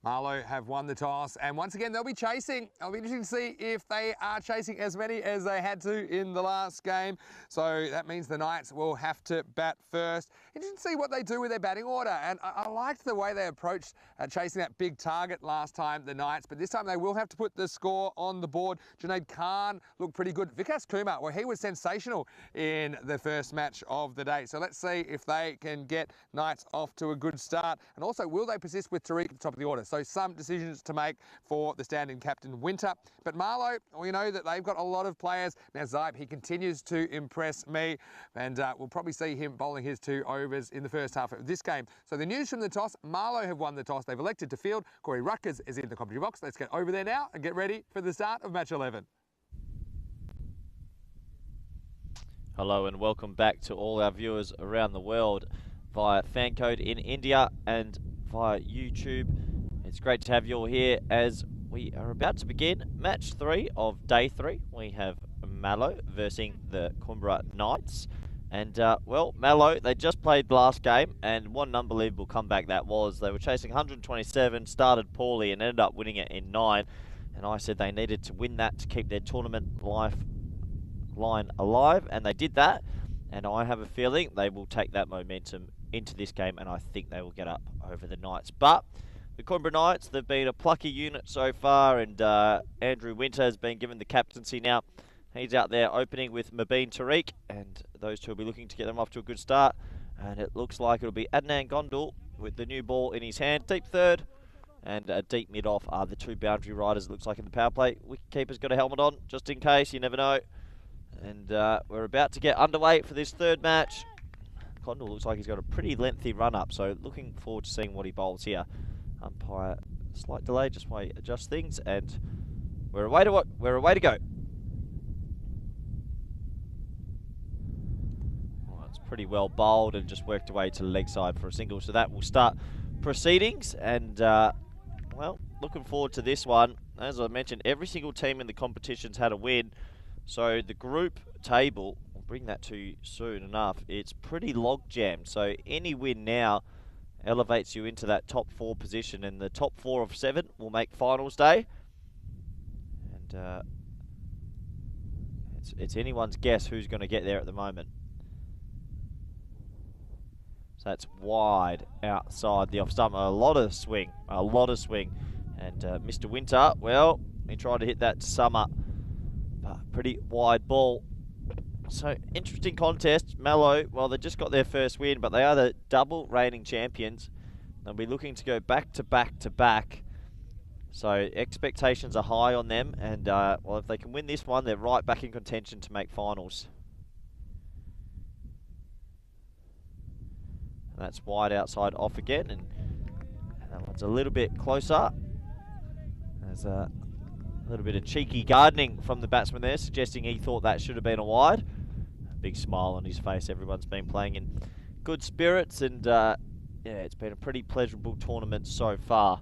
Marlow have won the toss, and once again they'll be chasing. It'll be interesting to see if they are chasing as many as they had to in the last game. So that means the Knights will have to bat first. Interesting to see what they do with their batting order, and I liked the way they approached chasing that big target last time, the Knights, but this time they will have to put the score on the board. Junaid Khan looked pretty good. Vikas Kumar, well, he was sensational in the first match of the day. So let's see if they can get Knights off to a good start, and also will they persist with Tariq at the top of the order. So some decisions to make for the stand-in captain Winter. But Marlow, we know that they've got a lot of players. Now Zaib, he continues to impress me, and we'll probably see him bowling his 2 overs in the first half of this game. So the news from the toss, Marlow have won the toss. They've elected to field. Corey Rutgers is in the commentary box. Let's get over there now and get ready for the start of match 11. Hello and welcome back to all our viewers around the world via FanCode in India and via YouTube. It's great to have you all here as we are about to begin match 3 of day 3. We have Mallow versus the Coimbra Knights. And, well, Mallow, they just played the last game, and what an unbelievable comeback that was. They were chasing 127, started poorly, and ended up winning it in 9. And I said they needed to win that to keep their tournament line alive, and they did that. And I have a feeling they will take that momentum into this game, and I think they will get up over the Knights. But the Coimbra Knights, they've been a plucky unit so far, and Andrew Winter has been given the captaincy now. He's out there opening with Mabeen Tariq, and those two will be looking to get them off to a good start. And it looks like it'll be Adnan Gondal with the new ball in his hand. Deep third and deep mid-off are the 2 boundary riders, it looks like, in the power play. Wicketkeeper's got a helmet on, just in case, you never know. And we're about to get underway for this third match. Gondal looks like he's got a pretty lengthy run-up, so looking forward to seeing what he bowls here. Umpire, slight delay, just while he adjusts things, and we're away to go. Well, it's pretty well bowled and just worked away to the leg side for a single, so that will start proceedings. And well, looking forward to this one. As I mentioned, every single team in the competition's had a win, so the group table, we'll bring that to you soon enough, it's pretty log jammed. So any win now elevates you into that top 4 position, and the top 4 of 7 will make finals day. And it's anyone's guess who's going to get there at the moment. So that's wide outside the off stump. A lot of swing. And Mr. Winter, well, he tried to hit that to sum up, but pretty wide ball. So, interesting contest. Mallow, well, they just got their first win, but they are the double reigning champions. They'll be looking to go back to back to back. So, expectations are high on them. And, well, if they can win this one, they're right back in contention to make finals. And that's wide outside off again. And that one's a little bit closer. There's a little bit of cheeky gardening from the batsman there, suggesting he thought that should have been a wide. Big smile on his face. Everyone's been playing in good spirits, and yeah, it's been a pretty pleasurable tournament so far.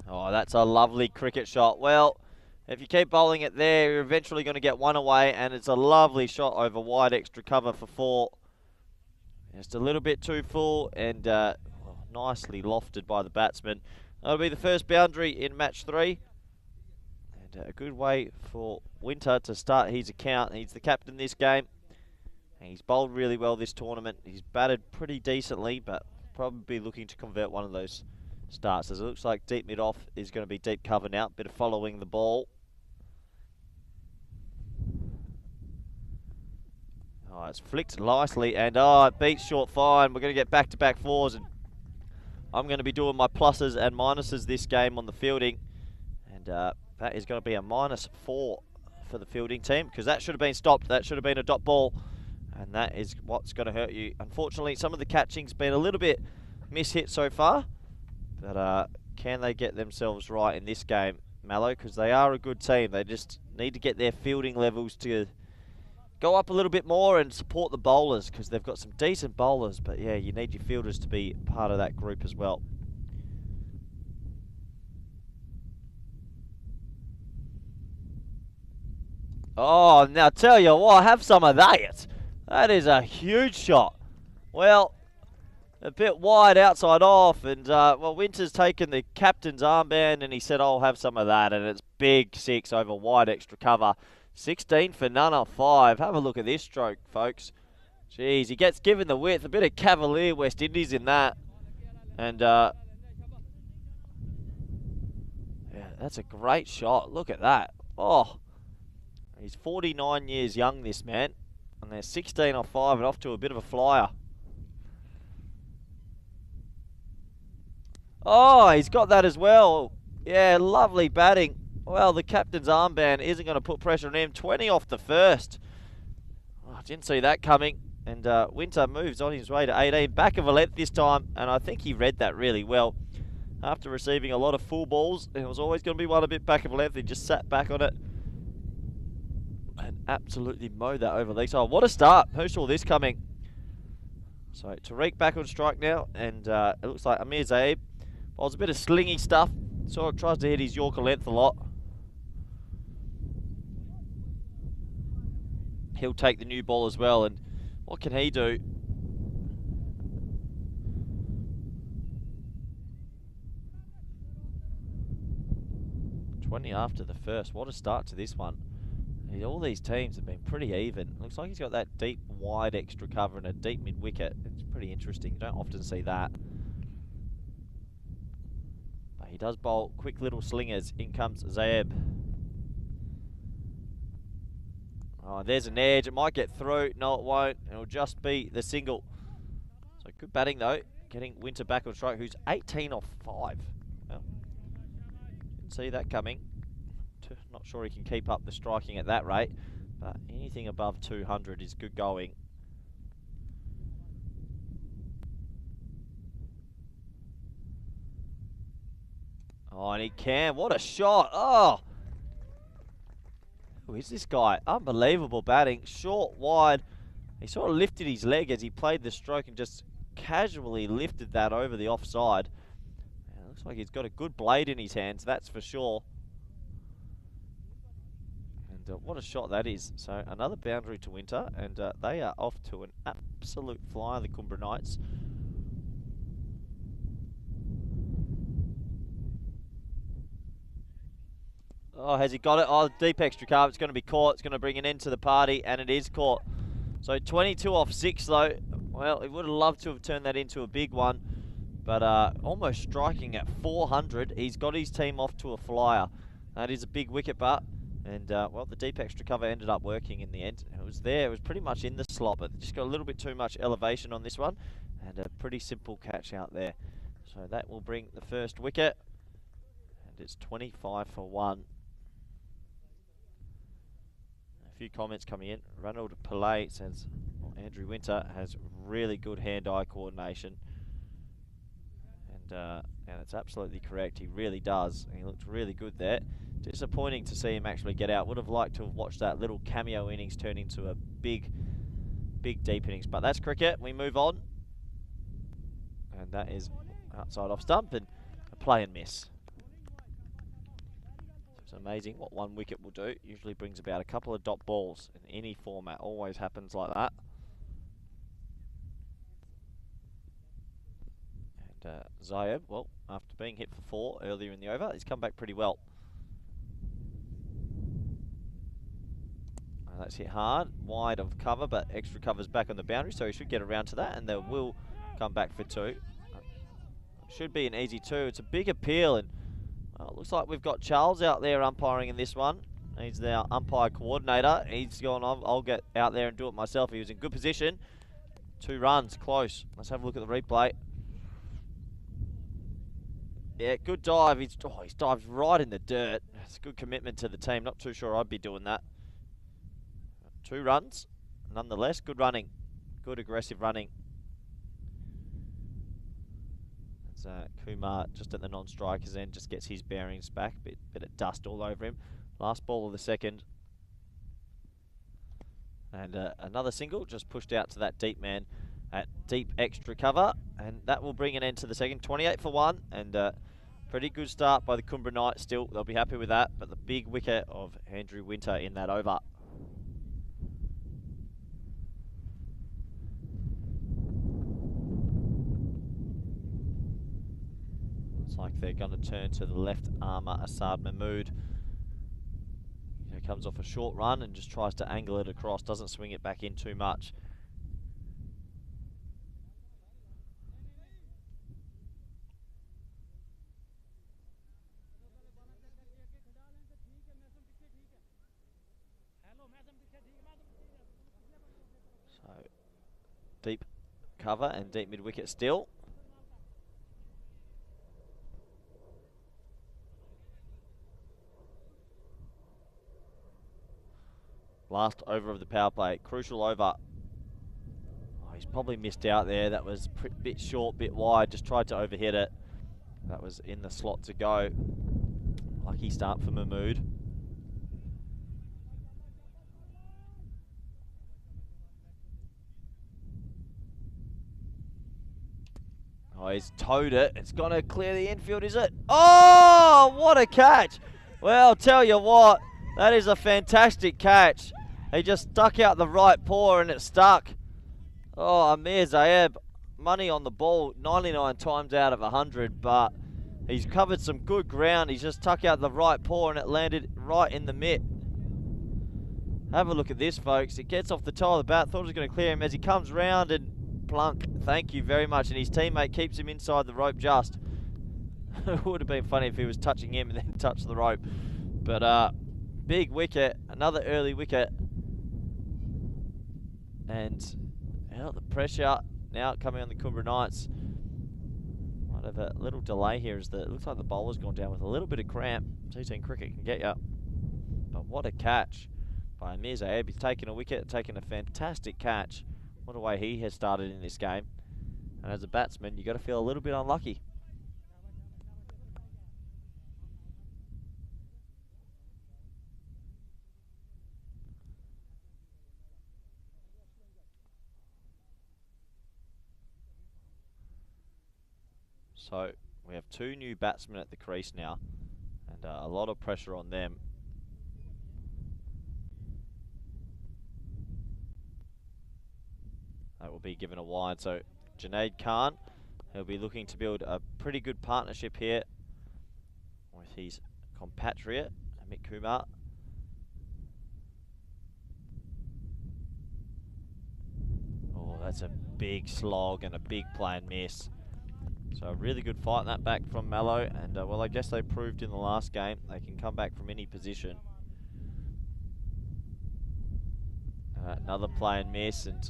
Oh, that's a lovely cricket shot. Well, if you keep bowling it there, you're eventually going to get one away, and it's a lovely shot over wide extra cover for 4. Just a little bit too full, and nicely lofted by the batsman. That'll be the first boundary in match 3. And a good way for Winter to start his account. He's the captain this game. He's bowled really well this tournament. He's batted pretty decently, but probably looking to convert one of those starts. As it looks like deep mid off is going to be deep cover now. Bit of following the ball. Oh, it's flicked nicely, and it beats short fine. We're going to get back-to-back fours, and I'm going to be doing my pluses and minuses this game on the fielding, and that is going to be a -4 for the fielding team, because that should have been stopped. That should have been a dot ball, and that is what's going to hurt you. Unfortunately, some of the catching's been a little bit mishit so far, but can they get themselves right in this game, Mallow? Because they are a good team. They just need to get their fielding levels to go up a little bit more and support the bowlers, because they've got some decent bowlers, but yeah, you need your fielders to be part of that group as well. Oh, now tell you what, have some of that. That is a huge shot. Well, a bit wide outside off, and well, Winter's taken the captain's armband and he said, I'll have some of that, and it's big 6 over wide extra cover. 16 for none off 5. Have a look at this stroke, folks. Jeez, he gets given the width. A bit of Cavalier West Indies in that. And, yeah, that's a great shot. Look at that. Oh, he's 49 years young, this man. And they're 16 off 5 and off to a bit of a flyer. Oh, he's got that as well. Yeah, lovely batting. Well, the captain's armband isn't going to put pressure on him. 20 off the first. Oh, didn't see that coming. And Winter moves on his way to 18. Back of a length this time. And I think he read that really well. After receiving a lot of full balls, it was always going to be one a bit back of a length. He just sat back on it and absolutely mowed that over leg side. What a start. Who saw this coming? So Tariq back on strike now. And it looks like Amir Zaib bowls a bit of slingy stuff. So it tries to hit his Yorker length a lot. He'll take the new ball as well, and what can he do? $20 after the first. What a start to this one. All these teams have been pretty even. Looks like he's got that deep wide extra cover and a deep mid wicket. It's pretty interesting. You don't often see that. But he does bowl quick little slingers. In comes Zaeb. Oh, there's an edge. It might get through. No, it won't. It'll just be the single. So good batting, though. Getting Winter back on strike, who's 18 off 5. Well, didn't see that coming. Not sure he can keep up the striking at that rate, but anything above 200 is good going. Oh, and he can. What a shot. Oh! Who is this guy? Unbelievable batting. Short, wide. He sort of lifted his leg as he played the stroke and just casually lifted that over the offside. It looks like he's got a good blade in his hands, that's for sure. And what a shot that is. So another boundary to Winter, and they are off to an absolute flyer, the Kumbra Knights. Oh, has he got it? Oh, deep extra cover. It's going to be caught. It's going to bring an end to the party, and it is caught. So 22 off 6, though. Well, he would have loved to have turned that into a big one, but almost striking at 400. He's got his team off to a flyer. That is a big wicket, but and well, the deep extra cover ended up working in the end. It was there. It was pretty much in the slot, but just got a little bit too much elevation on this one, and a pretty simple catch out there. So that will bring the first wicket, and it's 25 for 1. A few comments coming in. Ronald Pillay says, well, Andrew Winter has really good hand-eye coordination. And that's absolutely correct. He really does. He looked really good there. Disappointing to see him actually get out. Would have liked to have watched that little cameo innings turn into a big deep innings. But that's cricket. We move on. And that is outside off stump and a play and miss. It's amazing what one wicket will do. Usually brings about a couple of dot balls in any format. Always happens like that. And Zaeb, well, after being hit for 4 earlier in the over, he's come back pretty well. That's hit hard, wide of cover, but extra cover's back on the boundary, so he should get around to that, and they will come back for 2. should be an easy 2. It's a big appeal, and well, it looks like we've got Charles out there umpiring in this one. He's the umpire coordinator. He's gone, I'll get out there and do it myself. He was in good position. 2 runs, close. Let's have a look at the replay. Yeah, good dive. He's dived right in the dirt. It's a good commitment to the team. Not too sure I'd be doing that. 2 runs, nonetheless. Good running. Good aggressive running. It's Kumar just at the non-strikers end, just gets his bearings back. Bit of dust all over him. Last ball of the second. And another single just pushed out to that deep man at deep extra cover. And that will bring an end to the second. 28 for 1. And pretty good start by the Cumbria Knights still. They'll be happy with that. But the big wicket of Andrew Winter in that over. Looks like they're going to turn to the left armour, Asad Mahmood. He comes off a short run and just tries to angle it across. Doesn't swing it back in too much. So, deep cover and deep mid-wicket still. Last over of the power play. Crucial over. Oh, he's probably missed out there. That was a bit short, bit wide. Just tried to overhit it. That was in the slot to go. Lucky start for Mahmood. Oh, he's towed it. It's going to clear the infield, is it? Oh, what a catch. Well, tell you what, that is a fantastic catch. He just stuck out the right paw and it stuck. Oh, Amir Zayeb, money on the ball, 99 times out of 100, but he's covered some good ground. He's just stuck out the right paw and it landed right in the mitt. Have a look at this, folks. It gets off the toe of the bat. Thought it was going to clear him as he comes round and plunk. Thank you very much. And his teammate keeps him inside the rope just. It would have been funny if he was touching him and then touched the rope. But big wicket, another early wicket. And the pressure now coming on the Cumbria Knights. Might have a little delay here as it looks like the bowler's gone down with a little bit of cramp. T10 cricket can get you. But what a catch by Amir Zayeb. He's taken a wicket, taken a fantastic catch. What a way he has started in this game. And as a batsman, you've got to feel a little bit unlucky. So we have 2 new batsmen at the crease now, and a lot of pressure on them. That will be given a wide. So Junaid Khan, he'll be looking to build a pretty good partnership here with his compatriot, Amit Kumar. Oh, that's a big slog and a big play and miss. So a really good fight in that back from Mallow, and well, I guess they proved in the last game they can come back from any position. Another play and miss, and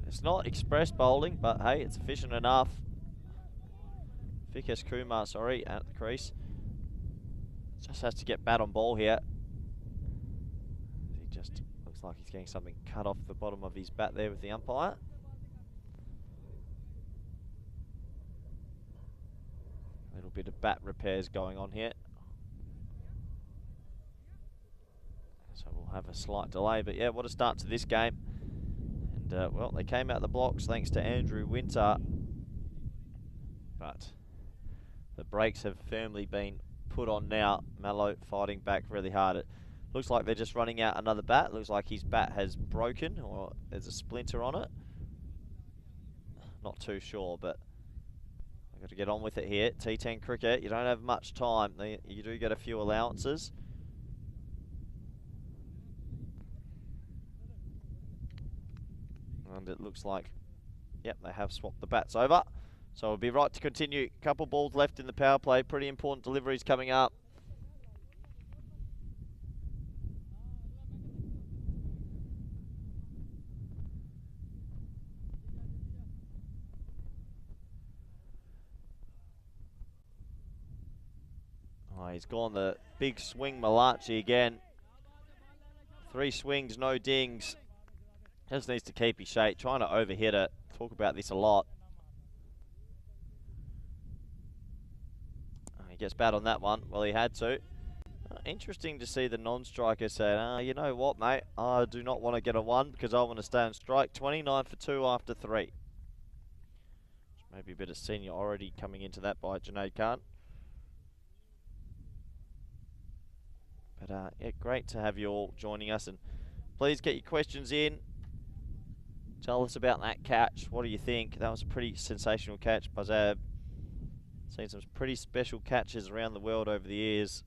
it's not express bowling, but hey, it's efficient enough. Vikas Kumar, sorry, at the crease. Just has to get bat on ball here. He just looks like he's getting something cut off the bottom of his bat there with the umpire. Little bit of bat repairs going on here. So we'll have a slight delay, but yeah, what a start to this game. And well, they came out the blocks thanks to Andrew Winter, but the brakes have firmly been put on now. Mallow fighting back really hard. It looks like they're just running out another bat. Looks like his bat has broken or there's a splinter on it. Not too sure, but I've got to get on with it here. T10 cricket, you don't have much time. You do get a few allowances. And it looks like, yep, they have swapped the bats over. So it'll be right to continue. Couple balls left in the power play. Pretty important deliveries coming up. Oh, he's gone the big swing Malachi again. 3 swings, no dings. Just needs to keep his shape, trying to overhit it. Talk about this a lot. He gets bad on that one. Well, he had to. Interesting to see the non-striker say, you know what, mate? I do not want to get a 1 because I want to stay on strike. 29 for 2 after 3. Maybe a bit of seniority coming into that by Junaid Khan. But yeah, great to have you all joining us, and please get your questions in. Tell us about that catch. What do you think? That was a pretty sensational catch by Zab. Seen some pretty special catches around the world over the years.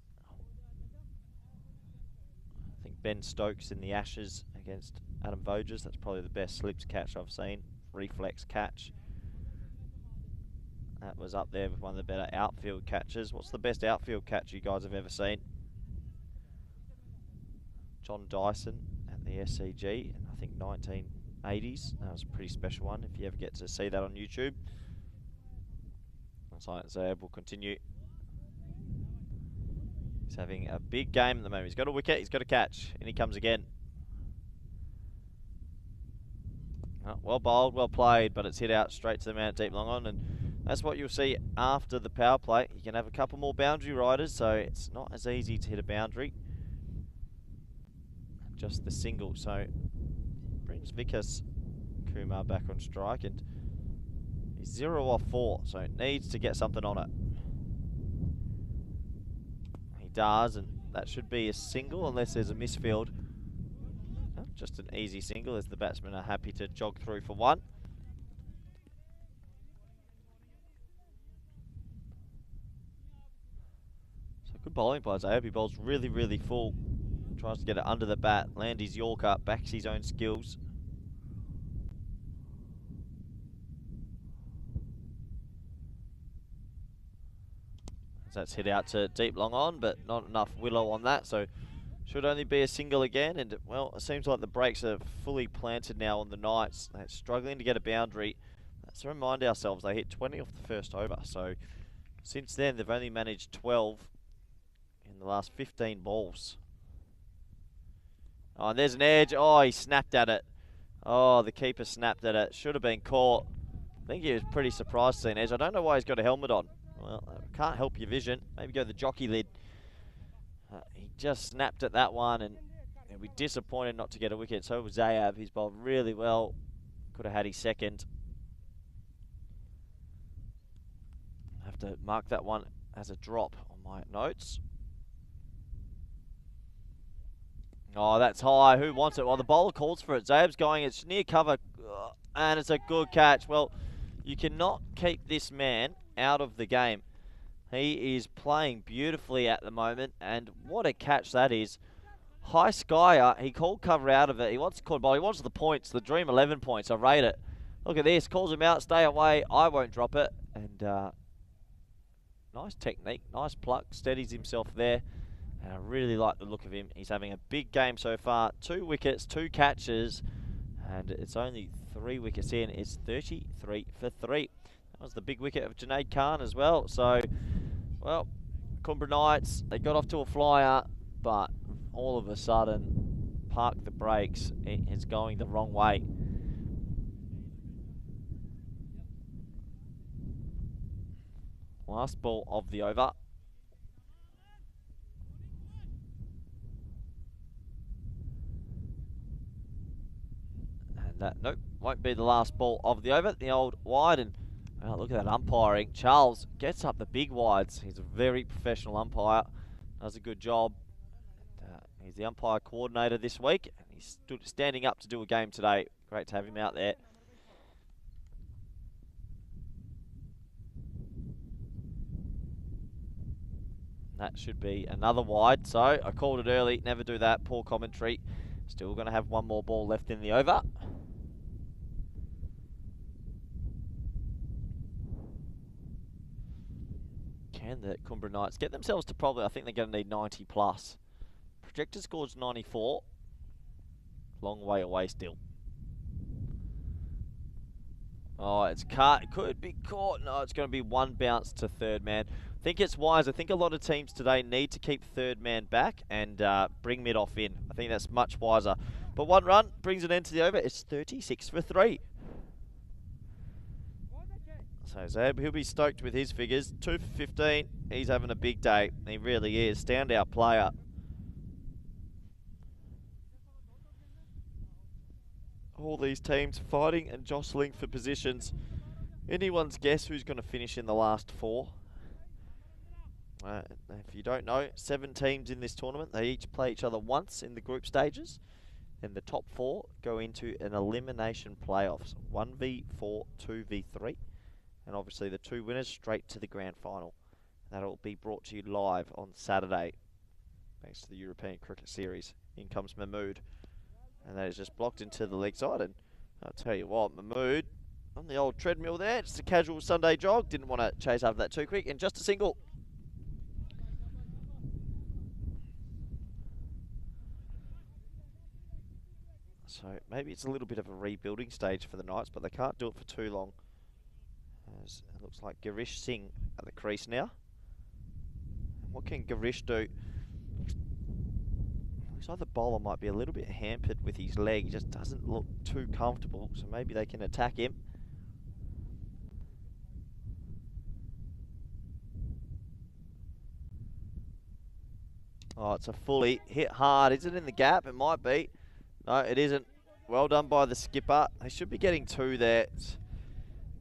I think Ben Stokes in the Ashes against Adam Voges. That's probably the best slips catch I've seen. Reflex catch. That was up there with one of the better outfield catches. What's the best outfield catch you guys have ever seen? John Dyson at the SCG in, I think, 1980s. That was a pretty special one if you ever get to see that on YouTube. Science Zab will continue. He's having a big game at the moment. He's got a wicket, he's got a catch, and he comes again. Oh, well bowled, well played, but it's hit out straight to the man at deep long on, and that's what you'll see after the power play. You can have a couple more boundary riders, so it's not as easy to hit a boundary. Just the single, so brings Vikas Kumar back on strike, and he's 0 off 4, so needs to get something on it. He does, and that should be a single unless there's a misfield. Oh, just an easy single as the batsmen are happy to jog through for 1. So good bowling by Zab. He bowls really, really full. Tries to get it under the bat, land his Yorker, backs his own skills. That's hit out to deep long on, but not enough willow on that, so should only be a single again. And well, it seems like the brakes are fully planted now on the Knights. They're struggling to get a boundary. Let's remind ourselves they hit 20 off the first over, so since then they've only managed 12 in the last 15 balls. Oh, and there's an edge. Oh, he snapped at it. Oh, the keeper snapped at it. Should have been caught. I think he was pretty surprised to see an edge. I don't know why he's got a helmet on. Well, can't help your vision. Maybe go the jockey lid. He just snapped at that one, and he'll be disappointed not to get a wicket. So was Zayab. He's bowled really well. Could have had his second. I have to mark that one as a drop on my notes. Oh, that's high. Who wants it? Well, the bowler calls for it. Zayab's going. It's near cover, and it's a good catch. Well, you cannot keep this man out of the game. He is playing beautifully at the moment, and what a catch that is. High skyer. He called cover out of it. He wants to call ball. He wants the points, the dream 11 points. I rate it. Look at this. Calls him out. Stay away. I won't drop it. And nice technique. Nice pluck. Steadies himself there. And I really like the look of him. He's having a big game so far. 2 wickets, 2 catches, and it's only 3 wickets in. It's 33 for 3. That was the big wicket of Junaid Khan as well. So, well, Cumbria Knights, they got off to a flyer, but all of a sudden, park the brakes. It is going the wrong way. Last ball of the over. That, nope, won't be the last ball of the over. The old wide, and oh, look at that umpiring. Charles gets up the big wides. He's a very professional umpire. Does a good job. He's the umpire coordinator this week, and he's standing up to do a game today. Great to have him out there. That should be another wide. So I called it early. Never do that. Poor commentary. Still going to have one more ball left in the over. Can the Cumbria Knights get themselves to probably, I think they're going to need 90 plus. Projected score's 94. Long way away still. Oh, it's cut. It could be caught. No, it's going to be one bounce to third man. I think it's wise. I think a lot of teams today need to keep third man back and bring mid-off in. I think that's much wiser. But one run brings an end to the over. It's 36 for 3. So Zab, he'll be stoked with his figures. 2 for 15. He's having a big day. He really is. Standout player. All these teams fighting and jostling for positions. Anyone's guess who's going to finish in the last 4? If you don't know, 7 teams in this tournament. They each play each other once in the group stages. Then the top 4 go into an elimination playoffs. 1v4, 2v3. And obviously the 2 winners straight to the grand final. That'll be brought to you live on Saturday. Thanks to the European Cricket Series. In comes Mahmood. And that is just blocked into the leg side. And I'll tell you what, Mahmood on the old treadmill there. Just a casual Sunday jog. Didn't want to chase after that too quick. And just a single. So maybe it's a little bit of a rebuilding stage for the Knights, but they can't do it for too long. As it looks like Girish Singh at the crease now. What can Girish do? Looks like the bowler might be a little bit hampered with his leg. He just doesn't look too comfortable, so maybe they can attack him. Oh, it's a fully hit hard. Is it in the gap? It might be. No, it isn't. Well done by the skipper. They should be getting 2 there.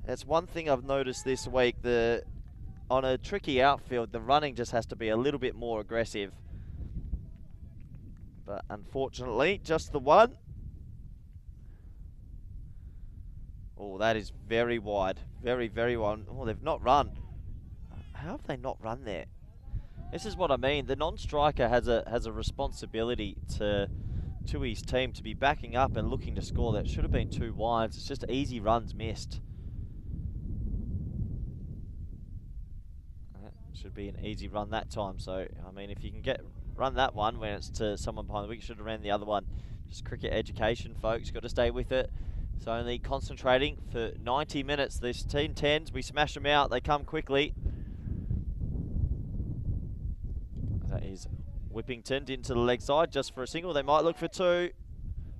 That's one thing I've noticed this week. On a tricky outfield, the running just has to be a little bit more aggressive. But unfortunately, just the 1. Oh, that is very wide. Very, very wide. Oh, they've not run. How have they not run there? This is what I mean. The non-striker has a responsibility to his team to be backing up and looking to score. That should have been 2 wides. It's just easy runs missed. Should be an easy run that time. So, I mean, if you can run that one when it's to someone behind the wicket, should have ran the other one. Just cricket education, folks. Got to stay with it. It's only concentrating for 90 minutes. This T10s, we smash them out. They come quickly. That is Whippington into the leg side just for a single. They might look for 2.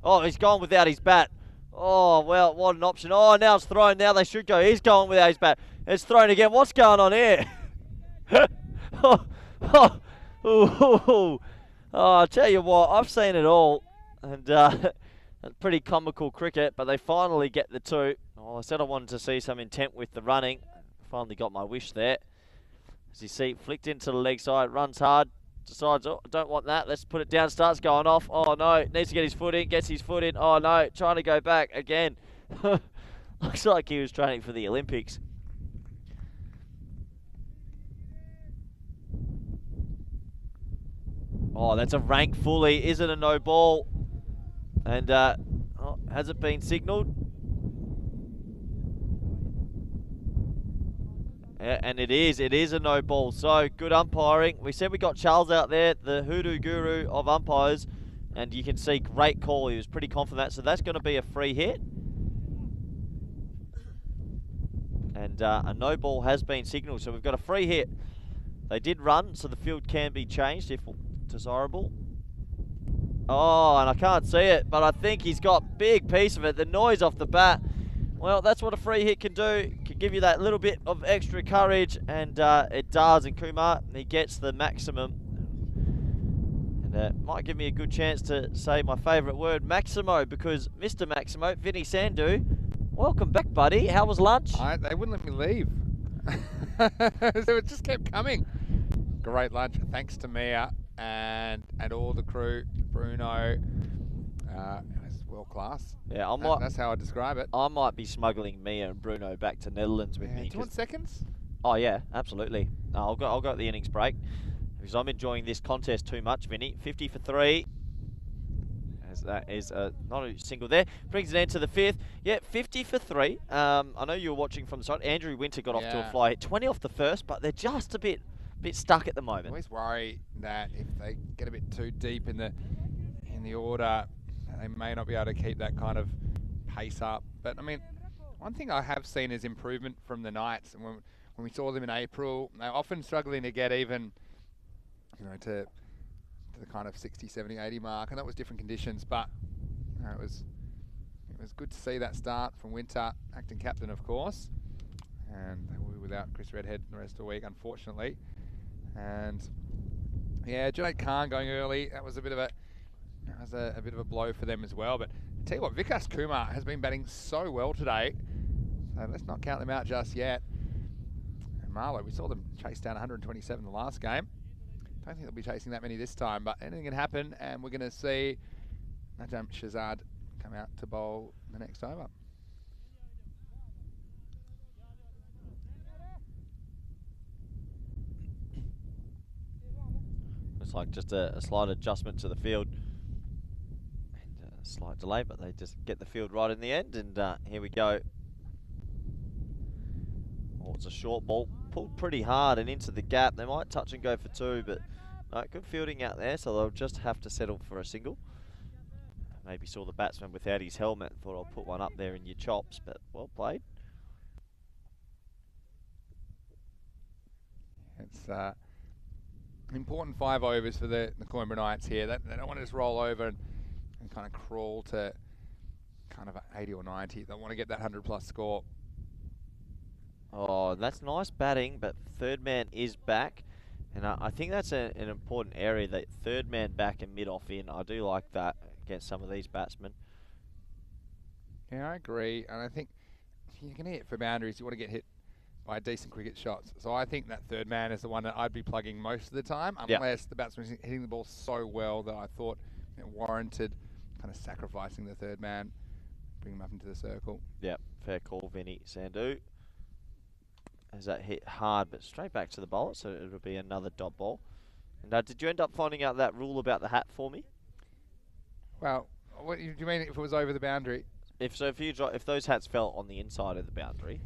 Oh, he's gone without his bat. Oh, well, what an option. Oh, now it's thrown. Now they should go. He's going without his bat. It's thrown again. What's going on here? I'll tell you what, I've seen it all, and pretty comical cricket, but they finally get the 2. Oh, I said I wanted to see some intent with the running. Finally got my wish there. As you see, flicked into the leg side, runs hard, decides, oh, don't want that, let's put it down, starts going off. Oh no, needs to get his foot in, gets his foot in. Oh no, trying to go back again. Looks like he was training for the Olympics. Oh, that's a rank fully. Is it a no ball? And oh, has it been signalled? Yeah, and it is a no ball. So good umpiring. We said we got Charles out there, the hoodoo guru of umpires, and you can see great call. He was pretty confident. So that's going to be a free hit. And a no ball has been signalled. So we've got a free hit. They did run, so the field can be changed if desirable. Oh, and I can't see it, but I think he's got a big piece of it. The noise off the bat. Well, that's what a free hit can do. It can give you that little bit of extra courage, and it does. And Kumar, he gets the maximum. And it might give me a good chance to say my favourite word, Maximo, because Mr. Maximo, Vinny Sandhu, welcome back, buddy. How was lunch? They wouldn't let me leave. So it just kept coming. Great lunch. Thanks to Mia and all the crew. Bruno. It's world class. Yeah, that's how I describe it. I might be smuggling Mia and Bruno back to Netherlands with me. Do you want seconds? Oh yeah, absolutely. I'll go at the innings break because I'm enjoying this contest too much, Vinny. 50 for 3. As that is not a single there. Brings it into the 5th. Yeah, 50 for 3. I know you were watching from the side. Andrew Winter got off to a fly hit. 20 off the first, but they're just a bit bit stuck at the moment. Always worry that if they get a bit too deep in the order, they may not be able to keep that kind of pace up. But I mean, one thing I have seen is improvement from the Knights. And when we saw them in April, they're often struggling to get even, you know, to the kind of 60, 70, 80 mark, and that was different conditions. But you know, it was good to see that start from Winter, acting captain, of course. And they were without Chris Redhead the rest of the week, unfortunately. And yeah, Junaid Khan going early, that was a bit of a blow for them as well. But I tell you what, Vikas Kumar has been batting so well today, so let's not count them out just yet. And Marlowe, we saw them chase down 127 the last game. Don't think they'll be chasing that many this time, but anything can happen, and we're going to see Najam Shazad come out to bowl the next over. Looks like just a slight adjustment to the field. And a slight delay, but they just get the field right in the end, and here we go. Oh, it's a short ball. Pulled pretty hard and into the gap. They might touch and go for two, but good fielding out there, so they'll just have to settle for a single. Maybe saw the batsman without his helmet, thought I'll put one up there in your chops, but well played. It's important 5 overs for the Coimbra Knights here. They don't want to just roll over and kind of crawl to kind of 80 or 90. They want to get that 100+ score. Oh, that's nice batting, but third man is back. And I think that's an important area, that third man back and mid-off in. I do like that against some of these batsmen. Yeah, I agree. And I think if you can hit for boundaries, you want to get hit by decent cricket shots. So I think that third man is the one that I'd be plugging most of the time, unless the batsman's hitting the ball so well that I thought it warranted kind of sacrificing the third man, bring him up into the circle. Yep, fair call, Vinny Sandhu. As that hit hard, but straight back to the bowler, so it'll be another dot ball. And did you end up finding out that rule about the hat for me? Well, what do you mean if it was over the boundary? If those hats fell on the inside of the boundary.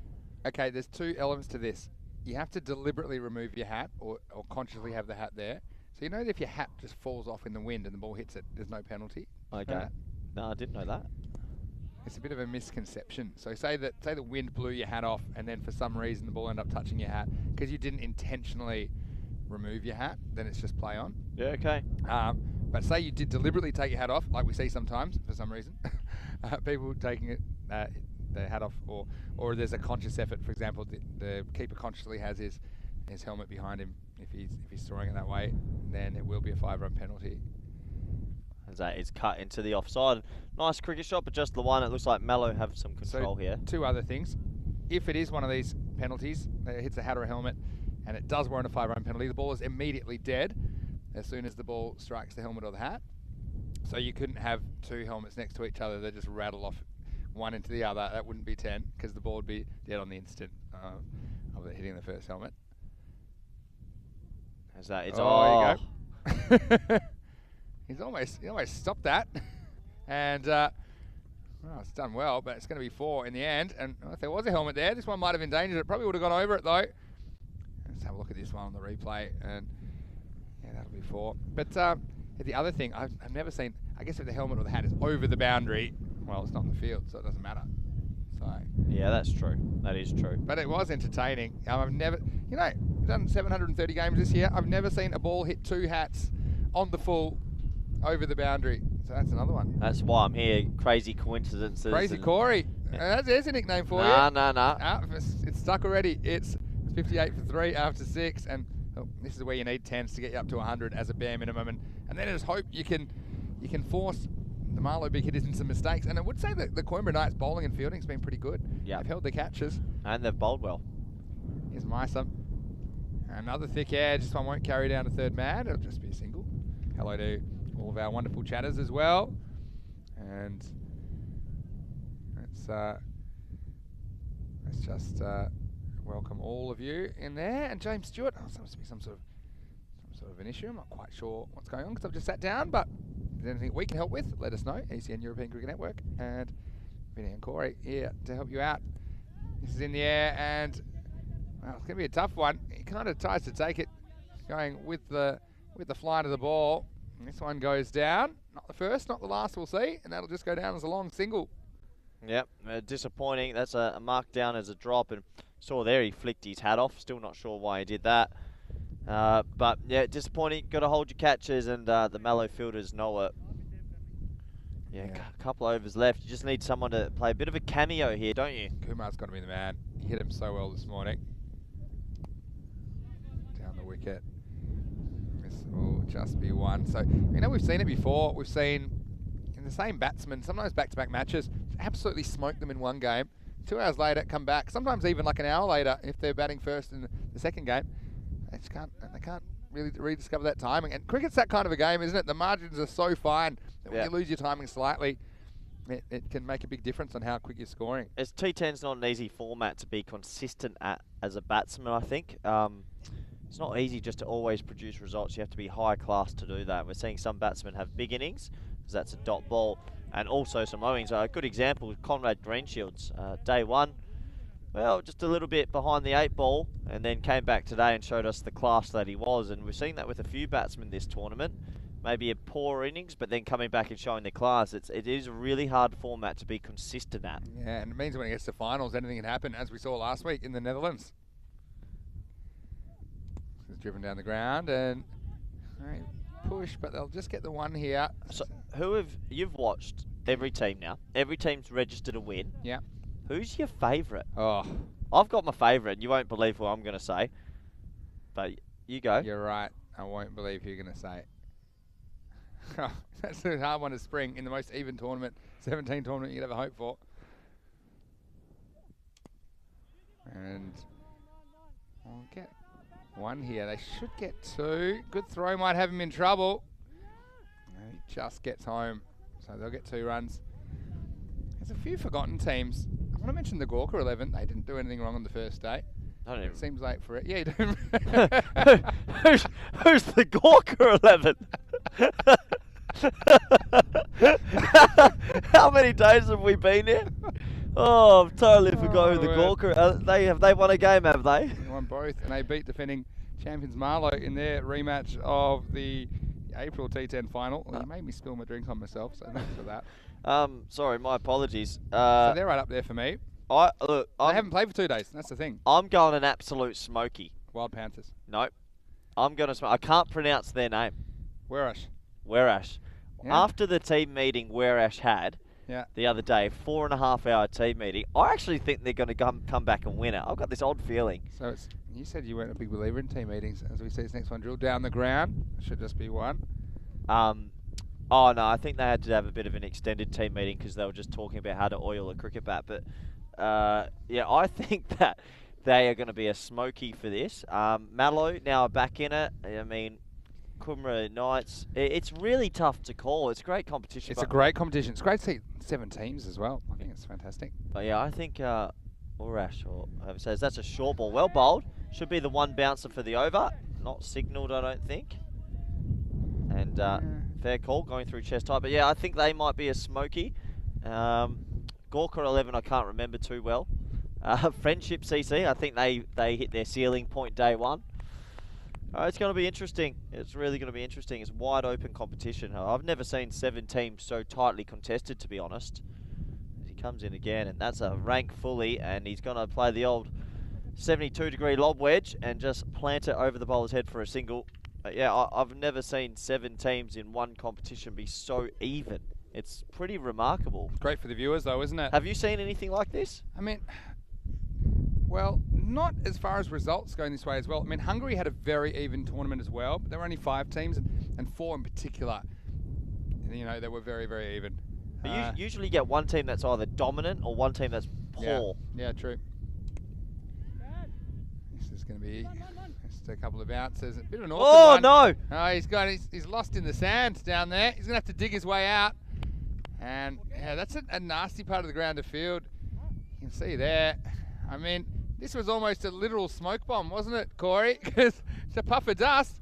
Okay, there's 2 elements to this. You have to deliberately remove your hat or consciously have the hat there. So you know that if your hat just falls off in the wind and the ball hits it, there's no penalty? Okay. No, I didn't know that. It's a bit of a misconception. So say the wind blew your hat off and then for some reason the ball ended up touching your hat because you didn't intentionally remove your hat, then it's just play on. Yeah, okay. But say you did deliberately take your hat off, like we see sometimes for some reason, people taking their hat off, or there's a conscious effort. For example, the keeper consciously has his helmet behind him. If he's throwing it that way, then it will be a 5-run penalty. As that is cut into the offside. Nice cricket shot, but just the one. It looks like Mallow have some control here. 2 other things. If it is one of these penalties, it hits a hat or a helmet, and it does warrant a 5-run penalty, the ball is immediately dead as soon as the ball strikes the helmet or the hat. So you couldn't have 2 helmets next to each other that just rattle off one into the other. That wouldn't be 10 because the ball would be dead on the instant of it hitting the first helmet. As that is there you go. He almost stopped that, and well, it's done well, but it's going to be 4 in the end. And if there was a helmet there, this one might have endangered it. Probably would have gone over it though. Let's have a look at this one on the replay, and yeah, that'll be 4. But the other thing, I've never seen. I guess if the helmet or the hat is over the boundary, well, it's not in the field, so it doesn't matter. So yeah, that's true. That is true. But it was entertaining. I've never, we've done 730 games this year. I've never seen a ball hit 2 hats on the full over the boundary. So that's another one. That's why I'm here. Crazy coincidences. Crazy Corey. Yeah. There's a nickname for you. Nah. It's stuck already. It's 58 for 3 after 6, and this is where you need 10s to get you up to 100 as a bare minimum, and then just hope you can force the Marlowe big hitters into some mistakes. And I would say that the Coimbra Knights bowling and fielding has been pretty good. Yeah. They've held their catches. And they've bowled well. Here's Meiser. Another thick edge. This one won't carry down to third man. It'll just be a single. Hello to all of our wonderful chatters as well. And let's just welcome all of you in there. And James Stewart. Oh, there must be some sort of an issue. I'm not quite sure what's going on because I've just sat down. But if there's anything we can help with, let us know. ECN European Cricket Network and Vinny and Corey here to help you out. This is in the air, and well, it's going to be a tough one. He kind of tries to take it going with the flight of the ball. And this one goes down. Not the first, not the last, we'll see. And that'll just go down as a long single. Yep, disappointing. That's a mark down as a drop, and saw there he flicked his hat off. Still not sure why he did that. But yeah, disappointing. Got to hold your catches, and the Mallow fielders know it. Yeah, a couple overs left. You just need someone to play a bit of a cameo here, don't you? Kumar's got to be the man. He hit him so well this morning. Down the wicket. This will just be one. So, we've seen it before. We've seen in the same batsman, sometimes back-to-back matches, absolutely smoke them in one game. 2 hours later, come back. Sometimes even like an hour later, if they're batting first in the second game, they can't really rediscover that timing. And cricket's that kind of a game, isn't it? The margins are so fine that when you lose your timing slightly, it can make a big difference on how quick you're scoring. As T10's not an easy format to be consistent at as a batsman, I think. It's not easy just to always produce results. You have to be high class to do that. We're seeing some batsmen have big innings, because that's a dot ball, and also some low-innings. A good example is Conrad Greenshields. Day one, well, just a little bit behind the 8 ball, and then came back today and showed us the class that he was. And we're seeing that with a few batsmen this tournament. Maybe a poor innings, but then coming back and showing their class. It is a really hard format to be consistent at. Yeah, and it means when it gets to finals, anything can happen, as we saw last week in the Netherlands. It's driven down the ground and push, but they'll just get the one here. So, you've watched every team now? Every team's registered a win. Yeah. Who's your favourite? Oh, I've got my favourite. You won't believe what I'm going to say, but you go. You're right. I won't believe who you're going to say. That's a hard one to spring in the most even tournament, 17 tournament you could ever hope for. And we'll get one here. They should get 2. Good throw might have him in trouble. And he just gets home. So they'll get 2 runs. There's a few forgotten teams. I want to mention the Gawker 11. They didn't do anything wrong on the first day. I don't even. It seems late for it. Yeah, you don't. who's the Gawker 11? How many days have we been here? Oh, I've totally forgot who the Gawker. They won a game, have they? They won both, and they beat defending champions Marlow in their rematch of the April T10 final. Well, you made me spill my drink on myself, so thanks for that. Sorry, my apologies. So they're right up there for me. I haven't played for 2 days. That's the thing. I'm going an absolute smoky. Wild Panthers. Nope. I'm going to smoke. I can't pronounce their name. Werash. Werash. Yeah. After the team meeting Werash had the other day, 4.5 hour team meeting, I actually think they're going to come back and win it. I've got this odd feeling. So you said you weren't a big believer in team meetings. As we see this next one drilled down the ground. Should just be one. Oh no, I think they had to have a bit of an extended team meeting because they were just talking about how to oil a cricket bat. But yeah, I think that they are going to be a smoky for this. Mallow now back in it. I mean, Kumra Knights. It's really tough to call. It's great competition. It's a great competition. It's great to see 7 teams as well. I think it's fantastic. But yeah, I think Orash, or whoever says, that's a short ball. Well bowled. Should be the one bouncer for the over. Not signalled, I don't think. And fair call going through chest height. But yeah, I think they might be a smoky. Gawker 11, I can't remember too well. Friendship CC, I think they hit their ceiling point day one. It's going to be interesting. It's really going to be interesting. It's wide open competition. I've never seen 7 teams so tightly contested, to be honest. He comes in again, and that's a rank fully, and he's going to play the old 72-degree lob wedge and just plant it over the bowler's head for a single. Yeah, I've never seen 7 teams in one competition be so even. It's pretty remarkable. Great for the viewers, though, isn't it? Have you seen anything like this? I mean, well, not as far as results going this way as well. I mean, Hungary had a very even tournament as well, but there were only 5 teams, and 4 in particular, you know, they were very, very even. But you usually get one team that's either dominant or one team that's poor. Yeah, true. This is going to be just a couple of bounces. A bit of an awkward one. No! Oh, he's lost in the sand down there. He's going to have to dig his way out. And yeah, that's a nasty part of the ground to field. You can see there. I mean, this was almost a literal smoke bomb, wasn't it, Corey? Because it's a puff of dust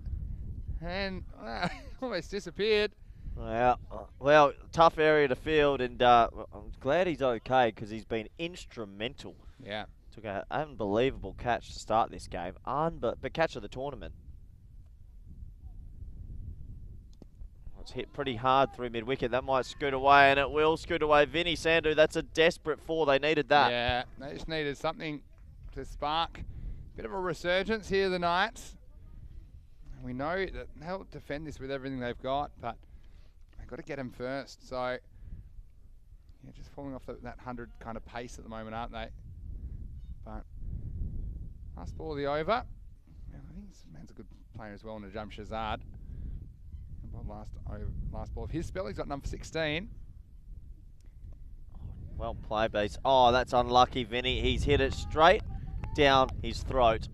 and almost disappeared. Well, tough area to field, and I'm glad he's okay because he's been instrumental. Yeah. Took an unbelievable catch to start this game, but catch of the tournament. It's hit pretty hard through mid-wicket. That might scoot away, and it will scoot away. Vinny Sandu, that's a desperate 4. They needed that. Yeah, they just needed something to spark a bit of a resurgence here, the Knights. We know that they'll defend this with everything they've got, but they've got to get him first. So, yeah, just falling off that 100 kind of pace at the moment, aren't they? But last ball of the over. Yeah, I think this man's a good player as well, and a jump Shazad. Last ball of his spell. He's got number 16. Well played, base. Oh, that's unlucky, Vinny. He's hit it straight down his throat.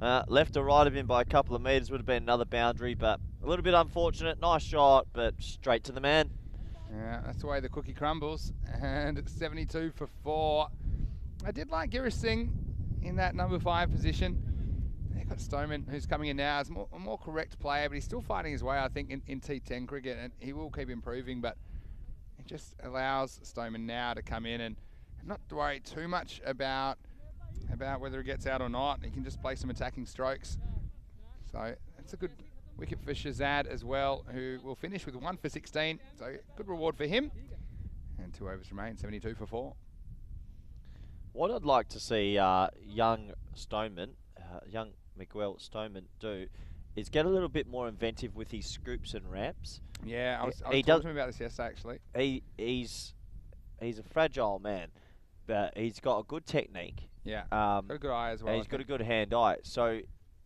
Left or right of him by a couple of metres would have been another boundary, but a little bit unfortunate. Nice shot, but straight to the man. Yeah, that's the way the cookie crumbles. And it's 72 for 4. I did like Girish Singh in that number 5 position. They've got Stoneman, who's coming in now as a more correct player, but he's still fighting his way, I think, in T10 cricket, and he will keep improving, but it just allows Stoneman now to come in and not to worry too much about whether he gets out or not. He can just play some attacking strokes. So it's a good wicket for Shazad as well, who will finish with 1 for 16. So good reward for him. And 2 overs remain, 72 for 4. What I'd like to see young Stoneman, young Miguel Stoneman do is get a little bit more inventive with his scoops and ramps. Yeah, I was talking to him about this yesterday, actually. He's a fragile man, but he's got a good technique. Yeah, got a good eye as well. He's got a good hand-eye. So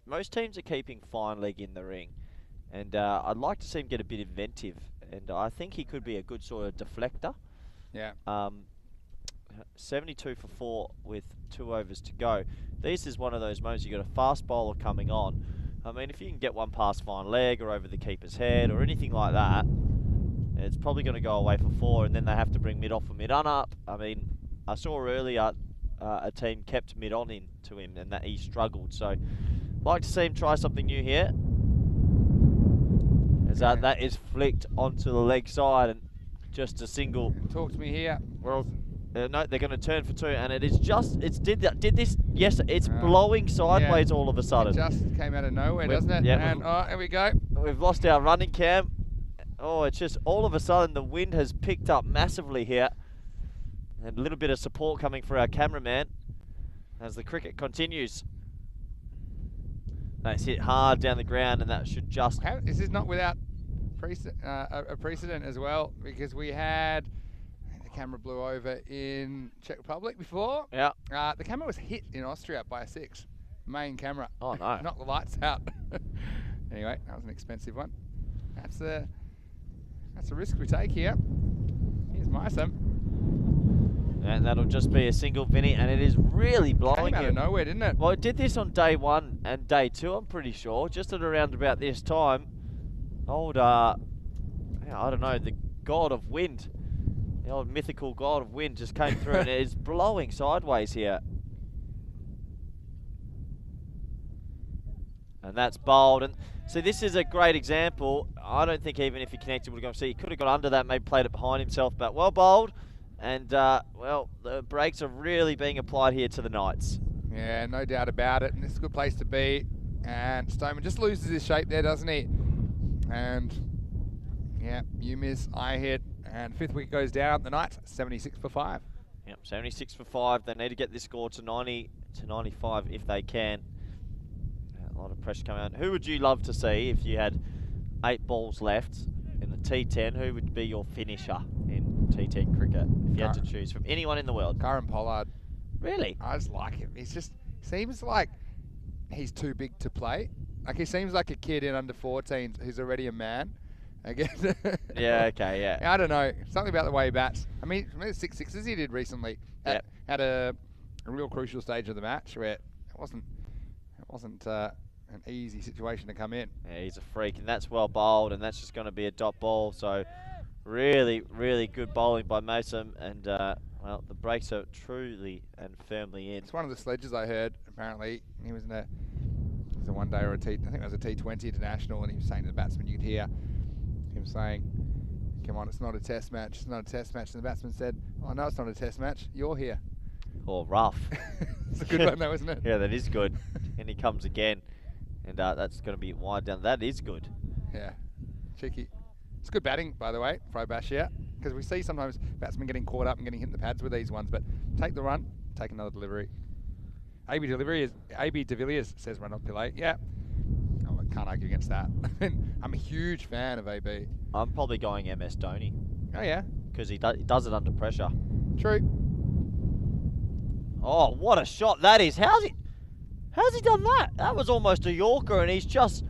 most teams are keeping fine leg in the ring, and I'd like to see him get a bit inventive, and I think he could be a good sort of deflector. Yeah. 72 for 4 with 2 overs to go. This is one of those moments you got a fast bowler coming on. I mean, if you can get one past fine leg or over the keeper's head or anything like that, it's probably going to go away for 4, and then they have to bring mid-off or mid-on up. I mean, I saw earlier a team kept mid-on in to him and that he struggled. So, like to see him try something new here. As that is flicked onto the leg side and just a single. Talk to me here. Well, no, they're going to turn for 2, and it is just, did this, yes, it's blowing sideways all of a sudden. It just came out of nowhere, doesn't it? Yeah, and, here we go. We've lost our running cam. Oh, it's just all of a sudden the wind has picked up massively here. And a little bit of support coming for our cameraman as the cricket continues. That's hit hard down the ground, and that should just... This is not without a precedent as well, because we had... camera blew over in Czech Republic before. Yeah. The camera was hit in Austria by a 6. Main camera. Oh, no. Knocked the lights out. Anyway, that was an expensive one. That's a risk we take here. Here's Mysam. And that'll just be a single, Vinny, and it is really blowing. Came out of nowhere, didn't it? Well, it did this on day 1 and day 2, I'm pretty sure, just at around about this time. Old, I don't know, the god of wind. The old mythical god of wind just came through and it is blowing sideways here. And that's bowled. And so this is a great example. I don't think even if he connected would have gone. See, he could have got under that, maybe played it behind himself, but well bowled. And, well, the brakes are really being applied here to the Knights. Yeah, no doubt about it. And this is a good place to be. And Stoneman just loses his shape there, doesn't he? And, yeah, you miss, I hit. And 5th wicket goes down. The Knights 76 for 5. Yep, 76 for 5. They need to get this score to 90 to 95 if they can. A lot of pressure coming out. Who would you love to see if you had 8 balls left in the T10? Who would be your finisher in T10 cricket if you had to choose from anyone in the world? Curran Pollard. Really? I just like him. He's just seems like he's too big to play. Like he seems like a kid in under 14s who's already a man. Again. Yeah, okay, yeah. I don't know. Something about the way he bats. I mean, the 6 sixes he did recently at a real crucial stage of the match where it wasn't an easy situation to come in. Yeah, he's a freak, and that's well bowled, and that's just going to be a dot ball. So really, really good bowling by Mason, and well, the breaks are truly and firmly in. It's one of the sledges I heard. Apparently, he was in a one day or I think it was a T20 international, and he was saying to the batsman, you could hear him saying, "Come on, it's not a test match. It's not a test match." And the batsman said, "Oh no, it's not a test match. You're here." Oh, rough. It's a good one though, isn't it? Yeah, that is good. And he comes again, and that's going to be wide down. That is good. Yeah, cheeky. It's good batting, by the way, Fro Bashir, because we see sometimes batsmen getting caught up and getting hit in the pads with these ones, but take the run, take another delivery. AB de Villiers says run up Pillay. Yeah, oh, I can't argue against that. I'm a huge fan of AB. I'm probably going MS Dhoni. Oh yeah, Because he does it under pressure. true. Oh, what a shot that is. How's he done that? That was almost a Yorker, and he's just...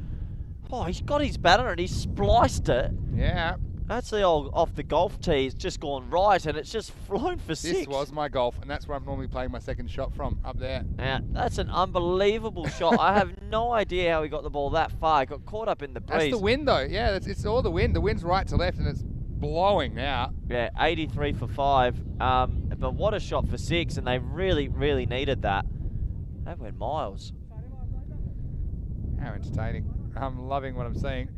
Oh, he's got his batter and he's spliced it. Yeah. That's the old off the golf tee. It's just gone right, and it's just flown for six. This was my golf, and that's where I'm normally playing my second shot from, up there. Now, that's an unbelievable shot. I have no idea how he got the ball that far. He got caught up in the breeze. That's the wind, though. Yeah, it's all the wind. The wind's right to left, and it's blowing now. Yeah, 83 for 5. But what a shot for 6, and they really, really needed that. They went miles. How entertaining. I'm loving what I'm seeing.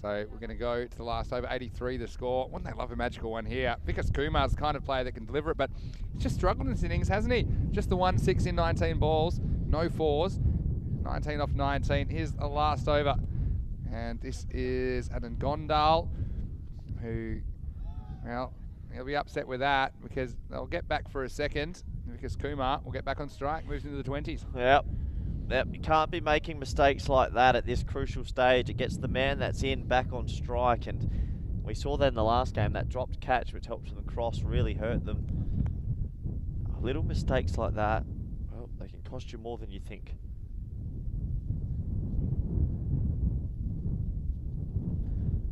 So we're going to go to the last over, 83 the score. Wouldn't they love a magical one here? Vikas Kumar's the kind of player that can deliver it, but he's just struggled in this innings, hasn't he? Just the 1-6 in 19 balls, no fours, 19 off 19. Here's the last over. And this is Adam Gondal, who, well, he'll be upset with that because they'll get back for a second. Vikas Kumar will get back on strike, moves into the 20s. Yep. Yep, you can't be making mistakes like that at this crucial stage. It gets the man that's in back on strike, and we saw that in the last game. That dropped catch, which helped them cross, really hurt them. Little mistakes like that, well, they can cost you more than you think.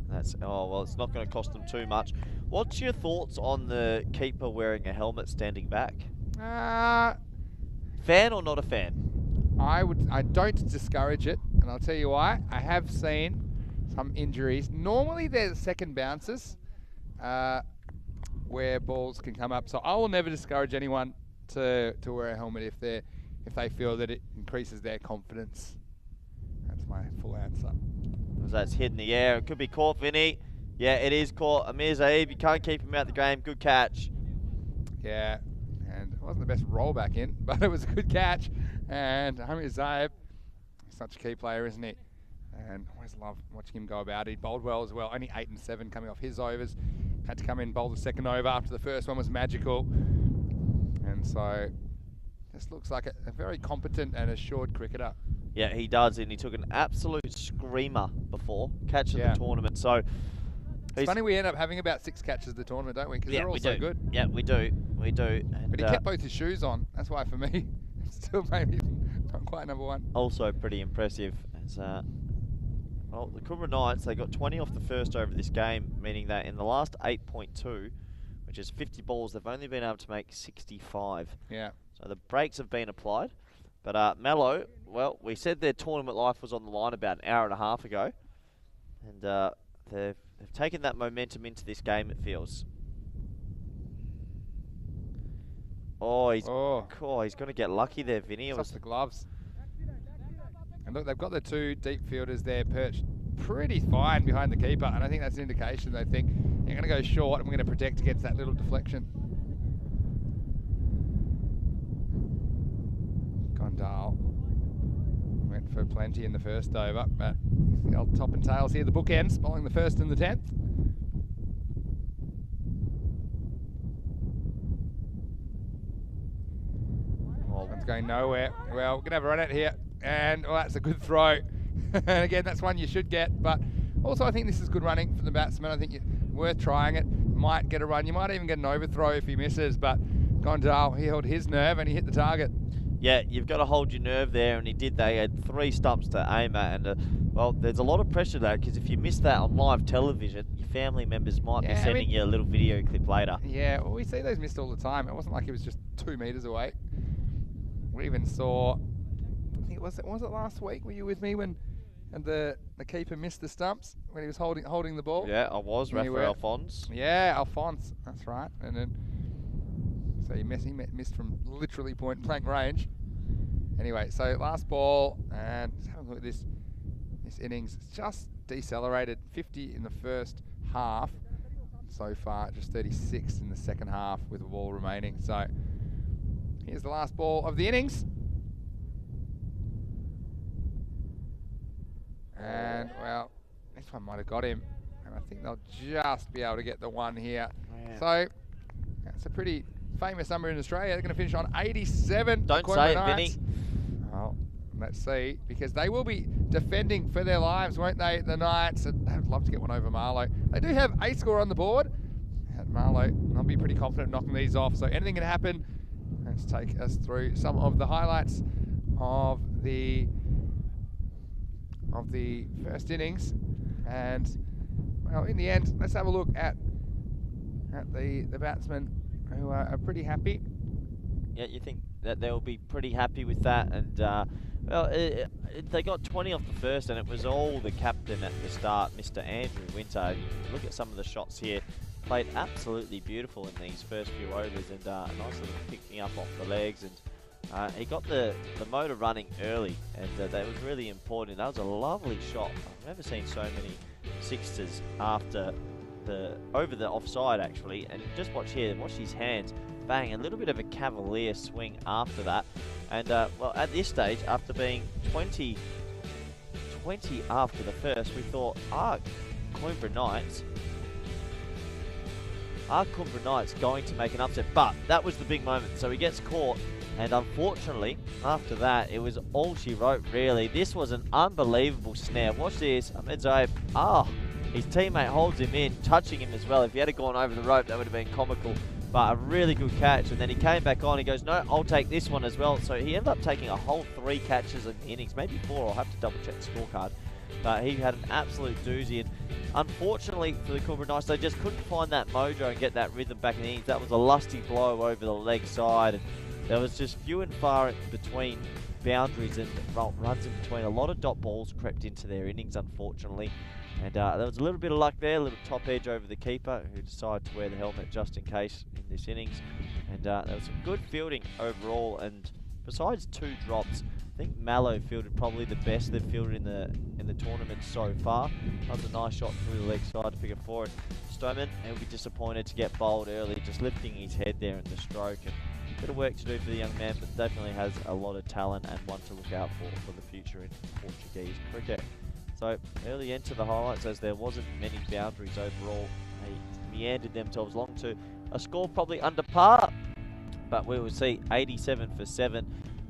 That's, oh, well, it's not going to cost them too much. What's your thoughts on the keeper wearing a helmet standing back? Fan or not a fan? I don't discourage it, and I'll tell you why. I have seen some injuries. Normally they're second bounces where balls can come up. So I will never discourage anyone to wear a helmet if they feel that it increases their confidence. That's my full answer. That's hit in the air. It could be caught, Vinny. Yeah, it is caught. Amir Zaib, you can't keep him out the game. Good catch. Yeah, and it wasn't the best roll back in, but it was a good catch. And Amir Zaib, such a key player, isn't he? And I always love watching him go about it. He bowled well as well. Only 8 and 7 coming off his overs. Had to come in, bowl the second over after the first one was magical. And so this looks like a very competent and assured cricketer. Yeah, he does, and he took an absolute screamer before, catch of the tournament. So it's funny we end up having about 6 catches of the tournament, don't we? Because they're all so good. Yeah, we do. We do. And, but he kept both his shoes on. That's why for me, still maybe not quite number one. Also pretty impressive. As, well, the Kumra Knights, they got 20 off the first over this game, meaning that in the last 8.2, which is 50 balls, they've only been able to make 65. Yeah. So the brakes have been applied. But Mallow, well, we said their tournament life was on the line about an hour and a half ago. And they've taken that momentum into this game, it feels. Oh, he's going to get lucky there, Vinny. It's off the gloves. And look, they've got the 2 deep fielders there perched pretty fine behind the keeper. And I think that's an indication they think, you're going to go short and we're going to protect against that little deflection. Gondal went for plenty in the first over, but the old top and tails here, the bookends, bowling the first and the 10th. One's going nowhere. Well, we're going to have a run out here, and that's a good throw. And again, that's one you should get, but also I think this is good running from the batsman. I think it's worth trying it. Might get a run. You might even get an overthrow if he misses, but Gondal, he held his nerve and he hit the target. Yeah, you've got to hold your nerve there, and he did. They had 3 stumps to aim at, and well, there's a lot of pressure there, because if you miss that on live television, your family members might be sending you a little video clip later. Yeah, well, we see those missed all the time. It wasn't like he was just 2 metres away. We even saw, I think was it last week? Were you with me when the keeper missed the stumps when he was holding the ball? Yeah, I was. Rafael Alphonse. Yeah, Alphonse. That's right. And then so he missed from literally point blank range. Anyway, so last ball, and let's have a look at this innings. It's just decelerated. 50 in the first half so far, just 36 in the second half with a ball remaining. So here's the last ball of the innings. And, well, this one might have got him. And I think they'll just be able to get the one here. Man. So, that's a pretty famous number in Australia. They're going to finish on 87. Don't say it, Vinny. Well, let's see, because they will be defending for their lives, won't they, the Knights? And they'd love to get one over Marlow. They do have a score on the board. And Marlow, I'll be pretty confident knocking these off. So anything can happen. Let's take us through some of the highlights of the first innings. And, well, in the end, let's have a look at the batsmen who are pretty happy. Yeah, you think that they'll be pretty happy with that, and well, they got 20 off the first, and it was all the captain at the start, Mr. Andrew Winter. Look at some of the shots here. Played absolutely beautiful in these first few overs, and nice little picking up off the legs, and he got the motor running early, and that was really important. That was a lovely shot. I've never seen so many sixes after over the offside, actually. And just watch here, watch his hands. Bang, a little bit of a cavalier swing after that. And well, at this stage, after being 20 after the first, we thought, Coimbra Knights going to make an upset? But that was the big moment. So he gets caught, and unfortunately, after that, it was all she wrote, really. This was an unbelievable snare. Watch this. Ahmed Zaid, his teammate holds him in, touching him as well. If he had gone over the rope, that would have been comical. But a really good catch, and then he came back on. He goes, no, I'll take this one as well. So he ended up taking a whole 3 catches in the innings, maybe 4. I'll have to double check the scorecard. But he had an absolute doozy, and unfortunately for the Coimbra Knights, they just couldn't find that mojo and get that rhythm back in the innings. That was a lusty blow over the leg side, and there was just few and far between boundaries and runs in between. A lot of dot balls crept into their innings, unfortunately. And there was a little bit of luck there, a little top edge over the keeper, who decided to wear the helmet just in case in this innings. And there was some good fielding overall, and besides 2 drops, I think Mallow fielded probably the best they've fielded in the tournament so far. That was a nice shot through the leg side to pick it forward. Stoneman, he'll be disappointed to get bowled early, just lifting his head there in the stroke. And a bit of work to do for the young man, but definitely has a lot of talent and one to look out for the future in Portuguese cricket. So early into the highlights, as there wasn't many boundaries overall, they meandered themselves along to a score probably under par, but we will see 87 for 7.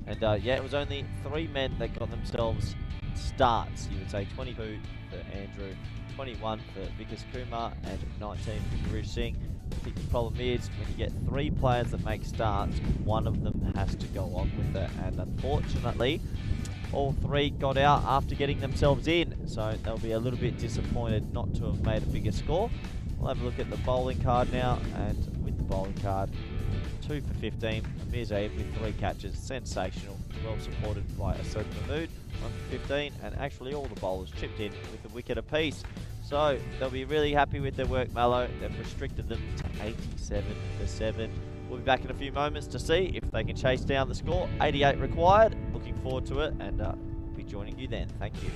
And yeah, it was only 3 men that got themselves starts. You would say 22 for Andrew, 21 for Vikas Kumar, and 19 for Girish Singh. I think the problem is when you get 3 players that make starts, one of them has to go on with it, and unfortunately all 3 got out after getting themselves in, so they'll be a little bit disappointed not to have made a bigger score. We'll have a look at the bowling card now, and with the bowling card, 2 for 15, Amir Zaid with 3 catches, sensational, well supported by Asad Mahmood, 1 for 15, and actually all the bowlers chipped in with a wicket apiece. So they'll be really happy with their work, Mallow. They've restricted them to 87 for 7. We'll be back in a few moments to see if they can chase down the score. 88 required. Looking forward to it, and we'll be joining you then. Thank you.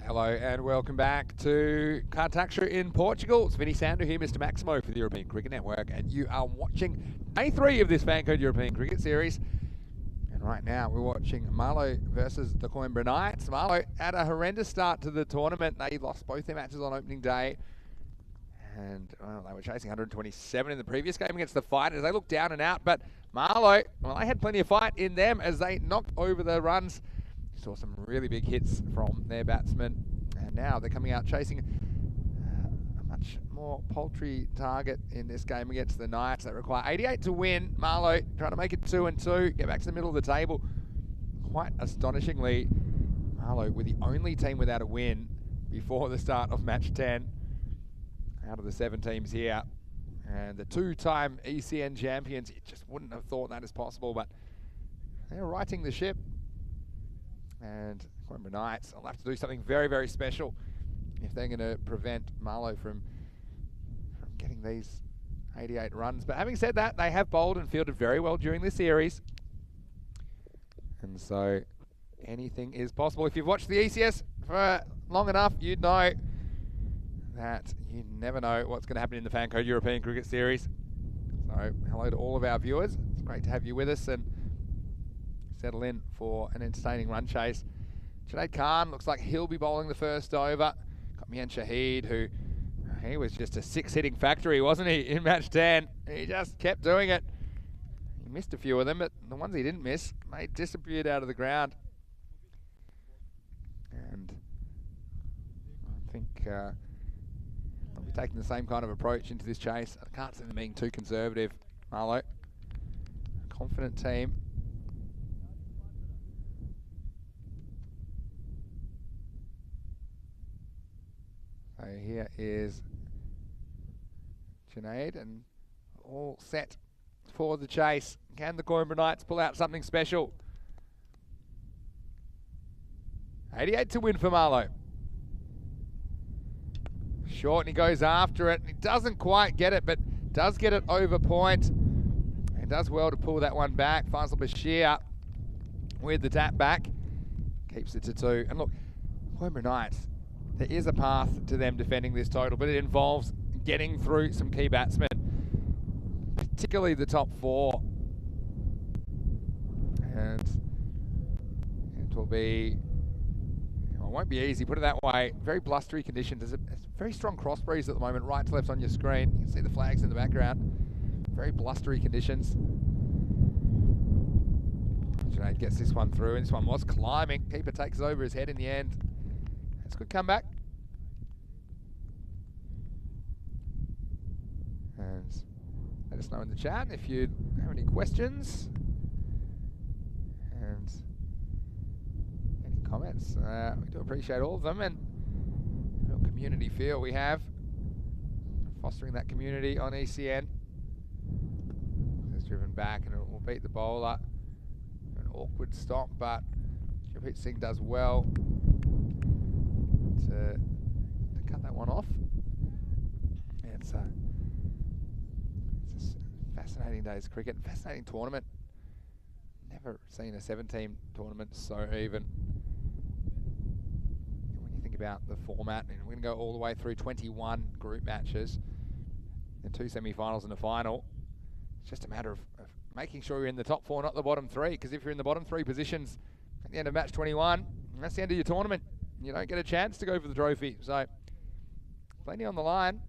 Hello and welcome back to Cartaxo in Portugal. It's Vinny Sando here, Mr. Maximo for the European Cricket Network, and you are watching day 3 of this FanCode European Cricket Series. And right now we're watching Marlow versus the Coimbra Knights. Marlow had a horrendous start to the tournament. They lost both their matches on opening day. And well, they were chasing 127 in the previous game against the Fighters. They looked down and out, but Marlow, well, they had plenty of fight in them as they knocked over the runs. Saw some really big hits from their batsmen, and now they're coming out chasing a much more paltry target in this game against the Knights. They require 88 to win. Marlow trying to make it 2-2, get back to the middle of the table. Quite astonishingly, Marlow were the only team without a win before the start of match 10 out of the 7 teams here. And the 2-time ECN champions, you just wouldn't have thought that is possible, but they're righting the ship. And Coimbra Knights will have to do something very, very special if they're going to prevent Marlow from getting these 88 runs. But having said that, they have bowled and fielded very well during this series. And so anything is possible. If you've watched the ECS for long enough, you'd know that you never know what's going to happen in the FanCode European Cricket Series. So hello to all of our viewers. It's great to have you with us and settle in for an entertaining run chase. Junaid Khan looks like he'll be bowling the first over. Got Mian Shahid, who he was just a 6-hitting factory, wasn't he, in match 10? He just kept doing it. He missed a few of them, but the ones he didn't miss, they disappeared out of the ground. And I think they'll be taking the same kind of approach into this chase. I can't see them being too conservative. Marlow, a confident team. So here is Junaid, and all set for the chase. Can the Coimbra Knights pull out something special? 88 to win for Marlow. Short, and he goes after it. He doesn't quite get it, but does get it over point. And does well to pull that one back. Faisal Bashir with the tap back. Keeps it to 2. And look, Coimbra Knights, there is a path to them defending this total, but it involves getting through some key batsmen, particularly the top 4. And it will be, it won't be easy, put it that way. Very blustery conditions. There's a very strong cross breeze at the moment, right to left on your screen. You can see the flags in the background. Very blustery conditions. Junaid gets this one through, and this one was climbing. Keeper takes it over his head in the end. It's a good comeback. And let us know in the chat if you have any questions and any comments. We do appreciate all of them, and real community feel we have. Fostering that community on ECN. It's driven back and it will beat the bowler. An awkward stop, but Gurpreet Singh does well to cut that one off. Yeah, it's a fascinating day's cricket, fascinating tournament. Never seen a 7-team tournament so even. When you think about the format, and we're going to go all the way through 21 group matches, and 2 semi-finals and a final. It's just a matter of making sure you're in the top 4, not the bottom 3, because if you're in the bottom 3 positions at the end of match 21, that's the end of your tournament. You don't get a chance to go for the trophy. So, plenty on the line.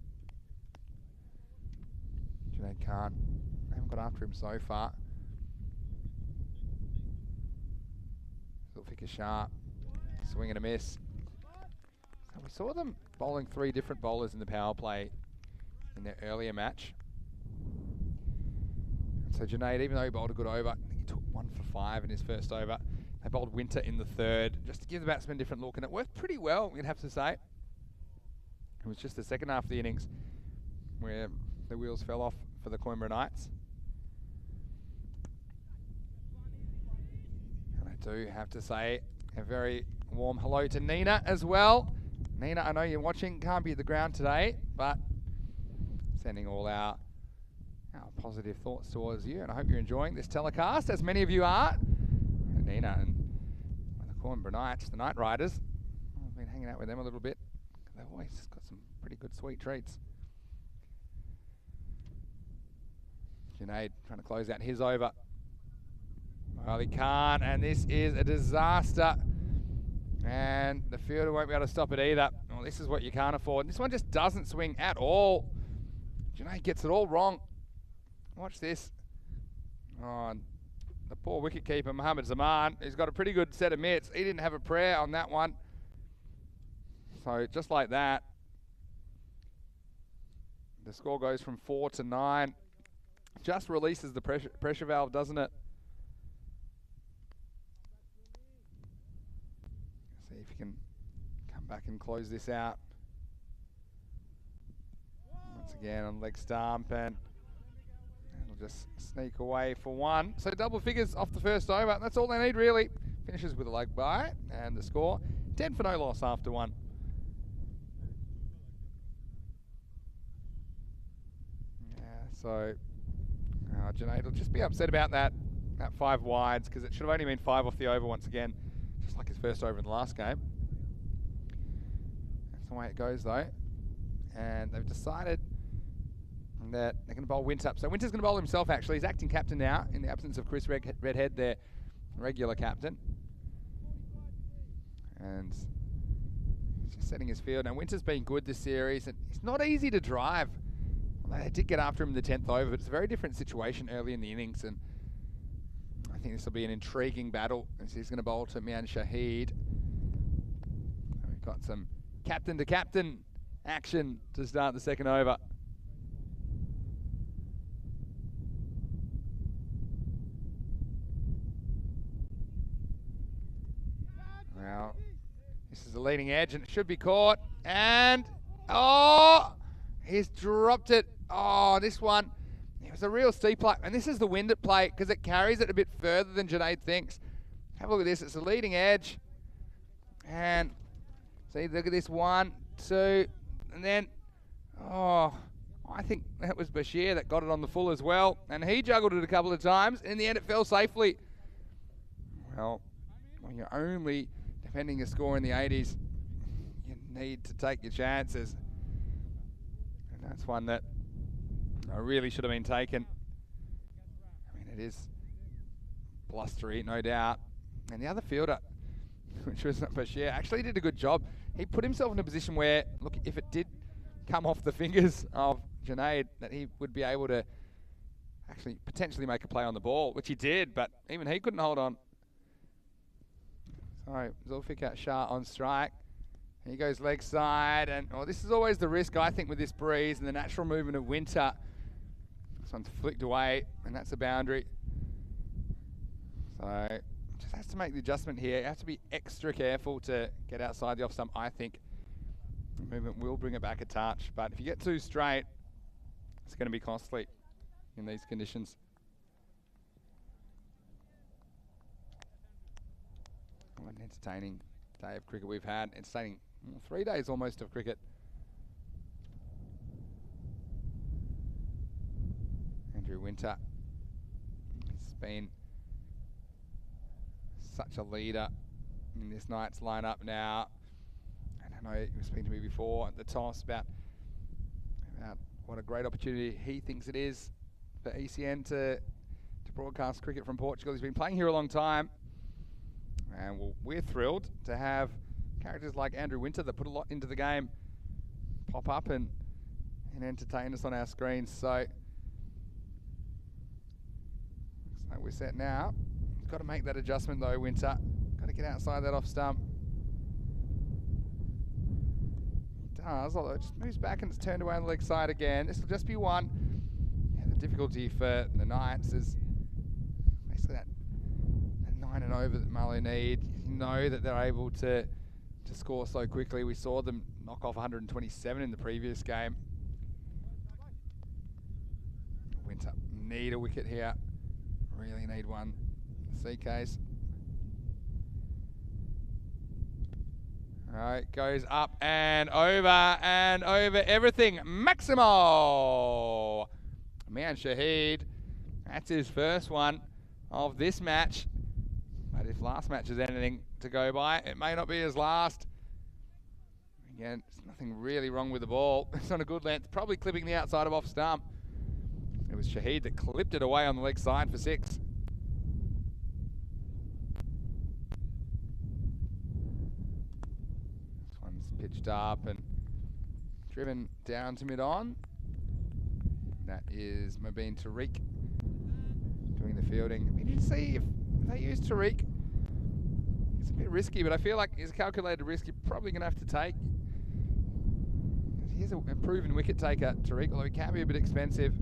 Junaid Khan, they haven't got after him so far. Zulfikar Shah, swing and a miss. So we saw them bowling 3 different bowlers in the power play in their earlier match. So Junaid, even though he bowled a good over, I think he took 1 for 5 in his first over. They bowled Winter in the 3rd, just to give the batsman a different look, and it worked pretty well, we'd have to say. It was just the second half of the innings where the wheels fell off for the Coimbra Knights. And I do have to say a very warm hello to Nina as well. Nina, I know you're watching, can't be at the ground today, but sending all our positive thoughts towards you, and I hope you're enjoying this telecast, as many of you are. And Nina and the Coimbra Knights, the Night Riders, I've been hanging out with them a little bit. They've always got some pretty good sweet treats. Junaid trying to close out his over. Well, he can't, and this is a disaster. And the fielder won't be able to stop it either. Well, this is what you can't afford. This one just doesn't swing at all. Junaid gets it all wrong. Watch this. Oh, and the poor wicketkeeper, Mohammed Zaman, he's got a pretty good set of mitts. He didn't have a prayer on that one. So just like that, the score goes from 4 to 9. Just releases the pressure valve, doesn't it? See if you can come back and close this out. Once again on leg stump, and it'll just sneak away for one. So double figures off the first over. That's all they need really. Finishes with a leg bye, and the score 10 for no loss after one. Yeah, so Junaid will just be upset about that 5 wides, because it should have only been 5 off the over once again, just like his first over in the last game. That's the way it goes though. And they've decided that they're going to bowl Winter. So Winter's going to bowl himself actually. He's acting captain now in the absence of Chris Redhead, their regular captain. And he's just setting his field. Now Winter's been good this series, and it's not easy to drive. They did get after him in the 10th over, but it's a very different situation early in the innings, and I think this will be an intriguing battle as he's going to bowl to Mian Shahid. And we've got some captain to captain action to start the second over. Now, this is the leading edge, and it should be caught, and oh, he's dropped it. Oh, this one, it was a real steep play. And this is the wind at play, because it carries it a bit further than Junaid thinks. Have a look at this. It's the leading edge. And see, look at this. 1, 2, and then, oh, I think that was Bashir that got it on the full as well. And he juggled it a couple of times. In the end, it fell safely. Well, when you're only defending a score in the 80s, you need to take your chances. And that's one that really should have been taken. I mean, it is blustery, no doubt. And the other fielder, which was Bashir, actually did a good job. He put himself in a position where, look, if it did come off the fingers of Junaid, that he would be able to actually potentially make a play on the ball, which he did, but even he couldn't hold on. So Zulfikar Shah on strike. He goes leg side, and this is always the risk, I think, with this breeze and the natural movement of Winter. This one's flicked away, and that's a boundary. So just has to make the adjustment here. You have to be extra careful to get outside the off stump, I think. The movement will bring it back a touch, but if you get too straight, it's going to be costly in these conditions. What an entertaining day of cricket we've had. Entertaining 3 days almost of cricket. Andrew Winter has been such a leader in this night's lineup now. And I know you were speaking to me before at the toss about what a great opportunity he thinks it is for ECN to broadcast cricket from Portugal. He's been playing here a long time. And we're thrilled to have characters like Andrew Winter that put a lot into the game pop up and entertain us on our screens. So we're set now. Got to make that adjustment though, Winter. Got to get outside that off stump. He does, although it just moves back and it's turned away on the leg side again. This will just be one. Yeah, the difficulty for the Knights is basically that 9 and over that Marlow need. You know that they're able to score so quickly. We saw them knock off 127 in the previous game. Winter need a wicket here. Really need one. C case. All right, goes up and over everything. Maximo! Man Shahid. That's his first one of this match. But if last match is anything to go by, it may not be his last. Again, there's nothing really wrong with the ball. It's on a good length, probably clipping the outside of off stump. It was Shahid that clipped it away on the leg side for 6. This one's pitched up and driven down to mid-on. That is Mubin Tariq doing the fielding. We need to see if they use Tariq. It's a bit risky, but I feel like it's a calculated risk you're probably going to have to take. He's a proven wicket taker, Tariq, although he can be a bit expensive.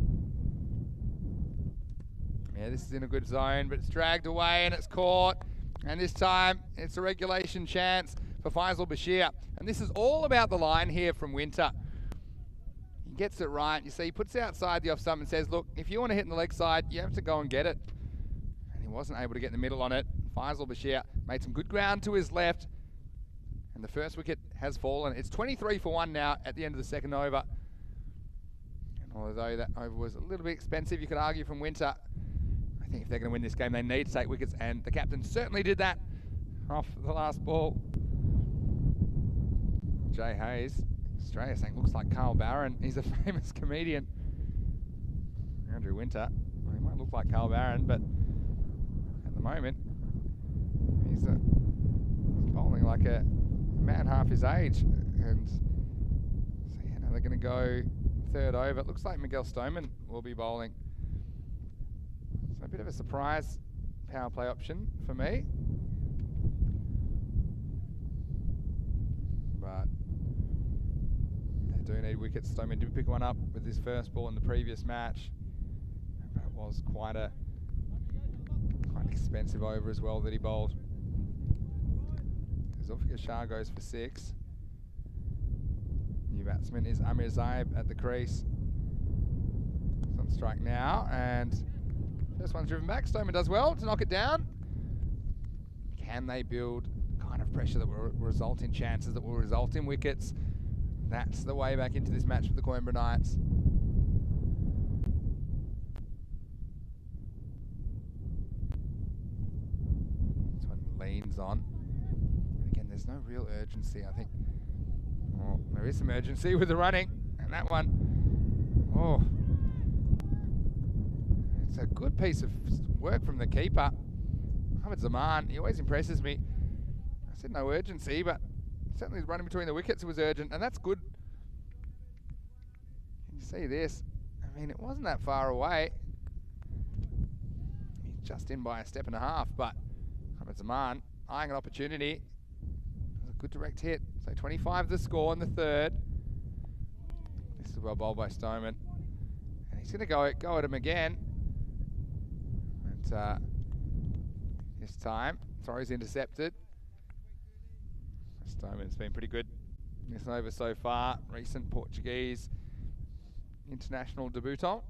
Yeah, this is in a good zone, but it's dragged away and it's caught. And this time, it's a regulation chance for Faisal Bashir. And this is all about the line here from Winter. He gets it right. You see, he puts it outside the off stump and says, look, if you want to hit in the leg side, you have to go and get it. And he wasn't able to get in the middle on it. Faisal Bashir made some good ground to his left. And the first wicket has fallen. It's 23 for 1 now at the end of the second over. And although that over was a little bit expensive, you could argue from Winter, I think if they're going to win this game, they need to take wickets. And the captain certainly did that off the last ball. Jay Hayes, Australia saying, looks like Carl Barron. He's a famous comedian. Andrew Winter, well, he might look like Carl Barron, but at the moment, he's bowling like a man half his age. And so yeah, now they're going to go third over. It looks like Miguel Stoneman will be bowling. So a bit of a surprise power play option for me. But they do need wickets. Stoneman did pick one up with his first ball in the previous match. But it was quite an expensive over as well that he bowled. Zulfikar Shah goes for 6. New batsman is Amir Zaib at the crease. He's on strike now, and first one's driven back. Stoneman does well to knock it down. Can they build kind of pressure that will result in chances, that will result in wickets? That's the way back into this match for the Coimbra Knights. This one leans on. Again, there's no real urgency, I think. Oh, there is some urgency with the running, and that one, oh, it's a good piece of work from the keeper. Mohamed Zaman, he always impresses me. I said no urgency, but certainly running between the wickets was urgent, and that's good. Can you see this? I mean, it wasn't that far away. He's just in by a step and a half, but Mohamed Zaman eyeing an opportunity. It was a good direct hit. So 25 the score in the third. This is well bowled by Stoneman. And he's going to go at him again. But this time, throw's intercepted. Stoneman's been pretty good this over so far. Recent Portuguese international debutant.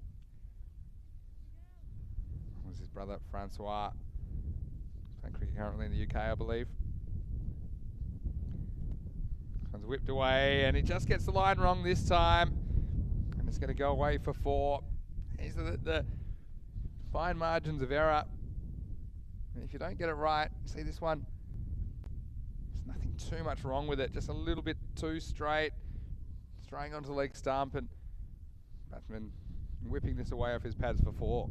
That was his brother Francois. Playing cricket currently in the UK, I believe. One's whipped away, and he just gets the line wrong this time. And it's going to go away for 4. These are the fine margins of error. And if you don't get it right, see this one, there's nothing too much wrong with it, just a little bit too straight, straying onto the leg stump, and batsman whipping this away off his pads for 4.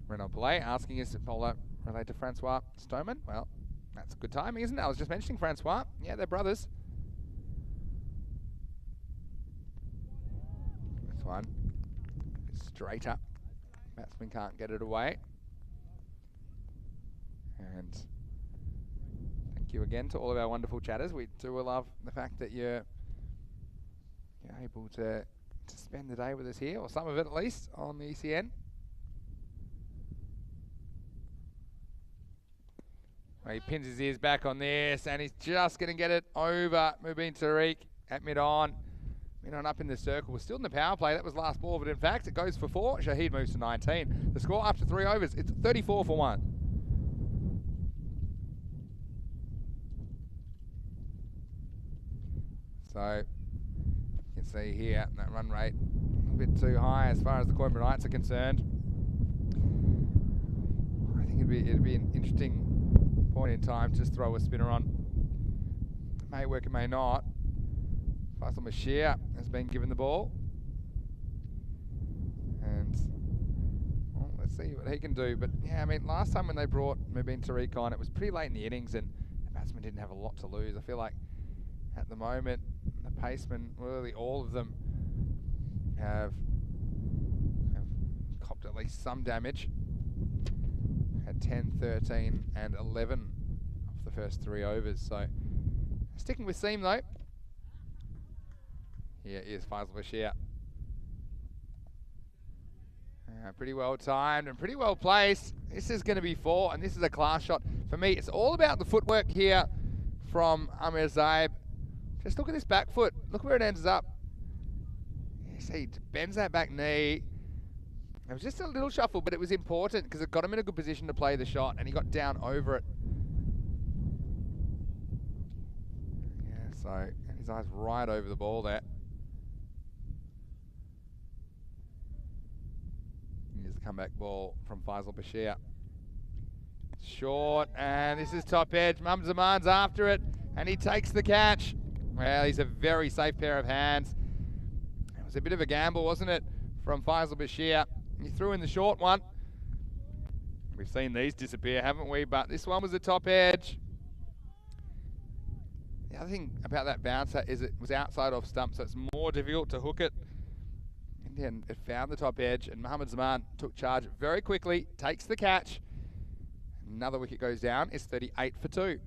Renaud Pillay asking his bowler related to Francois Stoneman. Well, that's good timing, isn't it? I was just mentioning Francois. Yeah, they're brothers. This one is straight up. Batsman can't get it away. And thank you again to all of our wonderful chatters. We do love the fact that you're able to spend the day with us here, or some of it at least, on the ECN. Well, he pins his ears back on this, and he's just going to get it over Mubin Tariq at mid-on. Mid-on up in the circle. We're still in the power play. That was last ball, but in fact, it goes for 4. Shahid moves to 19. The score after 3 overs, it's 34 for 1. So, you can see here, that run rate a little bit too high as far as the Coimbra Knights are concerned. it'd be an interesting point in time to just throw a spinner on. It may work, it may not. Faisal Bashir has been given the ball. And well, let's see what he can do. But yeah, I mean, last time when they brought Mubin Tariq on, it was pretty late in the innings and the batsmen didn't have a lot to lose. I feel like at the moment, the pacemen, really all of them, have copped at least some damage. Had 10, 13 and 11 of the first 3 overs. So sticking with seam though. Here is Faisal Bashir. Pretty well timed and pretty well placed. This is going to be 4 and this is a class shot. For me, it's all about the footwork here from Amir Zaib. Just look at this back foot. Look where it ends up. You see, bends that back knee. It was just a little shuffle, but it was important because it got him in a good position to play the shot and he got down over it. Yeah, so and his eyes right over the ball there. Here's the comeback ball from Faisal Bashir. Short, and this is top edge. Mum Zaman's after it, and he takes the catch. Well, he's a very safe pair of hands. It was a bit of a gamble, wasn't it, from Faisal Bashir. He threw in the short one. We've seen these disappear, haven't we? But this one was the top edge. The other thing about that bouncer is it was outside off stump, so it's more difficult to hook it. And then it found the top edge, and Mohammad Zaman took charge very quickly, takes the catch. Another wicket goes down. It's 38 for 2.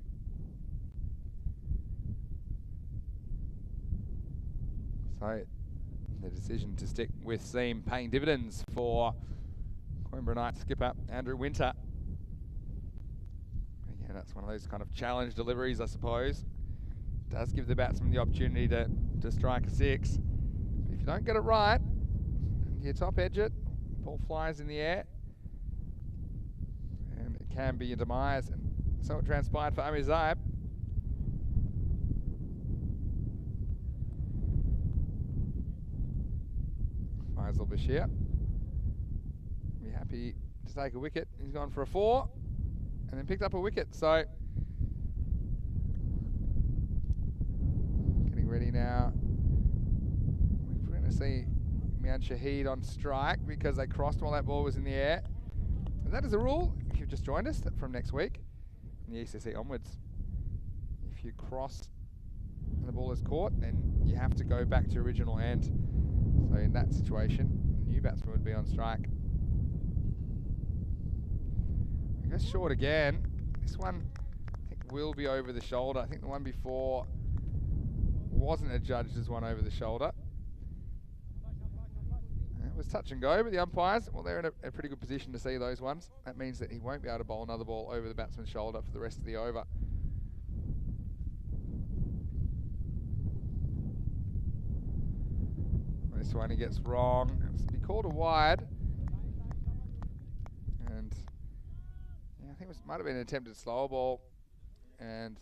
So the decision to stick with seam paying dividends for Coimbra Knights skipper Andrew Winter. Again, that's one of those kind of challenge deliveries, I suppose. Does give the batsman the opportunity to strike a 6. But if you don't get it right, and you top edge it, ball flies in the air, and it can be your demise. And so it transpired for Amir Zaib. Faisal Bashir be happy to take a wicket. He's gone for a 4 and then picked up a wicket. So getting ready now. We're going to see Mian Shahid on strike because they crossed while that ball was in the air. And that is a rule, if you've just joined us, that from next week, in the ECC onwards, if you cross and the ball is caught, then you have to go back to original end. So in that situation, the new batsman would be on strike. He goes short again. This one, I think, will be over the shoulder. I think the one before wasn't adjudged as one over the shoulder. It was touch and go, but the umpires, well, they're in a pretty good position to see those ones. That means that he won't be able to bowl another ball over the batsman's shoulder for the rest of the over. This one he gets wrong. It's be called a wide. And yeah, I think it might have been an attempted slower ball. And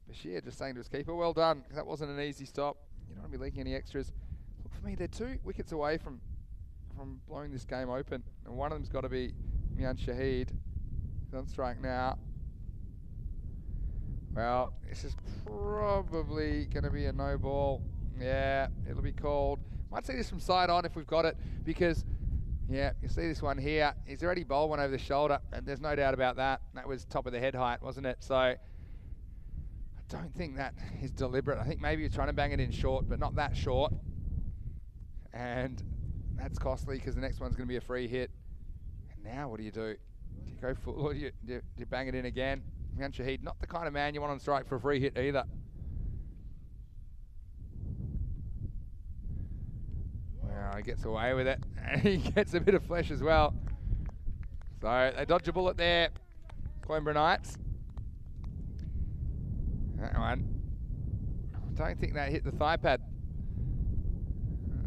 Bashir just saying to his keeper, well done. That wasn't an easy stop. You don't want to be leaking any extras. Look, for me, they're 2 wickets away from blowing this game open. And one of them's got to be Mian Shahid. He's on strike now. Well, this is probably going to be a no ball. Yeah, it'll be called. Might see this from side on if we've got it, because, yeah, you see this one here. He's already bowled one over the shoulder, and there's no doubt about that. That was top of the head height, wasn't it? So I don't think that is deliberate. I think maybe he's trying to bang it in short, but not that short. And that's costly because the next one's going to be a free hit. And now what do? Do you go full or do you bang it in again? Mian Shahid, not the kind of man you want on strike for a free hit either. Well, he gets away with it, and he gets a bit of flesh as well. So they dodge a bullet there, Coimbra Knights. That one, I don't think that hit the thigh pad.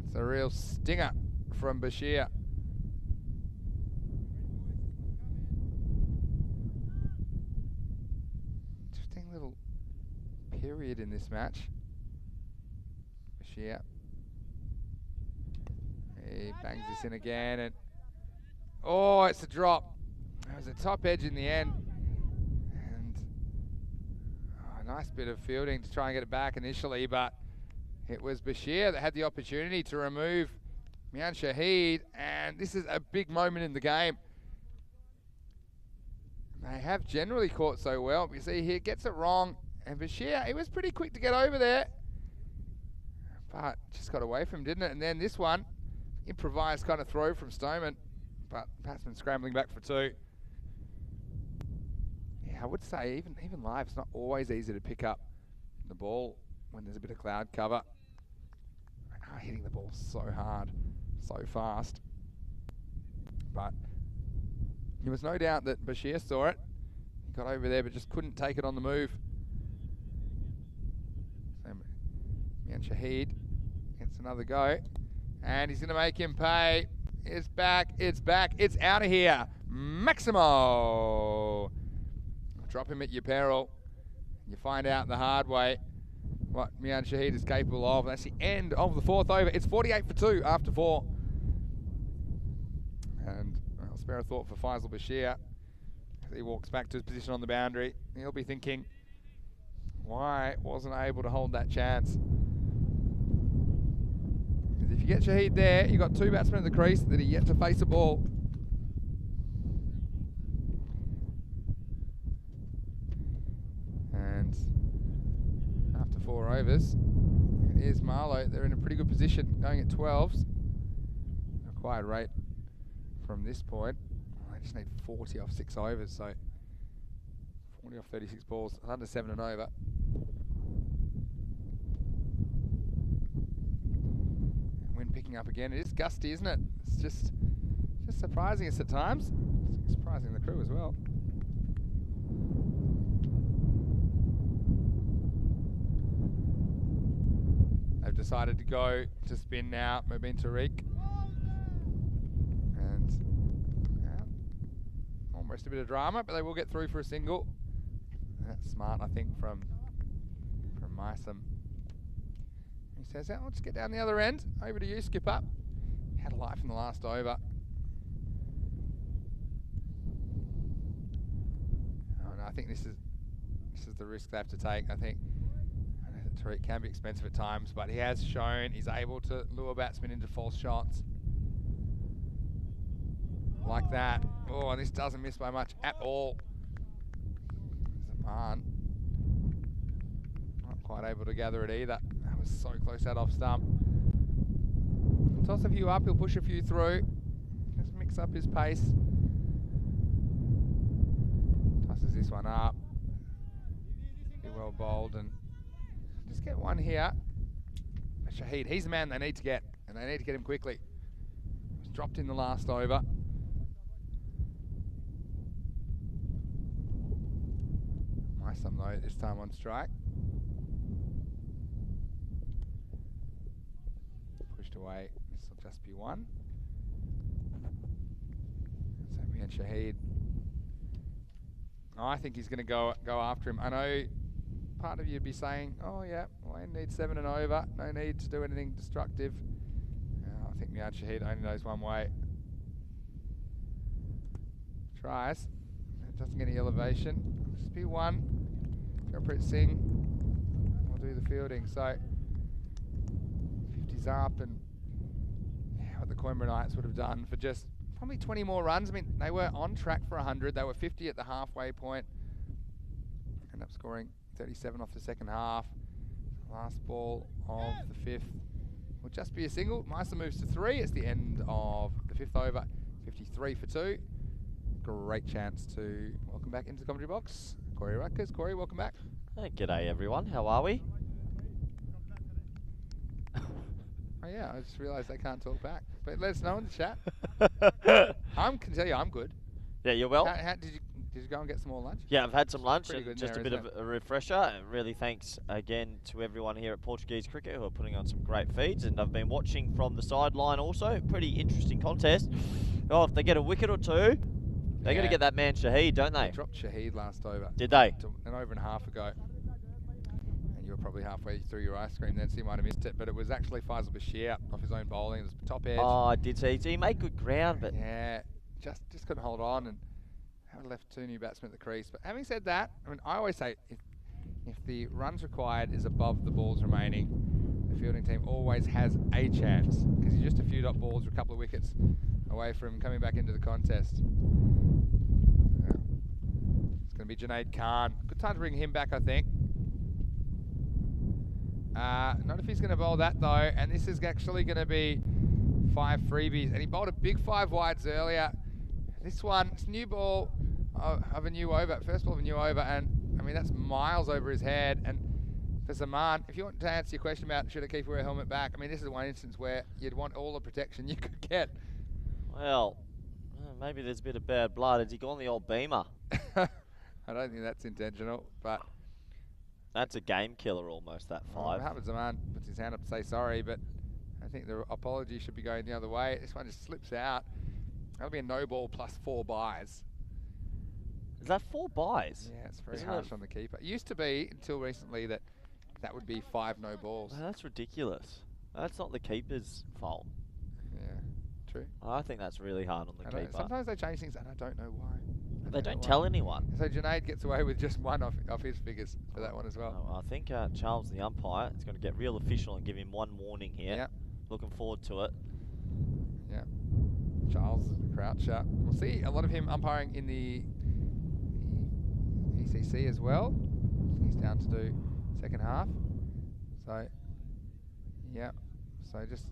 It's a real stinger from Bashir. Interesting little period in this match. Bashir. He bangs this in again, and oh, it's a drop. It was a top edge in the end. And a nice bit of fielding to try and get it back initially, but it was Bashir that had the opportunity to remove Mian Shahid, and this is a big moment in the game. They have generally caught so well. You see here, gets it wrong, and Bashir, he was pretty quick to get over there, but just got away from him, didn't it? And then this one, improvised kind of throw from Stoneman, but batsman scrambling back for two. Yeah, I would say even live, it's not always easy to pick up the ball when there's a bit of cloud cover. Hitting the ball so hard, so fast. But there was no doubt that Bashir saw it. He got over there but just couldn't take it on the move. So Mian Shahid gets another go. And he's going to make him pay. It's back, it's back, it's out of here. Maximo! Drop him at your peril. You find out the hard way what Mian Shahid is capable of. That's the end of the fourth over. It's 48 for 2 after 4. And I'll spare a thought for Faisal Bashir as he walks back to his position on the boundary. He'll be thinking, why wasn't I able to hold that chance? Because if you get Shahid there, you've got two batsmen at the crease that are yet to face a ball. And after 4 overs, here's Marlow. They're in a pretty good position, going at 12s. Required rate from this point. They just need 40 off 6 overs, so 40 off 36 balls, under 7 and over. And wind picking up again. It is gusty, isn't it? It's just surprising us at times. It's surprising the crew as well. They've decided to go to spin now, Mubin Tariq. And almost a bit of drama, but they will get through for a single. And that's smart, I think, from Mysam. He says, "Oh, let's get down the other end. Over to you, Skipper." Had a life in the last over. Oh, no, I think this is the risk they have to take. I think Tariq can be expensive at times, but he has shown he's able to lure batsmen into false shots. Like that. Oh, and this doesn't miss by much at all. Zaman not quite able to gather it either. That was so close out off stump. Toss a few up, he'll push a few through. Just mix up his pace. Tosses this one up. Be well bowled and just get one here. Shahid, he's the man they need to get, and they need to get him quickly. He was dropped in the last over. Mysam though, this time on strike. Pushed away, this will just be one. So Mian Shahid. Oh, I think he's going to go after him. I know part of you'd be saying, oh yeah, Wayne needs 7 and over, no need to do anything destructive. I think Mian Shahid only knows one way. Tries, it doesn't get any elevation. Just be one. Gurpreet Singh will do the fielding. So 50's up, and yeah, what the Coimbra Knights would have done for just probably 20 more runs. I mean, they were on track for 100. They were 50 at the halfway point. End up scoring 37 off the second half. Last ball of the 5th will just be a single. Mysam moves to 3. It's the end of the 5th over. 53 for 2. Great chance to welcome back into the commentary box Corey Rutgers. Corey, welcome back. Hey, g'day everyone. How are we? Oh yeah, I just realised they can't talk back. But let us know in the chat. I can tell you, I'm good. Yeah, you're well. How, did you go and get some more lunch? Yeah, I've had some lunch Pretty and good just there, a bit of a refresher. And really thanks again to everyone here at Portuguese Cricket who are putting on some great feeds. And I've been watching from the sideline also. Pretty interesting contest. Oh, if they get a wicket or two, they're going to get that man Shahid, don't they? They dropped Shahid last over. Did they? An over and a half ago. And you were probably halfway through your ice cream then, so you might have missed it. But it was actually Faisal Bashir off his own bowling. It was top edge. Oh, I did see. He made good ground, but yeah, just couldn't hold on. And haven't left 2 new batsmen at the crease. But having said that, I mean, I always say if the runs required is above the balls remaining, the fielding team always has a chance, because you're just a few dot balls or a couple of wickets away from coming back into the contest. Yeah. It's going to be Junaid Khan. Good time to bring him back, I think. Not if he's going to bowl that though, and this is actually going to be 5 freebies, and he bowled a big 5 wides earlier. This one, it's new ball of a new over, first ball of a new over, and I mean that's miles over his head. And for Zaman, if you want to answer your question about should a keeper wear a helmet back, I mean this is one instance where you'd want all the protection you could get. Well, maybe there's a bit of bad blood. Has he gone the old beamer? I don't think that's intentional, but That's a game killer almost, that 5. Well, Mohammed Zaman puts his hand up to say sorry, but I think the apology should be going the other way. This one just slips out. That'll be a no ball plus 4 buys. Is that 4 buys? Yeah, it's very Isn't harsh it? on the keeper. It used to be, until recently, that would be 5 no balls. Well, that's ridiculous. That's not the keeper's fault. Yeah, true. I think that's really hard on the I don't- keeper. sometimes they change things and I don't know why. They don't tell anyone. So Junaid gets away with just 1 off his figures for that one as well. I think Charles, the umpire, is going to get real official and give him 1 warning here. Yep. Looking forward to it. Yeah. Charles Croucher. We'll see a lot of him umpiring in the ECC as well. He's down to do second half. So, yeah. So just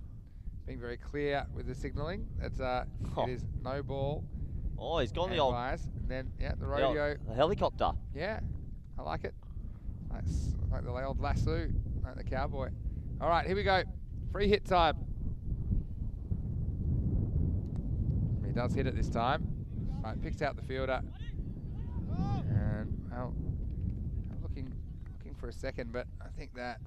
being very clear with the signalling. It's it is no ball. Oh, he's gone and the old buys. And then the the old- rodeo. the helicopter. Yeah, I like it. Like the old lasso, like the cowboy. All right, here we go. Free hit time. He does hit it this time. Right, picks out the fielder. And well, I'm looking for a second, but I think that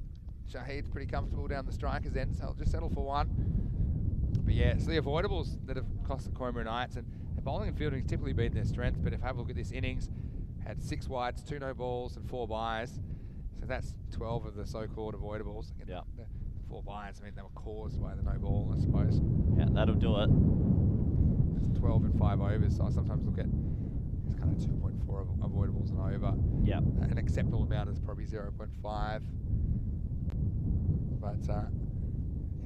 Shahid's pretty comfortable down the striker's end, so I'll just settle for 1. But yeah, it's the avoidables that have cost the Coimbra Knights, and their bowling and fielding has typically been their strength, but if I have a look at this innings, had 6 wides, 2 no balls, and 4 buys. So that's 12 of the so-called avoidables. Again, Yeah. The 4 buys, I mean, they were caused by the no ball, I suppose. Yeah, that'll do it. It's 12 and 5 overs, so I sometimes look at it's kind of 2.4 avoidables and over. Yeah. An acceptable amount is probably 0.5. But yeah,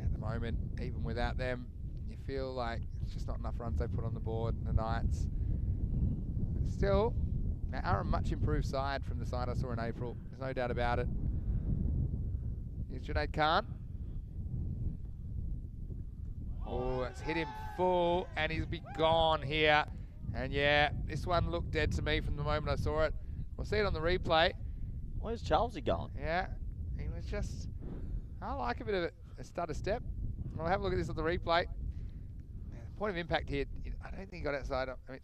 at the moment, even without them, you feel like it's just not enough runs they put on the board, the Knights. But still, they are a much improved side from the side I saw in April. There's no doubt about it. Here's Junaid Khan. Oh, it's hit him full, and he's be gone here. And yeah, this one looked dead to me from the moment I saw it. We'll see it on the replay. Where's Charlesy gone? Yeah, he was just, I like a bit of a stutter step. We'll have a look at this on the replay. Point of impact here, I don't think he got outside. I mean,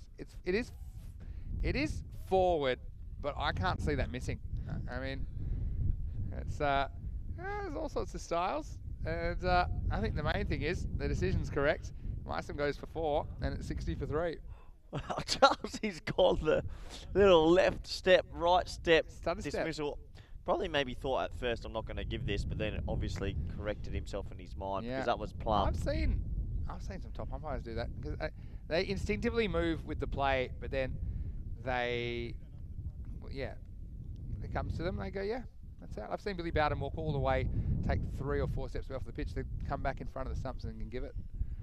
it is forward, but I can't see that missing. I mean, it's there's all sorts of styles, and I think the main thing is the decision's correct. Meissen goes for 4, and it's 60 for 3. Charlesy's gone the little left step, right step, Stutter step. dismissal. Probably maybe thought at first I'm not going to give this, but then obviously corrected himself in his mind Yeah. because that was plumb. I've seen some top umpires do that because they instinctively move with the play, but then it comes to them, they go, yeah, that's out. I've seen Billy Bowden walk all the way, take 3 or 4 steps off the pitch, to come back in front of the stumps and give it.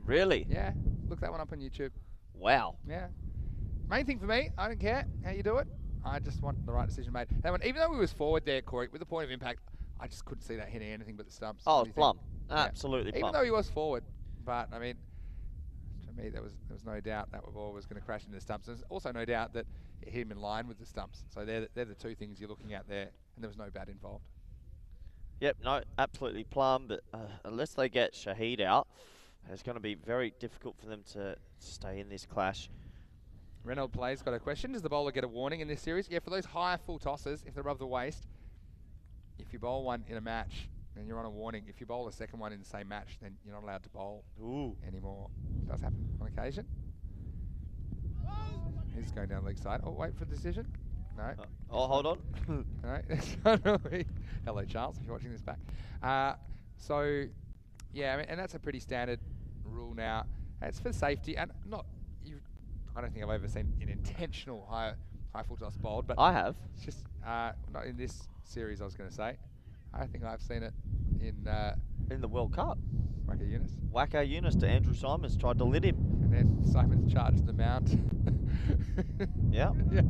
Really? Yeah, look that one up on YouTube. Wow. Yeah. Main thing for me, I don't care how you do it. I just want the right decision made. That one, even though we was forward there, Corey, with the point of impact, I just couldn't see that hitting anything but the stumps. Oh, What do it's you think? plumb. Absolutely Even plumb. though he was forward, but I mean, to me there was no doubt that ball was going to crash into the stumps. There's also no doubt that it hit him in line with the stumps. So they're the 2 things you're looking at there, and there was no bat involved. Yep, no, absolutely plumb, but unless they get Shahid out, it's going to be very difficult for them to stay in this clash. Reynolds Play's got a question. Does the bowler get a warning in this series? Yeah, for those high full tosses, if they're above the waist, if you bowl one in a match, then you're on a warning. If you bowl a second one in the same match, then you're not allowed to bowl anymore. It does happen on occasion. He's going down leg side. Oh, wait for the decision. No. Hold on. No, it's not really. Hello, Charles, if you're watching this back. So, yeah, I mean, and that's a pretty standard rule now. It's for safety, and not you I don't think I've ever seen an intentional high full toss bowled, but I have. it's just not in this series. I was going to say. I think I've seen it in In the World Cup. Wacko Eunice. Wacko Eunice to Andrew Simons, tried to lit him. And then Simons charged the mount. Yeah. Yeah.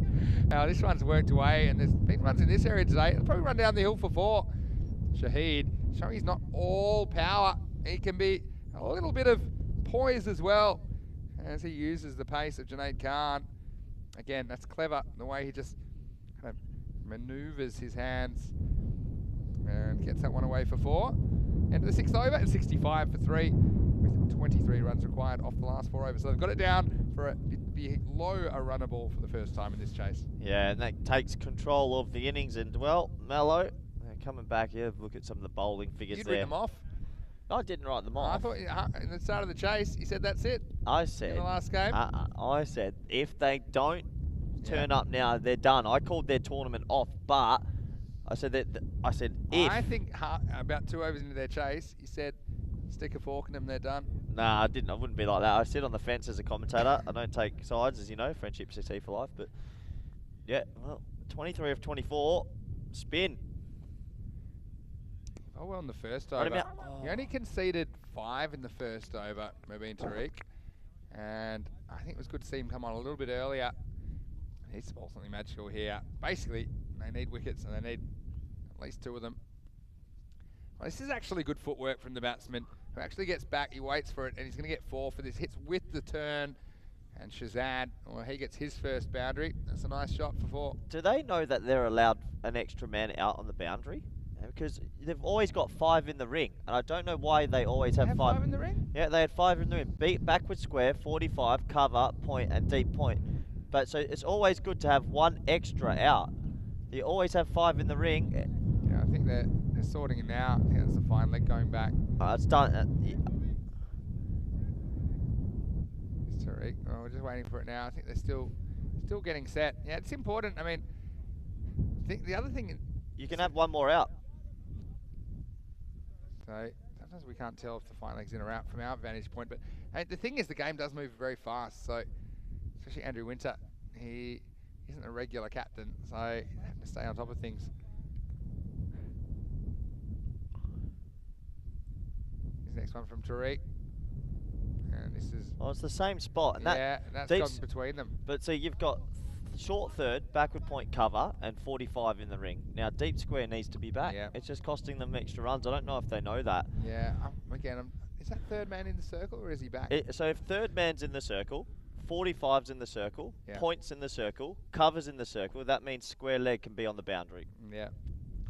Now this one's worked away, and there's been ones in this area today. It'll probably run down the hill for 4. Shahid showing he's not all power. He can be a little bit of poise as well as he uses the pace of Junaid Khan. Again, that's clever, the way he just kind of manoeuvres his hands and gets that one away for 4. Into the 6th over and 65 for 3 with 23 runs required off the last 4 overs. So they've got it down for a below a runner ball for the first time in this chase. Yeah, and that takes control of the innings. And, well, Mello, coming back here, look at some of the bowling figures You'd there. read them off. I didn't write them I off. thought in the start of the chase, you said that's it I said, in the last game. I said, if they don't turn up now, they're done. I called their tournament off, but I said that. I said if. I think about 2 overs into their chase, you said stick a fork in them, they're done. Nah, I didn't. I wouldn't be like that. I sit on the fence as a commentator. I don't take sides, as you know. Friendship CT for life. But yeah, well, 23 of 24, spin. Oh well, in the first Right over. about- He only conceded 5 in the first over, Mubin Tariq. And I think it was good to see him come on a little bit earlier. He needs to bowl something magical here. Basically, they need wickets and they need at least 2 of them. Well, this is actually good footwork from the batsman who actually gets back. He waits for it and he's going to get 4 for this. Hits with the turn. And Shazad, well, he gets his first boundary. That's a nice shot for 4. Do they know that they're allowed an extra man out on the boundary? Because they've always got 5 in the ring, and I don't know why they always have 5. 5 in the ring? Yeah, they had 5 in the ring. Beat, backward square, 45, cover, point, and deep point. But so it's always good to have 1 extra out. You always have 5 in the ring. Yeah, I think they're sorting it now. I think that's the fine leg going back. It's done. It's Tariq. Oh, we're just waiting for it now. I think they're still getting set. Yeah, it's important. I mean, I think the other thing. You can have 1 more out. So sometimes we can't tell if the fine leg's in or out from our vantage point. But hey, the thing is, the game does move very fast. So especially Andrew Winter, he isn't a regular captain, so he's having to stay on top of things. Here's the next one from Tariq. And this is... Oh, it's the same spot. And yeah, that's deep gone between them. But see, you've got short third, backward point cover, and 45 in the ring. Now, deep square needs to be back. Yeah. It's just costing them extra runs. I don't know if they know that. Yeah, is that third man in the circle or is he back? So if third man's in the circle, 45's in the circle, Yeah. points in the circle, covers in the circle, that means square leg can be on the boundary. Yeah.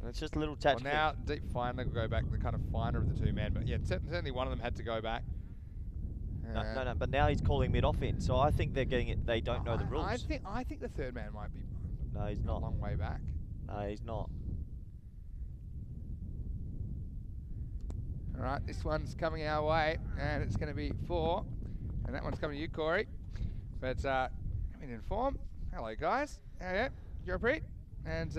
And it's just a little Well, tactical. now deep fine leg will go back, the kind of finer of the 2 men. But yeah, certainly one of them had to go back. No, but now he's calling mid-off in, so I think they're getting it. They don't know the rules. I think the third man might be No, he's a not. long way back. No, he's not. All right, this one's coming our way, and it's going to be 4. And that one's coming to you, Corey. But coming in form. Hello, guys. How are you? You're pretty. And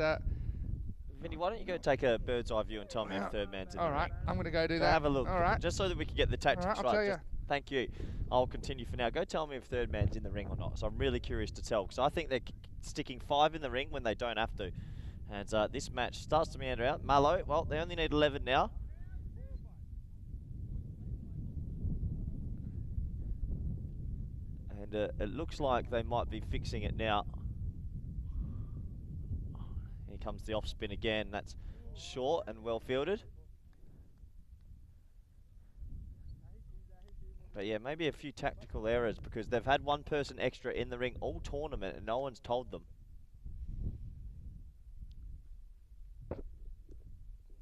Vinny, why don't you go take a bird's eye view and tell me if third man's in all the right, ring? I'm going to go do Go that. have a look. All right. Just so that we can get the tactics All right, I'll right. tell you. Just- thank you. I'll continue for now. Go tell me if third man's in the ring or not. So I'm really curious to tell, because I think they're sticking 5 in the ring when they don't have to. And this match starts to meander out. Mallow, well, they only need 11 now. And it looks like they might be fixing it now. Here comes the off spin again. That's short and well fielded. But yeah, maybe a few tactical errors, because they've had 1 person extra in the ring all tournament and no one's told them.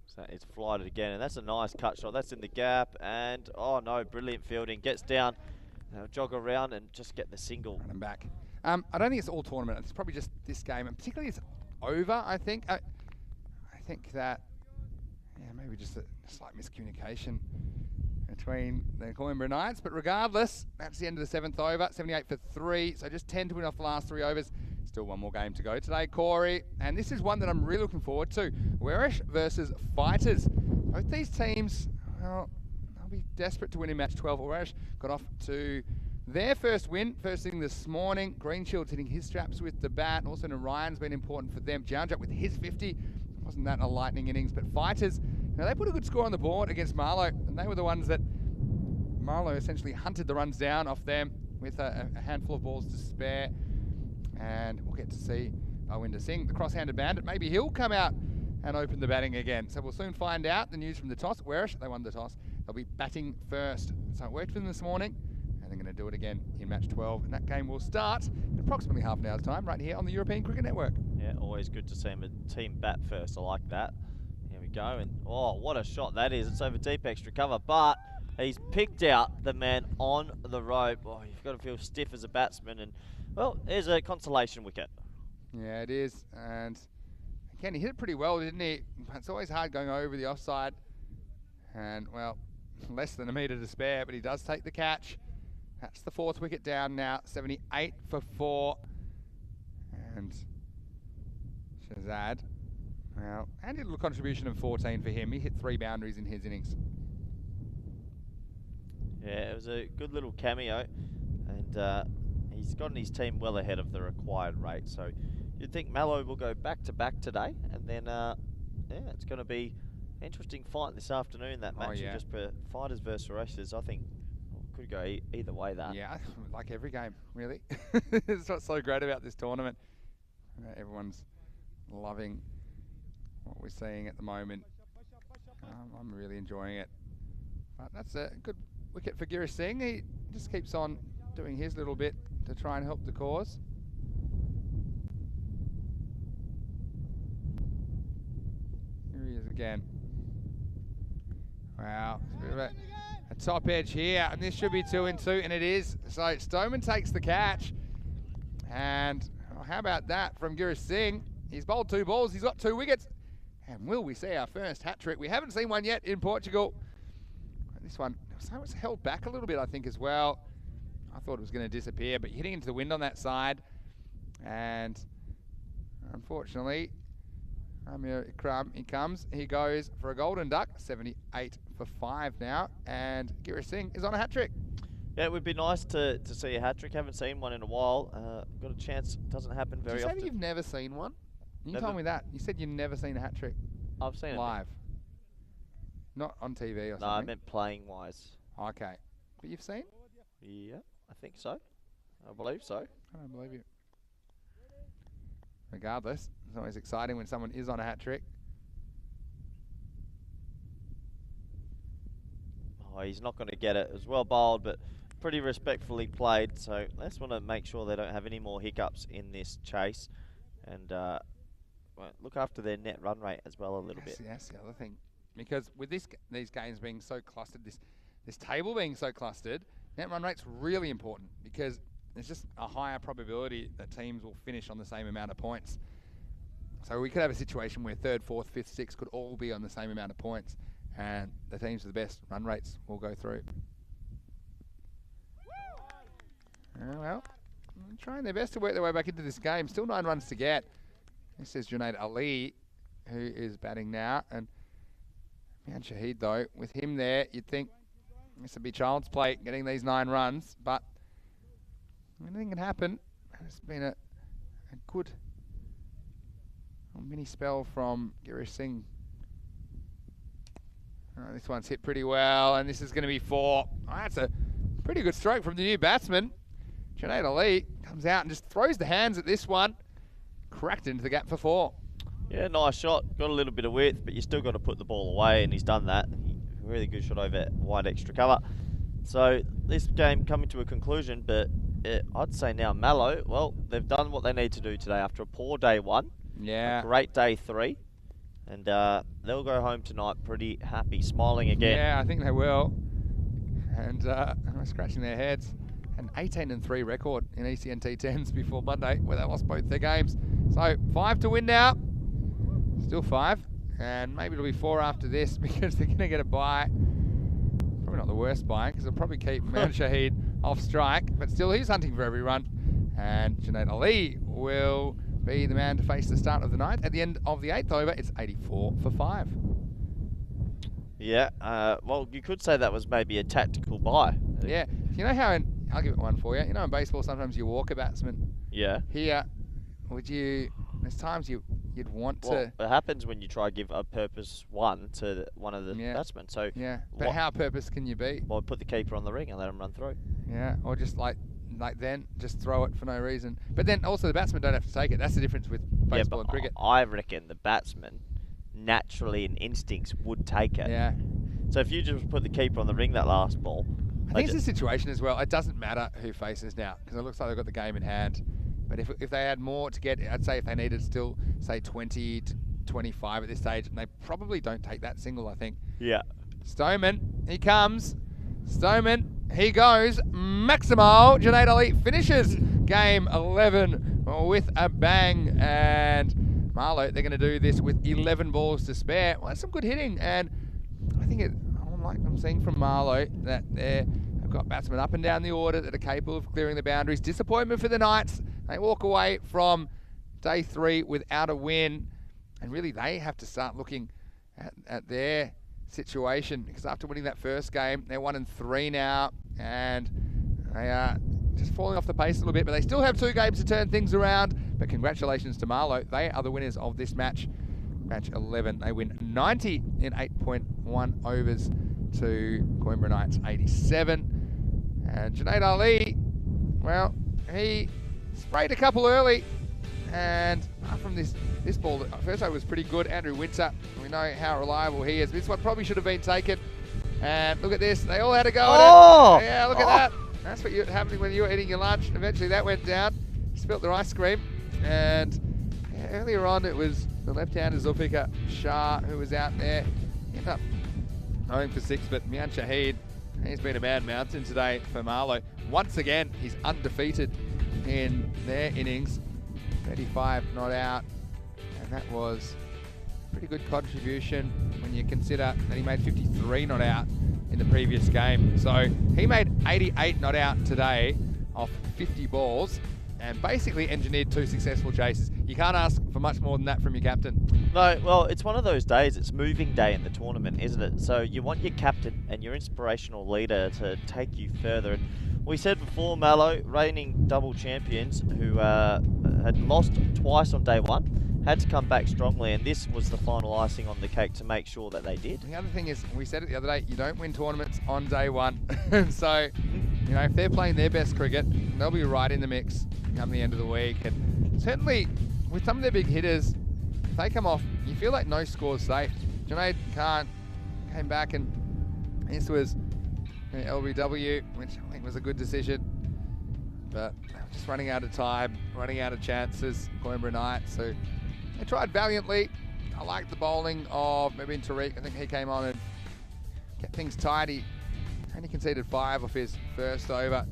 So it's flighted again, and that's a nice cut shot. That's in the gap, and oh no, brilliant fielding. Gets down, they'll jog around and just get the single. Running back. I don't think it's all tournament. It's probably just this game, and particularly it's over, I think. I think that, yeah, maybe just a slight miscommunication between the Coimbra Knights. But regardless, that's the end of the 7th over. 78 for 3, so just 10 to win off the last 3 overs. Still 1 more game to go today, Corey. And this is one that I'm really looking forward to. Werish versus Fighters. Both these teams, well, they'll be desperate to win in match 12. Werish got off to their first win, first thing this morning. Greenshield's hitting his straps with the bat. Also, Narayan's been important for them. Joundrup with his 50. Wasn't that a lightning innings? But Fighters, they put a good score on the board against Marlow, and they were the ones that Marlow essentially hunted the runs down off them with a handful of balls to spare. And we'll get to see Balwinder Singh, the cross-handed bandit. Maybe he'll come out and open the batting again. So we'll soon find out. The news from the toss. Warish, they won the toss. They'll be batting first. So it worked for them this morning, and they're going to do it again in match 12. And that game will start in approximately half an hour's time right here on the European Cricket Network. Yeah, always good to see a team bat first. I like that. Here we go. And oh, what a shot that is. It's over deep extra cover, but he's picked out the man on the rope. Oh, you've got to feel stiff as a batsman. And, well, there's a consolation wicket. Yeah, it is. And again, he hit it pretty well, didn't he? It's always hard going over the offside. And, well, less than a metre to spare, but he does take the catch. That's the 4th wicket down now, 78 for 4. And Shazad, well, and a little contribution of 14 for him. He hit 3 boundaries in his innings. Yeah, it was a good little cameo, and he's gotten his team well ahead of the required rate. So you'd think Mallow will go back-to-back today, and then, yeah, it's going to be an interesting fight this afternoon, that match. Yeah. Just for Fighters versus Racers, I think could go either way, that. Yeah, like every game, really. It's what's so great about this tournament. Everyone's loving what we're seeing at the moment. I'm really enjoying it. But that's a good wicket for Girish Singh. He just keeps on doing his little bit to try and help the cause. Here he is again. Wow, it's a bit of a top edge here, and this should be 2 and 2, and it is. So Stoneman takes the catch, and how about that from Girish Singh? He's bowled 2 balls, he's got 2 wickets, and will we see our first hat trick? We haven't seen one yet in Portugal. This one, so it was held back a little bit, I think, as well. I thought it was going to disappear, but hitting into the wind on that side, and unfortunately, Amir Ikram, he comes, he goes for a golden duck, 78 for 5 now, and Girish Singh is on a hat-trick. Yeah, it would be nice to see a hat-trick. Haven't seen one in a while. Got a chance, doesn't happen very often. Did you say that you've never seen one? You told me that. You said you've never seen a hat-trick. I've seen it live. Not on TV or something? No, I meant playing-wise. Okay. But you've seen? Yeah, I think so. I believe so. I don't believe you. Regardless, it's always exciting when someone is on a hat-trick. Oh, he's not going to get it. It was well bowled, but pretty respectfully played. So let's want to make sure they don't have any more hiccups in this chase, and look after their net run rate as well a little bit. That's the other thing, because with these games being so clustered, this table being so clustered, net run rate's really important, because there's just a higher probability that teams will finish on the same amount of points. So we could have a situation where 3rd, 4th, 5th, 6th could all be on the same amount of points, and the teams with the best run rates will go through. Well, trying their best to work their way back into this game. Still 9 runs to get. This is Junaid Ali, who is batting now, and Mian Shahid, though, with him there, you'd think this would be child's play, getting these 9 runs, but anything can happen. It's been a good mini spell from Girish Singh. This one's hit pretty well, and this is going to be 4. That's a pretty good stroke from the new batsman. Junaid Ali comes out and just throws the hands at this one. Cracked into the gap for 4. Yeah, nice shot. Got a little bit of width, but you still got to put the ball away, and he's done that. Really good shot over wide extra cover. So this game coming to a conclusion, but I'd say now Mallow, well, they've done what they need to do today after a poor day 1. Yeah. A great day 3. And they'll go home tonight pretty happy, smiling again. Yeah, I think they will. And they're scratching their heads. An 18 and 3 record in ECN T10s before Monday, where they lost both their games. So 5 to win now. Still 5. And maybe it'll be 4 after this, because they're going to get a bye. Probably not the worst bye, because they'll probably keep Mian Shahid off strike. But still, he's hunting for every run. And Junaid Ali will be the man to face the start of the 9th. At the end of the 8th over, it's 84 for 5. Yeah, well, you could say that was maybe a tactical buy. Yeah, you know how I'll give it one for you. You know, in baseball, sometimes you walk a batsman. Yeah. Here, there's times you'd want Well, to. it happens when you try to give a purpose one to one of the batsmen. So Yeah, but how purpose can you be? well, put the keeper on the ring and let him run through. Yeah, or just like then just throw it for no reason. But then also the batsmen don't have to take it. That's the difference with baseball and cricket. I reckon the batsman naturally and instincts would take it. Yeah. So if you just put the keeper on the ring that last ball, I think it's a situation as well. It doesn't matter who faces now because it looks like they've got the game in hand. But if they had more to get, I'd say if they needed still, say 20 to 25 at this stage, and they probably don't take that single, I think. yeah. Stoneman, he comes. Stoneman, he goes. Maximo, Junaid Ali finishes game 11 with a bang. And Marlow, they're going to do this with 11 balls to spare. Well, that's some good hitting. And I think I'm seeing from Marlow that they've got batsmen up and down the order that are capable of clearing the boundaries. Disappointment for the Knights. They walk away from day 3 without a win. And really, they have to start looking at their situation because after winning that first game, they're 1-3 now. And they are just falling off the pace a little bit. But they still have 2 games to turn things around. But congratulations to Marlow. They are the winners of this match. Match 11. They win 90 in 8.1 overs to Coimbra Knights 87. And Junaid Ali, well, he sprayed a couple early. And from this ball, the first over was pretty good. Andrew Winter, we know how reliable he is. This one probably should have been taken. And look at this. They all had a go at it. Yeah, look at that. That's what happening when you were eating your lunch. Eventually that went down. Spilt their ice cream. And earlier on, it was the left-hander Zulfikar Shah who was out there. He ended up going for 6, but Mian Shahid, he's been a man mountain today for Marlow. Once again, he's undefeated in their innings. 35 not out, and that was a pretty good contribution when you consider that he made 53 not out in the previous game. So he made 88 not out today off 50 balls and basically engineered 2 successful chases. You can't ask for much more than that from your captain. No, well, it's one of those days. It's moving day in the tournament, isn't it? So you want your captain and your inspirational leader to take you further. And we said before, Mallow, reigning double champions who had lost twice on day 1, had to come back strongly, and this was the final icing on the cake to make sure that they did. The other thing is, we said it the other day, you don't win tournaments on day 1. So, you know, if they're playing their best cricket, they'll be right in the mix come the end of the week. And certainly, with some of their big hitters, if they come off, you feel like no score's safe. Junaid Khan came back, and this was LBW, which I think was a good decision. But just running out of time, running out of chances, Coimbra Knights. So they tried valiantly. I liked the bowling of maybe Tariq. I think he came on and kept things tidy. Only conceded 5 off his first over.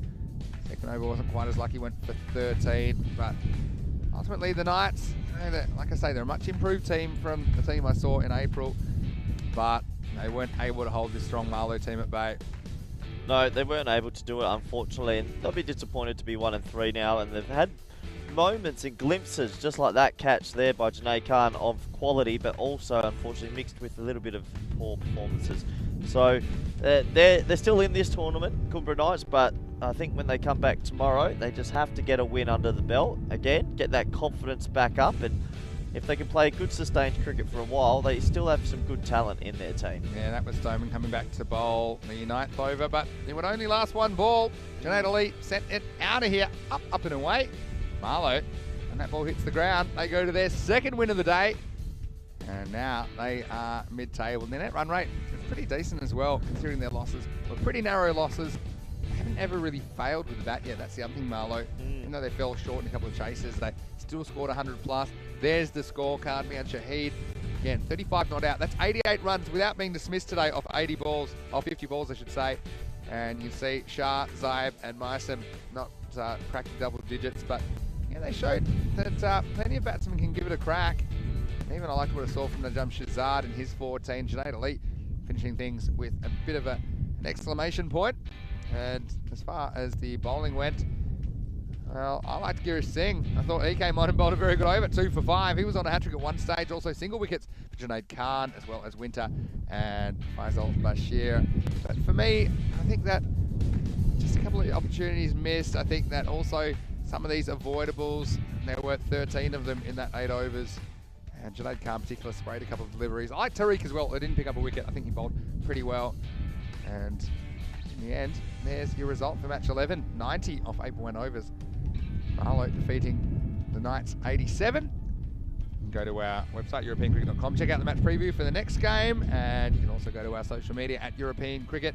Second over wasn't quite as lucky, went for 13. But ultimately the Knights, you know, like I say, they're a much improved team from the team I saw in April. But they weren't able to hold this strong Marlow team at bay. No, they weren't able to do it, unfortunately, and they'll be disappointed to be 1-3 now, and they've had moments and glimpses, just like that catch there by Junaid Khan, of quality, but also, unfortunately, mixed with a little bit of poor performances. So, they're still in this tournament, Coimbra Knights, but I think when they come back tomorrow, they just have to get a win under the belt, again, get that confidence back up, and if they can play good sustained cricket for a while, they still have some good talent in their team. Yeah, that was Stoneman coming back to bowl the 9th over, but it would only last 1 ball. Junaid Ali sent it out of here, up and away. Marlow, and that ball hits the ground. They go to their 2nd win of the day, and now they are mid-table. Their net run rate is pretty decent as well, considering their losses were pretty narrow losses. They haven't ever really failed with the bat yet. That's the other thing, Marlow. Even though they fell short in a couple of chases, they still scored 100 plus. There's the scorecard. Mian Shahid, again, 35 not out. That's 88 runs without being dismissed today off 80 balls, off 50 balls, I should say. And you see Shah, Zaib, and Meissen not cracking double digits, but yeah, they showed that plenty of batsmen can give it a crack. Even I liked what I saw from Najam Shazad in his 14. Junaid Ali finishing things with a bit of an exclamation point. And as far as the bowling went, well, I liked Girish Singh. I thought he came on and bowled a very good over, 2 for 5. He was on a hat-trick at one stage, also single wickets for Junaid Khan, as well as Winter and Faisal Bashir. But for me, I think that just a couple couple of opportunities missed. I think that also some of these avoidables, there were 13 of them in that 8 overs. And Junaid Khan in particular sprayed a couple of deliveries. I like Tariq as well. They didn't pick up a wicket. I think he bowled pretty well. And in the end, there's your result for match 11. 90 off 8.1 overs. Marlow defeating the Knights 87. You can go to our website, europeancricket.com. Check out the match preview for the next game. And you can also go to our social media at European Cricket.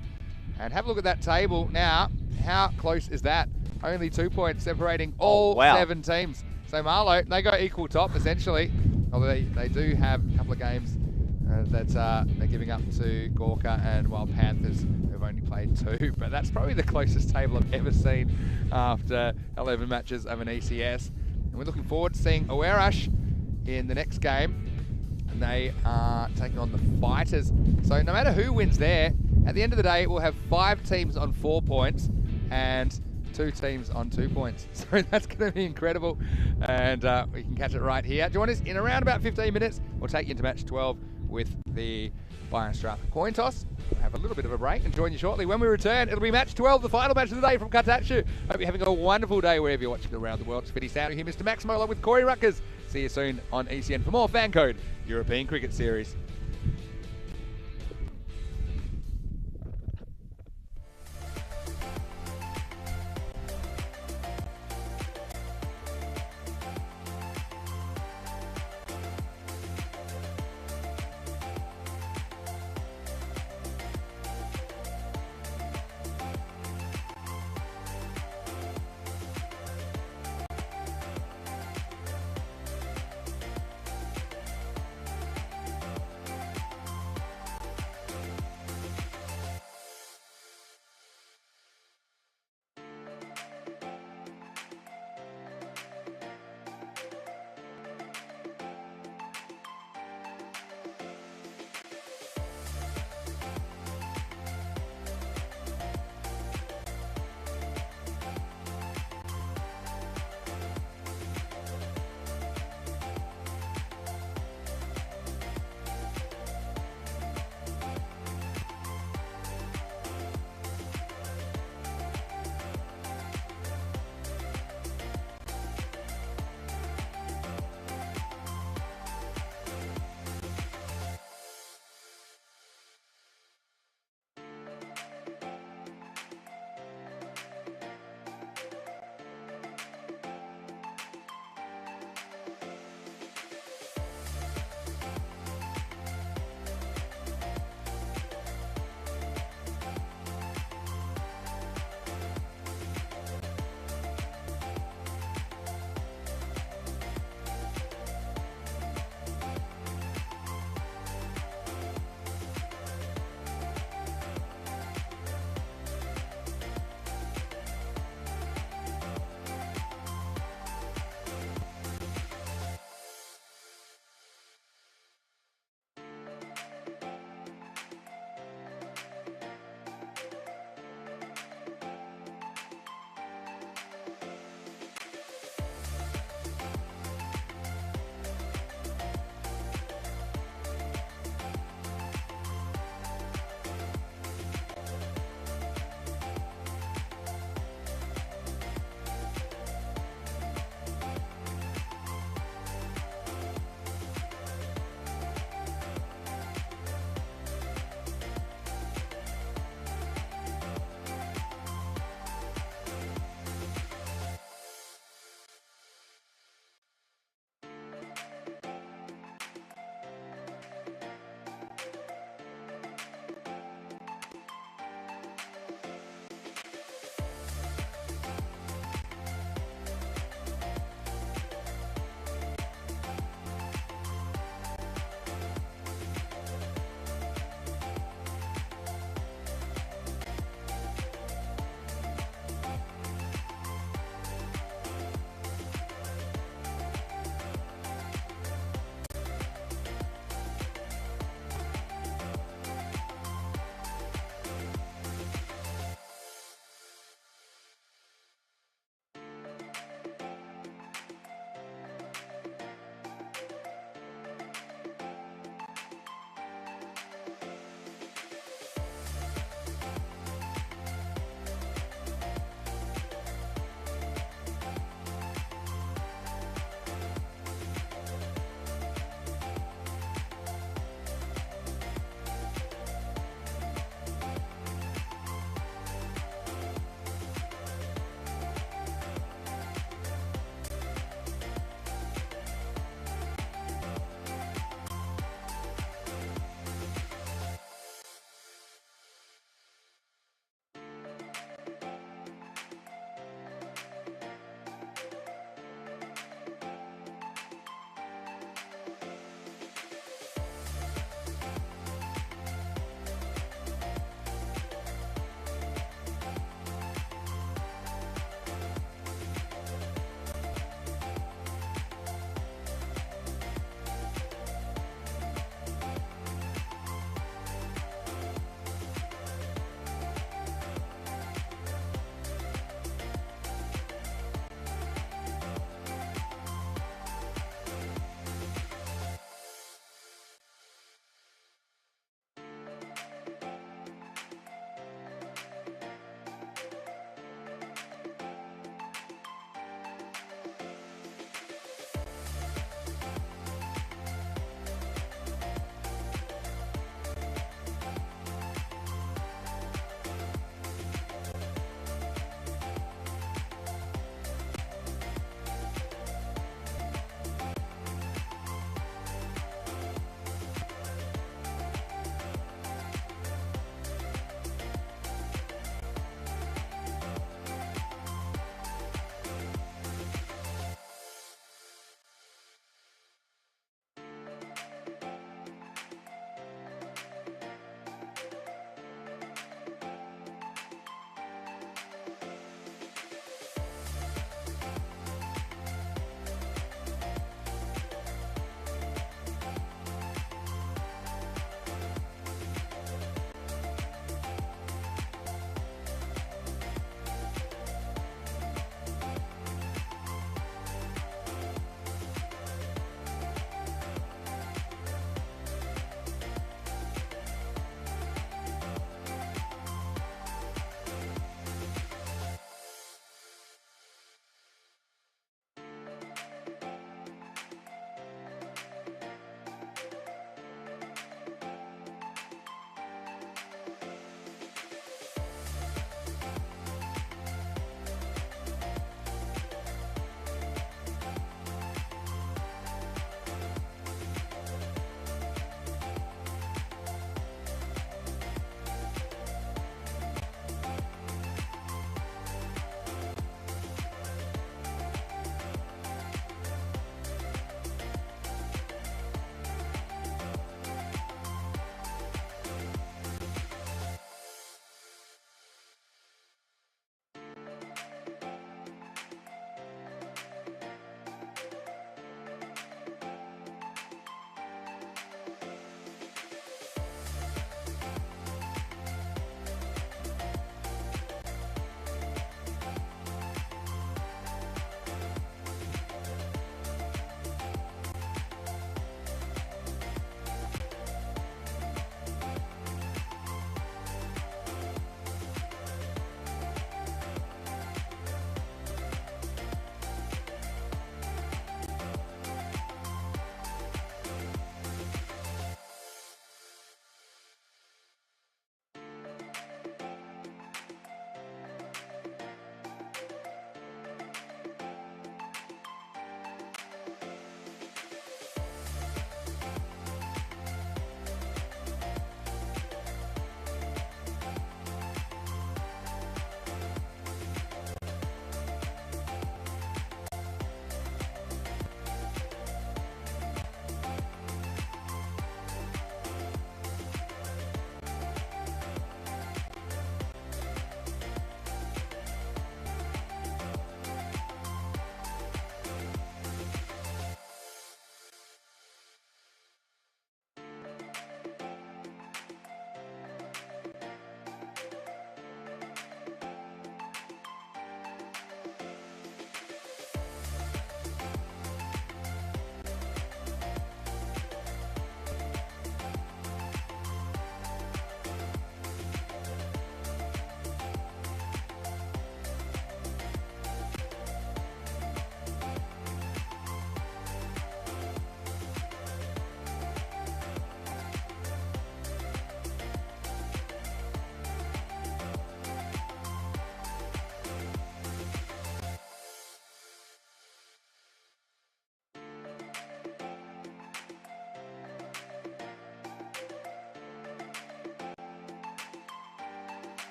And have a look at that table. Now, how close is that? Only 2 points separating all 7 teams. So Marlow, they go equal top, essentially. Although they do have a couple of games that they're giving up to Gorka and Wild Panthers, who've only played 2. But that's probably the closest table I've ever seen after 11 matches of an ECS. And we're looking forward to seeing Awerash in the next game. And they are taking on the Fighters. So no matter who wins there, at the end of the day, we'll have 5 teams on 4 points and 2 teams on 2 points. So that's going to be incredible. And we can catch it right here. Join us in around about 15 minutes. We'll take you into match 12 with the Biostrap coin toss. We'll have a little bit of a break and join you shortly. When we return, it'll be match 12, the final match of the day from Cartaxo. Hope you're having a wonderful day wherever you're watching around the world. It's Fitty Sound here, Mr. Maximo, along with Corey Rutgers. See you soon on ECN for more FanCode European Cricket Series.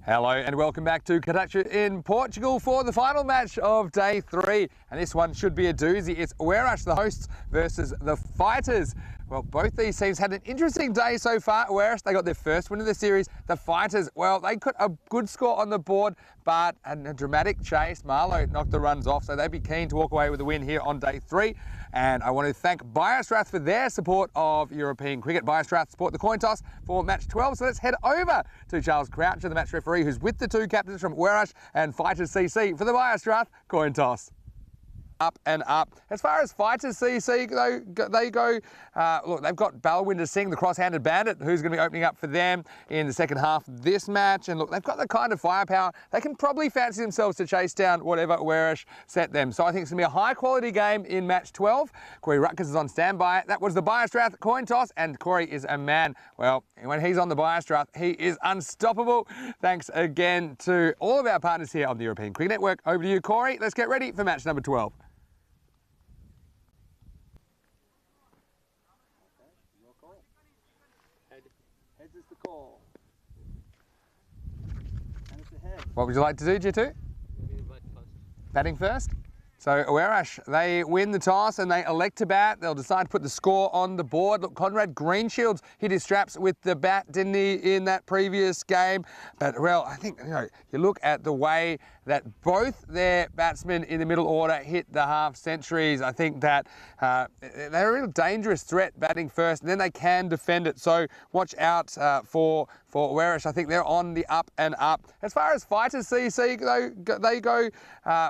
Hello and welcome back to Cartaxo in Portugal for the final match of day 3. And this one should be a doozy. It's Werash, the hosts, versus the Fighters. Well, both these teams had an interesting day so far. Werash, they got their first win of the series. The Fighters, well, they got a good score on the board, but in a dramatic chase, Marlo knocked the runs off, so they'd be keen to walk away with a win here on day 3. And I want to thank Biostrath for their support of European cricket. Biostrath support the coin toss for match 12. So let's head over to Charles Croucher, the match referee, who's with the two captains from Werash and Fighters CC for the Biostrath coin toss. Up and up. As far as Fighters CC, they go, look, they've got Balwinder Singh, the cross-handed bandit, who's going to be opening up for them in the second half of this match. And look, they've got the kind of firepower. They can probably fancy themselves to chase down whatever Werash set them. So I think it's going to be a high-quality game in match 12. Corey Rutgers is on standby. That was the Biostrath coin toss, and Corey is a man. Well, when he's on the Biostrath, he is unstoppable. Thanks again to all of our partners here on the European Cricket Network. Over to you, Corey. Let's get ready for match number 12. Heads is the call. And it's a head. What would you like to do, Jitu? Batting first. So Werash, they win the toss and they elect to bat. They'll decide to put the score on the board. Look, Conrad Greenshields hit his straps with the bat, didn't he, in that previous game? But, well, I think, you look at the way that both their batsmen in the middle order hit the half centuries. I think that they're a real dangerous threat batting first, and then they can defend it. So watch out for Werash. I think they're on the up and up. As far as Fighters CC, they go,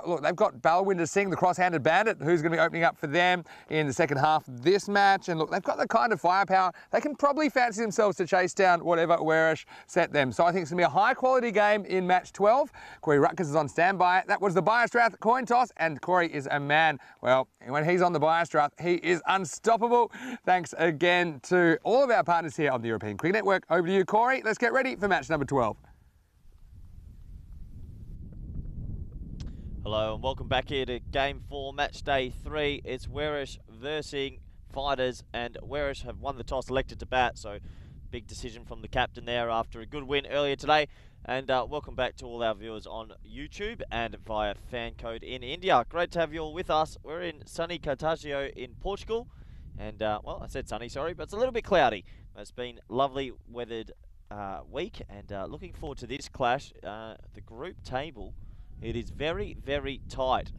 look, they've got Balwinder Singh, the cross-handed bandit, who's going to be opening up for them in the second half of this match. And look, they've got the kind of firepower. They can probably fancy themselves to chase down whatever Werash set them. So I think it's going to be a high-quality game in match 12. Corey Rutgers is on standby. That was the Biostrath coin toss, and Corey is a man. Well, when he's on the Biostrath, he is unstoppable. Thanks again to all of our partners here on the European Cricket Network. Over to you, Corey. Let's get ready for match number 12. Hello and welcome back here to Game 4, Match Day 3. It's Werash versus Fighters, and Werash have won the toss, elected to bat, so big decision from the captain there after a good win earlier today. And welcome back to all our viewers on YouTube and via FanCode in India. Great to have you all with us. We're in sunny Cartaxo in Portugal, and well, I said sunny, sorry, but it's a little bit cloudy. It's been lovely weathered week, and looking forward to this clash. The group table, it is very, very tight.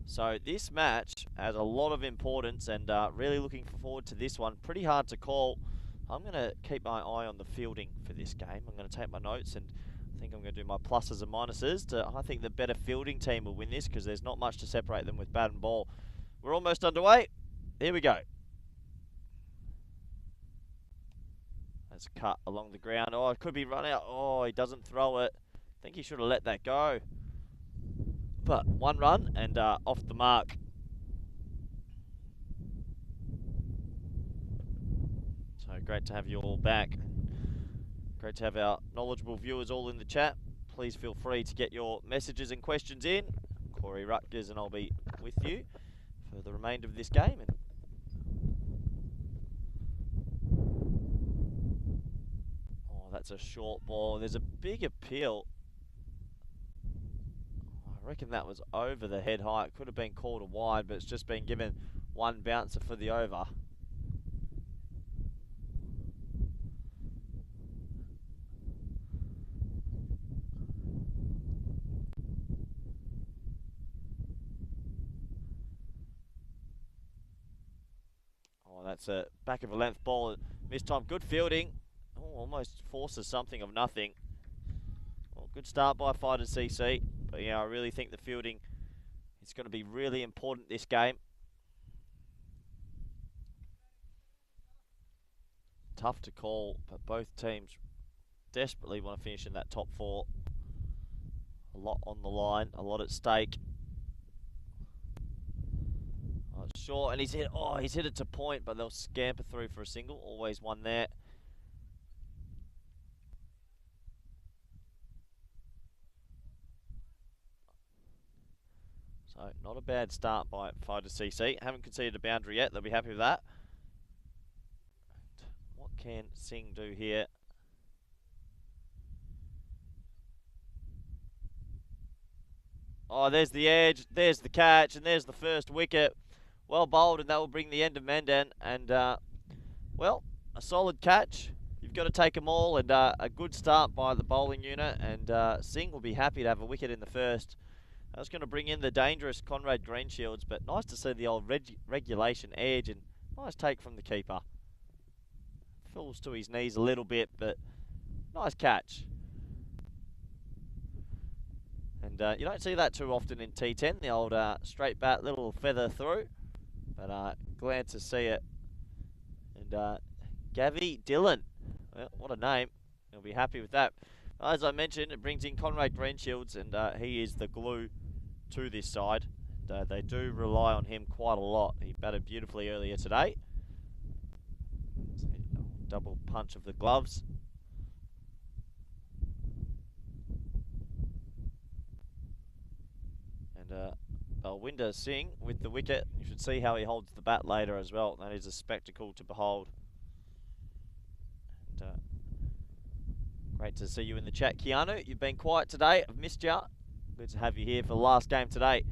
So this match has a lot of importance, and really looking forward to this one. Pretty hard to call. I'm going to keep my eye on the fielding for this game. I'm going to take my notes, and I think I'm going to do my pluses and minuses. I think the better fielding team will win this because there's not much to separate them with bat and ball. We're almost underway. Here we go. That's a cut along the ground. Oh, it could be run out. Oh, he doesn't throw it. I think he should have let that go. But one run and off the mark. So great to have you all back. Great to have our knowledgeable viewers all in the chat. Please feel free to get your messages and questions in. Corey Rutgers and I'll be with you for the remainder of this game. And oh, that's a short ball. There's a big appeal. I reckon that was over the head high. It could have been called a wide, but it's just been given one bouncer for the over. Oh, that's a back of a length ball. Missed time. Good fielding. Oh, almost forces something of nothing. Well, good start by Fighters CC. But yeah, I really think the fielding is going to be really important this game. Tough to call, but both teams desperately want to finish in that top 4. A lot on the line, a lot at stake. Oh, it's short, and he's hit it to point, but they'll scamper through for a single. Always one there. So, not a bad start by Fighters CC. Haven't conceded a boundary yet. They'll be happy with that. And what can Singh do here? Oh, there's the edge, there's the catch, and there's the first wicket. Well bowled, and that will bring the end of Mandan. And, well, a solid catch. You've got to take them all, and a good start by the bowling unit. And Singh will be happy to have a wicket in the first. That's going to bring in the dangerous Conrad Greenshields, but nice to see the old regulation edge, and nice take from the keeper. Falls to his knees a little bit, but nice catch. And you don't see that too often in T10, the old straight bat, little feather through. But glad to see it. And Gavi Dillon, well, what a name. He'll be happy with that. As I mentioned, it brings in Conrad Greenshields, and he is the glue to this side. And they do rely on him quite a lot. He batted beautifully earlier today. Double punch of the gloves. And Balwinder Singh with the wicket. You should see how he holds the bat later as well. That is a spectacle to behold. And, great to see you in the chat, Keanu. You've been quiet today. I've missed you. Good to have you here for the last game today.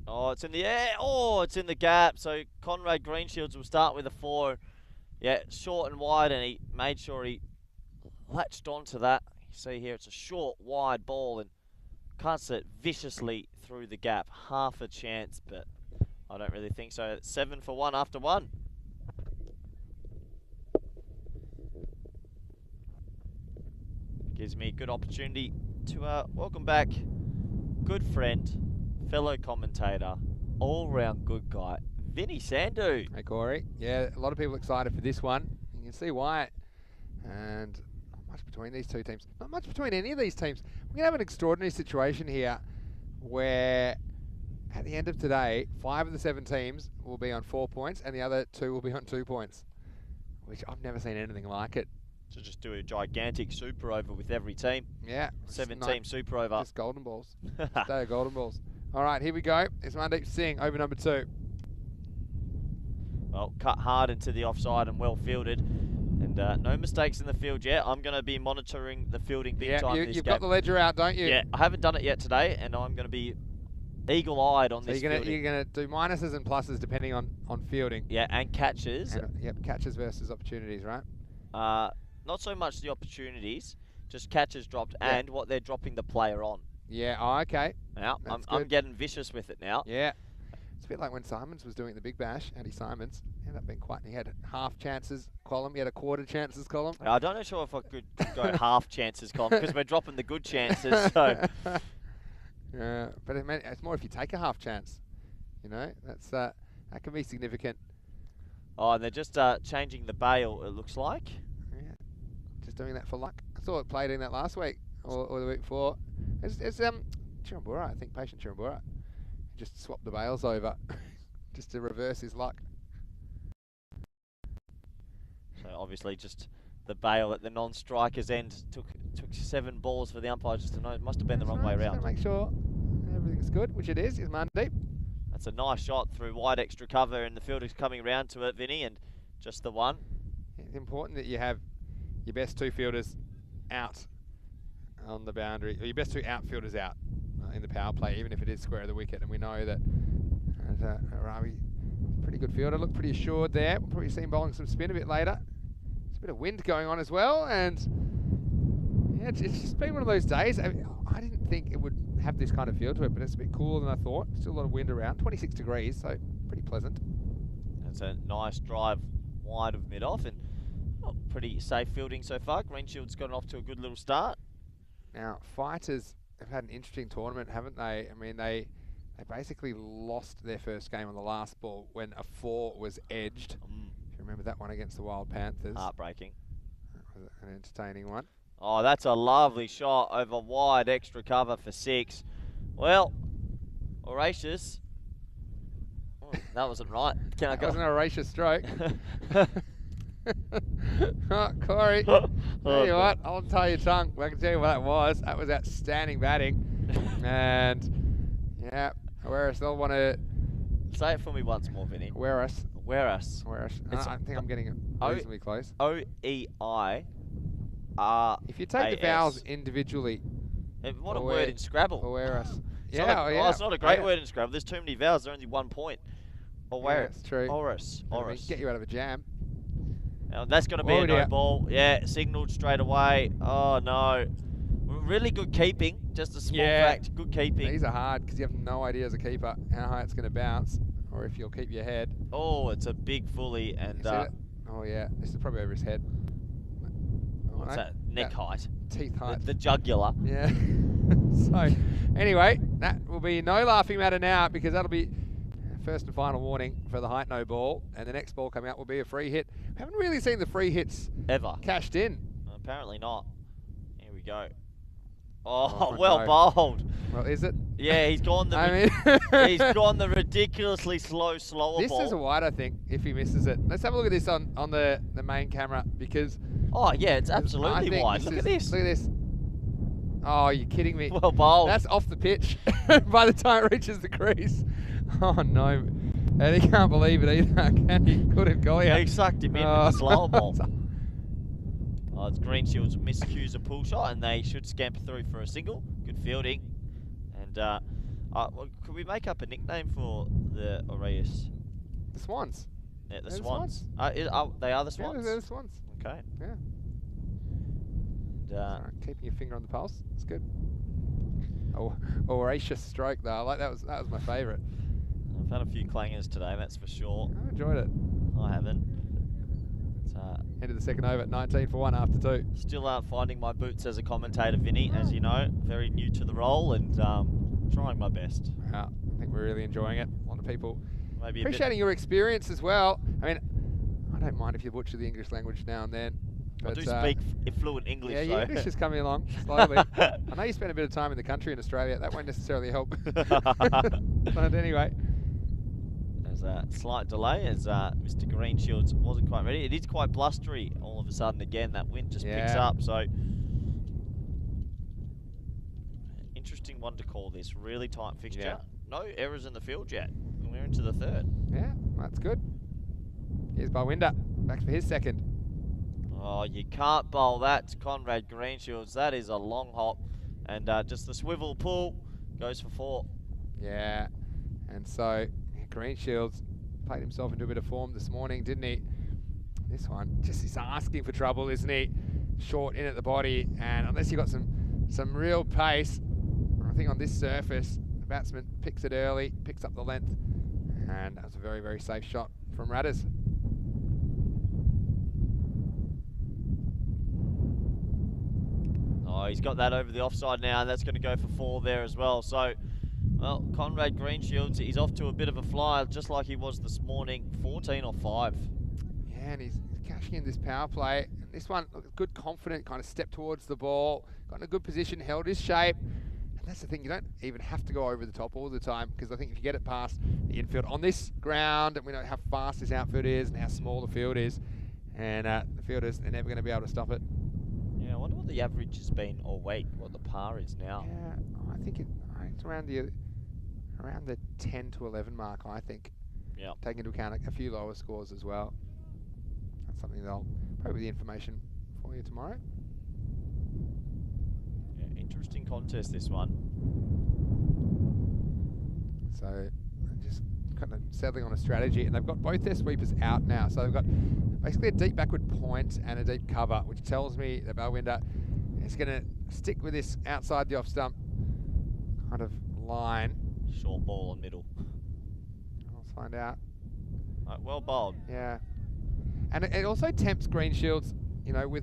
Oh, it's in the air. Oh, it's in the gap. So Conrad Greenshields will start with a 4. Yeah, short and wide, and he made sure he latched onto that. You see here, it's a short, wide ball, and cuts it viciously through the gap. Half a chance, but I don't really think so. 7 for 1 after 1. Gives me a good opportunity to welcome back good friend, fellow commentator, all-round good guy, Vinny Sandhu. Hey, Corey. Yeah, a lot of people excited for this one. You can see why. And not much between these two teams. Not much between any of these teams. We're going to have an extraordinary situation here where at the end of today, 5 of the 7 teams will be on 4 points and the other 2 will be on 2 points, which I've never seen anything like it. So just do a gigantic super over with every team. Yeah. 7-team super over. Just golden balls. Day of golden balls. All right, here we go. It's Mandeep Singh, over number 2. Well, cut hard into the offside and well fielded. And no mistakes in the field yet. I'm going to be monitoring the fielding big time this you've game. got the ledger out, don't you? Yeah, I haven't done it yet today, and I'm going to be eagle-eyed on this fielding. You're going to do minuses and pluses depending on fielding. Yeah, and catches. And, yep, catches versus opportunities, right? Not so much the opportunities, just catches dropped and what they're dropping the player on. Yeah, oh, okay. Now, I'm getting vicious with it now. Yeah. It's a bit like when Simons was doing the Big Bash, Andy Simons. Ended up being quite, he had half chances column, he had a quarter chances column. I don't know sure if I could go half chances column, because we're dropping the good chances, so. Yeah, but it's more if you take a half chance. You know, that's that can be significant. Oh, and they're just changing the bail, it looks like. Yeah, just doing that for luck. I saw it played in that last week or the week before. It's Chirambura, I think, Patient Chirambura. He just swapped the bails over just to reverse his luck. So obviously just the bail at the non-striker's end took 7 balls for the umpire just to know. It must have been the wrong way around. Just to make sure everything's good, which it is Mandeep. That's a nice shot through wide extra cover, and the fielder's coming round to it, Vinny, and just the one. It's important that you have your best 2 fielders out on the boundary, or your best 2 outfielders out in the power play, even if it is square of the wicket. And we know that Ravi, pretty good fielder, looked pretty assured there. We'll probably see him bowling some spin a bit later. There's a bit of wind going on as well, and yeah, it's just been one of those days. I didn't think it would have this kind of feel to it, but it's a bit cooler than I thought. Still a lot of wind around, 26 degrees, so pretty pleasant. That's a nice drive wide of mid-off, and pretty safe fielding so far. Greenshield's gotten off to a good little start. Now, Fighters have had an interesting tournament, haven't they? I mean, they basically lost their first game on the last ball when a 4 was edged. If you remember that one against the Wild Panthers. Heartbreaking. That was an entertaining one. Oh, that's a lovely shot over wide extra cover for 6. Well, Horatius. Oh, that wasn't right. That wasn't a Horatius stroke. Oh, Corey, tell you what, I'll tie your tongue. I can tell you what that was. That was outstanding batting. And, yeah, Awaris, they'll want to... Say it for me once more, Vinny. Awaris Whereas. I think I'm getting it reasonably close. OEIRAS. If you take the vowels individually. What a word in Scrabble. Oeras. It's not a great word in Scrabble. There's too many vowels. There's only 1 point. It's true. Oris. Get you out of a jam. Now, that's going to be a no ball. Yeah, signalled straight away. Oh, no. Really good keeping. Just a small fact. Good keeping. These are hard because you have no idea as a keeper how high it's going to bounce or if you'll keep your head. Oh, it's a big fully. And oh, yeah. This is probably over his head. What's that? Neck height. Teeth height. The jugular. Yeah. So, anyway, that will be no laughing matter now because that'll be first and final warning for the height no ball. And the next ball coming out will be a free hit. We haven't really seen the free hits ever cashed in. Apparently not. Here we go. Oh, well bowled. Well, is it? Yeah, he's gone the he's gone the ridiculously slower ball. This is a wide, I think, if he misses it. Let's have a look at this on the main camera because... Oh, yeah, it's absolutely wide. Look at this. Look at this. Oh, you're kidding me. Well bowled. That's off the pitch by the time it reaches the crease. Oh, no. And he can't believe it either, can he? Couldn't go out. He sucked him in with the slower ball. Oh, it's Green Shields miscues a pull shot, and they should scamper through for a single. Good fielding. And could we make up a nickname for the Aureus? The Swans. Yeah, the Swans. They are the Swans? Yeah, they're the Swans. Okay. Yeah. And, keeping your finger on the pulse. It's good. Oh, Aureus stroke though. That was my favourite. I've had a few clangers today, that's for sure. I enjoyed it. I haven't. End of the second over, 19 for 1 after 2. Still finding my boots as a commentator, Vinny, as you know. Very new to the role and trying my best. I think we're really enjoying it. A lot of people maybe appreciating your experience as well. I mean, I don't mind if you butcher the English language now and then. But I do speak fluent English. Yeah, your English is coming along slowly. I know you spent a bit of time in the country in Australia. That won't necessarily help. But anyway. There's a slight delay as Mr. Greenshields wasn't quite ready. It is quite blustery all of a sudden again. That wind just picks up. So, interesting one to call this. Really tight fixture. Yeah. No errors in the field yet. We're into the third. Yeah, that's good. Here's Barwinder. Back for his second. Oh, you can't bowl that to Conrad Greenshields. That is a long hop. And just the swivel pull goes for 4. Yeah. And so Greenshields played himself into a bit of form this morning, didn't he? This one just is asking for trouble, isn't he? Short in at the body, and unless you got some real pace, I think on this surface, the batsman picks it early, picks up the length, and that was a very, very safe shot from Radders. Oh, he's got that over the offside now, and that's going to go for 4 there as well. So, well, Conrad Greenshields, he's off to a bit of a flyer, just like he was this morning, 14 or 5. Yeah, and he's cashing in this power play. And this one, look, good, confident, kind of stepped towards the ball, got in a good position, held his shape. And that's the thing, you don't even have to go over the top all the time, because I think if you get it past the infield on this ground, and we know how fast this outfield is and how small the field is, and the fielders, they're never going to be able to stop it. Yeah, I wonder what the average has been all week, what the par is now. Yeah, I think it's around the 10 to 11 mark, I think. Yeah. Taking into account a few lower scores as well. That's something they'll probably the information for you tomorrow. Yeah, interesting contest, this one. So just kind of settling on a strategy, and they've got both their sweepers out now. So they've got basically a deep backward point and a deep cover, which tells me that Barwinder is going to stick with this outside the off stump kind of line. Short ball on middle. Let's find out. Right, well bowled. Yeah. And it also tempts Greenshields, you know,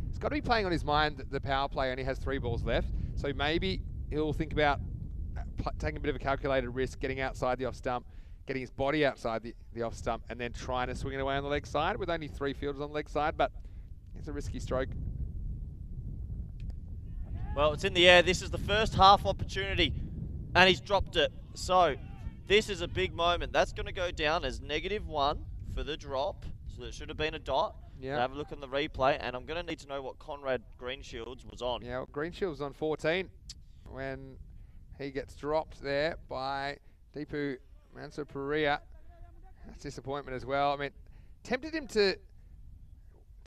it's got to be playing on his mind that the power play only has 3 balls left. So maybe he'll think about taking a bit of a calculated risk, getting outside the off stump, getting his body outside the off stump, and then trying to swing it away on the leg side with only 3 fielders on the leg side. But it's a risky stroke. Well, it's in the air. This is the first half opportunity, and he's dropped it. So this is a big moment. That's going to go down as -1 for the drop. So it should have been a dot. Yeah. Have a look on the replay, and I'm going to need to know what Conrad Greenshields was on. Yeah, well, Greenshields was on 14 when he gets dropped there by Deepu Mansapuria. That's disappointment as well. I mean, tempted him to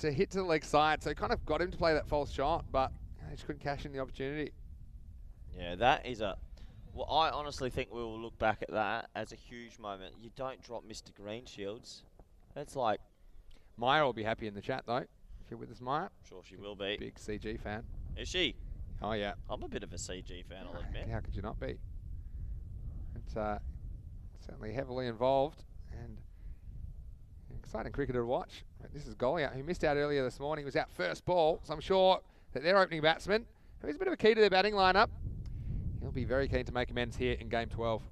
hit to the leg side, so kind of got him to play that false shot, but he just couldn't cash in the opportunity. Yeah, that is a... Well, I honestly think we will look back at that as a huge moment. You don't drop Mr. Greenshields. That's like... Maya will be happy in the chat, though. If you're with us, Maya. Sure she will be. Big CG fan. Is she? Oh, yeah. I'm a bit of a CG fan, I'll admit. How could you not be? It's certainly heavily involved and exciting cricketer to watch. This is Goliath, who missed out earlier this morning. He was out first ball, so I'm sure that their opening batsman, who's a bit of a key to their batting lineup, he'll be very keen to make amends here in game 12.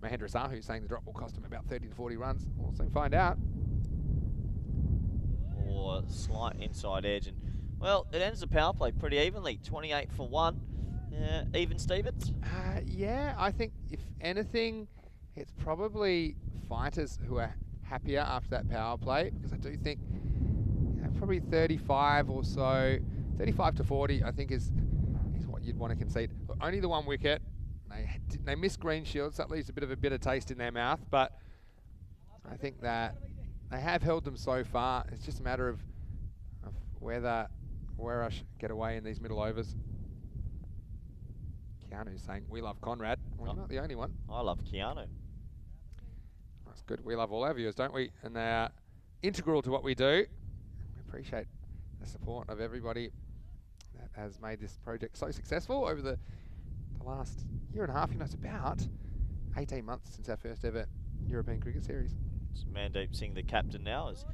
Mahendra Sahu saying the drop will cost him about 30 to 40 runs. We'll soon find out. Or slight inside edge. And well, it ends the power play pretty evenly. 28 for 1. Even Stevens? Yeah, I think if anything, it's probably fighters who are happier after that power play, because I do think probably 35 or so, 35 to 40, I think is what you'd want to concede. Look, only the one wicket. They missed Greenshields, that leaves a bit of a bitter taste in their mouth, but I think that they have held them so far. It's just a matter of where I should get away in these middle overs. Keanu's saying, we love Conrad. Well, you're not the only one. I love Keanu. That's good. We love all our viewers, don't we? And they are integral to what we do. We appreciate the support of everybody that has made this project so successful over the last year and a half. You know, it's about 18 months since our first ever European Cricket Series. It's Mandeep Singh, the captain now, has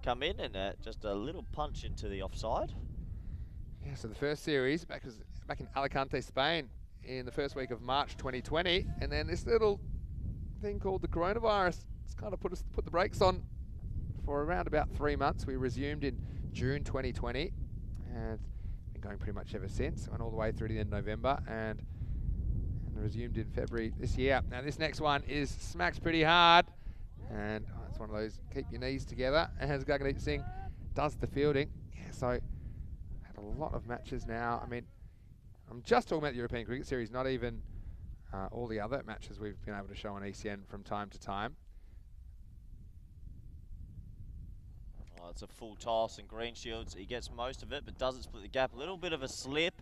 come in and just a little punch into the offside. Yeah, so the first series back in Alicante, Spain, in the first week of March 2020, and then this little thing called the coronavirus, it's kind of put the brakes on for around about 3 months. We resumed in June 2020, and been going pretty much ever since. Went all the way through to the end of November, and resumed in February this year. Now this next one smacks pretty hard, and it's one of those keep your knees together as Gaggandeep Singh does the fielding. Yeah, so had a lot of matches now. I mean, I'm just talking about the European Cricket Series, not even all the other matches we've been able to show on ECN from time to time. Oh, it's a full toss, and Greenshields, he gets most of it, but doesn't split the gap. A little bit of a slip,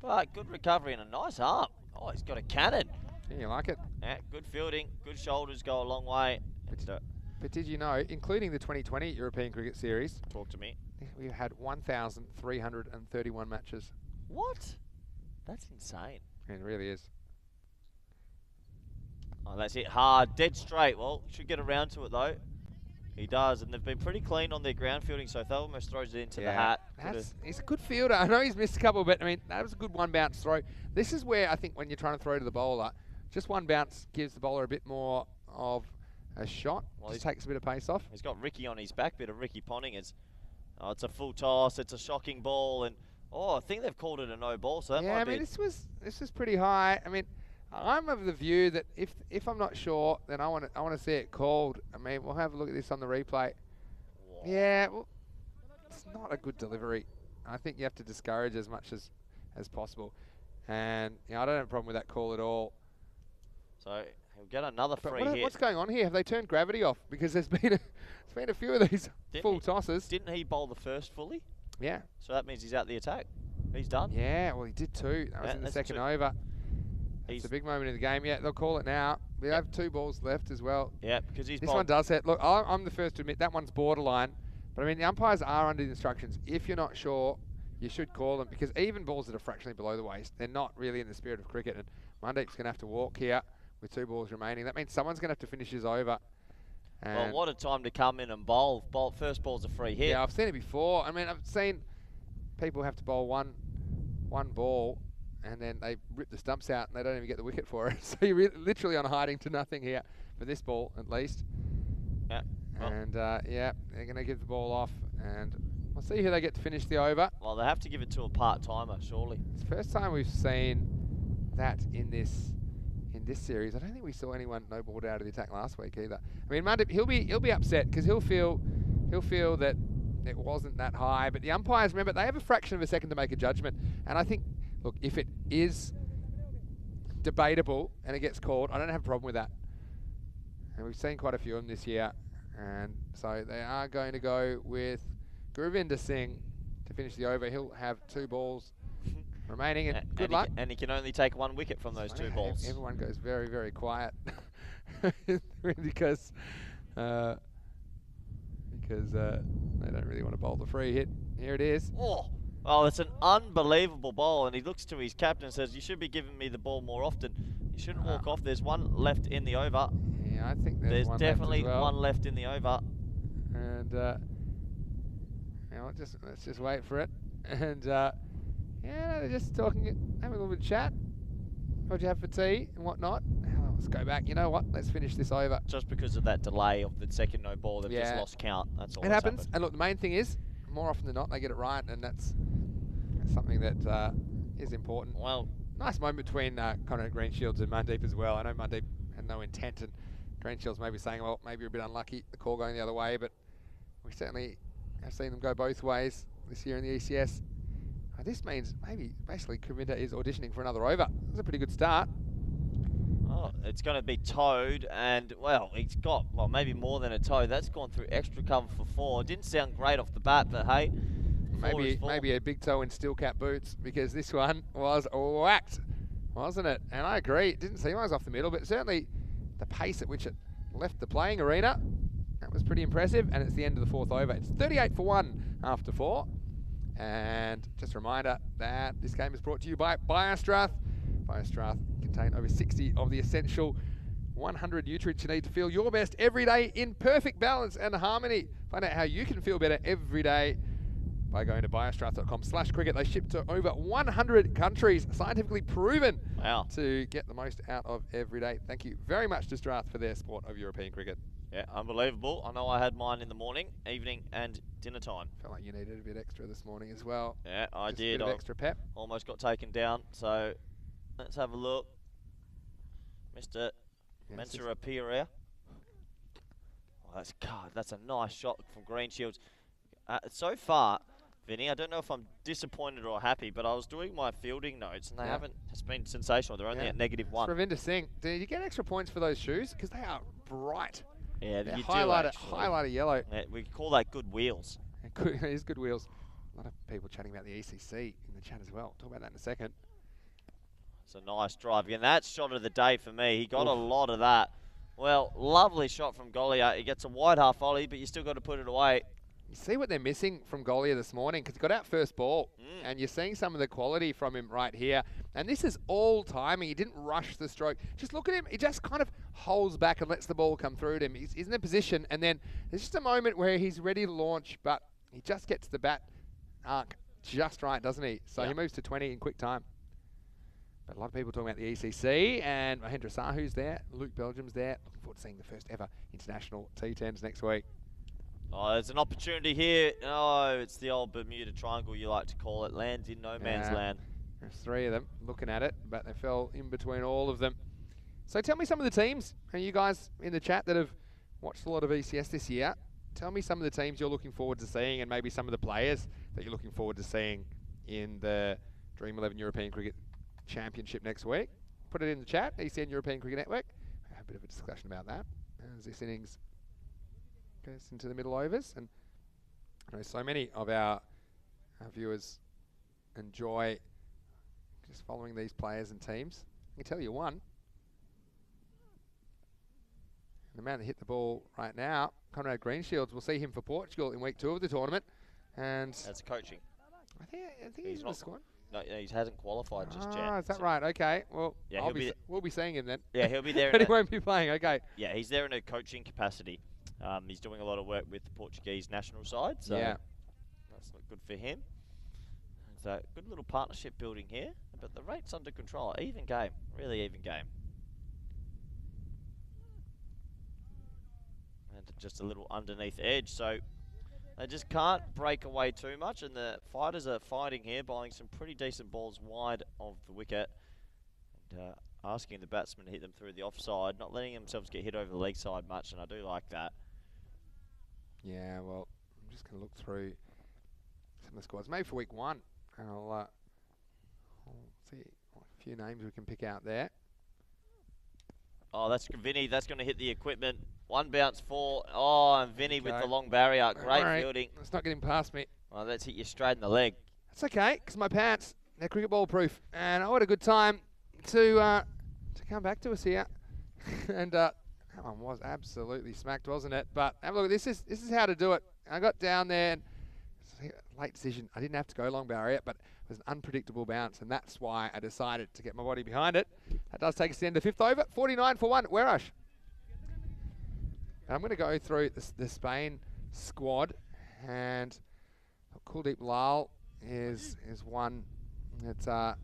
but good recovery and a nice arm. Oh, he's got a cannon. Yeah, you like it? Yeah, good fielding, good shoulders go a long way. But did you know, including the 2020 European Cricket Series, Talk to me. we've had 1,331 matches. What? That's insane. It really is. Oh, that's it hard, dead straight. Well, should get around to it though. He does, and they've been pretty clean on their ground fielding, so if they almost throws it into the hat. He's a good fielder. I know he's missed a couple, but I mean, that was a good one bounce throw. This is where I think when you're trying to throw to the bowler, just one bounce gives the bowler a bit more of a shot. Well, just takes a bit of pace off. He's got Ricky on his back, bit of Ricky Ponting. It's a full toss, it's a shocking ball, and I think they've called it a no ball, so that might be... this was pretty high. I mean, I'm of the view that if I'm not sure, then I want to see it called. I mean, we'll have a look at this on the replay. Whoa. Yeah, well, it's not a good delivery. I think you have to discourage as much as possible. And I don't have a problem with that call at all. So he'll get another free hit. What's going on here? Have they turned gravity off? Because there's been a few of these full tosses. Didn't he bowl the first fully? Yeah. So that means he's out the attack. He's done. Yeah, well, he did too. That was in the second over. It's a big moment in the game. Yeah, they'll call it now. We have 2 balls left as well. Yeah, because he's this one does hit. Look, I'm the first to admit that one's borderline. But I mean, the umpires are under the instructions. If you're not sure, you should call them, because even balls that are fractionally below the waist, they're not really in the spirit of cricket. And Mandeep's going to have to walk here with 2 balls remaining. That means someone's going to have to finish his over. Well, what a time to come in and bowl. First ball's a free hit. Yeah, I've seen it before. I mean, I've seen people have to bowl one ball, and then they rip the stumps out and they don't even get the wicket for it. So you're literally on hiding to nothing here for this ball, at least. Yeah. Well, and yeah, they're going to give the ball off, and we'll see who they get to finish the over. Well, they have to give it to a part-timer, surely. It's the first time we've seen that in this series. I don't think we saw anyone no balled out of the attack last week either. I mean, Mandeep, he'll be upset because he'll feel that it wasn't that high. But the umpires, remember, they have a fraction of a second to make a judgment. And I think, look, if it is debatable and it gets called, I don't have a problem with that. And we've seen quite a few of them this year. And so they are going to go with Gurvinder Singh to finish the over. He'll have 2 balls remaining, and good luck. And he can only take 1 wicket from those 2 balls. Everyone goes very, very quiet because they don't really want to bowl the free hit. Here it is. Oh, it's an unbelievable ball, and he looks to his captain and says, "You should be giving me the ball more often. You shouldn't walk off." There's 1 left in the over. Yeah, I think there's one definitely left as well. 1 left in the over. And let's just wait for it. And yeah, they're just talking, having a little bit of chat. What'd you have for tea and whatnot? Let's go back. You know what? Let's finish this over. Just because of that delay of the second no ball, they've just lost count. That's all. It happens. And look, the main thing is, more often than not, they get it right, and that's something that is important. Well, nice moment between Conrad Greenshields and Mandeep as well. I know Mandeep had no intent, and Greenshields may be saying, well, maybe you're a bit unlucky, the call going the other way, but we certainly have seen them go both ways this year in the ECS. This means maybe basically Gurvinder is auditioning for another over. That's a pretty good start. Oh, it's going to be towed, and well, he's got maybe more than a toe. That's gone through extra cover for 4. Didn't sound great off the bat, but hey, maybe a big toe in steel cap boots, because this one was whacked, wasn't it? And I agree, it didn't seem like it was off the middle, but certainly the pace at which it left the playing arena, that was pretty impressive. And it's the end of the 4th over. It's 38 for 1 after 4. And just a reminder that this game is brought to you by BioStrath. BioStrath contain over 60 of the essential 100 nutrients you need to feel your best every day in perfect balance and harmony. Find out how you can feel better every day by going to biostrath.com/cricket. They ship to over 100 countries, scientifically proven to get the most out of every day. Thank you very much to Strath for their support of European cricket. Yeah, unbelievable. I know I had mine in the morning, evening, and dinner time. Felt like you needed a bit extra this morning as well. Yeah, I did. A bit of extra pep. Almost got taken down. So let's have a look. Mr. Mensura Pierre. Oh, that's a nice shot from Greenshields. So far, Vinny, I don't know if I'm disappointed or happy, but I was doing my fielding notes, and they haven't. It's been sensational. They're only at -1. Ravinder Singh, did you get extra points for those shoes? Because they are bright. Yeah, they're you highlighted yellow. Yeah, we call that good wheels. It is good wheels. A lot of people chatting about the ECC in the chat as well. Talk about that in a second. It's a nice drive. And that shot of the day for me. He got a lot of that. Well, lovely shot from Goliath. He gets a wide half volley, but you still got to put it away. You see what they're missing from Goliath this morning, because he got out first ball, and you're seeing some of the quality from him right here. And this is all timing. He didn't rush the stroke. Just look at him. He just kind of holds back and lets the ball come through to him. He's in a position, and then there's just a moment where he's ready to launch, but he just gets the bat arc just right, doesn't he? So he moves to 20 in quick time. But a lot of people talking about the ECC, and Mahendra Sahu's there. Luke Belgium's there. Looking forward to seeing the first ever international T10s next week. Oh, there's an opportunity here. Oh, it's the old Bermuda Triangle, you like to call it. Lands in no man's land. There's 3 of them looking at it, but they fell in between all of them. So tell me some of the teams, and you guys in the chat that have watched a lot of ECS this year, tell me some of the teams you're looking forward to seeing, and maybe some of the players that you're looking forward to seeing in the Dream 11 European Cricket Championship next week. Put it in the chat, ECN European Cricket Network. Have a bit of a discussion about that as this innings goes into the middle overs. And I know so many of our viewers enjoy just following these players and teams. I can tell you one. The man that hit the ball right now, Conrad Greenshields, we'll see him for Portugal in week 2 of the tournament. And that's coaching. I think he's in the squad. No, he hasn't qualified just yet. Is that right? Okay. Well, yeah, we'll be seeing him then. Yeah, he'll be there. But he won't be playing. Okay. Yeah, he's there in a coaching capacity. He's doing a lot of work with the Portuguese national side. So that's not good for him. So good little partnership building here. But the rate's under control. Even game. Really even game. And just a little underneath edge. So they just can't break away too much, and the fighters are fighting here, buying some pretty decent balls wide of the wicket, and asking the batsmen to hit them through the offside, not letting themselves get hit over the leg side much, and I do like that. Yeah, well, I'm just going to look through some of the squads, maybe for week 1, and I'll see a few names we can pick out there. Oh, that's Vinny. That's going to hit the equipment. One bounce, 4. Oh, and Vinny with the long barrier. Great fielding. It's not getting past me. Oh, that's hit you straight in the leg. That's okay, because my pants, they're cricket ball proof. And I had a good time to come back to us here. And that one was absolutely smacked, wasn't it? But have a look, this is how to do it. I got down there and late decision. I didn't have to go long barrier, but it was an unpredictable bounce, and that's why I decided to get my body behind it. That does take us to the end of the 5th over. 49 for 1. Werash. And I'm going to go through the Spain squad, and Kuldeep Lal is one that a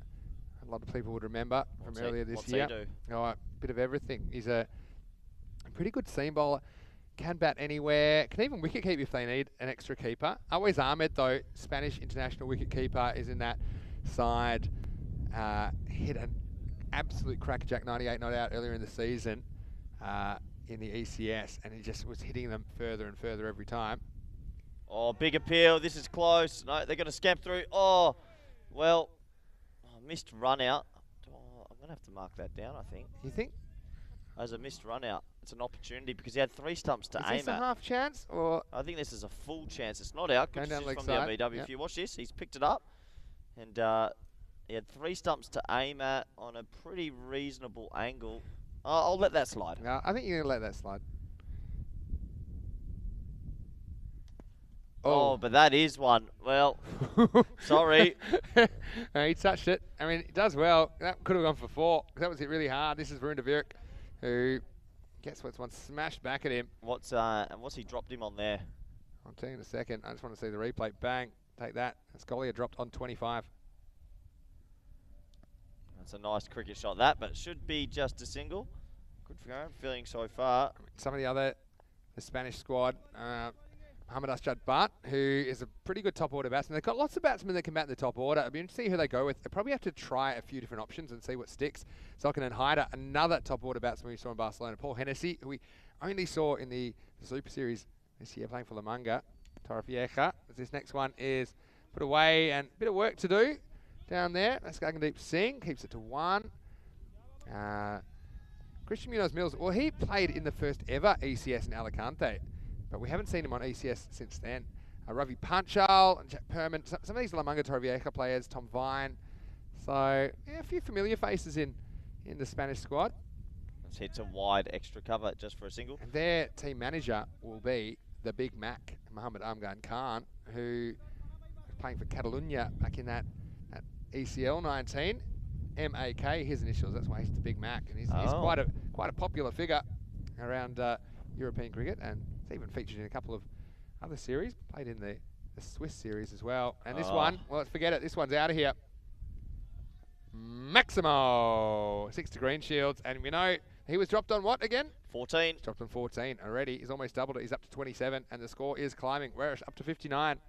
lot of people would remember from earlier this year. What's he do? Oh, a bit of everything. He's a pretty good seam bowler. Can bat anywhere. Can even wicket keep if they need an extra keeper. Always Ahmed, though, Spanish international wicket keeper, is in that side. Hit an absolute crackerjack 98 not out earlier in the season in the ECS, and he just was hitting them further and further every time. Oh, big appeal. This is close. No, they're going to scamp through. Oh, well, missed run out. Oh, I'm going to have to mark that down, I think. You think? As a missed run out. It's an opportunity because he had 3 stumps to aim at. Is this a half chance? Or I think this is a full chance. It's not out. Good down decision leg from side. the LBW. Yep. If you watch this, he's picked it up. And he had 3 stumps to aim at on a pretty reasonable angle. I'll let that slide. no, I think you're going to let that slide. Oh, but that is one. Well, sorry. No, he touched it. I mean, he does well. That could have gone for 4. That was hit really hard. This is Varun Devirik, who gets what's one smashed back at him. What's he dropped him on there? I'll tell you in a second. I just want to see the replay. Bang. Take that. Scolia dropped on 25. That's a nice cricket shot, that, but it should be just a single. Good for him, feeling so far. Some of the Spanish squad, Mohamed Asjad Bhatt, who is a pretty good top order batsman. They've got lots of batsmen that can bat in the top order. It'll be interesting to see who they go with. They probably have to try a few different options and see what sticks. Zokan and Haider, another top order batsman we saw in Barcelona. Paul Hennessy, who we only saw in the Super Series this year playing for La Manga. Torrevieja. This next one is put away and a bit of work to do down there. That's Gagandeep Singh, keeps it to 1. Christian Munoz Mills, well, he played in the first ever ECS in Alicante, but we haven't seen him on ECS since then. Ravi Panchal and Jack Perman, some of these La Manga Torrevieja players, Tom Vine. So, yeah, a few familiar faces in the Spanish squad. Let's hit some wide extra cover just for a single. And their team manager will be the Big Mac, Mohammed Amgan Khan, who was playing for Catalunya back in that ECL 19. MAK, his initials, that's why he's the Big Mac. And he's quite a popular figure around European cricket, and he's even featured in a couple of other series. Played in the Swiss series as well. And this one, well, forget it, this one's out of here. Maximo, 6 to Green Shields, and we know he was dropped on what again? 14. Dropped on 14 already. He's almost doubled it. He's up to 27, and the score is climbing. Werish up to 59.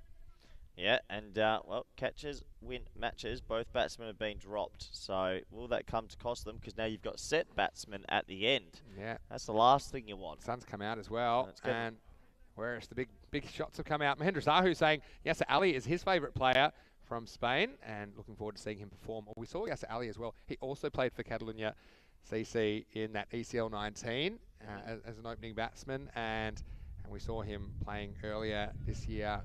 Yeah, and well, catches win matches. Both batsmen have been dropped. So will that come to cost them? Because now you've got set batsmen at the end. Yeah, that's the last thing you want. Sun's come out as well, and whereas the big shots have come out. Mahendra Sahu saying Yasser Ali is his favourite player from Spain, and looking forward to seeing him perform. Well, we saw Yasser Ali as well. He also played for Catalunya CC in that ECL 19 as an opening batsman, and we saw him playing earlier this year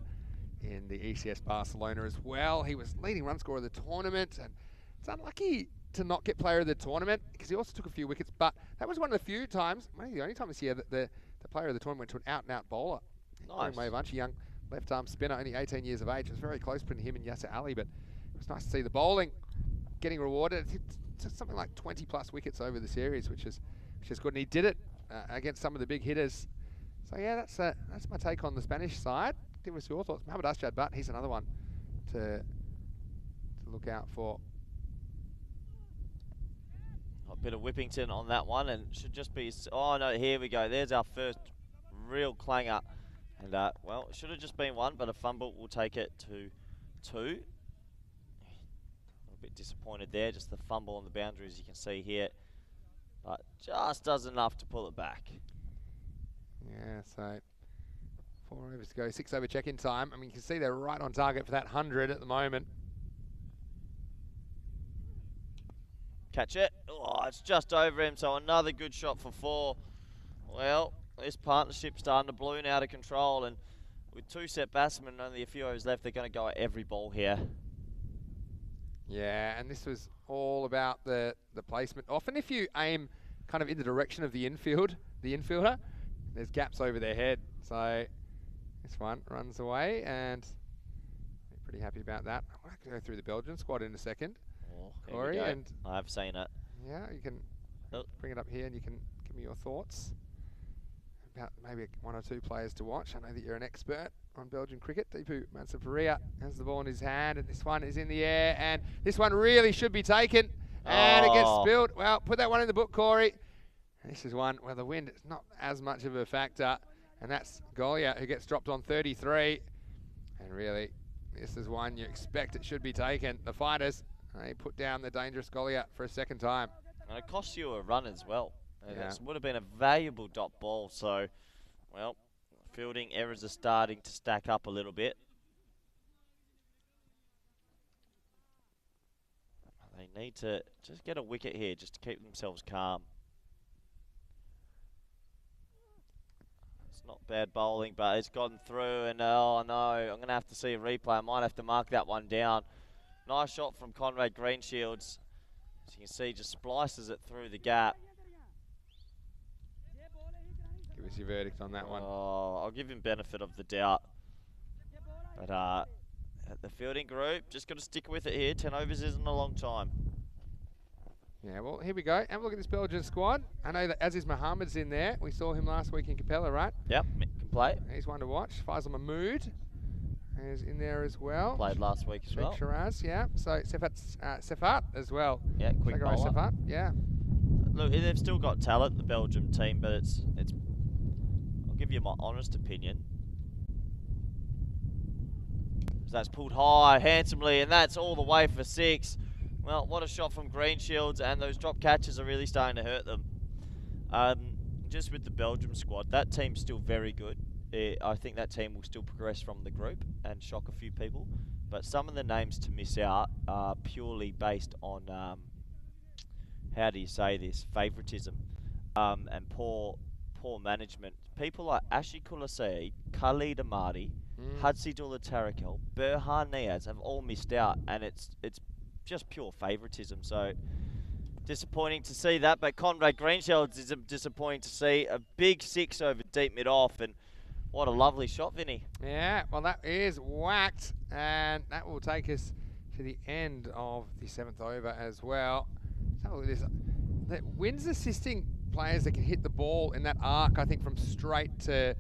in the ECS Barcelona as well. He was leading run scorer of the tournament, and it's unlucky to not get player of the tournament because he also took a few wickets, but that was one of the few times, maybe the only time this year, that the player of the tournament went to an out-and-out bowler. Nice. Mayavanchi, young left-arm spinner, only 18 years of age. It was very close between him and Yasser Ali, but it was nice to see the bowling getting rewarded. It's something like 20-plus wickets over the series, which is good, and he did it against some of the big hitters. So yeah, that's my take on the Spanish side. Give us your thoughts. Mohamed Asjad Bhatt, he's another one to look out for. A bit of Whippington on that one, and should just be. Oh no, here we go. There's our first real clanger, and well, it should have just been 1, but a fumble will take it to 2. A little bit disappointed there, just the fumble on the boundary, as you can see here, but just does enough to pull it back. Yeah, so 4 overs to go, 6 over check-in time. I mean, you can see they're right on target for that 100 at the moment. Catch it. Oh, it's just over him, so another good shot for 4. Well, this partnership's starting to balloon out of control, and with 2 set batsmen and only a few overs left, they're going to go at every ball here. Yeah, and this was all about the placement. Often if you aim kind of in the direction of the infielder, there's gaps over their head. So this one runs away, and I'm pretty happy about that. I want to go through the Belgian squad in a second. Oh, Corey, and I've seen it. yeah, you can bring it up here and you can give me your thoughts about maybe 1 or 2 players to watch. I know that you're an expert on Belgian cricket. Deepu Mansafaria has the ball in his hand, and this one is in the air, and this one really should be taken, and it gets spilled. Well, put that one in the book, Corey. This is one where the wind is not as much of a factor, and that's Golia, who gets dropped on 33. And really, this is one you expect it should be taken. The fighters, they put down the dangerous Golia for a second time. And it cost you a run as well. Yeah. This would have been a valuable dot ball, so, well, fielding errors are starting to stack up a little bit. They need to just get a wicket here just to keep themselves calm. It's not bad bowling, but it's gotten through, and oh no, I'm going to have to see a replay. I might have to mark that one down. Nice shot from Conrad Greenshields. As you can see, just splices it through the gap. Give us your verdict on that one. Oh, I'll give him benefit of the doubt. But the fielding group, just got to stick with it here. 10 overs isn't a long time. Yeah, well, here we go. Have a look at this Belgian squad. I know that Aziz Mohammed's in there. We saw him last week in Capella, right? Yep, can play. He's one to watch. Faisal Mahmood is in there as well. Played last week as well. Shiraz, yeah. So Sefat as well. Yeah, quick Shagari bowler. Sefat, yeah. Look, they've still got talent, the Belgium team, but it's. I'll give you my honest opinion. So that's pulled high, handsomely, and that's all the way for 6. Well, what a shot from Greenshields, and those drop catches are really starting to hurt them. Just with the Belgium squad, that team's still very good. I think that team will still progress from the group and shock a few people. But some of the names to miss out are purely based on, how do you say this, favouritism and poor management. People like Ashi Kulasei, Khalid Amadi, Hadsidullah Tarakel, Burhan Niaz have all missed out, and it's just pure favouritism. So disappointing to see that, but Conrad Greenshields is disappointing to see. A big 6 over deep mid-off, and what a lovely shot, Vinny. Yeah, well, that is whacked, and that will take us to the end of the 7th over as well. So this, the wind's assisting players that can hit the ball in that arc, I think, from straight to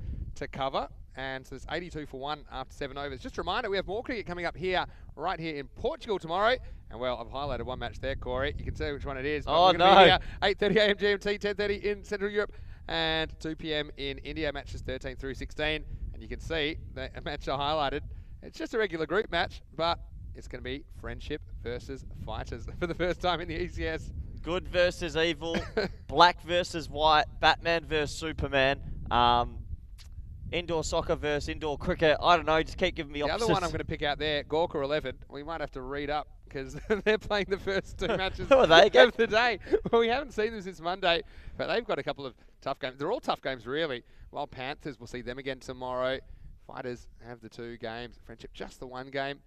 cover. And so it's 82 for 1 after 7 overs. Just a reminder, we have more cricket coming up here, right here in Portugal tomorrow. And well, I've highlighted one match there, Corey. You can see which one it is. Oh, we're no. Be here, 8:30 a.m. GMT, 10:30 in Central Europe, and 2 p.m. in India, matches 13 through 16. And you can see the match I highlighted. It's just a regular group match, but it's going to be friendship versus fighters for the first time in the ECS. Good versus evil, black versus white, Batman versus Superman. Indoor soccer versus indoor cricket. I don't know, just keep giving me options. The other one I'm going to pick out there, Gorka 11. We might have to read up because they're playing the first 2 matches Who are they again? of the day. Well, we haven't seen them since Monday, but they've got a couple of tough games. They're all tough games, really. While Panthers, we'll see them again tomorrow. Fighters have the 2 games. Friendship, just the 1 game.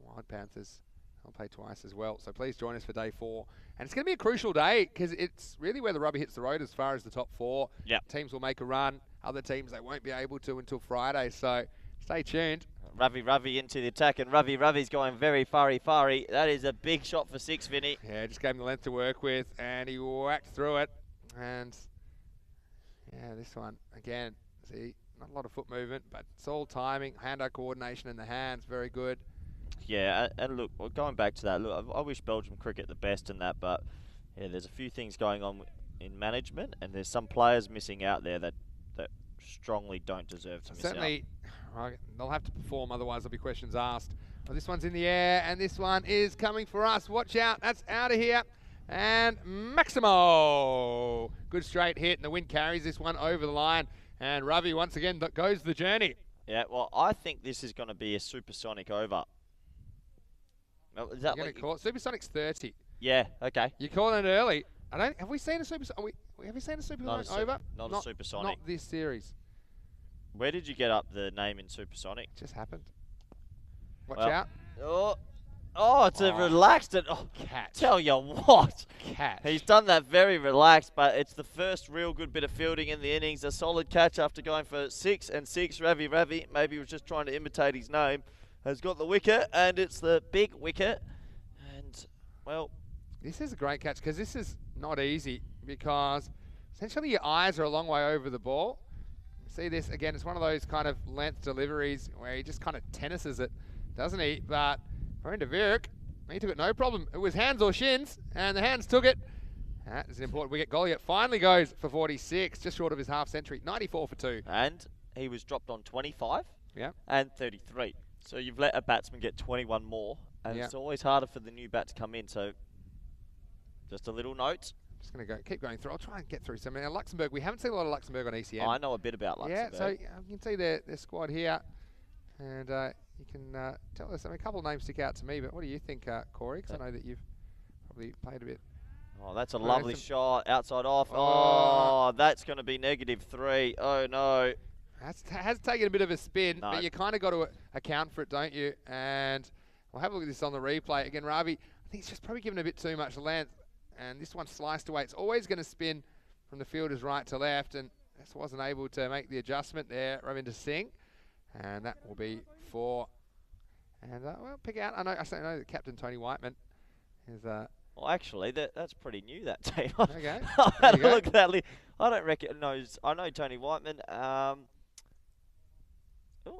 Wild Panthers, I'll play twice as well. So please join us for day 4. And it's going to be a crucial day because it's really where the rubber hits the road as far as the top 4. Yep. Teams will make a run. Other teams, they won't be able to until Friday. So stay tuned. Ravi into the attack, and Ravi's going very far-y. That is a big shot for 6, Vinny. Yeah, just gave him the length to work with, and he whacked through it. And yeah, this one, again, see, not a lot of foot movement, but it's all timing, hand-eye coordination in the hands, very good. Yeah, and look, going back to that, look, I wish Belgium cricket the best in that, but yeah, there's a few things going on in management, and there's some players missing out there that strongly don't deserve to miss Certainly, right, they'll have to perform, otherwise there'll be questions asked. Well, this one's in the air, and this one is coming for us. Watch out, that's out of here. And Maximo, good straight hit, and the wind carries this one over the line. And Ravi, once again, goes the journey. Yeah, well, I think this is going to be a supersonic over. Is that You're gonna call it? Supersonic's 30. Yeah, okay. You're calling it early. Have we seen a supersonic? Have we seen a supersonic over? Not a supersonic. Not this series. Where did you get up the name in supersonic? It just happened. Watch Well, out. Oh, it's a relaxed. Catch. Tell you what. Catch. He's done that very relaxed, but it's the first real good bit of fielding in the innings. A solid catch after going for 6 and 6. Ravi, maybe he was just trying to imitate his name, has got the wicket, and it's the big wicket. And, well... This is a great catch because this is not easy because essentially your eyes are a long way over the ball. See this, again, it's one of those kind of length deliveries where he just kind of tennises it, doesn't he? But Verinda Virk, he took it no problem. It was hands or shins, and the hands took it. That is an important wicket. Goliath finally goes for 46, just short of his half century, 94 for 2. And he was dropped on 25 Yeah. and 33. So you've let a batsman get 21 more, and it's always harder for the new bat to come in. So just a little note. Just going to keep going through. I'll try and get through some. Now, Luxembourg, we haven't seen a lot of Luxembourg on ECM. I know a bit about Luxembourg. Yeah, so you can see their squad here. And you can tell us, a couple of names stick out to me, but what do you think, Corey? Because I know that you've probably played a bit. Oh, that's a lovely shot, outside off. Oh, that's going to be -3. Oh, no. Has taken a bit of a spin, but you kind of got to account for it, don't you? And we'll have a look at this on the replay. Again, Ravi, I think he's just probably given a bit too much length. And this one sliced away. It's always going to spin from the fielder's right to left, and just wasn't able to make the adjustment there, Ravinder Singh. And that will be 4. And well, pick out. I know that Captain Tony Whiteman is. Well, actually, that's pretty new, that team. Okay. Look at that. I don't recognise. I know Tony Whiteman.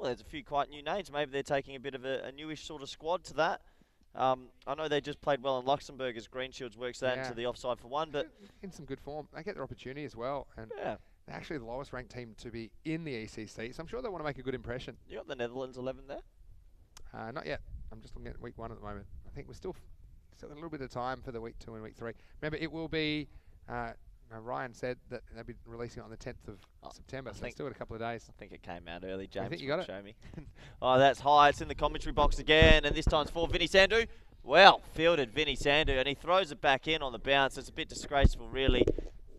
There's a few quite new names. Maybe they're taking a bit of a newish sort of squad to that. I know they just played well in Luxembourg as Green Shields works that into the offside for 1, but in some good form. They get their opportunity as well, and they're actually the lowest ranked team to be in the ECC, so I'm sure they want to make a good impression. You got the Netherlands 11 there? Not yet. I'm just looking at week 1 at the moment. I think we're still got a little bit of time for the week 2 and week 3. Remember, it will be. Ryan said that they'll be releasing it on the 10th of September, so still got a couple of days. I think it came out early, James. I think you got it. Show me. Oh, that's high. It's in the commentary box again, and this time's for Vinny Sandhu. Well fielded, Vinny Sandhu, and he throws it back in on the bounce. It's a bit disgraceful, really.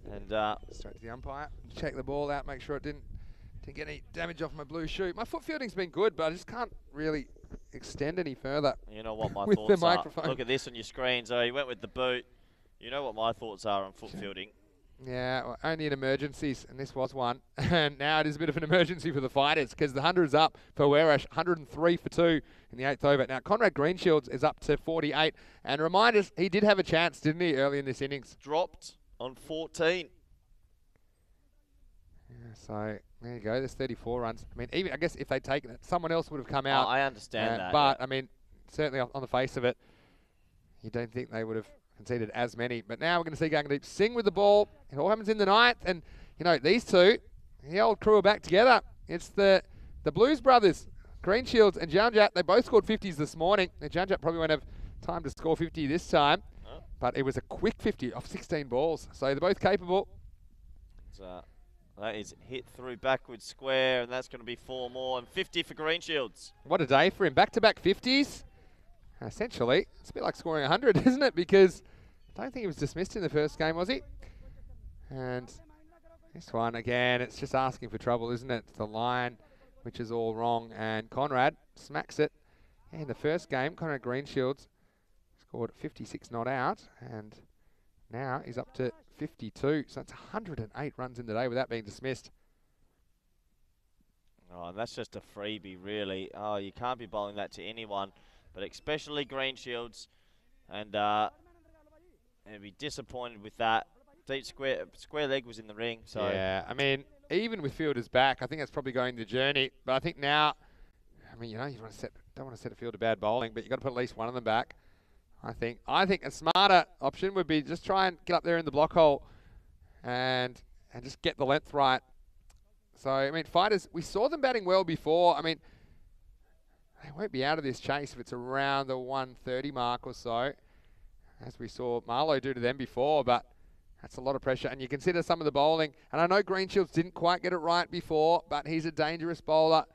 And straight to the umpire. Check the ball out, make sure it didn't get any damage off my blue shoe. My foot fielding's been good, but I just can't really extend any further. You know what my with thoughts the microphone. are. Look at this on your screen. So he went with the boot. You know what my thoughts are on foot fielding. Yeah, well, only in emergencies, and this was one. And now it is a bit of an emergency for the fighters because the 100's up for Werash, 103 for 2 in the 8th over. Now, Conrad Greenshields is up to 48. And remind us, he did have a chance, didn't he, early in this innings? Dropped on 14. Yeah, so there you go. There's 34 runs. I mean, even I guess if they'd taken it, someone else would have come out. I understand that. But, I mean, certainly on the face of it, you don't think they would have conceded as many. But now we're going to see Gagandeep Singh with the ball. It all happens in the 9th. And, you know, these two, the old crew are back together. It's the Blues brothers, Greenshields and Janjat. They both scored 50s this morning. And Janjat probably won't have time to score 50 this time. But it was a quick 50 off 16 balls. So they're both capable. That is hit through backwards square, and that's going to be 4 more. And 50 for Greenshields. What a day for him. Back-to-back 50s. Essentially, it's a bit like scoring 100, isn't it? Because I don't think he was dismissed in the first game, was he? And this one, again, it's just asking for trouble, isn't it? It's the line, which is all wrong. And Conrad smacks it. In the first game, Conrad Greenshields scored 56 not out. And now he's up to 52. So that's 108 runs in the day without being dismissed. Oh, and that's just a freebie, really. Oh, you can't be bowling that to anyone, but especially Greenshields. And he'd be disappointed with that. Deep square leg was in the ring. So yeah, I mean, even with fielders back, I think that's probably going the journey. But I think now, I mean, you know, don't want to set a fielder bad bowling, but you've got to put at least one of them back. I think a smarter option would be just try and get up there in the block hole and just get the length right. So, I mean, fighters, we saw them batting well before. I mean, they won't be out of this chase if it's around the 130 mark or so, as we saw Marlowe do to them before, but that's a lot of pressure. And you consider some of the bowling, and I know Greenshields didn't quite get it right before, but he's a dangerous bowler.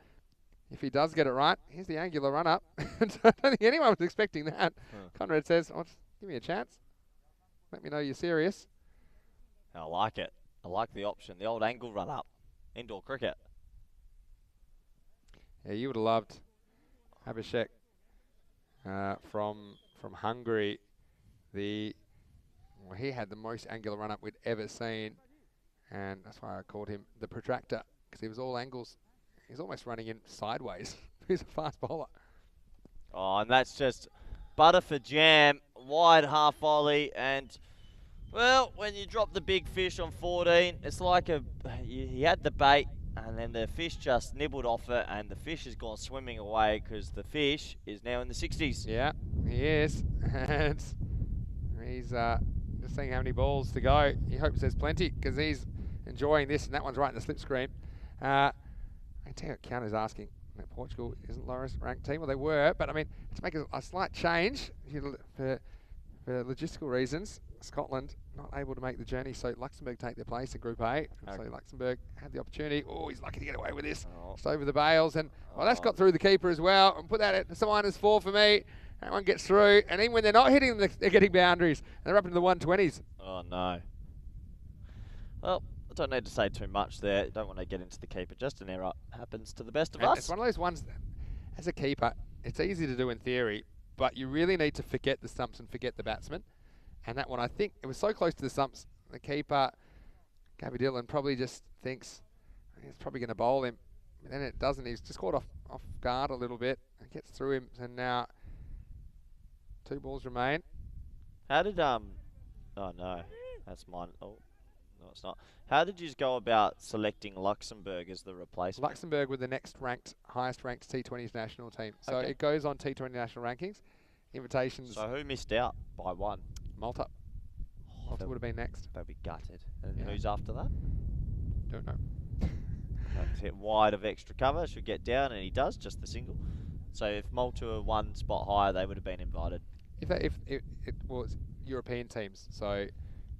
If he does get it right, here's the angular run-up. I don't think anyone was expecting that. Conrad says, give me a chance. let me know you're serious. I like it. I like the option. The old angle run up. Indoor cricket. Yeah, you would have loved Abhishek from Hungary. He had the most angular run up we'd ever seen, and that's why I called him the protractor, because he was all angles. He's almost running in sideways. He's a fast bowler. Oh, and that's just butter for jam. Wide half volley, and well, when you drop the big fish on 14, it's like he had the bait, and then the fish just nibbled off it, and the fish has gone swimming away because the fish is now in the 60s. Yeah, he is. And he's just seeing how many balls to go. He hopes there's plenty, because he's enjoying this, and that one's right in the slipstream. I can tell you, Counter's asking, Portugal isn't lowest ranked team. Well, they were, but I mean, to make a slight change for logistical reasons, Scotland not able to make the journey, so Luxembourg take their place in Group A. So Luxembourg had the opportunity. Oh, he's lucky to get away with this. Just over the bails, and that's got through the keeper as well. And put that at -4 for me. That one gets through, and even when they're not hitting them, they're getting boundaries. They're up into the 120s. Oh no. Well, I don't need to say too much there. Don't want to get into the keeper. Just an error. Happens to the best of us. It's one of those ones that, as a keeper, it's easy to do in theory, but you really need to forget the stumps and forget the batsman. And that one, I think, it was so close to the stumps, the keeper, Gabby Dillon, probably just thinks he's probably going to bowl him. But then it doesn't. He's just caught off guard a little bit. It gets through him, and now 2 balls remain. How did oh no, that's mine. Oh no, it's not. How did you go about selecting Luxembourg as the replacement? Luxembourg were the next highest ranked T20s national team. So Okay. it goes on T20 national rankings. Invitations. So who missed out by 1? Malta. Malta would have been next. They'll be gutted. And Yeah. who's after that? Don't know. That's hit wide of extra cover, should get down, and he does, just the single. So if Malta were 1 spot higher, they would have been invited. If it was European teams, so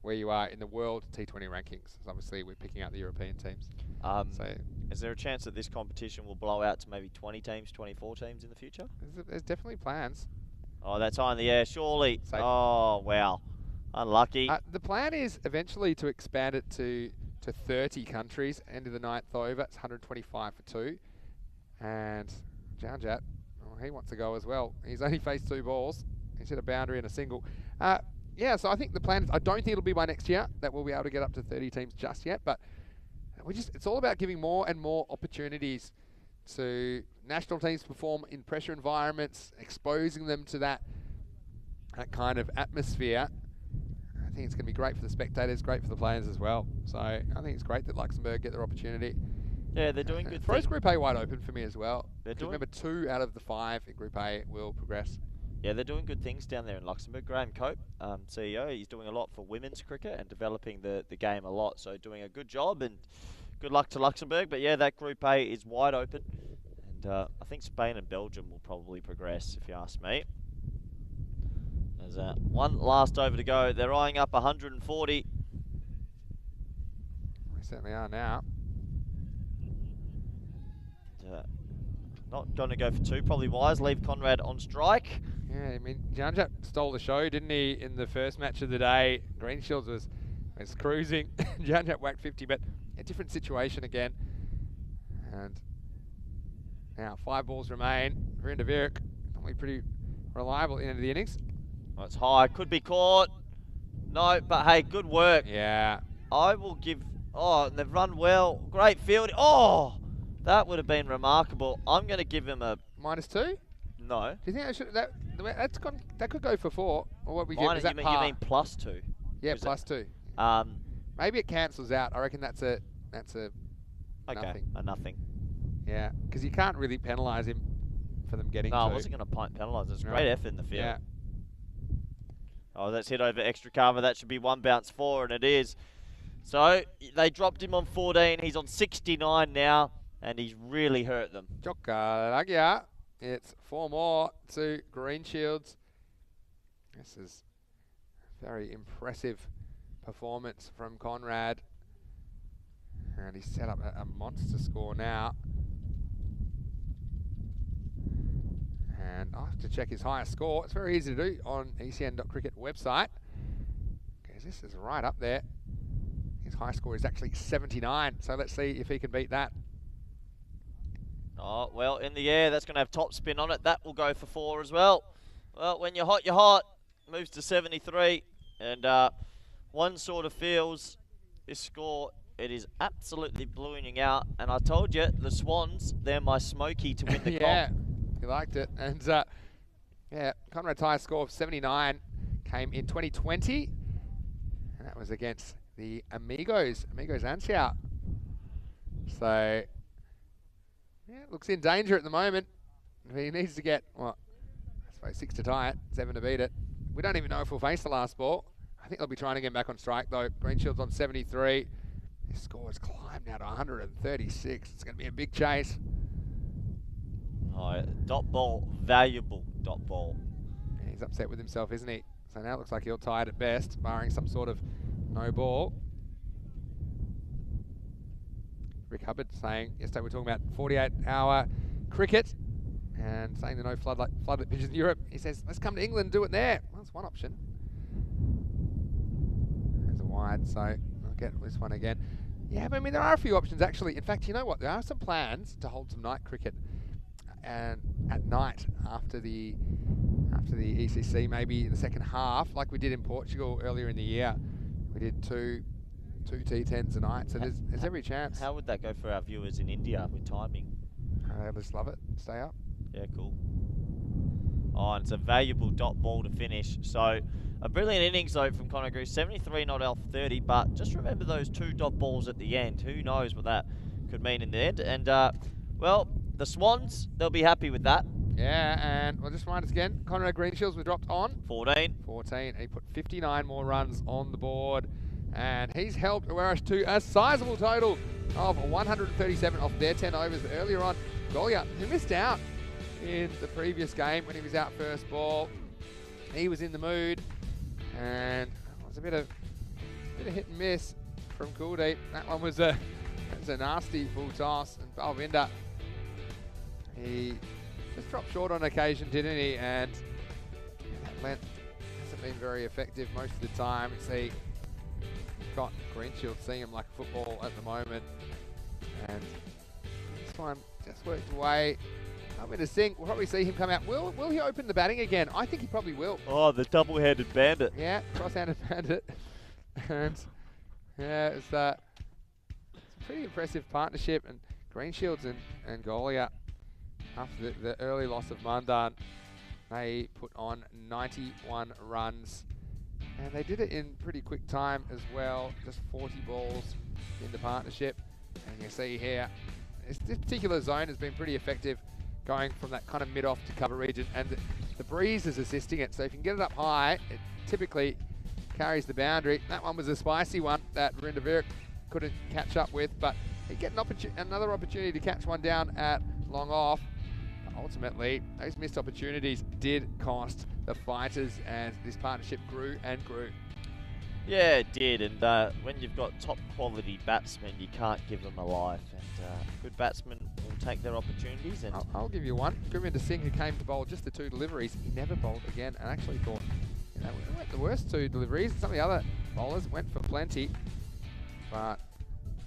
where you are in the world T20 rankings, so obviously we're picking out the European teams. So Is there a chance that this competition will blow out to maybe 20 teams, 24 teams in the future? there's definitely plans. Oh, that's high in the air, surely. Safe. Oh, wow. Unlucky. The plan is eventually to expand it to 30 countries. End of the 9th over, it's 125 for 2. And Janjat, he wants to go as well. He's only faced 2 balls. He's hit a boundary and a single. Yeah, so I think the plan is, I don't think it'll be by next year that we'll be able to get up to 30 teams just yet, but it's all about giving more and more opportunities to national teams to perform in pressure environments, exposing them to that kind of atmosphere. I think it's going to be great for the spectators, great for the players as well. So I think it's great that Luxembourg get their opportunity. Yeah, they're doing good Throws things. Group A wide open for me as well. They're doing- Remember, 2 out of the 5 in Group A will progress. Yeah, they're doing good things down there in Luxembourg. Graham Cope, CEO, he's doing a lot for women's cricket and developing the game a lot. So doing a good job, and good luck to Luxembourg. But yeah, that Group A is wide open. And I think Spain and Belgium will probably progress, if you ask me. There's one last over to go. They're eyeing up 140. We certainly are now. Not going to go for 2, probably wise. Leave Conrad on strike. Yeah, I mean, Janjat stole the show, didn't he, in the first match of the day? Greenshields was cruising. Janjat whacked 50, but a different situation again. And now 5 balls remain. Verinda Virak, normally pretty reliable at the end of the innings. Oh, it's high, could be caught. No, but hey, good work. Yeah. I will give... Oh, they've run well. Great field. Oh, that would have been remarkable. I'm going to give him a... -2? No. Do you think that could go for 4? Or what we get? Minus, Is that you par? mean +2? Yeah, Is it- +2. Maybe it cancels out. I reckon that's a Okay, nothing. a nothing. Yeah, because you can't really penalise him for them getting No, I 2. wasn't going to penalise. It's No. great effort in the field. Yeah. Oh, that's hit over extra cover. That should be 1 bounce 4, and it is. So, they dropped him on 14. He's on 69 now, and he's really hurt them. Jokalagia. It's 4 more to Greenshields. This is a very impressive performance from Conrad. And he's set up a monster score now. And I have to check his highest score. It's very easy to do on ecn.cricket website. This is right up there. His high score is actually 79, so let's see if he can beat that. Oh, well, in the air, that's going to have top spin on it. That will go for 4 as well. Well, when you're hot, you're hot. Moves to 73. And one sort of feels this score, it is absolutely ballooning out. And I told you, the Swans, they're my smoky to win the Yeah, comp. he liked it. And yeah, Conrad's high score of 79 came in 2020. And that was against the Amigos Ansia. So, yeah, looks in danger at the moment. He needs to get, well, I suppose 6 to tie it, 7 to beat it. We don't even know if we'll face the last ball. I think they'll be trying to get back on strike though. Greenshield's on 73. His score has climbed now to 136. It's going to be a big chase. Oh, dot ball, valuable dot ball. Yeah, he's upset with himself, isn't he? So now it looks like he'll tie it at best, barring some sort of no ball. Rick Hubbard saying yesterday we're talking about 48-hour cricket and saying the no floodlit pitches in Europe. He says, let's come to England and do it there. Well, that's one option. There's a wide, so I'll get this one again. Yeah, but I mean, there are a few options actually. In fact, you know what? There are some plans to hold some night cricket and at night after the ECC, maybe in the second half, like we did in Portugal earlier in the year. We did two T10s a night, so there's every chance. How would that go for our viewers in India with timing? I just love it. Stay up. Yeah, cool. Oh, and it's a valuable dot ball to finish. So, a brilliant innings though from Connor Goose. 73 not off 30, but just remember those 2 dot balls at the end. Who knows what that could mean in the end. And, well, the Swans, they'll be happy with that. Yeah, and we'll just remind us again, Conrad Greenshields was dropped on 14. 14. He put 59 more runs on the board. And he's helped Awaresh to a sizable total of 137 off their 10 overs earlier on. Golia, who missed out in the previous game when he was out first ball. He was in the mood, and it was a bit of hit and miss from Kuldeep. That one was a nasty full toss, and Balvinder, he just dropped short on occasion, didn't he? And that length hasn't been very effective most of the time. See, got Greenshield seeing him like football at the moment, and this one just worked away. I'm going to think we'll probably see him come out. Will he open the batting again? I think he probably will. Oh, the double-handed bandit. Yeah, cross-handed bandit. And yeah, it's a pretty impressive partnership. And Greenshields and Golia, after the early loss of Mandan, they put on 91 runs. And they did it in pretty quick time as well, just 40 balls in the partnership. And you see here, this particular zone has been pretty effective, going from that kind of mid-off to cover region, and the breeze is assisting it. So if you can get it up high, it typically carries the boundary. That one was a spicy one that Verinda Virak couldn't catch up with, but he'd get another opportunity to catch one down at long off. Ultimately, those missed opportunities did cost the Fighters, and this partnership grew and grew. Yeah, it did, and when you've got top quality batsmen, you can't give them a life, and good batsmen will take their opportunities. And I'll give you one. Gurvinder Singh, who came to bowl just the 2 deliveries, he never bowled again, and actually thought, you know, we went the worst 2 deliveries. Some of the other bowlers went for plenty, but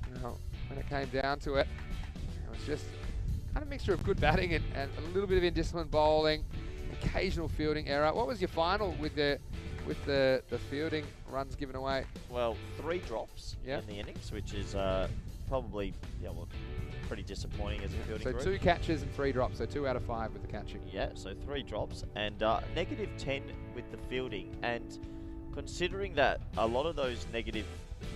you know, when it came down to it, it was just kind of a mixture of good batting and a little bit of indisciplined bowling, occasional fielding error. What was your final with the fielding runs given away? Well, 3 drops in the innings, which is probably pretty disappointing as a fielding group. So 2 catches and 3 drops, so 2 out of 5 with the catching. Yeah, so 3 drops and negative 10 with the fielding. And considering that a lot of those negative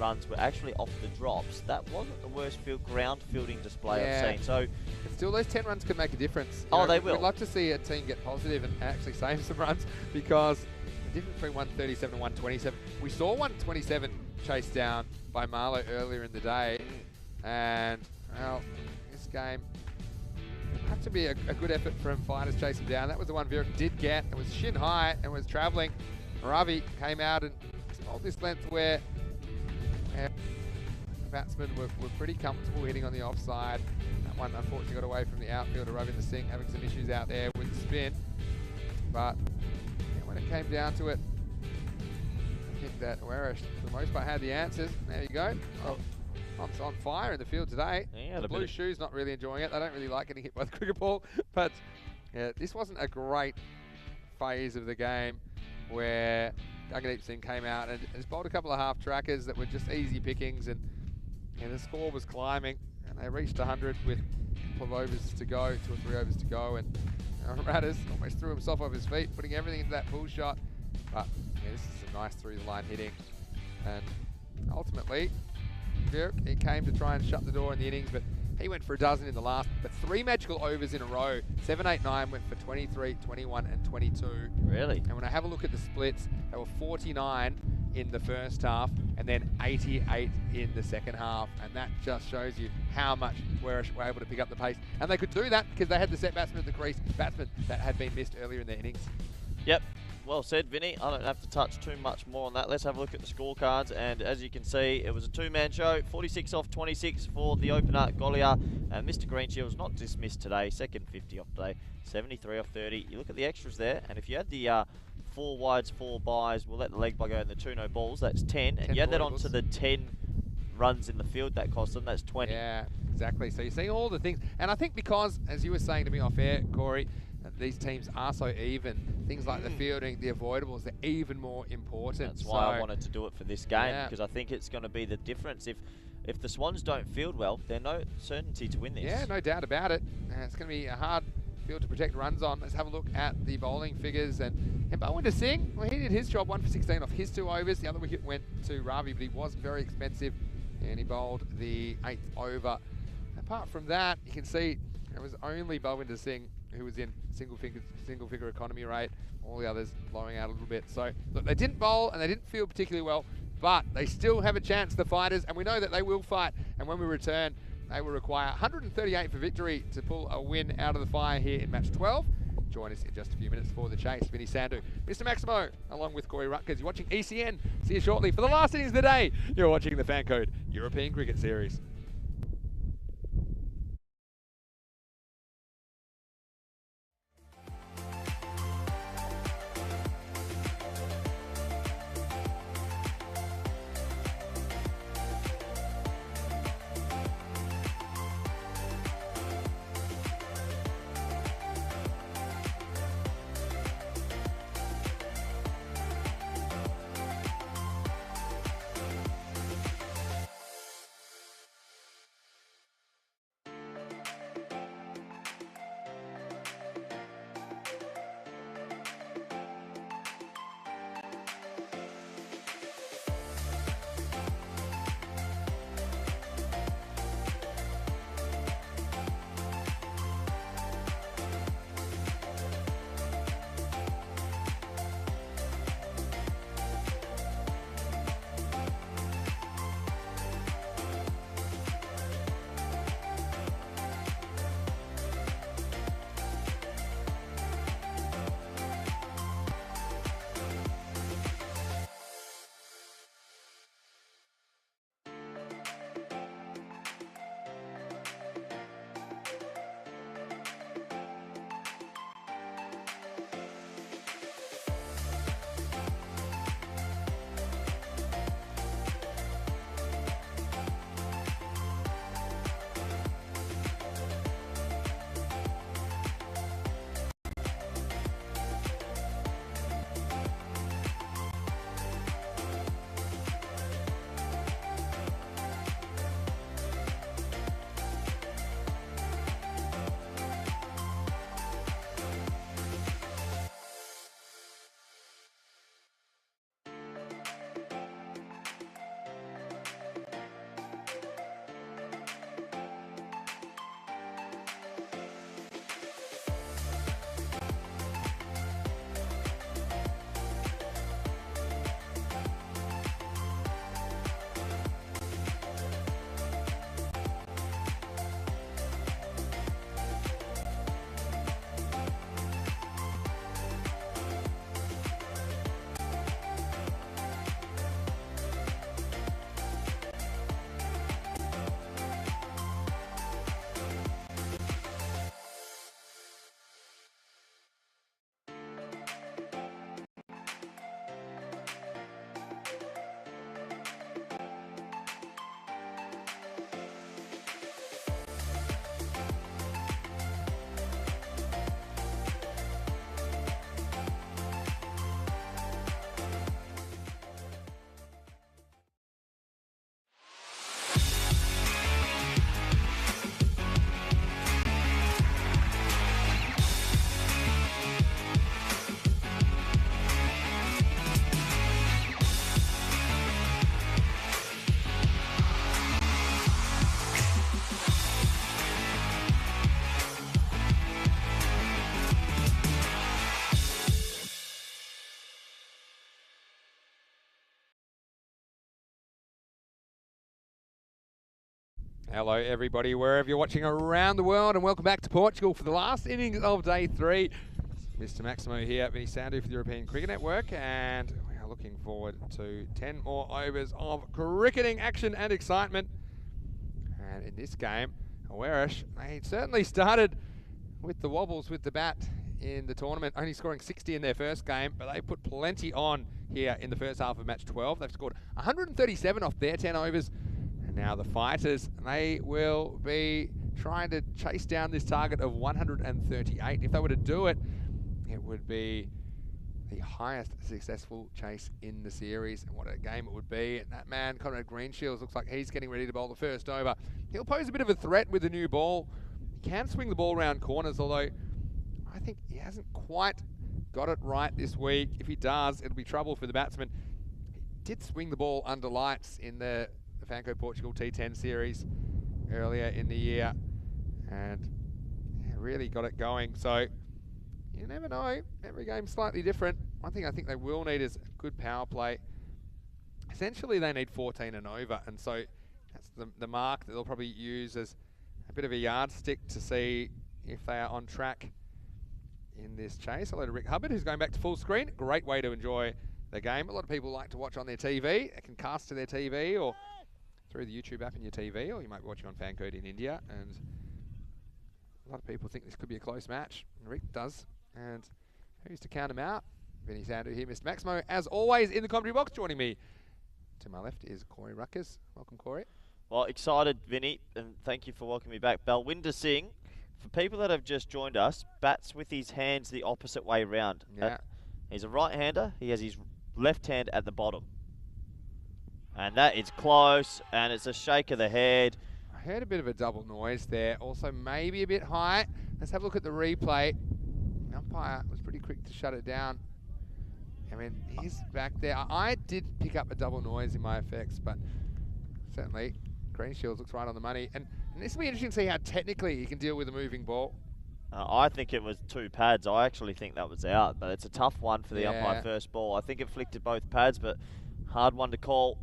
runs were actually off the drops, that wasn't the worst ground fielding display I've seen. So, but still, those 10 runs could make a difference. They will. We'd love to see a team get positive and actually save some runs, because the difference between 137 and 127, we saw 127 chased down by Marlow earlier in the day, and well, this game it'll have to be a good effort from Fighters chasing down. That was the one Virak did get. It was shin high and was travelling. Ravi came out and bowled this length where the batsmen were pretty comfortable hitting on the offside. That one unfortunately got away from the outfielder, Ravinder Singh, having some issues out there with the spin. But when it came down to it, I think think that Werish, for the most part, had the answers. There you go. Oh, it's on fire in the field today. Yeah, The blue shoes not really enjoying it. They don't really like getting hit by the cricket ball. But yeah, this wasn't a great phase of the game where Gagdeep Singh came out and has bowled a couple of half trackers that were just easy pickings, and the score was climbing, and they reached 100 with a couple of overs to go, 2 or 3 overs to go, and Radders almost threw himself off his feet, putting everything into that pull shot. But yeah, this is some nice through the line hitting, and ultimately he came to try and shut the door in the innings, but he went for a dozen in the last, but 3 magical overs in a row. 7, 8, 9 went for 23, 21 and 22. Really? And when I have a look at the splits, they were 49 in the first half and then 88 in the second half. And that just shows you how much Werish were able to pick up the pace. And they could do that because they had the set batsman at the crease, batsmen that had been missed earlier in their innings. Yep. Well said, Vinny. I don't have to touch too much more on that. Let's have a look at the scorecards. And as you can see, it was a 2-man show. 46 off 26 for the opener, Golia. And Mr. Greenshield's not dismissed today. Second 50 off today. 73 off 30. You look at the extras there. And if you had the 4 wides, 4 byes, we'll let the leg by go in the 2 no balls. That's 10. And you add that onto the 10 runs in the field that cost them. That's 20. Yeah, exactly. So you're seeing all the things. And I think because, as you were saying to me off air, Corey, these teams are so even. Things like the fielding, the avoidables, they're even more important. That's why I wanted to do it for this game, because I think it's going to be the difference. If the Swans don't field well, there's no certainty to win this. Yeah, no doubt about it. It's going to be a hard field to protect runs on. Let's have a look at the bowling figures. And Bowinder Singh, well, he did his job, 1 for 16 off his 2 overs. The other wicket went to Ravi, but he was very expensive, and he bowled the 8th over. Apart from that, you can see it was only Bowinder Singh who was in single figure economy rate. All the others blowing out a little bit. So look, they didn't bowl and they didn't field particularly well, but they still have a chance, the fighters, and we know that they will fight. And when we return, they will require 138 for victory to pull a win out of the fire here in match 12. Join us in just a few minutes for the chase. Vinny Sandhu, Mr. Maximo, along with Corey Rutgers. You're watching ECN. See you shortly for the last innings of the day. You're watching the FanCode European Cricket Series. Hello, everybody, wherever you're watching around the world, and welcome back to Portugal for the last innings of day 3. Mr. Maximo here, Vinny Sandu for the European Cricket Network, and we are looking forward to 10 more overs of cricketing action and excitement. And in this game, Awarish, they certainly started with the wobbles with the bat in the tournament, only scoring 60 in their first game, but they put plenty on here in the first half of match 12. They've scored 137 off their 10 overs. Now the Fighters, they will be trying to chase down this target of 138. If they were to do it, it would be the highest successful chase in the series. And what a game it would be. And that man, Conrad Greenshields, looks like he's getting ready to bowl the first over. He'll pose a bit of a threat with the new ball. He can swing the ball around corners, although I think he hasn't quite got it right this week. If he does, it'll be trouble for the batsman. He did swing the ball under lights in the FanCode Portugal T10 series earlier in the year, and really got it going. So you never know, every game's slightly different. One thing I think they will need is a good power play. Essentially they need 14 and over, and so that's the mark that they'll probably use as a bit of a yardstick to see if they are on track in this chase. Hello to Rick Hubbard, who's going back to full screen. Great way to enjoy the game. A lot of people like to watch on their TV. They can cast to their TV or through the YouTube app in your TV, or you might be watching on FanCode in India, and a lot of people think this could be a close match. Rick does, and who's to count him out? Vinny Sandu here, Mr. Maximo, as always, in the commentary box. Joining me to my left is Corey Ruckers. Welcome, Corey. Well, excited, Vinny, and thank you for welcoming me back. Balwinder Singh, for people that have just joined us, bats with his hands the opposite way round. Yeah. He's a right-hander. He has his left hand at the bottom. And that is close, and it's a shake of the head. I heard a bit of a double noise there. Also, maybe a bit high. Let's have a look at the replay. The umpire was pretty quick to shut it down. I mean, he's back there. I did pick up a double noise in my effects, but certainly Greenshields looks right on the money. And this will be interesting to see how technically he can deal with a moving ball. I think it was 2 pads. I actually think that was out, but it's a tough one for the umpire first ball. I think it flicked at both pads, but hard one to call.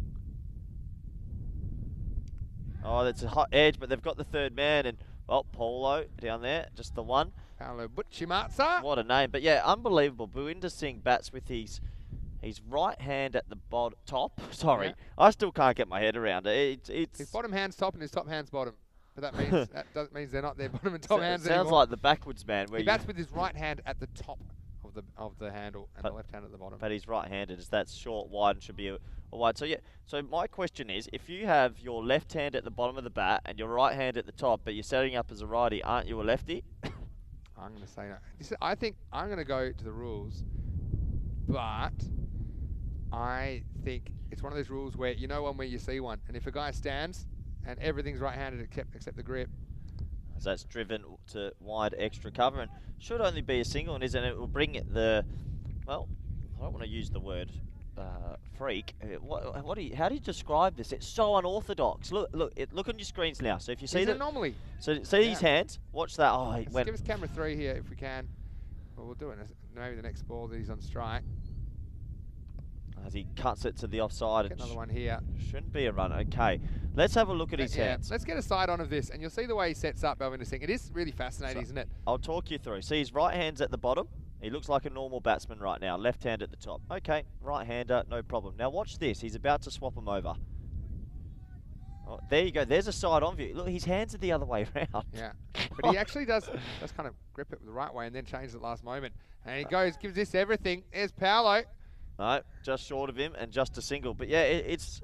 Oh, that's a hot edge, but they've got the third man, and, well, Polo down there, just the one. Paolo Butchimatsa. What a name. But, yeah, unbelievable. Balwinder Singh bats with his right hand at the top. Sorry, yeah. I still can't get my head around it. It's his bottom hand's top and his top hand's bottom. But that means that means they're not their bottom and top hands anymore. Sounds like the backwards man. Where he bats with his right hand at the top of the handle and the left hand at the bottom. But he's right-handed, as that's short, wide, and should be a wide. So, yeah, so my question is, if you have your left hand at the bottom of the bat and your right hand at the top, but you're setting up as a righty, aren't you a lefty? I'm going to say no. I think I'm going to go to the rules, but I think it's one of those rules where you know one where you see one, and if a guy stands and everything's right-handed except the grip, as that's driven to wide extra cover, and should only be a single, and it will bring it the, well, I don't want to use the word freak. How do you describe this? It's so unorthodox. Look on your screens now. So if you see it's that, an anomaly. So see his hands. Watch that. Oh, he went. Give us camera 3 here if we can. Well, we'll do it. Maybe the next ball that he's on strike. As he cuts it to the offside. Get another one here. Shouldn't be a run. Okay, let's have a look at his hands. Let's get a side on of this, and you'll see the way he sets up Balwinder Singh. It is really fascinating, isn't it? I'll talk you through. See, his right hand's at the bottom. He looks like a normal batsman right now. Left hand at the top. Okay, right-hander, no problem. Now watch this. He's about to swap him over. Oh, there you go. There's a side on view. Look, his hands are the other way around. Yeah, but he actually does kind of grip it the right way and then change at the last moment. And he gives this everything. There's Paolo. No, just short of him and just a single. But yeah, it's.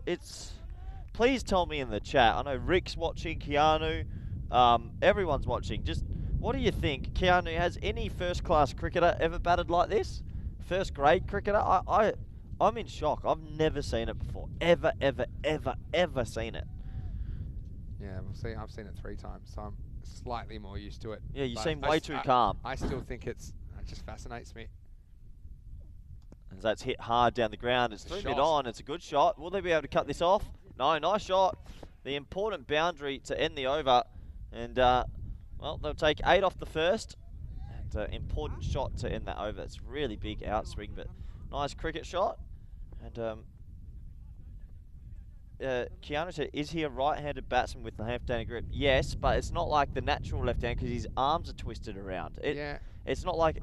Please tell me in the chat. I know Rick's watching, Keanu, everyone's watching. Just what do you think? Keanu, has any first-class cricketer ever batted like this? First-grade cricketer? I'm in shock. I've never seen it before. Ever seen it. Yeah, I've seen it 3 times, so I'm slightly more used to it. Yeah, you seem way too calm. I still think it just fascinates me. As that's hit hard down the ground, it's slid on, it's a good shot. Will they be able to cut this off? No, nice shot. The important boundary to end the over. And, well, they'll take 8 off the first. And an important shot to end that over. It's really big outswing, but nice cricket shot. And Keanu said, is he a right-handed batsman with the left-handed grip? Yes, but it's not like the natural left-hand because his arms are twisted around. It's not like...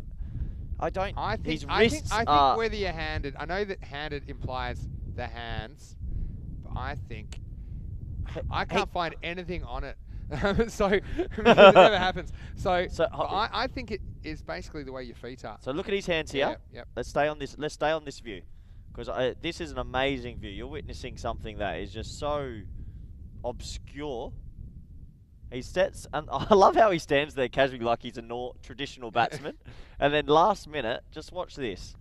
I think his wrists I think are... whether you're handed, I know that handed implies the hands, but I think I can't find anything on it. So it never happens. So I think it is basically the way your feet are. So look at his hands here. Yep, yep. Let's stay on this. Let's stay on this view, because this is an amazing view. You're witnessing something that is just so obscure. He sets, and I love how he stands there casually like he's a traditional batsman. And then last minute, just watch this.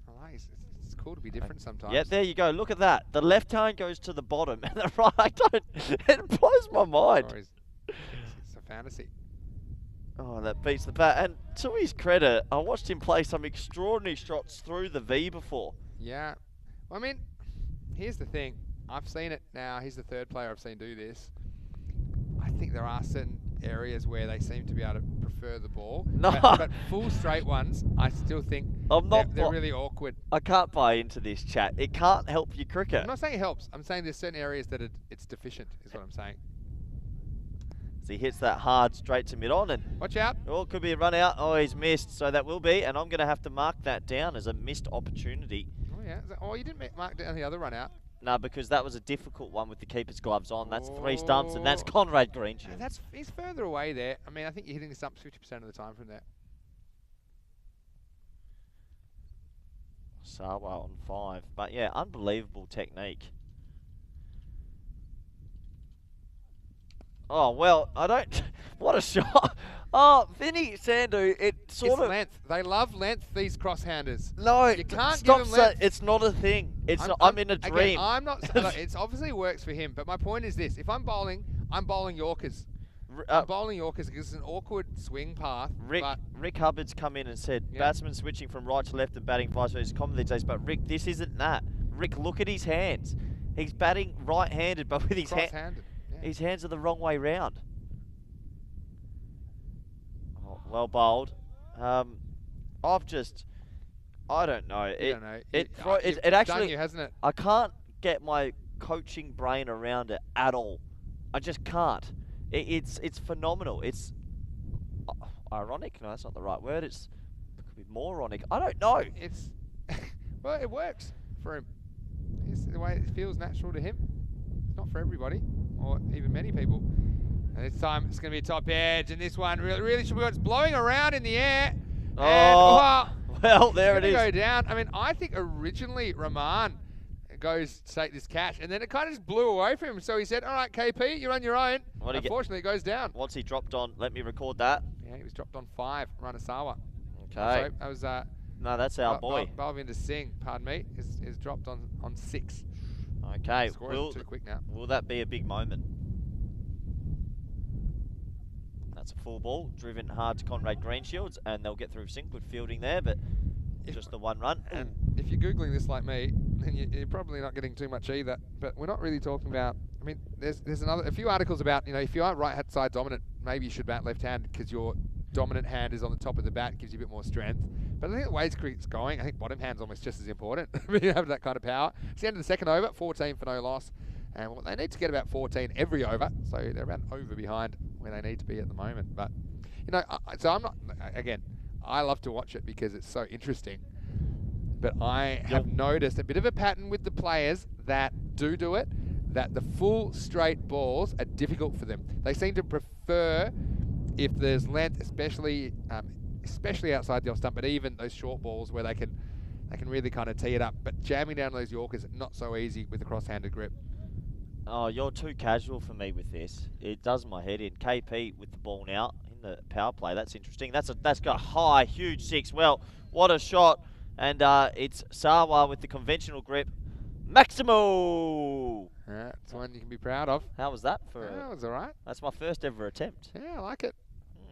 I like it's cool to be different sometimes. Yeah, there you go. Look at that. The left hand goes to the bottom, and the right don't. It blows my mind. Oh, it's a fantasy. Oh, that beats the bat. And to his credit, I watched him play some extraordinary shots through the V before. Yeah. Well, I mean, here's the thing. I've seen it now. He's the third player I've seen do this. I think there are certain areas where they seem to be able to prefer the ball. No. But full straight ones, I still think they're really awkward. I can't buy into this chat. It can't help your cricket. I'm not saying it helps. I'm saying there's certain areas that it's deficient, is what I'm saying. So he hits that hard straight to mid-on. And watch out. Oh, could be a run out. Oh, he's missed. So that will be. And I'm going to have to mark that down as a missed opportunity. Oh, yeah. Oh, you didn't mark down the other run out. No, because that was a difficult one with the keeper's gloves on. That's 3 stumps, and that's Conrad Greenshield. He's further away there. I mean, I think you're hitting the stumps 50% of the time from there. Sawa on 5. But yeah, unbelievable technique. Oh, well, I don't... What a shot. Oh, Vinny Sandhu, it's length. They love length, these cross-handers. No, you can't give them length. It's not a thing. I'm in a dream. Again, I'm not... It obviously works for him, but my point is this. If I'm bowling Yorkers. I'm bowling Yorkers because it's an awkward swing path. Rick Hubbard's come in and said, batsmen switching from right to left and batting vice versa is common these days, but Rick, this isn't that. Rick, look at his hands. He's batting right-handed, but with his his hands are the wrong way round. Oh, well bowled. I don't know. It actually done you, hasn't it? I can't get my coaching brain around it at all. I just can't. It's phenomenal. It's ironic. No, that's not the right word. It could be moronic. I don't know. It's well, it works for him. It's the way it feels natural to him. It's not for everybody, or even many people. And this time it's going to be a top edge, and this one really should be. It's blowing around in the air. Oh, well, there it is. Go down. I mean, I think originally Rahman goes to take this catch, and then it kind of just blew away from him. So he said, "All right, KP, you're on your own." Unfortunately, it goes down. What's he dropped on? Let me record that. Yeah, he was dropped on 5. Ranasawa. Okay. So that was no, that's our boy. Balvinder Singh, pardon me, is dropped on 6. Okay. Too quick now. Will that be a big moment? That's a full ball, driven hard to Conrad Greenshields, and they'll get through Singh. Good fielding there, but just the one run. And if you're Googling this like me, then you're probably not getting too much either. But we're not really talking about, I mean, there's a few articles about, if you are right side dominant, maybe you should bat left hand because your dominant hand is on the top of the bat, gives you a bit more strength. But I think the way cricket's going, I think bottom hand's almost just as important. You have that kind of power. It's the end of the second over, 14 for no loss. And they need to get about 14 every over. So they're about an over behind where they need to be at the moment. But, so I'm not, again, I love to watch it because it's so interesting. But I have noticed a bit of a pattern with the players that do it, that the full straight balls are difficult for them. They seem to prefer if there's length, especially outside the off stump, but even those short balls where they can really kind of tee it up. But jamming down those Yorkers, not so easy with a cross-handed grip. Oh, you're too casual for me with this. It does my head in. KP with the ball now in the power play. That's interesting. That's got a high, huge 6. Well, what a shot. And it's Sawa with the conventional grip. Maximo! That's one you can be proud of. How was that? That was all right. That's my first ever attempt. Yeah, I like it.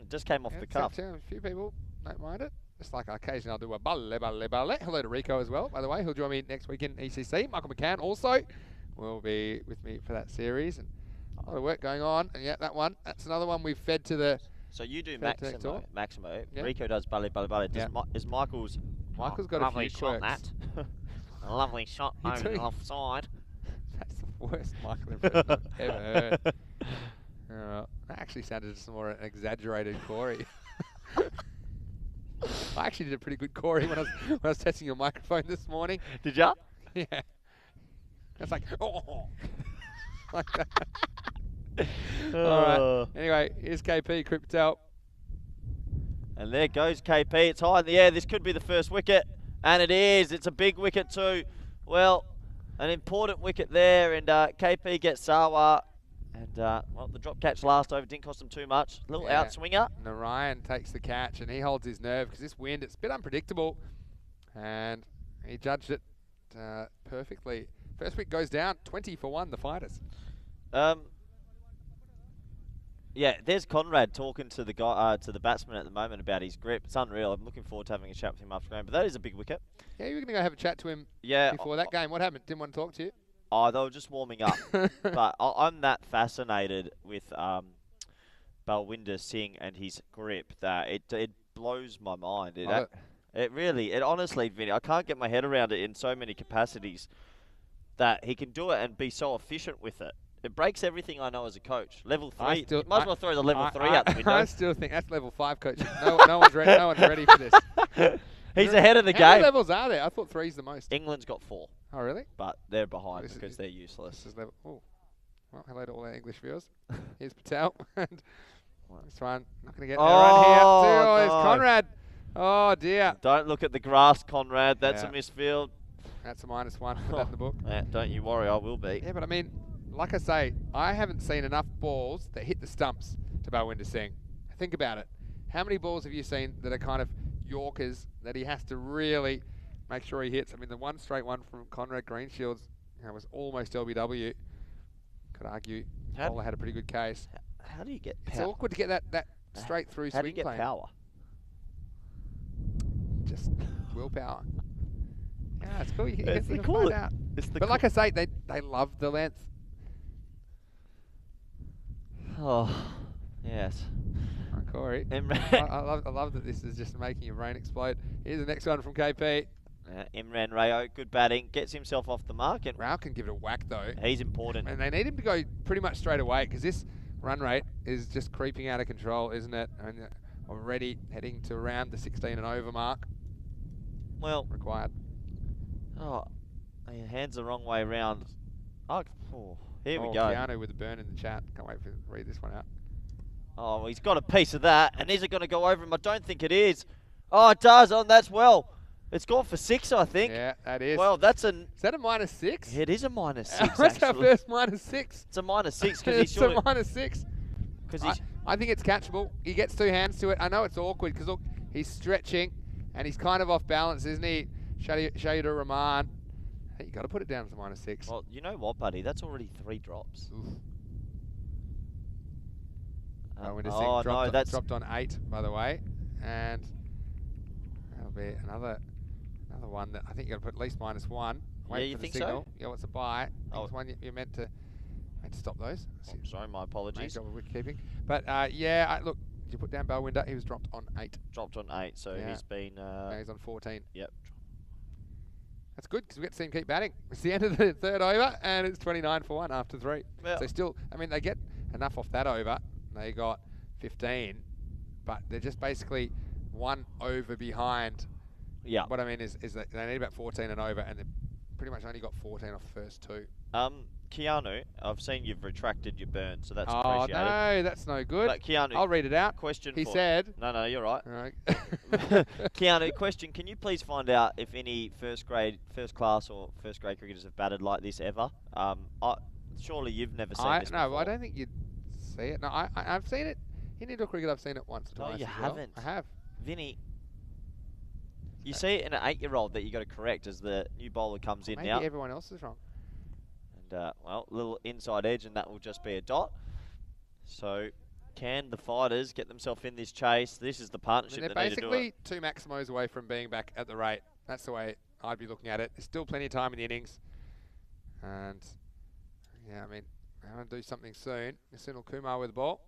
Just came off the cuff. A few people don't mind it. Just like occasionally I'll do a balle. Hello to Rico as well, by the way. He'll join me next week in ECC. Michael McCann also will be with me for that series. And a lot of work going on. And yeah, that's another one we've fed to the... So you do Maximo. Yeah. Rico does balle. Is Michael's got a few shot quirks. that. A lovely shot over offside. That's the Worst Michael impression I've ever heard. That actually sounded just more an exaggerated Corey. I actually did a pretty good Corey when I was testing your microphone this morning. Did ya? Yeah. It's like, oh, like that. All right. Anyway, here's KP, Cryptel. And there goes KP. It's high in the air. This could be the first wicket. And it is. It's a big wicket too. Well, an important wicket there. And KP gets Sawa. And, well, the drop catch last over didn't cost him too much. Little outswinger. Narayan takes the catch and he holds his nerve because this wind, it's a bit unpredictable. And he judged it perfectly. First wicket goes down, 20 for 1, the Fighters. Yeah, there's Conrad talking to the guy, to the batsman at the moment about his grip. It's unreal. I'm looking forward to having a chat with him after game. But that is a big wicket. Yeah, you were going to go have a chat to him before that game. What happened? Didn't want to talk to you? Oh, they were just warming up. But I'm that fascinated with Balwinder Singh and his grip that it blows my mind. It honestly, Vinny, I can't get my head around it in so many capacities that he can do it and be so efficient with it. It breaks everything I know as a coach. Level 3. You might as well throw the level 3 out the window. I still think that's level 5 coach. No one's ready for this. He's ahead of the game. How many levels are there? I thought 3's the most. England's got 4. Oh, really? But they're behind because they're useless. This is level. Oh. Well, hello to all our English viewers. Here's Patel. And this one, not going to get there on here. Oh, there's Conrad. Oh, dear. Don't look at the grass, Conrad. That's a misfield. That's a -1. Put that in the book. Yeah, don't you worry, I will be. Yeah, but I mean, like I say, I haven't seen enough balls that hit the stumps to Balwinder Singh. Think about it. How many balls have you seen that are kind of Yorkers that he has to really make sure he hits? I mean, the one straight one from Conrad Greenshields was almost LBW. Could argue Bowler had a pretty good case. How do you get power? It's awkward to get that straight through swing. How do you get power? Just willpower. Yeah, it's cool. You It's can the find cool. out. It's the But like I say, they love the length. Oh, yes. Oh, Corey. Imran. I love that this is just making your brain explode. Here's the next one from KP. Imran Rayo, good batting, gets himself off the mark. And Rao can give it a whack though. he's important. And they need him to go pretty much straight away because this run rate is just creeping out of control, isn't it? And already heading to around the 16 and over mark. Well, required. Oh, your hands the wrong way around. Oh, here we go. Keanu with the burn in the chat. Can't wait to read this one out. Oh, he's got a piece of that. And is it going to go over him? I don't think it is. Oh, it does. Oh, that's well. It's gone for 6, I think. Yeah, that is. Well, that's an... Is that a -6? It is a -6, What's our actually. first -6? It's a -6 because it's he's a -6. Because I think it's catchable. He gets 2 hands to it. I know it's awkward because look, he's stretching and he's kind of off balance, isn't he? Shahida Rahman. Hey, you got to put it down as a -6. Well, you know what, buddy? That's already 3 drops. Dropped on 8, by the way, and that'll be another one that I think you got to put at least -1. Wait you for think the signal. so? Yeah, what's a buy? It's one you're meant to stop those. I'm sorry, my apologies. Job of wicket keeping. But look, did you put down Balwinder? He was dropped on 8. Dropped on 8, so he's been. Now he's on 14. Yep. That's good because we get to see him keep batting. It's the end of the 3rd over, and it's 29 for 1 after 3. Well, so still, I mean, they get enough off that over. They got 15, but they're just basically 1 over behind. Yeah. What I mean is that they need about 14 and over, and they've pretty much only got 14 off the first 2. Keanu, I've seen you've retracted your burn, so that's appreciated. appreciated. No, that's no good. But Keanu, I'll read it out. Question. He said. No, you're right. All right. Keanu, question: can you please find out if any first class or first grade cricketers have batted like this ever? Surely you've never seen this before. No, I don't think you'd see it. No, I've seen it in indoor cricket. I've seen it once or twice. No, you as haven't. Well. I have. Vinny, you see it in an 8-year-old that you got to correct as the new bowler comes in now. Maybe everyone else is wrong. And well, little inside edge, and that will just be a dot. So, can the Fighters get themselves in this chase? This is the partnership that need to do it. They're basically 2 maximos away from being back at the rate. That's the way I'd be looking at it. There's still plenty of time in the innings. And, yeah, I mean, I want to do something soon. Sunil Kumar with the ball.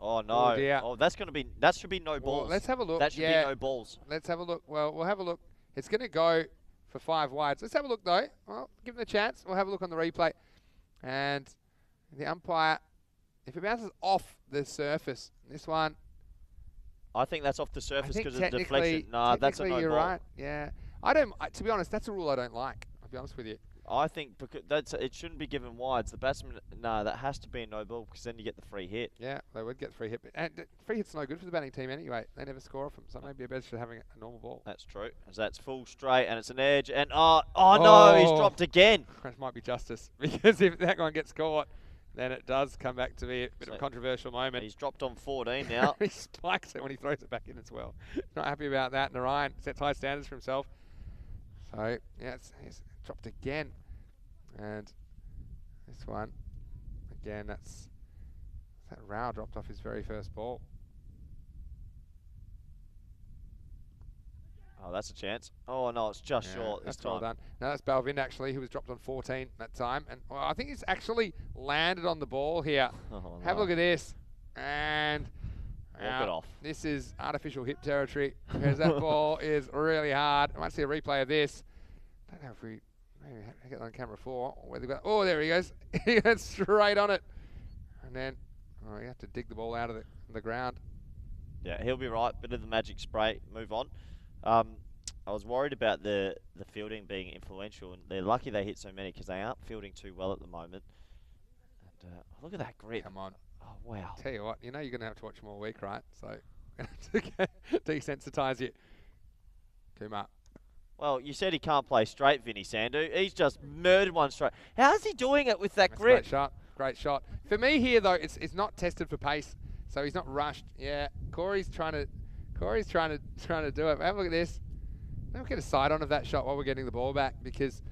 Oh, no. Oh, dear. Oh, that should be no balls. Well, let's have a look. That should be no balls. Let's have a look. Well, we'll have a look. It's going to go for 5 wides. Let's have a look, though. Well, give them a chance. We'll have a look on the replay. And the umpire, if it bounces off the surface, this one, I think that's off the surface think because of the deflection. Nah, that's a no you're ball. right. Yeah. To be honest, that's a rule I don't like. I'll be honest with you. I think because it shouldn't be given wides. The batsman, that has to be a no ball because then you get the free hit. Yeah, they would get free hit. And free hit's no good for the batting team anyway. They never score off them, so maybe a better for having a normal ball. That's true. As that's full straight and it's an edge. And oh no, he's dropped again. That might be justice because if that one gets caught, then it does come back to be a bit of a controversial moment. He's dropped on 14 now. He spikes it when he throws it back in as well. Not happy about that. Narayan sets high standards for himself. So, yeah, he's dropped again. And this one, again, that Rao dropped off his very first ball. Oh, that's a chance. Oh, no, it's just short this that's time. Well done. No, that's Balvind, actually, who was dropped on 14 that time. And I think he's actually landed on the ball here. Oh, Have a look at this. And walk it off. This is artificial hip territory because that ball is really hard. I might see a replay of this. I don't know if we maybe get it on camera 4. Or whether oh, there he goes. He went straight on it. And then you have to dig the ball out of the ground. Yeah, he'll be right. Bit of the magic spray. Move on. I was worried about the fielding being influential, and they're lucky they hit so many because they aren't fielding too well at the moment. And look at that grip. Come on. Oh, wow. Tell you what, you're going to have to watch them all week, right? So, to desensitise you. Kumar. Well, you said he can't play straight, Vinny Sandhu. He's just murdered one straight. How's he doing it with that That's grip? Great shot. Great shot. For me here, though, it's not tested for pace, so he's not rushed. Yeah, Corey's trying to do it. Have a look at this. Don't get a side on of that shot while we're getting the ball back because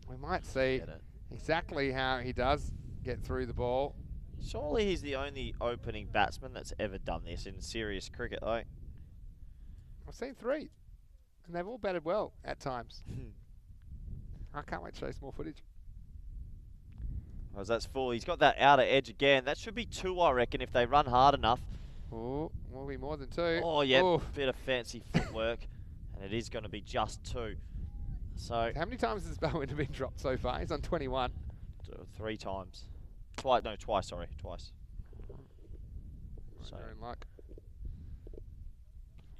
we might see exactly how he does get through the ball. Surely he's the only opening batsman that's ever done this in serious cricket, though. I've seen 3, and they've all batted well at times. I can't wait to show you some more footage. Well, that's 4. He's got that outer edge again. That should be 2, I reckon, if they run hard enough. Oh, will be more than 2. Oh, yeah, Ooh. bit of fancy footwork. And it is going to be just 2. So How many times has Balwinder been dropped so far? He's on 21. 3 times. Twice, sorry. Twice. So, You're in luck.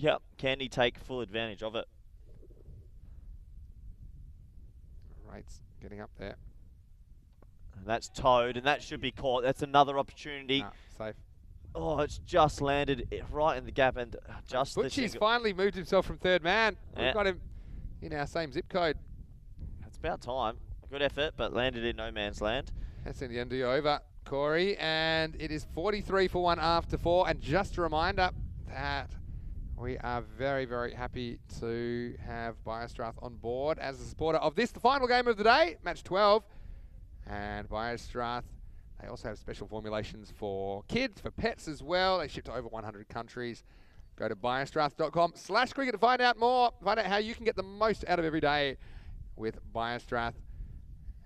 yep, can he take full advantage of it? Rates getting up there. And that's towed, and that should be caught. That's another opportunity. Nah, safe. Oh, it's just landed right in the gap, and just Butchie's finally moved himself from 3rd man. Yeah. We've got him in our same zip code. It's about time. Good effort, but landed in no man's land. That's in the end over, Corey. And it is 43 for 1 after 4. And just a reminder that we are very, very happy to have Biostrath on board as a supporter of this, the final game of the day, match 12. And Biostrath, they also have special formulations for kids, for pets as well. They ship to over 100 countries. Go to biostrath.com/cricket to find out more. Find out how you can get the most out of every day with Biostrath.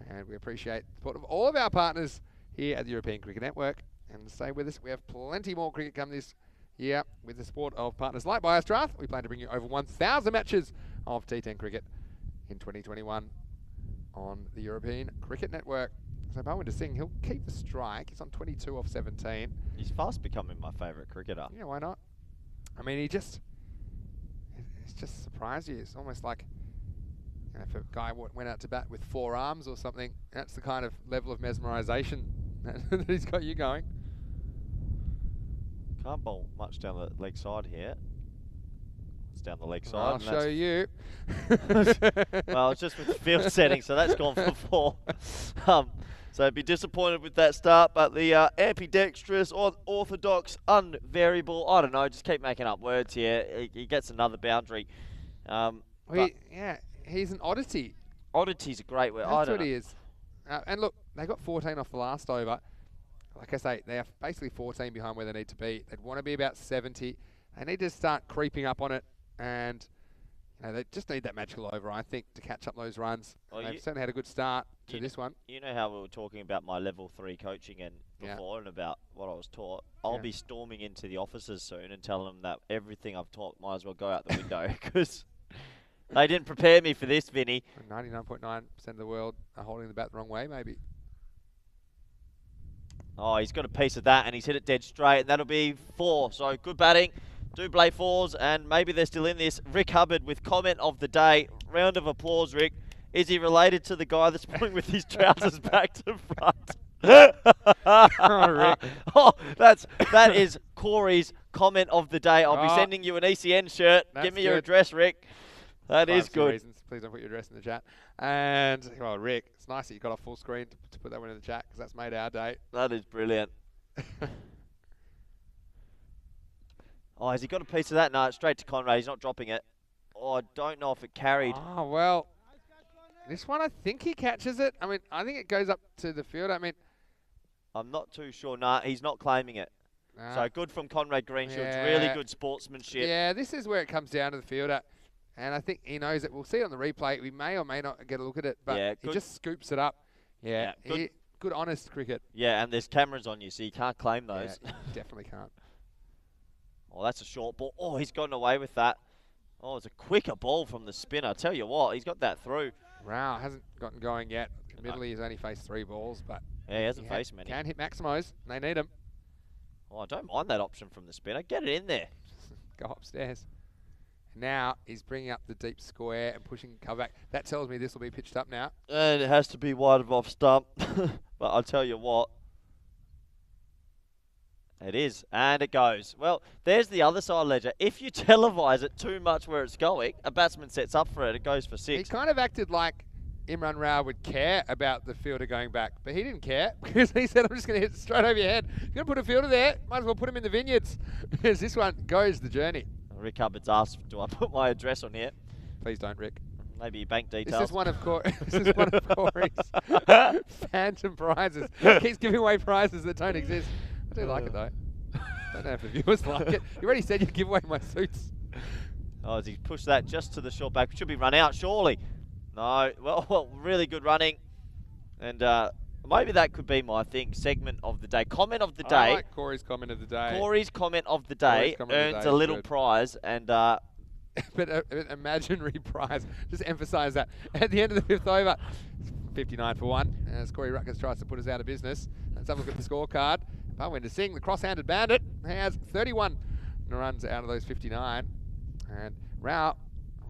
And we appreciate the support of all of our partners here at the European Cricket Network. And stay with us. We have plenty more cricket come this year with the support of partners like Biostrath. We plan to bring you over 1,000 matches of T10 cricket in 2021 on the European Cricket Network. So Balwinder Singh, he'll keep the strike. He's on 22 off 17. He's fast becoming my favourite cricketer. Yeah, why not? I mean, it's just surprised you. It's almost like, you know, if a guy went out to bat with 4 arms or something, that's the kind of level of mesmerisation that he's got you going. Can't bowl much down the leg side here. It's down the leg side. I'll show you. Well, it's just with the field setting, so that's gone for 4. So I'd be disappointed with that start, but the ambidextrous, orthodox, unvariable, I don't know, just keep making up words here. He gets another boundary. Yeah, he's an oddity. Oddity's a great word. That's what he is. And look, they got 14 off the last over. Like I say, they are basically 14 behind where they need to be. They'd want to be about 70. They need to start creeping up on it, and you know, they just need that magical over, I think, to catch up those runs. Well, they've certainly had a good start to this one. You know how we were talking about my level 3 coaching and before and about what I was taught. I'll be storming into the offices soon and telling them that everything I've taught might as well go out the window because They didn't prepare me for this, Vinny. 99.9% of the world are holding the bat the wrong way, maybe. Oh, he's got a piece of that, and he's hit it dead straight, and that'll be 4. So good batting. Do play 4s, and maybe they're still in this. Rick Hubbard with comment of the day. Round of applause, Rick. Is he related to the guy that's playing with his trousers back to front? Oh, Rick. Oh, that is Corey's comment of the day. I'll be sending you an ECN shirt. Give me your address, Rick. That is good. Reasons. Please don't put your address in the chat. And, well, Rick, it's nice that you got off full screen to put that one in the chat because that's made our day. That is brilliant. Oh, has he got a piece of that? No, it's straight to Conrad. He's not dropping it. Oh, I don't know if it carried. Oh, well, this one I think he catches it. I mean, I think it goes up to the field. I mean, I'm not too sure. Nah, he's not claiming it. So good from Conrad Greenshields. Yeah. Really good sportsmanship. Yeah, this is where it comes down to the fielder. And I think he knows it. We'll see it on the replay. We may or may not get a look at it, but Yeah, he good. just scoops it up. Yeah, good honest cricket. Yeah, and there's cameras on you, so you can't claim those. Yeah, definitely can't. Oh, that's a short ball. Oh, he's gotten away with that. Oh, it's a quicker ball from the spinner. Tell you what, he's got that through. Rao hasn't gotten going yet. Admittedly, he's only faced 3 balls, but Yeah, he hasn't faced many. can hit Maximos. They need him. Oh, I don't mind that option from the spinner. Get it in there. Go upstairs. Now he's bringing up the deep square and pushing cover back. That tells me this will be pitched up now. And it has to be wide of off stump. But I'll tell you what. It is, and it goes. Well, there's the other side ledger. If you televise it too much where it's going, a batsman sets up for it. It goes for 6. He kind of acted like Imran Rao would care about the fielder going back, but he didn't care because he said, I'm just going to hit it straight over your head. You're going to put a fielder there, might as well put him in the vineyards because this one goes the journey. Rick Hubbard's asked, do I put my address on here? Please don't, Rick. Maybe your bank details. This is one of Corey's phantom prizes. He keeps giving away prizes that don't exist. I do like it though. Don't know if the viewers like it. You already said you'd give away my suits. Oh, he's pushed that just to the short back. Should be run out, surely. No, well, really good running. And maybe that could be my segment of the day. Comment of the day. I like Corey's comment of the day. Corey's comment of the day earns a little prize. And but an imaginary prize. Just emphasise that. At the end of the 5th over, 59 for 1. As Corey Ruckers tries to put us out of business. Let's have a look at the scorecard. Parwinder Singh, the cross-handed bandit, has 31 runs out of those 59. And Rao,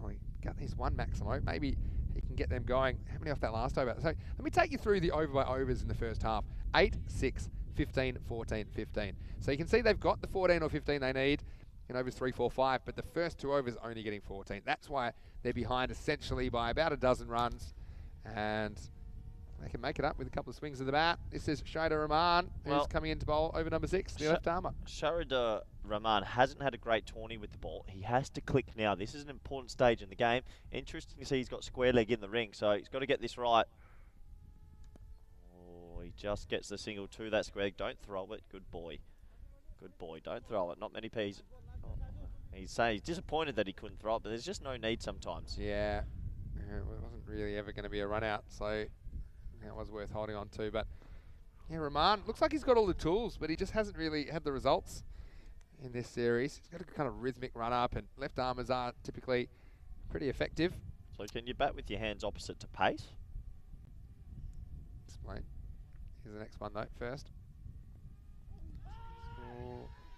he got his 1 Maximo. Maybe he can get them going. How many off that last over? So let me take you through the over by overs in the first half. 8, 6, 15, 14, 15. So you can see they've got the 14 or 15 they need in overs 3, 4, 5, but the first 2 overs only getting 14. That's why they're behind essentially by about a dozen runs. And they can make it up with a couple of swings of the bat. This is Shahida Rahman, who's coming in to bowl over number 6, the left armour. Shahida Rahman hasn't had a great tourney with the ball. He has to click now. This is an important stage in the game. Interesting to see he's got square leg in the ring, so he's got to get this right. Oh, he just gets the single to that square leg. Don't throw it. Good boy. Good boy. Don't throw it. Not many P's. Oh, he's saying he's disappointed that he couldn't throw it, but there's just no need sometimes. Yeah. It wasn't really ever going to be a run out, so it was worth holding on to. But yeah, Rahman looks like he's got all the tools, but he just hasn't really had the results in this series. He's got a kind of rhythmic run up, and left armers are typically pretty effective. So can you bat with your hands opposite to pace? Explain. Here's the next one though. First,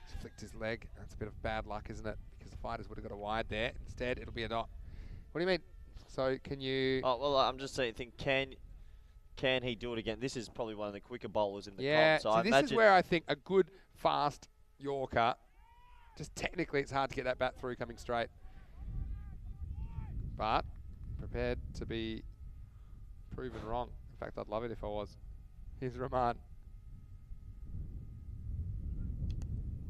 he's flicked his leg. That's a bit of bad luck, isn't it? Because the fighters would have got a wide there. Instead, it'll be a dot. What do you mean? So can you? Oh well, I'm just saying. Can he do it again? This is probably one of the quicker bowlers in the comp. So this is where I think a good, fast Yorker, just technically it's hard to get that bat through coming straight. But prepared to be proven wrong. In fact, I'd love it if I was. Here's Rahman.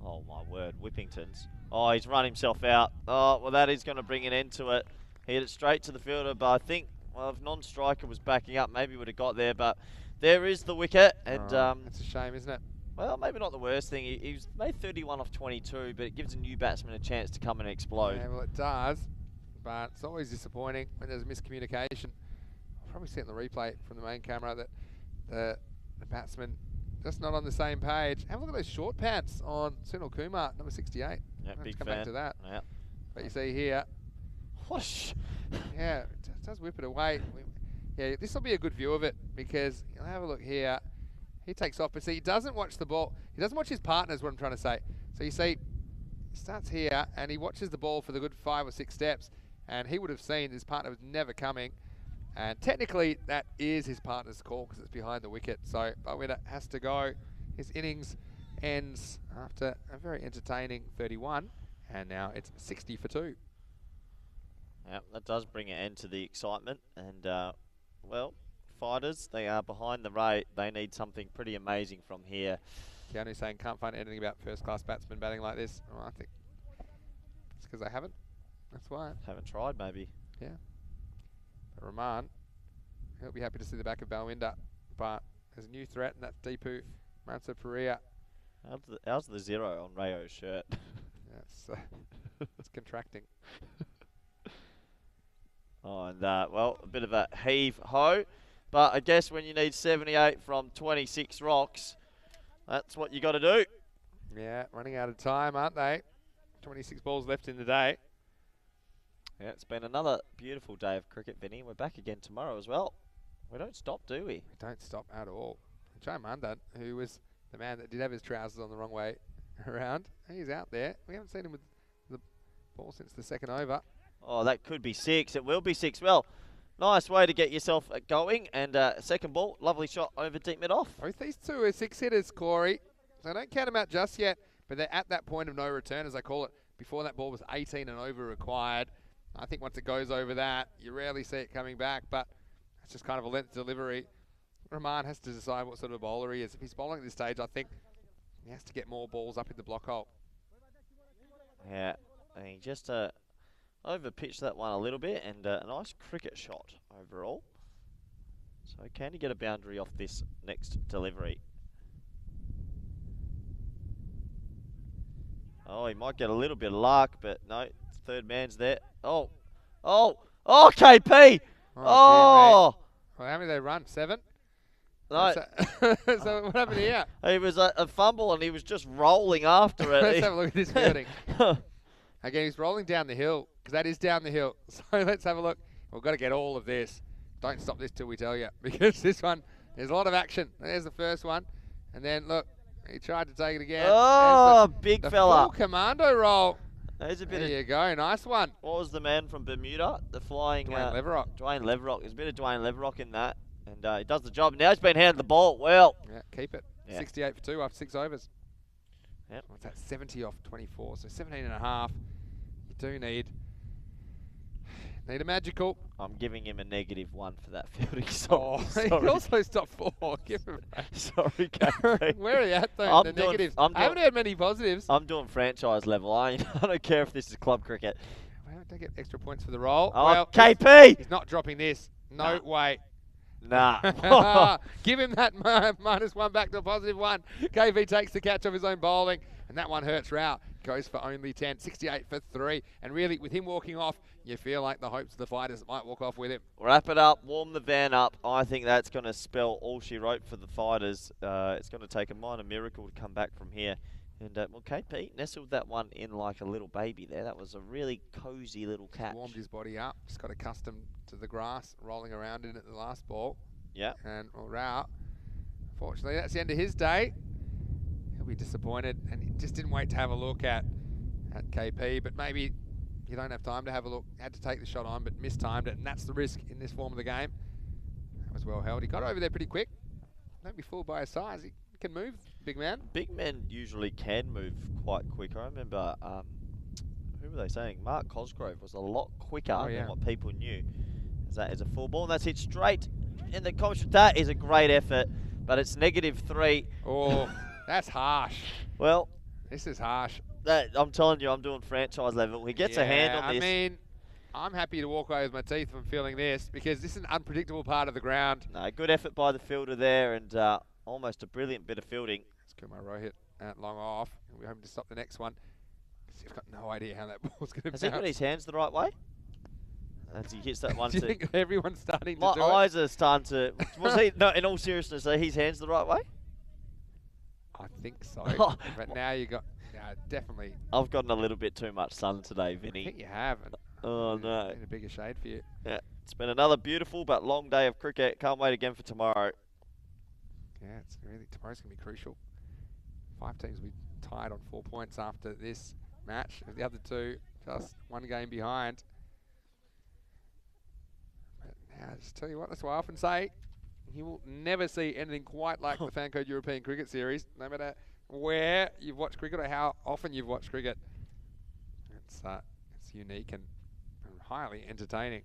Oh my word, Whippingtons. Oh, he's run himself out. Oh, well that is going to bring an end to it. He hit it straight to the fielder, but I think, well, if non-striker was backing up, maybe would have got there, but there is the wicket. And that's a shame, isn't it? Well, maybe not the worst thing. He's made 31 off 22, but it gives a new batsman a chance to come and explode. Yeah, well, it does, but it's always disappointing when there's miscommunication. I'll probably see it in the replay from the main camera that the batsman just not on the same page. Have a look at those short pants on Sunil Kumar, number 68. Yeah, big come fan. back to that. Yeah. But you see here, What a Yeah, it does whip it away. Yeah, this will be a good view of it because you'll have a look here. He takes off, but see, he doesn't watch the ball. He doesn't watch his partner is what I'm trying to say. So you see, he starts here and he watches the ball for the good 5 or 6 steps, and he would have seen his partner was never coming. And technically, that is his partner's call because it's behind the wicket. So Balwinner has to go. His innings ends after a very entertaining 31, and now it's 60 for 2. Yeah, that does bring an end to the excitement. And, well, fighters, they are behind the rate. They need something pretty amazing from here. Keanu's saying can't find anything about first-class batsmen batting like this. Oh, I think it's because they haven't. That's why. Haven't tried, maybe. Yeah. But Rahman, he'll be happy to see the back of Balwinder. But there's a new threat, and that's Deepu Mansapuria. How's the 0 on Rayo's shirt? Yes, it's contracting. Oh, and well, a bit of a heave-ho. But I guess when you need 78 from 26 rocks, that's what you got to do. Yeah, running out of time, aren't they? 26 balls left in the day. Yeah, it's been another beautiful day of cricket, Vinny. We're back again tomorrow as well. We don't stop, do we? We don't stop at all. Joe Mandan, who was the man that did have his trousers on the wrong way around, he's out there. We haven't seen him with the ball since the second over. Oh, that could be 6. It will be 6. Well, nice way to get yourself going. And second ball, lovely shot over deep mid off. Both these two are 6 hitters, Corey. So don't count them out just yet, but they're at that point of no return, as I call it. Before that ball was 18 and over required. I think once it goes over that, you rarely see it coming back, but it's just kind of a length delivery. Rahman has to decide what sort of bowler he is. If he's bowling at this stage, I think he has to get more balls up in the block hole. Yeah, and he just over-pitched that one a little bit, and a nice cricket shot overall. So can he get a boundary off this next delivery? Oh, he might get a little bit of luck, but no, third man's there. Oh, KP! Oh! Well, how many they run? 7? No. So what happened here? He was a fumble, and he was just rolling after it. Let's have a look at this fielding. Again, he's rolling down the hill, because that is down the hill. So let's have a look. We've got to get all of this. Don't stop this till we tell you, because this one, there's a lot of action. There's the first one. And then, look, he tried to take it again. Oh, the big fella. Full commando roll. There's a bit there of, you go. Nice one. what was the man from Bermuda? The flying... Dwayne Leverock. Dwayne Leverock. There's a bit of Dwayne Leverock in that. And he does the job. Now he's been handed the ball well. Yeah, keep it. Yeah. 68 for 2 after 6 overs. Yep. What's that? 70 off 24. So 17 and a half. You do need a magical. I'm giving him a -1 for that fielding. Oh, Sorry. he also stopped 4. Give him a break. Sorry, KP. Where are you at, though? I'm The doing- negatives. I'm I haven't doing- heard many positives. I'm doing franchise level. I don't care if this is club cricket. Well, don't get extra points for the roll. Oh, well, KP! he's not dropping this. No Nah. way. Nah. Give him that -1 back to a +1. KV takes the catch of his own bowling, and that one hurts Rao. Goes for only 10, 68 for 3. And really, with him walking off, you feel like the hopes of the fighters might walk off with him. Wrap it up, warm the van up. I think that's going to spell all she wrote for the fighters. It's going to take a minor miracle to come back from here. And, well, KP nestled that one in like a little baby there. That was a really cozy little catch. Warmed his body up, just got accustomed to the grass, rolling around in it the last ball. Yeah. And Rao, unfortunately, that's the end of his day. He'll be disappointed, and he just didn't wait to have a look at KP, but maybe you don't have time to have a look. Had to take the shot on, but mistimed it, and that's the risk in this form of the game. That was well held. He got over there pretty quick. Don't be fooled by his size. He can move, big man. Big men usually can move quite quick. I remember, who were they saying? Mark Cosgrove was a lot quicker than what people knew. As that is a full ball, and that's hit straight in the commentary. That is a great effort, but it's -3. Oh, that's harsh. Well, This is harsh. I'm telling you, I'm doing franchise level. He gets a hand on this. I mean, I'm happy to walk away with my teeth from feeling this, because this is an unpredictable part of the ground. No, good effort by the fielder there, and almost a brilliant bit of fielding. Let's go my Rohit at long off. We're hoping to stop the next one. He's got no idea how that ball's going to bounce. Has he got his hands the right way? As he hits that one. Do you think everyone's starting to My do eyes are starting to... Was he... No, in all seriousness, are his hands the right way? I think so. But now you got... definitely. I've gotten a little bit too much sun today, I Vinny. think you have. And Oh, no. In a bigger shade for you. Yeah, it's been another beautiful but long day of cricket. Can't wait again for tomorrow. Yeah, it's really tomorrow's going to be crucial. 5 teams will be tied on 4 points after this match. The other 2 just 1 game behind. But now, just tell you what, that's why I often say you will never see anything quite like the FanCode European Cricket Series, no matter where you've watched cricket or how often you've watched cricket. It's unique and highly entertaining.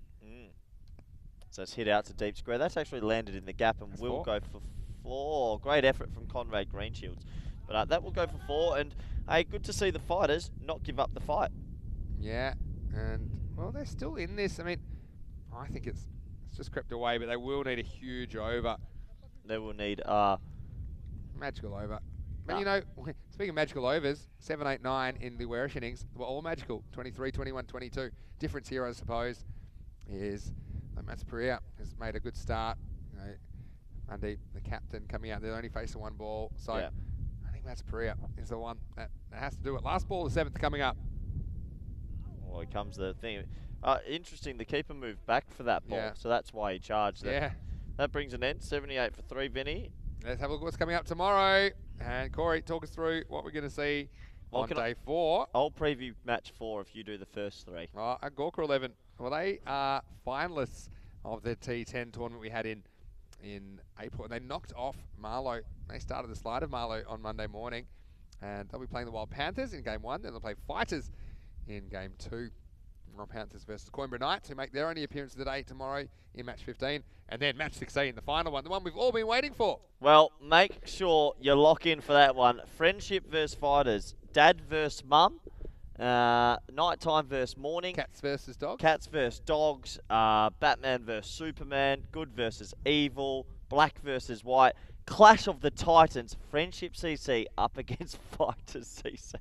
So it's hit out to deep square. That's actually landed in the gap and That's will 4. go for 4. Great effort from Conrad Greenshields. But that will go for 4. And hey, good to see the fighters not give up the fight. Yeah, and well, they're still in this. I mean, I think it's just crept away, but they will need a huge over. They will need Magical over. But you know, speaking of magical overs, 7, 8, 9 in the Warish innings were all magical. 23, 21, 22. Difference here, I suppose, is that Mats Pereira has made a good start. You know, Mundy, the captain, coming out, they're only facing 1 ball. So yeah. I think Mats Pereira is the one that has to do it. Last ball, the 7th coming up. Well, here comes the thing. Interesting, the keeper moved back for that ball, Yeah. so that's why he charged it. Yeah. That brings an end. 78 for 3, Vinny. Let's have a look at what's coming up tomorrow. And Corey, talk us through what we're going to see on day 4. I'll preview match 4 if you do the first 3. At Gorka 11. Well, they are finalists of the T10 tournament we had in April. And they knocked off Marlow. They started the slide of Marlow on Monday morning. And they'll be playing the Wild Panthers in game 1. Then they'll play Fighters in game 2. Wild Panthers versus Coimbra Knights, who make their only appearance of the day tomorrow in match 15. And then match 16, the final one, the one we've all been waiting for. Well, make sure you lock in for that one. Friendship versus Fighters. Dad versus Mum. Nighttime versus morning. Cats versus dogs. Cats versus dogs. Batman versus Superman. Good versus evil. Black versus white. Clash of the Titans. Friendship CC up against Fighters CC.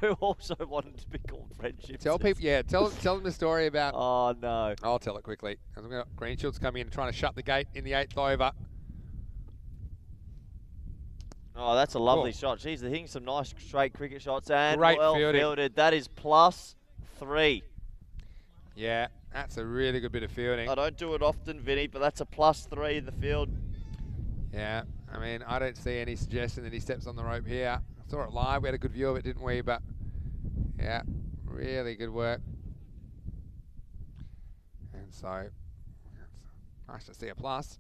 Who also wanted to be called Friendship. Tell people, yeah, tell them the story about. Oh no! I'll tell it quickly. We've got Greenshields coming in and trying to shut the gate in the 8th over. Oh, that's a lovely shot. Jeez, they're hitting some nice straight cricket shots and Great well fielding. fielded. That is +3. Yeah, that's a really good bit of fielding. I don't do it often, Vinny, but that's a +3 in the field. Yeah, I mean, I don't see any suggestion that he steps on the rope here. I saw it live. We had a good view of it, didn't we? But yeah, really good work. And so, it's nice to see a plus.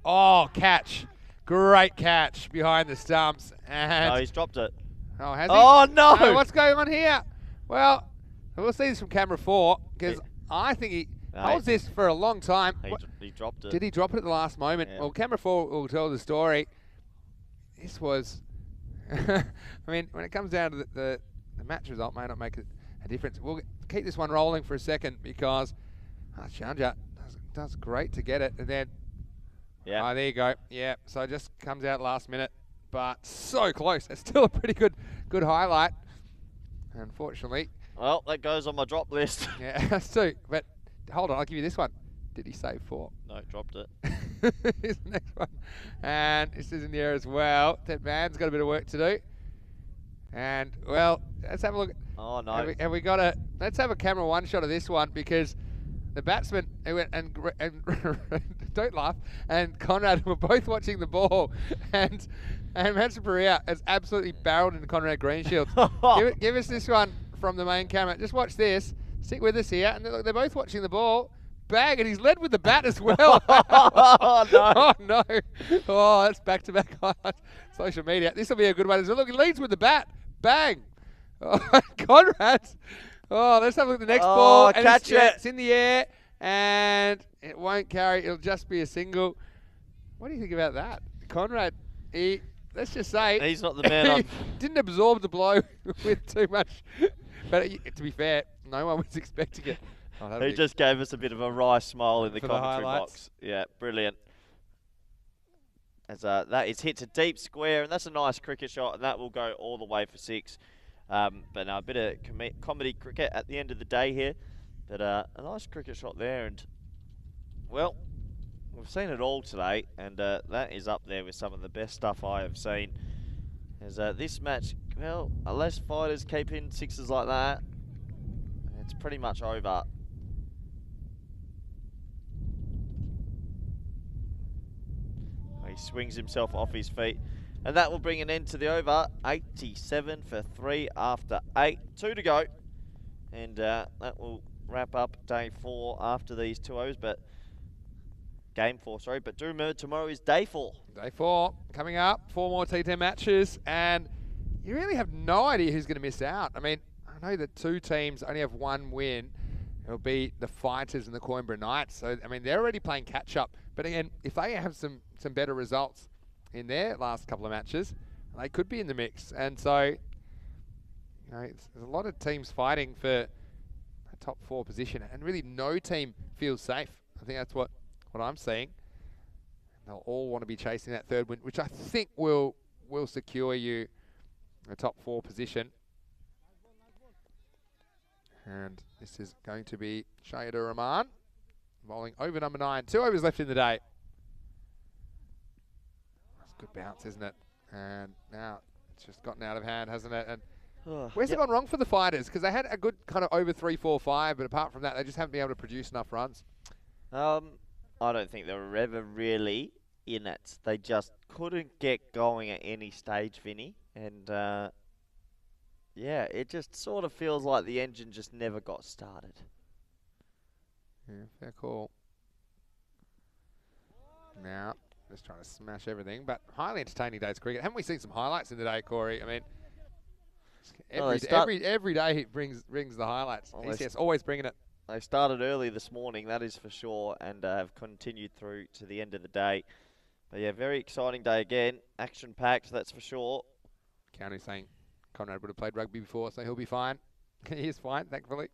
Oh, catch. Great catch behind the stumps. And No, he's dropped it. oh, has he? Oh, no! Oh, what's going on here? Well, we'll see this from camera 4, because I think he holds this for a long time. He dropped it. Did he drop it at the last moment? Yeah. Well, camera 4 will tell the story. This was, I mean, when it comes down to the match result, may not make a difference. We'll keep this one rolling for a second, because Chanja does great to get it. And then, Yeah. oh, there you go. Yeah, so it just comes out last minute, but so close. It's still a pretty good highlight, unfortunately. Well, that goes on my drop list. Yeah, that's 2. But hold on, I'll give you this one. Did he save 4? No, dropped it. Here's the next one. And this is in the air as well. Ted Van's got a bit of work to do. And, well, let's have a look. Oh, no. Have we got let's have a camera 1 shot of this one, because the batsman and don't laugh, and Conrad were both watching the ball, and Mats Pereira has absolutely barreled into Conrad Greenshields. give us this one from the main camera. Just watch this. Stick with us here. And look, they're both watching the ball. Bag, and he's led with the bat as well. Oh, no. Oh, no. Oh, that's back-to-back highlights. Social media. This will be a good one as well. Look, he leads with the bat. Bang. Oh, Conrad. Oh, let's have a look at the next ball. And catch it. It's in the air, and it won't carry. It'll just be a single. What do you think about that? Conrad, let's just say, He's not the man. he didn't absorb the blow with too much. But to be fair, no one was expecting it. Oh, He just gave us a bit of a wry smile in the For the commentary highlights. box. Yeah, brilliant. As that is hit to deep square, and that's a nice cricket shot, and that will go all the way for 6. But now a bit of comedy cricket at the end of the day here. But a nice cricket shot there, and well, we've seen it all today, and that is up there with some of the best stuff I have seen. As this match, well, unless Fighters keep in 6s like that, it's pretty much over. He swings himself off his feet. And that will bring an end to the over. 87 for 3 after 8. 2 to go. And that will wrap up day 4 after these 2 overs. But game 4, sorry. But do remember, tomorrow is day 4. Day 4 coming up. 4 more T10 matches. And you really have no idea who's going to miss out. I mean, I know that 2 teams only have 1 win. It'll be the Fighters and the Coimbra Knights. So, I mean, they're already playing catch-up. But again, if they have some better results in their last couple of matches, they could be in the mix. And so, you know, there's a lot of teams fighting for a top 4 position. And really no team feels safe. I think that's what I'm seeing. They'll all want to be chasing that 3rd win, which I think will secure you a top 4 position. And this is going to be Shahida Rahman bowling over number 9. 2 overs left in the day. That's a good bounce, isn't it? And now it's just gotten out of hand, hasn't it? And where's it gone wrong for the Fighters? Because they had a good kind of over 3, 4, 5, but apart from that, they just haven't been able to produce enough runs. I don't think they were ever really in it. They just couldn't get going at any stage, Vinny. And yeah, it just sort of feels like the engine just never got started. Yeah, fair call. Now, just trying to smash everything, but highly entertaining day's cricket. Haven't we seen some highlights in the day, Corey? I mean, every day he brings the highlights. Well, ECS always bringing it. They started early this morning, that is for sure, and have continued through to the end of the day. But yeah, very exciting day again. Action-packed, that's for sure. County saying Conrad would have played rugby before, so he'll be fine. He is fine, thankfully.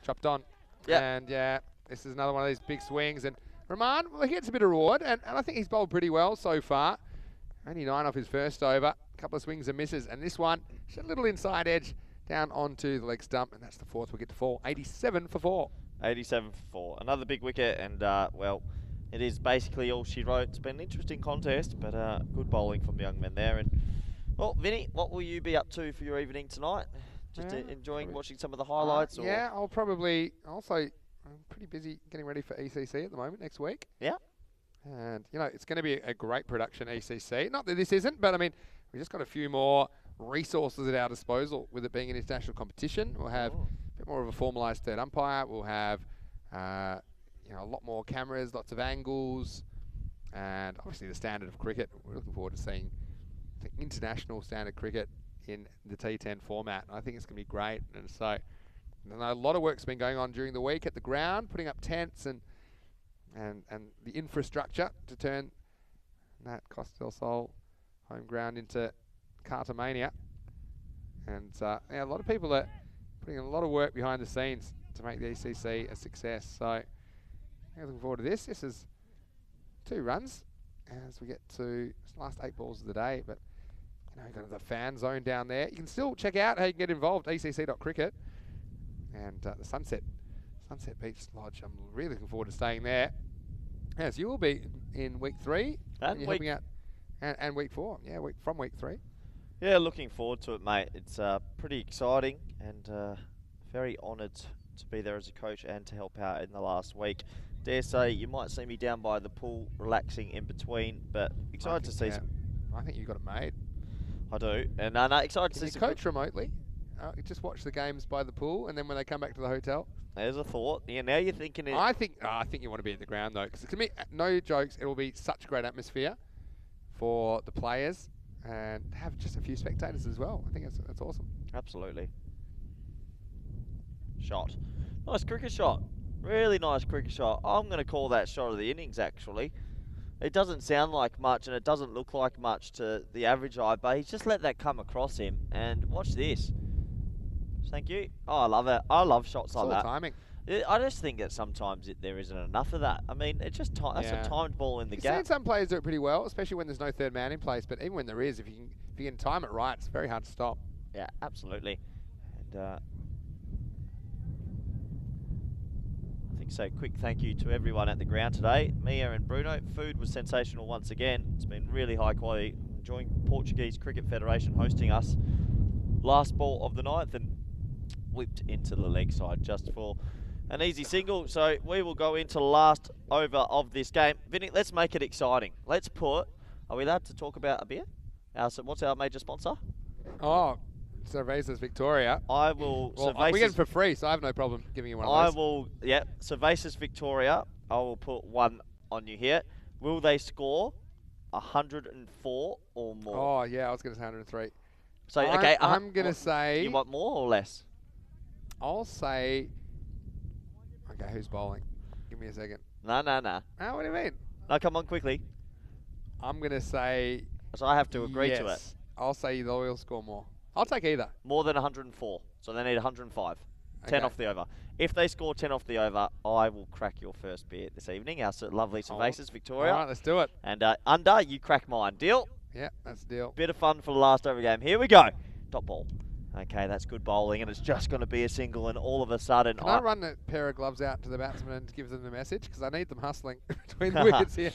Chopped on. Yep. And yeah, this is another one of these big swings. And Rahman, well, he gets a bit of reward, and I think he's bowled pretty well so far. Only 9 off his first over. A couple of swings and misses. And this one, just a little inside edge down onto the leg stump, and that's the 4th wicket to fall. 87 for 4. 87 for 4. Another big wicket, and well, it is basically all she wrote. It's been an interesting contest, but good bowling from the young men there. And well, Vinny, what will you be up to for your evening tonight? Just enjoying watching some of the highlights? Or? Yeah, I'll probably also. I'm pretty busy getting ready for ECC at the moment next week. Yeah. And, you know, it's going to be a great production, ECC. Not that this isn't, but, I mean, we've just got a few more resources at our disposal with it being an international competition. We'll have a bit more of a formalised 3rd umpire. We'll have, you know, a lot more cameras, lots of angles, and obviously the standard of cricket. We're looking forward to seeing the international standard cricket in the T10 format. I think it's going to be great. And so, I know a lot of work's been going on during the week at the ground, putting up tents and the infrastructure to turn that Costa del Sol home ground into Cartamania. And yeah, a lot of people are putting a lot of work behind the scenes to make the ECC a success. So yeah, looking forward to this. This is 2 runs as we get to the last 8 balls of the day. But you know, you've got the fan zone down there. You can still check out how you can get involved, ecc.cricket. And the Sunset Beach Lodge. I'm really looking forward to staying there. As you will be in week 3. And you're helping out. And week 4. Yeah, from week 3. Yeah, looking forward to it, mate. It's pretty exciting and very honoured to be there as a coach and to help out in the last week. Dare say you might see me down by the pool relaxing in between, but excited to see some. I think you got it made. I do, and excited to see some. Coach remotely. Just watch the games by the pool, and then when they come back to the hotel. There's a thought. Yeah, now you're thinking it. I think you want to be at the ground though, because to me, no jokes, it will be such a great atmosphere for the players and have just a few spectators as well. I think that's awesome. Absolutely. Shot. Nice cricket shot. Really nice cricket shot. I'm going to call that shot of the innings, actually. It doesn't sound like much, and it doesn't look like much to the average eye, but he's just let that come across him. And watch this. Thank you. Oh, I love it. I love shots like that. Timing. I just think that sometimes there isn't enough of that. I mean, it's just that's a timed ball in the gap. You've seen some players do it pretty well, especially when there's no 3rd man in place. But even when there is, if you can time it right, it's very hard to stop. Yeah, absolutely. And I think so. Quick thank you to everyone at the ground today. Mia and Bruno. Food was sensational once again. It's been really high quality. Enjoying Portuguese Cricket Federation hosting us. last ball of the ninth and whipped into the leg side just for an easy single. So we will go into last over of this game. Vinny, let's make it exciting. Let's put, are we allowed to talk about a beer? What's our major sponsor? Oh, Cervezas Victoria. I will. Well, we get them for free, so I have no problem giving you one of those. I will, yeah, Cervezas Victoria. I will put one on you here. Will they score 104 or more? Oh, yeah, I was going to say 103. So, okay. I'm going to say... You want more or less? I'll say... Okay, who's bowling? Give me a second. No. Oh, what do you mean? No, come on, quickly. I'm going to say... So I have to agree yes. to it. I'll say they'll score more. I'll take either. More than 104. So they need 105. 10 Okay. off the over. If they score 10 off the over, I will crack your first beer this evening. Our lovely Cervezas Victoria. All right, let's do it. And under, you crack mine. Deal? Yeah, that's the deal. Bit of fun for the last over game. Here we go. Top ball. Okay, that's good bowling, and it's just going to be a single, and all of a sudden... Can I run a pair of gloves out to the batsman and give them the message? Because I need them hustling between the wickets here.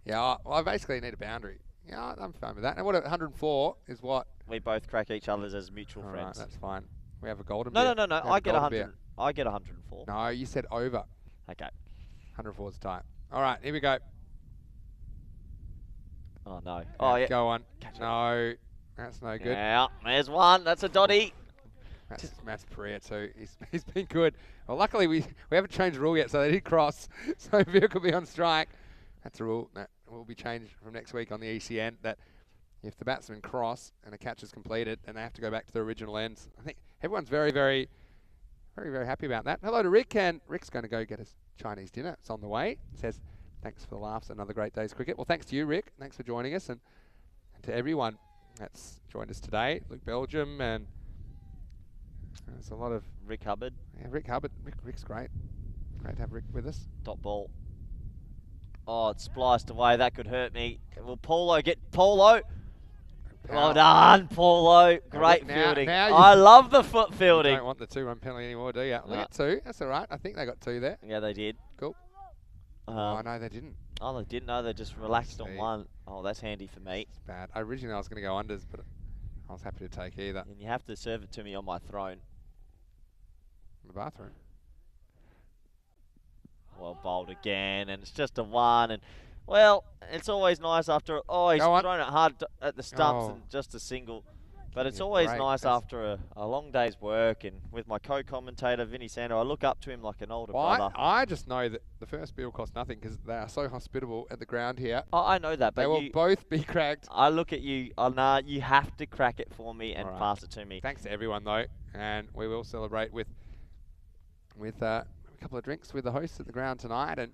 Yeah, well, I basically need a boundary. Yeah, I'm fine with that. And what 104 is what? We both crack each other's as mutual All friends. right, that's fine. We have a golden No. beer. I get 100. I get 104. No, you said over. Okay. 104 is tight. All right, here we go. Oh, no. Oh, yeah. Go on. Catch it. No, that's no good. Yeah, there's one. That's a dotty. That's Matt's Perea too. He's been good. Well, luckily we haven't changed the rule yet, so they did cross. So Veer could be on strike. That's a rule that will be changed from next week on the ECN, that if the batsmen cross and a catch is completed, then they have to go back to the original ends. I think everyone's very, very happy about that. Hello to Rick, and Rick's going to go get his Chinese dinner. It's on the way. It says, thanks for the laughs, another great day's cricket. Well, thanks to you, Rick. Thanks for joining us, and to everyone that's joined us today. Luke Belgium, and there's a lot of... Rick Hubbard. Yeah, Rick Hubbard. Rick's great. Great to have Rick with us. Top ball. Oh, it's spliced away. That could hurt me. Will Paulo get Paulo? Well done, Paulo. Great fielding. I love the foot fielding. You don't want the 2-run penalty anymore, do you? They got 2. That's all right. I think they got 2 there. Yeah, they did. Cool. Oh, no, they didn't. Oh, they didn't know. They just relaxed on one. Oh, that's handy for me. It's bad. Originally, I was going to go unders, but I was happy to take either. And you have to serve it to me on my throne. In the bathroom. Well bowled again, and it's just a 1. And well, it's always nice after. Oh, he's thrown it hard at the stumps and just a single. But it's always nice after a long day's work, and with my co-commentator Vinny Sando, I look up to him like an older brother. I just know that the first beer will cost nothing because they are so hospitable at the ground here. Oh, I know that, but they will both be cracked. I look at you. Oh, nah, you have to crack it for me and pass it to me. Thanks to everyone though, and we will celebrate with a couple of drinks with the hosts at the ground tonight, and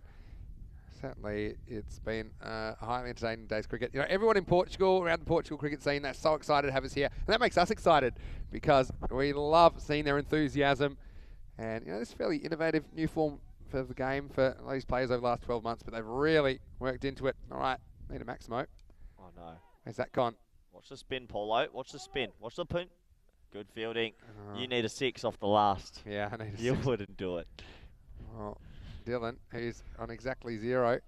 certainly it's been a highly entertaining day's cricket. You know, everyone in Portugal, around the Portugal cricket scene, they're so excited to have us here, and that makes us excited because we love seeing their enthusiasm, and you know, this fairly innovative new form for the game for these players over the last 12 months, but they've really worked into it. All right, need a Maximo. Oh no. Where's that gone? Watch the spin, Paulo. Watch the spin. Watch the pin. Good fielding. You need a 6 off the last. Yeah, I need a 6. You wouldn't do it. Well, Dylan, who's on exactly 0,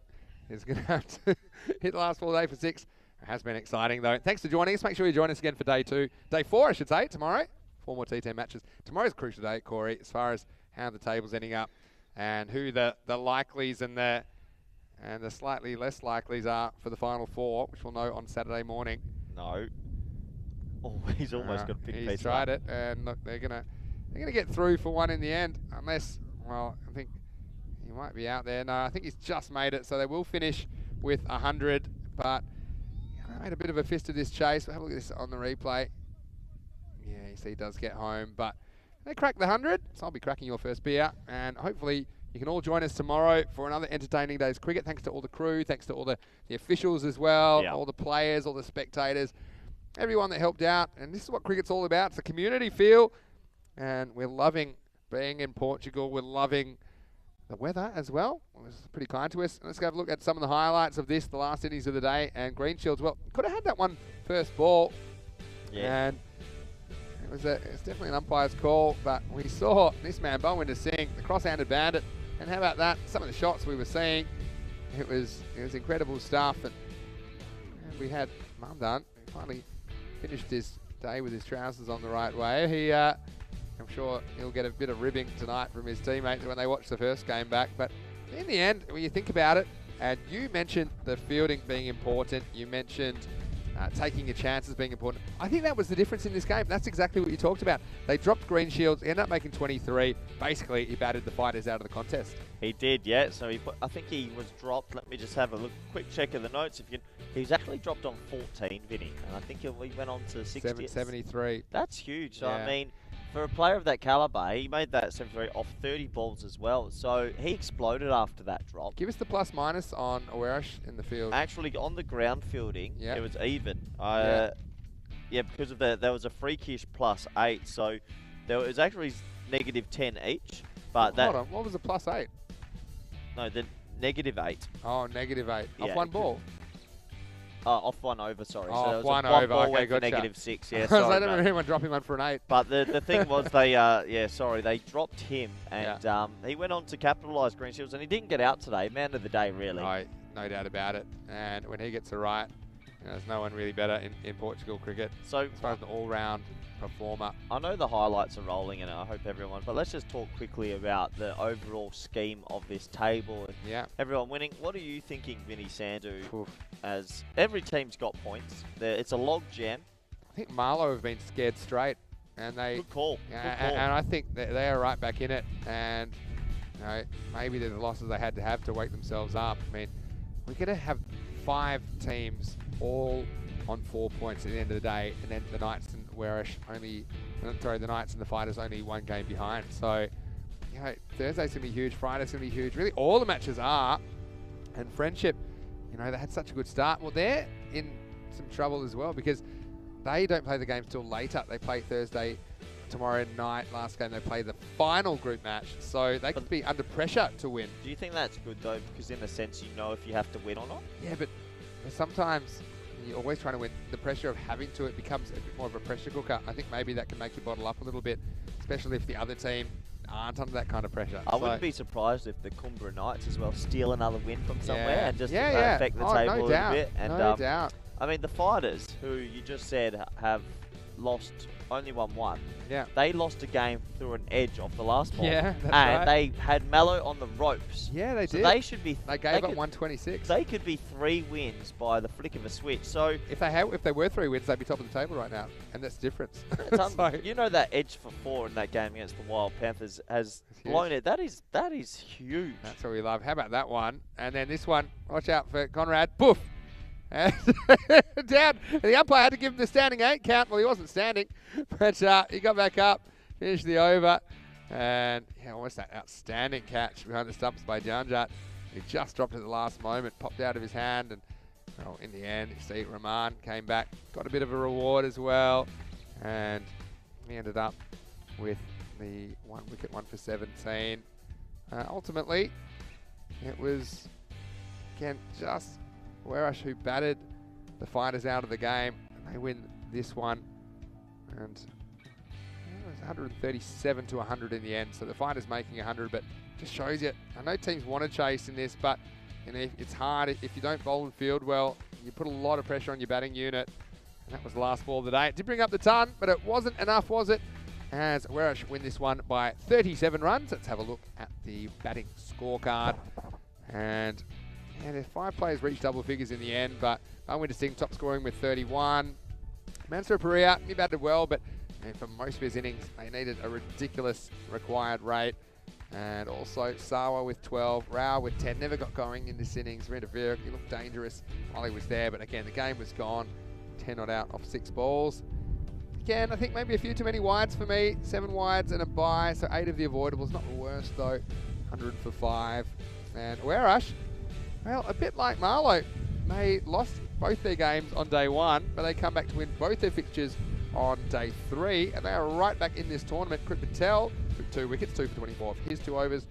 is going to have to hit the last ball day for 6. It has been exciting, though. Thanks for joining us. Make sure you join us again for day 4, I should say, tomorrow. 4 more T10 matches. Tomorrow's a crucial day, Corey, as far as how the table's ending up and who the likelies and the slightly less likelies are for the final 4, which we'll know on Saturday morning. No. Oh, he's almost got a big piece. He's tried it, and look, they're gonna get through for 1 in the end, unless, well, I think he might be out there. No, I think he's just made it, so they will finish with 100. But I made a bit of a fist of this chase. We'll have a look at this on the replay. Yeah, you see, he does get home, but they cracked the 100. So I'll be cracking your first beer, and hopefully you can all join us tomorrow for another entertaining day's cricket. Thanks to all the crew, thanks to all the officials as well, all the players, all the spectators, everyone that helped out. And this is what cricket's all about. It's a community feel, and we're loving being in Portugal. We're loving the weather as well. It was pretty kind to us. Let's go have a look at some of the highlights of this, the last innings of the day. And Greenshields, well, could have had that one first ball. Yeah. And it was definitely an umpire's call, but we saw this man Bowen sing the cross-handed bandit. And how about that? Some of the shots we were seeing, it was incredible stuff. And we had Mamdan, who finally finished his day with his trousers on the right way. I'm sure he'll get a bit of ribbing tonight from his teammates when they watch the first game back. But in the end, when you think about it, and you mentioned the fielding being important, you mentioned taking your chances being important. I think that was the difference in this game. That's exactly what you talked about. They dropped Green Shields, ended up making 23. Basically, he batted the fighters out of the contest. He did, yeah. So I think he was dropped. Let me just have a quick check of the notes. He was actually dropped on 14, Vinny, and I think he went on to 60. 773. That's huge. So Yeah. I mean, for a player of that caliber, he made that 73 off 30 balls as well. So he exploded after that drop. Give us the plus minus on Awarish in the field. Actually, on the ground fielding, Yep. it was even. Yeah. Yeah, because of there was a freakish +8, so there was actually -10 each. But Hold on, what was the +8? No, the -8. Oh, -8. Yeah, Off one ball. Off one over, sorry. Oh, so there was one one over, ball okay, went for gotcha. -6. Yeah, I sorry. don't remember mate. anyone dropping one for an 8. But the thing was they they dropped him and he went on to capitalise Green Shields and he didn't get out today. Man of the day, really. No doubt about it. And when he gets it right, there's no one really better in Portugal cricket. So as far as an all-round performer. I know the highlights are rolling and I hope everyone, but let's just talk quickly about the overall scheme of this table and everyone winning. What are you thinking, Vinny Sandu? Oof. As every team's got points, it's a log jam. I think Marlow have been scared straight, and they Good call. Good call. and I think they are right back in it. And maybe they're the losses they had to have to wake themselves up. I mean, we're gonna have 5 teams all on 4 points at the end of the day, and then the Knights and the Knights and the Fighters only 1 game behind. So, Thursday's gonna be huge. Friday's gonna be huge. Really, all the matches are. And Friendship, they had such a good start. Well, they're in some trouble as well because they don't play the games till later. They play Thursday, tomorrow night. Last game they play the final group match, so they could be under pressure to win. Do you think that's good though? Because in a sense, you know if you have to win or not. Yeah, but sometimes you're always trying to win. The pressure of having to, it becomes a bit more of a pressure cooker. I think maybe that can make you bottle up a little bit, especially if the other team aren't under that kind of pressure. I wouldn't be surprised if the Kumbra Knights as well steal another win from somewhere and just affect the table a little bit. And no doubt. I mean, the Fighters, who you just said have lost only won one. Yeah. They lost a game through an edge off the last ball. Yeah, that's and right. they had Mallow on the ropes. Yeah, they so did. They should be. They gave up 126. They could be 3 wins by the flick of a switch. So if they were 3 wins, they'd be top of the table right now, and that's the difference. You know that edge for 4 in that game against the Wild Panthers has blown it. That is huge. That's what we love. How about that one? And then this one. Watch out for Conrad. Poof. And down. And the umpire had to give him the standing 8 count. Well, he wasn't standing, but he got back up, finished the over, and almost that outstanding catch behind the stumps by Janjat. He just dropped it at the last moment, popped out of his hand, and in the end, you see Rahman came back, got a bit of a reward as well, and he ended up with the 1 wicket, 1 for 17. Ultimately, it was again just Warash who batted the Fighters out of the game, and they win this one. And it was 137 to 100 in the end, so the Fighters making 100, but just shows you, I know teams want to chase in this, but it's hard. If you don't bowl and field well, you put a lot of pressure on your batting unit, and that was the last ball of the day. It did bring up the ton, but it wasn't enough, was it? As Warash win this one by 37 runs. Let's have a look at the batting scorecard. And there's 5 players reached double figures in the end, but Winter Singh top scoring with 31. Mansur Perea, he batted well, but for most of his innings, they needed a ridiculous required rate. And also Sawa with 12, Rao with 10. Never got going in this innings. Rita Virak, he looked dangerous while he was there, but again, the game was gone. 10 not out off 6 balls. Again, I think maybe a few too many wides for me. 7 wides and a bye, so 8 of the avoidables. Not the worst though. 100 for 5. And Warash, well, a bit like Marlow, they lost both their games on day 1, but they come back to win both their fixtures on day 3, and they are right back in this tournament. Krit Patel took 2 wickets, 2 for 24 of his 2 overs.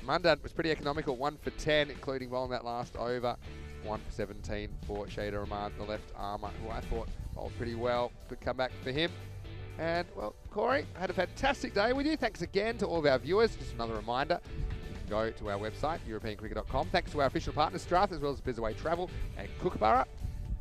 Mundan was pretty economical, 1 for 10, including bowling that last over. 1 for 17 for Shader Rahman, the left armour, who I thought bowled pretty well. Good comeback for him. And, well, Corey, I had a fantastic day with you. Thanks again to all of our viewers. Just another reminder, go to our website, europeancricket.com. Thanks to our official partners, Strath, as well as Bizaway Travel and Kookaburra.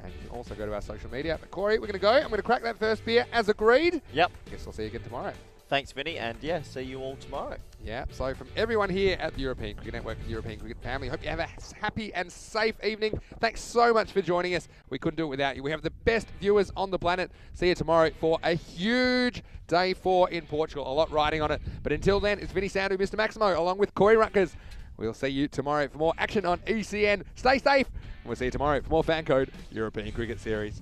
And you can also go to our social media. But Corey, we're going to go. I'm going to crack that first beer as agreed. Yep. I guess I'll see you again tomorrow. Thanks, Vinny, and yeah, see you all tomorrow. Yeah, so from everyone here at the European Cricket Network and the European Cricket family, hope you have a happy and safe evening. Thanks so much for joining us. We couldn't do it without you. We have the best viewers on the planet. See you tomorrow for a huge day 4 in Portugal. A lot riding on it. But until then, it's Vinny Sandu, Mr. Maximo, along with Corey Rutgers. We'll see you tomorrow for more action on ECN. Stay safe. We'll see you tomorrow for more FanCode European Cricket Series.